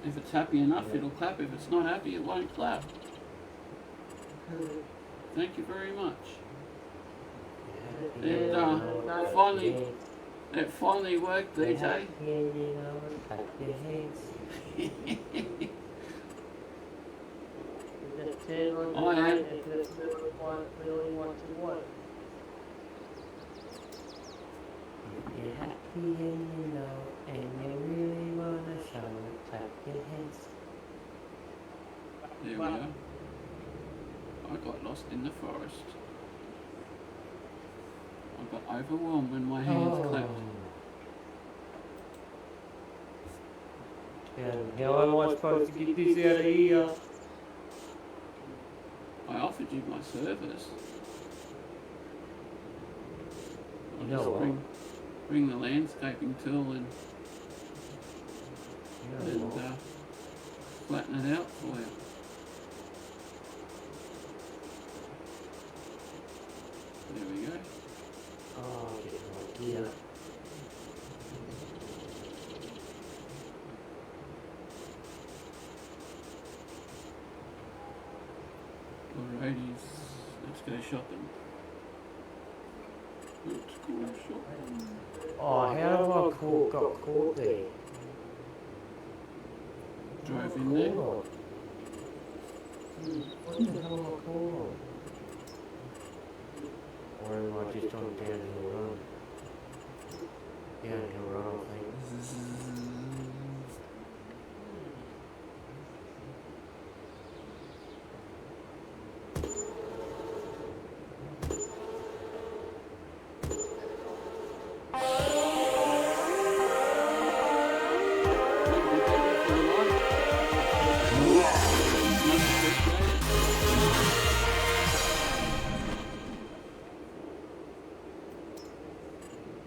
If it's happy enough, it'll clap. If it's not happy, it won't clap. Thank you very much. It finally worked, DJ. Just turn on the I am. light if it really want to work. You're happy and you know, and you really wanna show it, clap your hands. There we are. I got lost in the forest. I got overwhelmed when my hands clapped. Yeah, how am I supposed to get this out of here? I offered you my service. I'll You know just what? bring the landscaping tool and flatten it out for you. There we go. Oh, get right here. Alrighties, let's go shopping. Let's go shopping. Oh, how have I got caught there? Drove in there. What the hell am I caught on? Or am I just on downhill run? Downhill run, I think.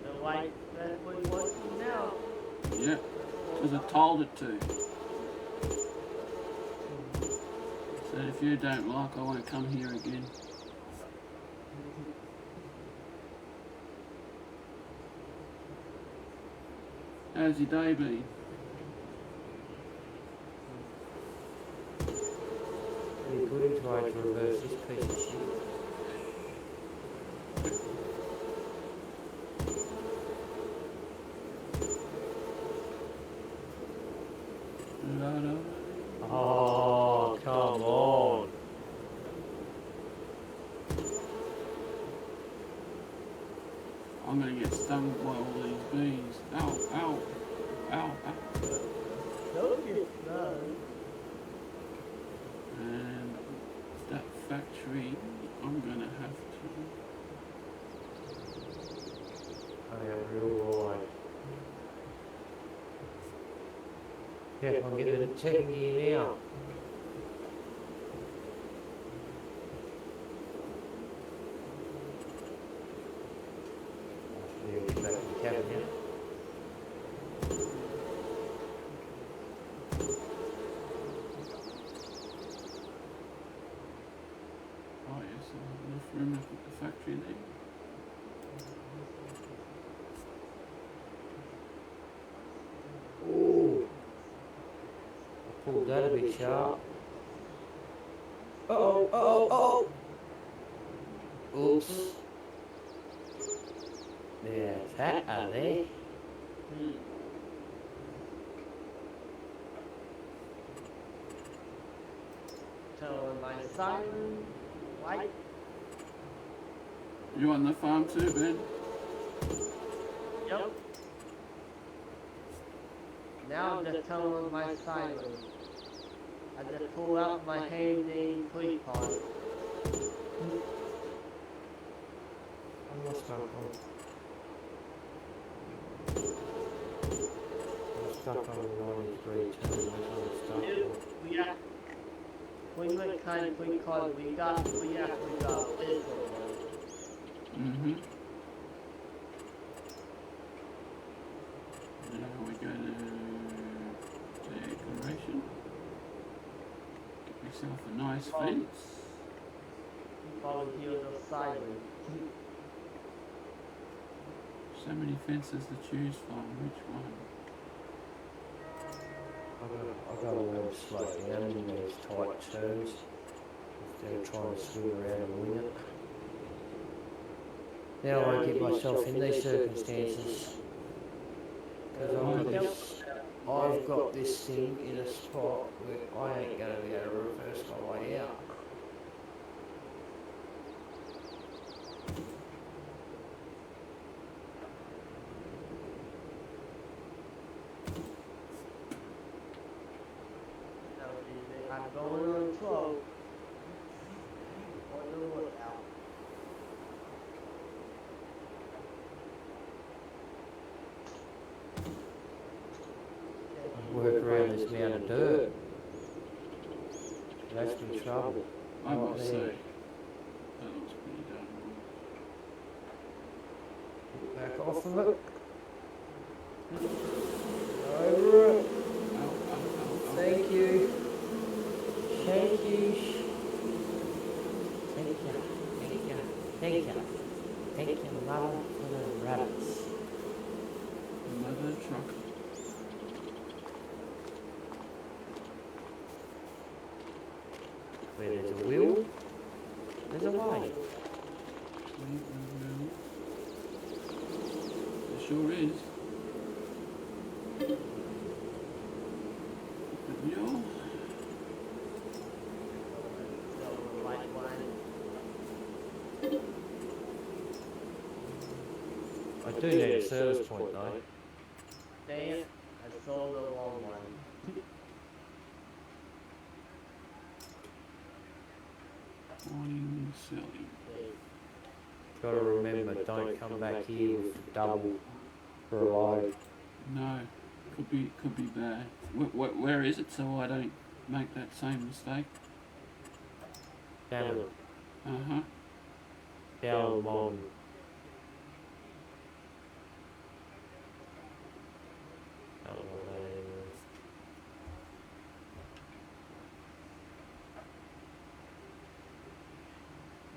The light that we want to now. Yeah, because I told it to. So if you don't like, I won't come here again. How's your day been? You couldn't try to reverse this piece of shit. I'm gonna get stung by all these bees. Ow, ow, ow, ow. Don't get stung. And that factory, I'm gonna have to. I am real right. Yeah, if I can get the second gear now. Yeah, we'll get back to the cabin now. Oh yes, I have enough room to put the factory there. Ooh. I pulled that a bit sharp. Uh-oh, uh-oh, uh-oh! Oops. There's that out there. Tell my siren, white. You on the farm too, Ben? Yep. Now I'm just telling my siren. I just pull out my handy police car. I lost my phone. I'm stuck on 93 turn. We got. We went kind of quick cause we got this Mm-hmm. Now we go to decoration. Get myself a nice fence. Follow here the siren. So many fences to choose from. Which one? I've got to learn to slow down in these tight turns instead of trying to swing around and wing it. Now I won't get myself in these circumstances because I've got this thing in a spot where I ain't going to be able to reverse my way out. I'm going on slow. On the lookout. Work around this mound of dirt. That's been trouble. I Right must there. say, that looks pretty darn good. Back off of it. Over it. Ow, ow, ow, ow. Thank you. Thank you. Thank you. Thank you. Thank you. Thank you, mother, for the rabbits. Mother trucker. Where there's a wheel, there's a way. It sure is. The wheel. I do need a service point though. Dang it, I sold the wrong one. Buying, selling. Gotta remember, don't come back here with double for a load. No, could be bad. Where is it so I don't make that same mistake? Down, Uh-huh. down long.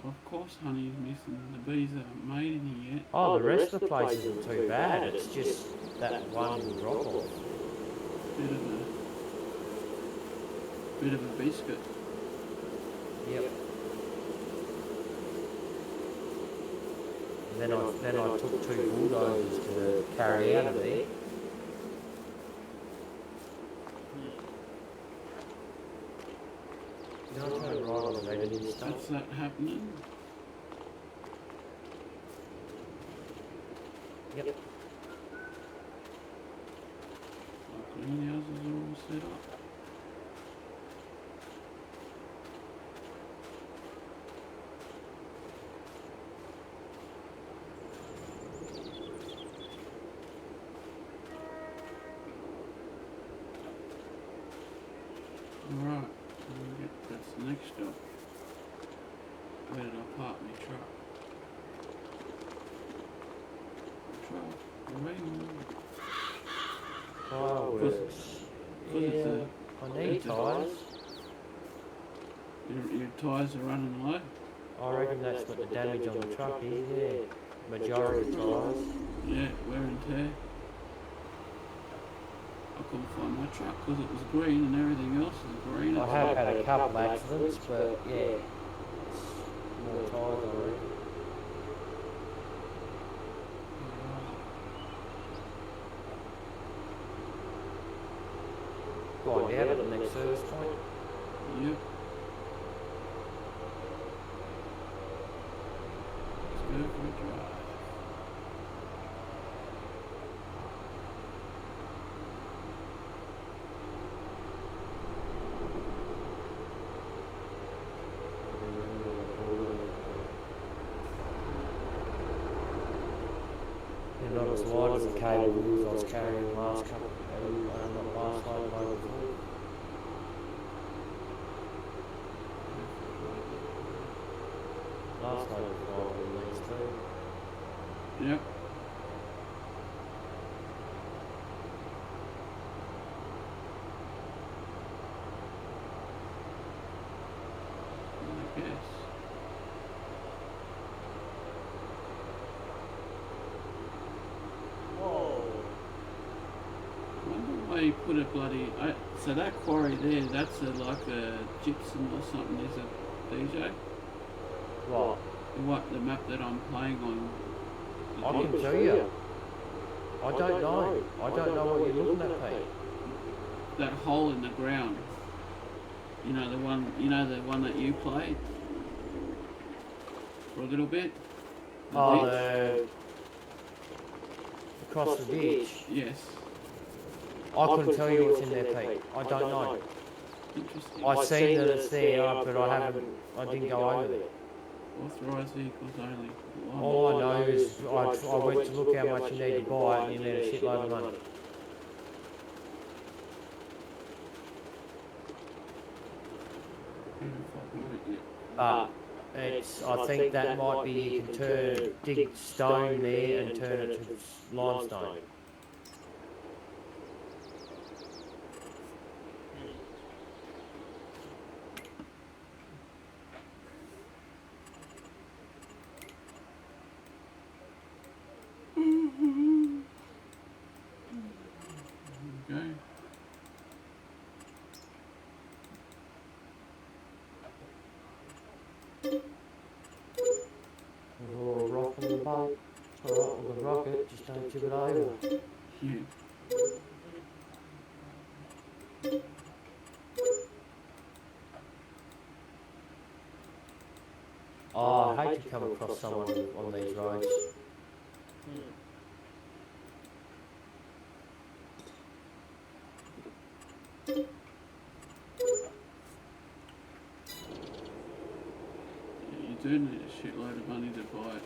Of course honey's missing. The bees haven't made any yet. Oh, the rest of the place isn't too bad. It's just that one drop off. Bit of a biscuit. Yep. And then I took 2 bulldozers to carry out of there. Did I turn right on the red and stuff? That's that happening. Yep. My greenhouses are all set up. Alright, that's the next stop. Where did I park my truck? Fireworks. Yeah, I need tyres. Your tyres are running low? I reckon that's what the damage on the truck is, yeah. Majority tyres. Yeah, wear and tear. I couldn't find my truck because it was green and everything else is green. I have had a couple accidents, but yeah, it's more tyres, I reckon. Going down at the next service point. Yep. Let's go for a drive. They're not as wide as the cable wheels I was carrying last couple, not last load, load before. Last load before I these too. Yep. I guess. Whoa. I wonder why you put a bloody... so that quarry there, that's like a gypsum or something, is it, DJ? What? The map that I'm playing on. I can tell you. I don't know. I don't know what you're looking at, Pete. That hole in the ground. You know the one that you played for a little bit. Across the ditch. Yes. I couldn't tell you what's in there, Pete. I don't know. Interesting. I've seen that it's there, but I didn't go over there. Authorised vehicles only. All I know is I went to look how much you need to buy it and you need a shitload of money. I think that might be you can dig stone there and turn it to limestone. Okay. There's a little rock in the boat. It's alright with the rocket, just don't tip it over. Yeah. Oh, I hate to come across someone on these roads. You do need a shitload of money to buy it.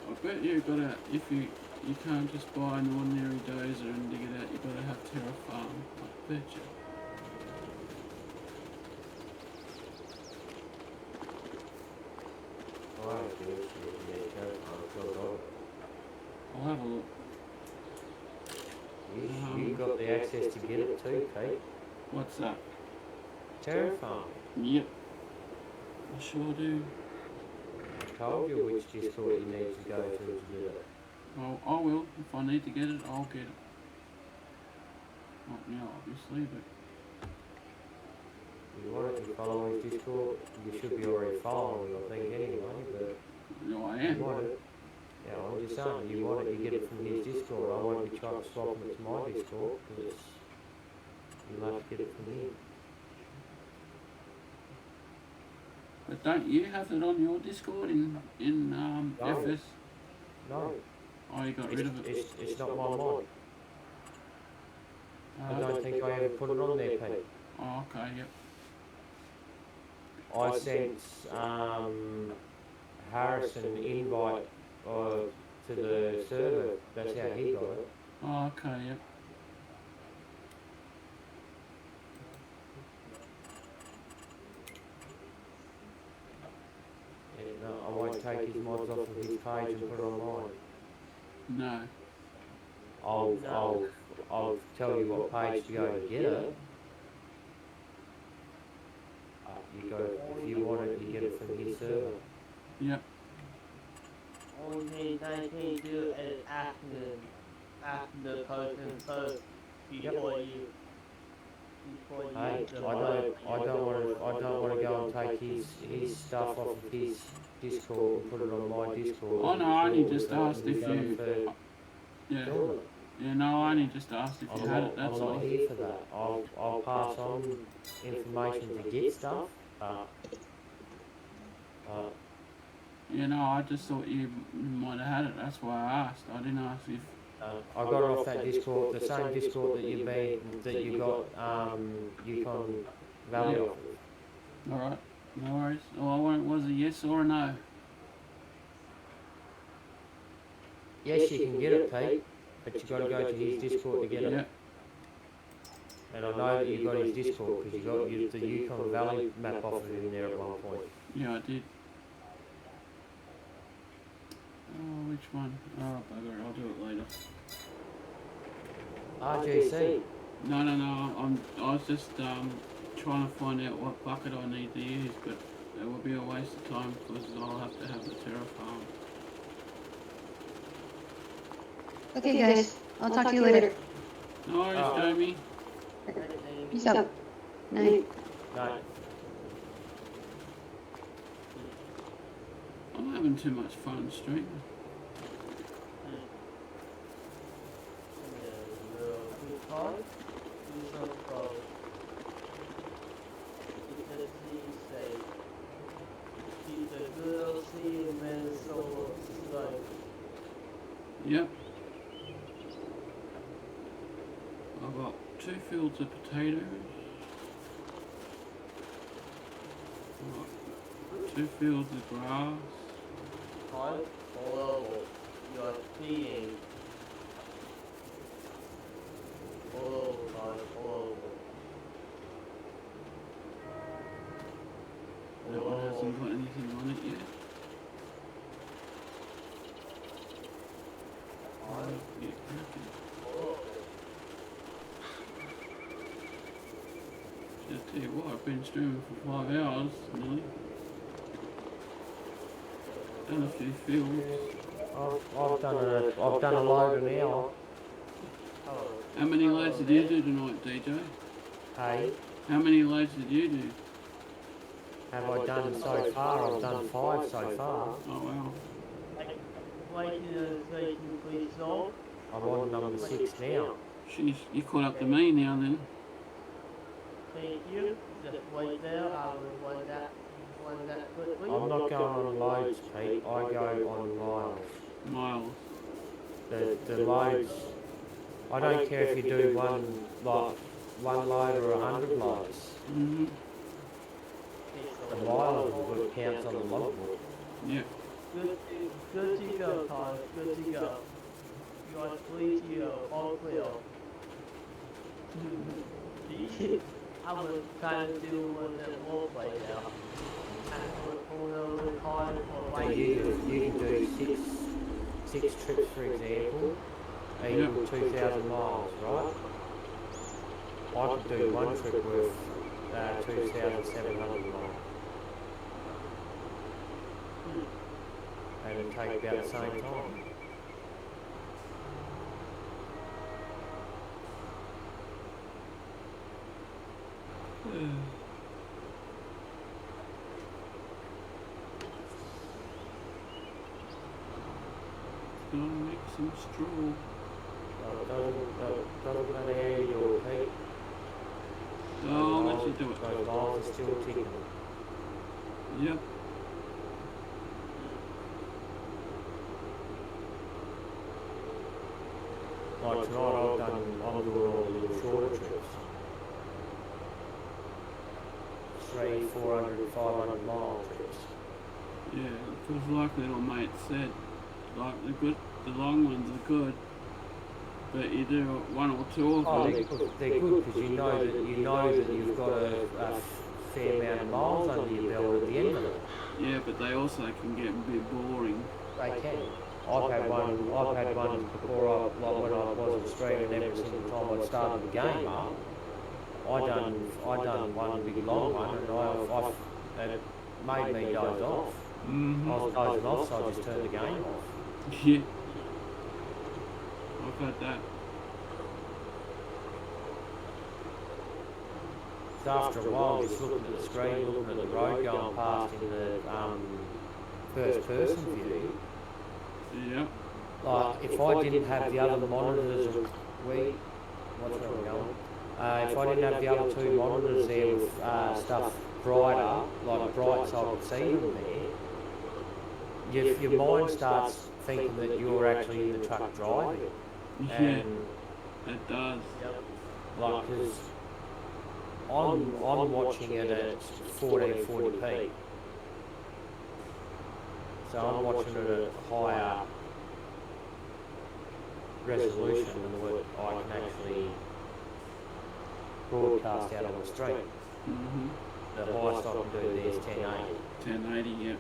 I bet you gotta, if you can't just buy an ordinary dozer and dig it out, you gotta have Terra Farm. I bet you. I'll have a look. You've got the access to get it too, Pete. What's that? Terra Farm. Yep. I sure do. I told you which Discord you need to go to do that. Well, I will. If I need to get it, I'll get it. Not now, obviously, but... You want it to follow his Discord? You should be already following, I think, anyway, but... No, I am. You want it. Yeah, I'm just saying, you want it, you get it from his Discord. I won't be trying to swap it to my Discord, because you'll have to get it from him. But don't you have it on your Discord in No. FS? No. Oh, you got rid of it. It's not my mod. I don't think I ever put it on there, Pete. Oh, okay, yep. I sent Harrison invite to the server. That's how he got it. Oh, okay, yep. And, I won't take his mods off of his page and put it on mine. No. I'll tell you what page to go to get it. You go if you want it, you get it from his server. Yep. Only thing they can do is after the person first before you. Hey, I don't want to go and take his stuff off of his Discord and put it on my Discord. Oh no, I only just asked if you. Yeah. doing it. Yeah, no, I only just asked if you had it. That's I'm all. not here for that. I'll pass on information to get stuff. You know, I just thought you might have had it. That's why I asked. I didn't ask if. I got it off that Discord, the same Discord that you got Yukon Valley off. All right, no worries. Oh, was it yes or a no? Yes, you can get it, Pete, but you got to go to his Discord to get it. Yeah. And I know that you got his Discord because you got the Yukon Valley map off of him there at one point. Yeah, I did. Oh, which one? Oh, bugger, I'll do it later. RGC. No. I was just trying to find out what bucket I need to use, but it will be a waste of time because I'll have to have the Terraform. Okay, guys. I'll talk to you later. No worries, Jamie. Peace out. Night. No. I'm having too much fun streaming. Yep. I've got 2 fields of potatoes. I've got 2 fields of grass. You're seeing all That one hasn't got anything on it yet. Yeah, just tell you what, I've been streaming for 5 hours nearly. Done a few fields. I've done a load an hour. How many loads did you do tonight, DJ? Hey, How many loads did you do? have I done so far? I've done 5 so far. Oh wow. I'm on number 6 now. Sheesh, you caught up to me now then. Thank you. Just wait there. I will wind that quickly. I'm not going on loads, Pete. I go on miles. Miles. The loads. I don't care if you do one load or 100 loads. Mm-hmm. The mileage counts on the logbook. Yeah. Good to go, Todd. Good to go. You are free to go. All clear. I was trying to do one that won't play now. So you can do six trips, for example, equal 2,000 miles, right? I could do one trip worth 2,700 miles. And it'd take about the same time. Gonna make some straw. Doesn't matter how you do it, Pete. Oh, I'll let you do it. Those miles are still ticking. Yep. Like tonight I'm doing all the little shorter trips. 300, 400, 500 mile trips. Yeah, because like little mate said, like the long ones are good, but you do one or two of Oh, them. they're good because you know that you've got a fair amount of miles under your belt at the end of it. Yeah, but they also can get a bit boring. They can. I've had one before, like when I wasn't streaming every single time I'd started the game up. I done one big long one, and it made me doze off. Mm-hmm. I was dozing off, so I just turned the game off. Yeah. I've had that. So after a while, just looking at the screen, looking at the road going past in the first person view. Yeah. Like if I didn't have the other monitors, what's where we're going? If I didn't have the other two monitors there with stuff brighter, like bright so I could see them there, your mind starts thinking that you're actually in the truck driving. Yeah. And It does. like, because I'm watching it at 1440p. So I'm watching it at higher resolution than what I can actually broadcast out on the stream. Mm-hmm. The highest I can do there is 1080. 1080, yeah.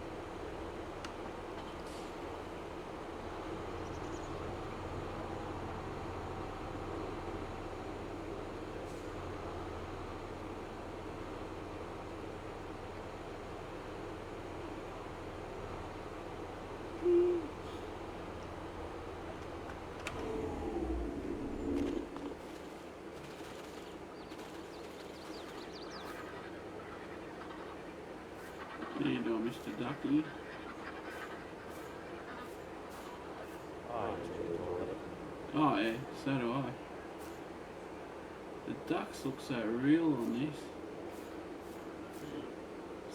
How you doing, Mr. Ducky? Oh yeah, so do I. The ducks look so real on this.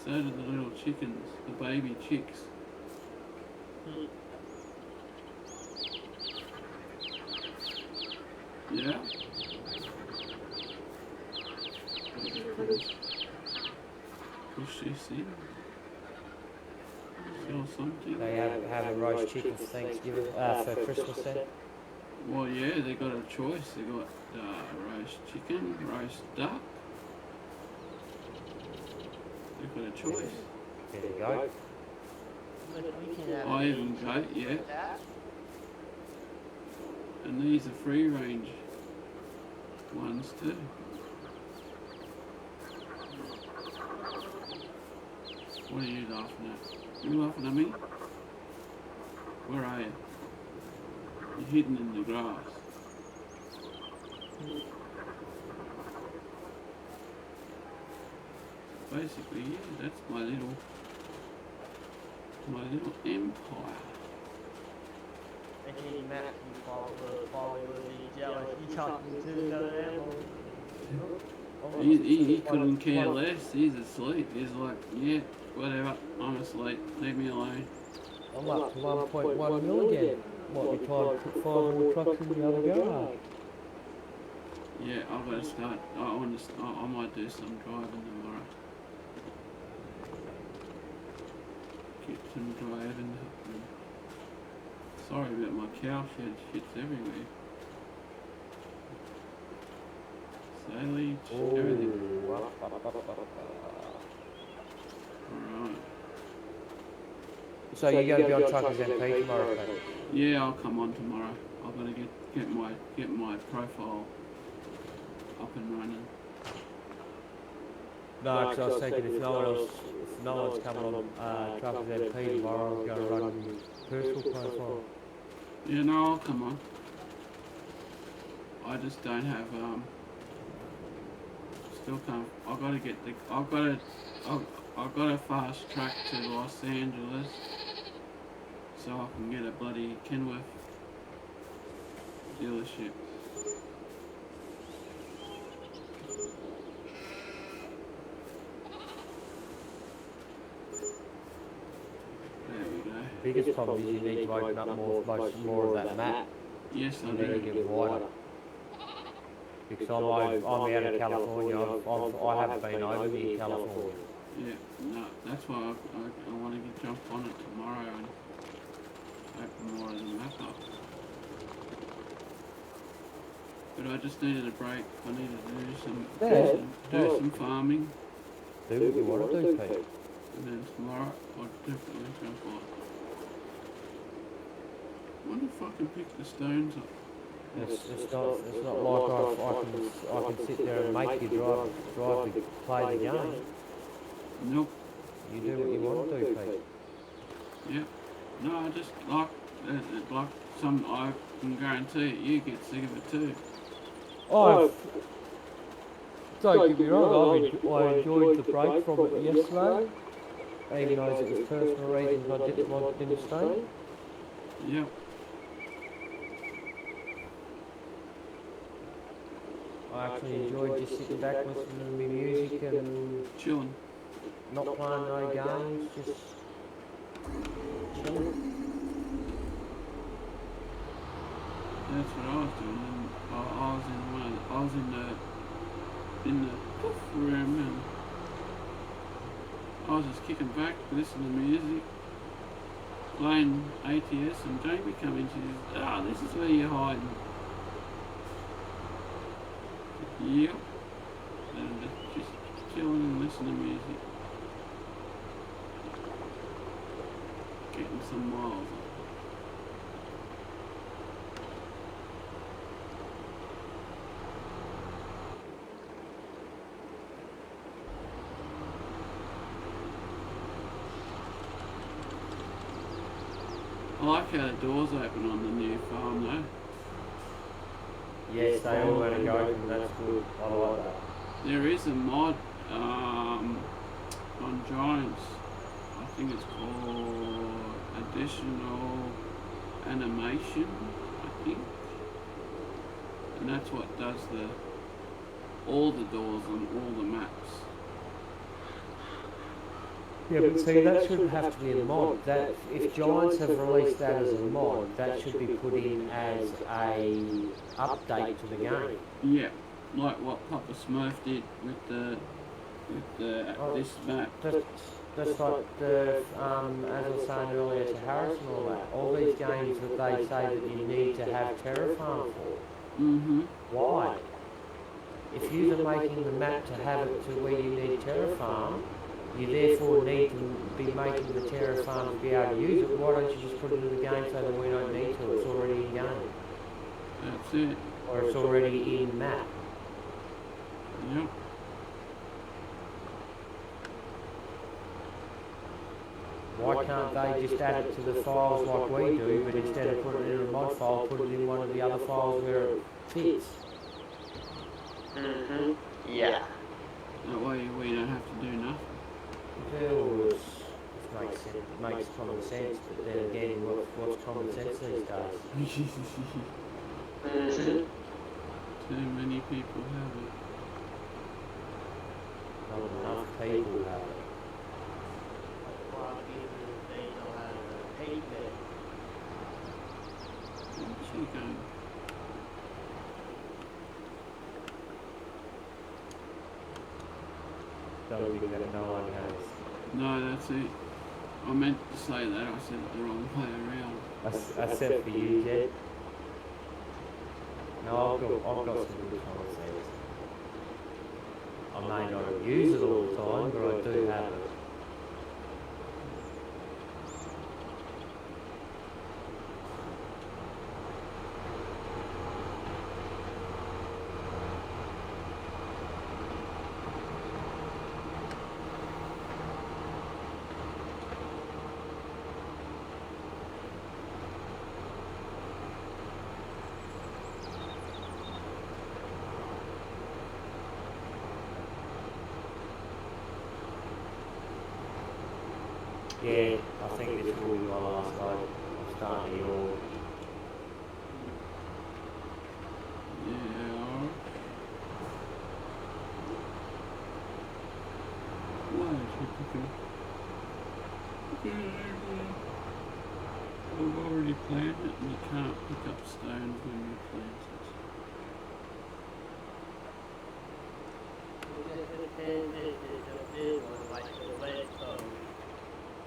So do the little chickens, the baby chicks. Yeah. Push this in. Sell something. They have a roast chicken for Thanksgiving, for Christmas then. Well, yeah, they got a choice. They got roast chicken, roast duck. They've got a choice. There you go. I even goat, yeah. And these are free range ones too. What are you laughing at? You laughing at me? Where are you? You're hidden in the grass. Basically, yeah, that's my little empire. Okay, Matt, you follow the jealous. You talking to another animal? He couldn't care less. He's asleep. He's like, yeah, whatever. I'm asleep. Leave me alone. I'm up to 1.1 mil again. Might be time to put 5 more trucks in the other garage. Yeah, I've got to start. I might do some driving tomorrow. Get some driving. Sorry about my cow shed. Shit's everywhere. Silage, everything. Alright. So you're going to be on Truckers MP tomorrow, Pat? Yeah, I'll come on tomorrow. I've got to get my profile up and running. No, because I was thinking if no one's coming on Truckers MP tomorrow, I was going to run your personal profile. Yeah, no, I'll come on. I just don't have still can't. I've got to fast track to Los Angeles so I can get a bloody Kenworth dealership. biggest problem is you need to open up more of that map. Yes, I You need to do. get wider. Because I'm out of California. I haven't been over here in California. Yeah, no, that's why I want to jump on it tomorrow and open more of the map up. But I just needed a break. I needed to do some farming. Do what you want to do, Pete. And then tomorrow I'll definitely jump on. I wonder if I can pick the stones up. It's not like I can sit there and make you drive to play the game. Nope. You do what you want to do, Pete. Yeah. No, I just like some. I can guarantee it. You get sick of it too. Oh, don't get me wrong. I enjoyed the break from it yesterday, even though it was personal reasons I didn't stay. Yep. I actually enjoyed just sitting back, listening to my music and chilling. Not playing no games, just chilling. That's what I was doing. And I was in the poof room, and I was just kicking back, listening to music, playing ATS, and Jamie come in. She says, this is where you're hiding." Yep. And just chilling and listening to music. Getting some miles up. I like how the doors open on the new farm though. Yes, they all let it go open, that's good. I like that. There is a mod on Giants. I think it's called Additional Animation, I think. And that's what does all the doors on all the maps. Yeah, but see, that shouldn't have to be a mod. That if Giants have released that as a mod, that should be put in as a update to the game. Yeah, like what Papa Smurf did with this map. That's like the, as I was saying earlier to Harris and all that, all these games that they say that you need to have Terrafarm for. Mm-hmm. Why? If you're making the map to have it to where you need Terrafarm, you therefore need to be making the Terrafarm to be able to use it. Why don't you just put it in the game so that we don't need to? It's already in game. That's it. Or it's already in map. Yep. Why can't they just add it to the files like we do, but instead of putting it in a mod file, put it in one of the other files where it fits? Mm-hmm. Yeah. That way we don't have to do nothing. It makes common sense, but then again, what's common sense these days? Too many people have it. Not enough people have it. Where's she going? Don't think that no one has. No, that's it. I meant to say that, I said it the wrong way around. Except for you, Jed. No, I've got some good common sense. I may not use it all the time, but I do have it. Yeah, I think this will be my last load. I'm starting to yawn. Yeah. Why is he picking? We've already planted it and you can't pick up stones when you plant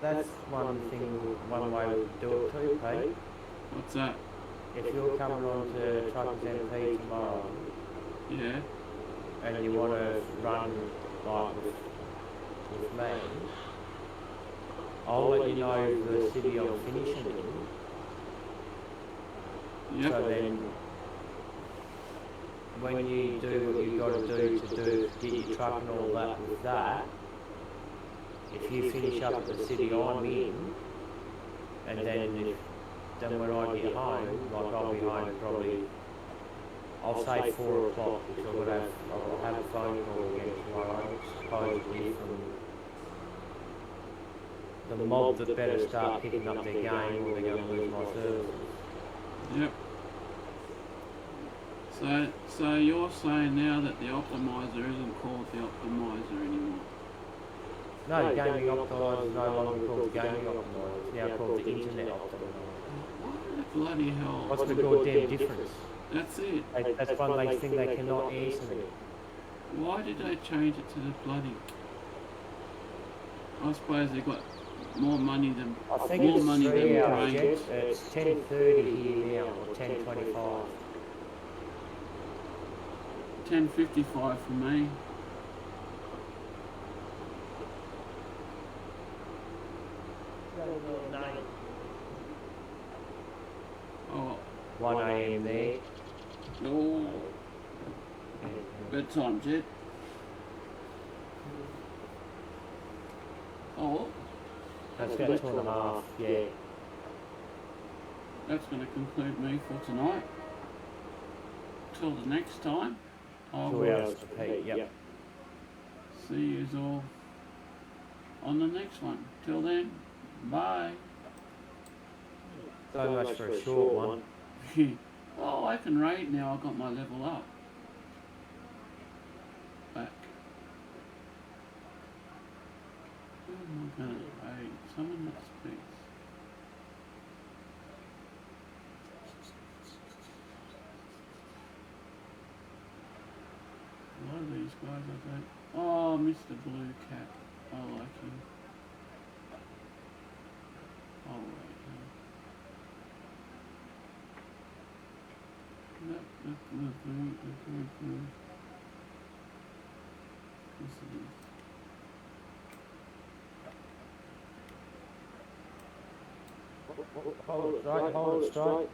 That's one thing, one way we could do it too, Pete. it. What's that? If you're coming on to Truckers MP tomorrow Yeah? and you want to run like with me, I'll let you know the city I'm finishing in. Yep. So then, when you do what you've got to do get your truck and all that with that, if you finish up at the city I'm in, and then when I get home, like I'll be home probably, I'll say 4 o'clock because I'll have a phone call again tomorrow, supposedly from the mob that better start picking up their game or they're going to lose my services. Yep. So you're saying now that the optimizer isn't called the optimizer anymore? No, gaming optimizer is no longer called the gaming optimizer, it's now called the internet optimizer. What the bloody hell? What's the goddamn difference? That's it. That's one they think they cannot answer me. Why did they change it to the bloody... I suppose they got more money than... I think more it's money 3 than hours, brains. it's 10:30 here now, or 10:25. 10:55 for me. Oh, 1 AM there. oh. Bedtime, Jed. Oh, That's about 2.5, yeah. that's going to conclude me for tonight. Till the next time, I 2 will hours to Pete, yep. see you all on the next one. Till then, bye. So much for a short one. Oh, I can raid now. I got my level up. Back. Who am I gonna raid? Someone that speaks. A lot of these guys I don't. Oh, Mr. Blue Cat. I like him. I'll raid him. Hold it straight, hold it straight.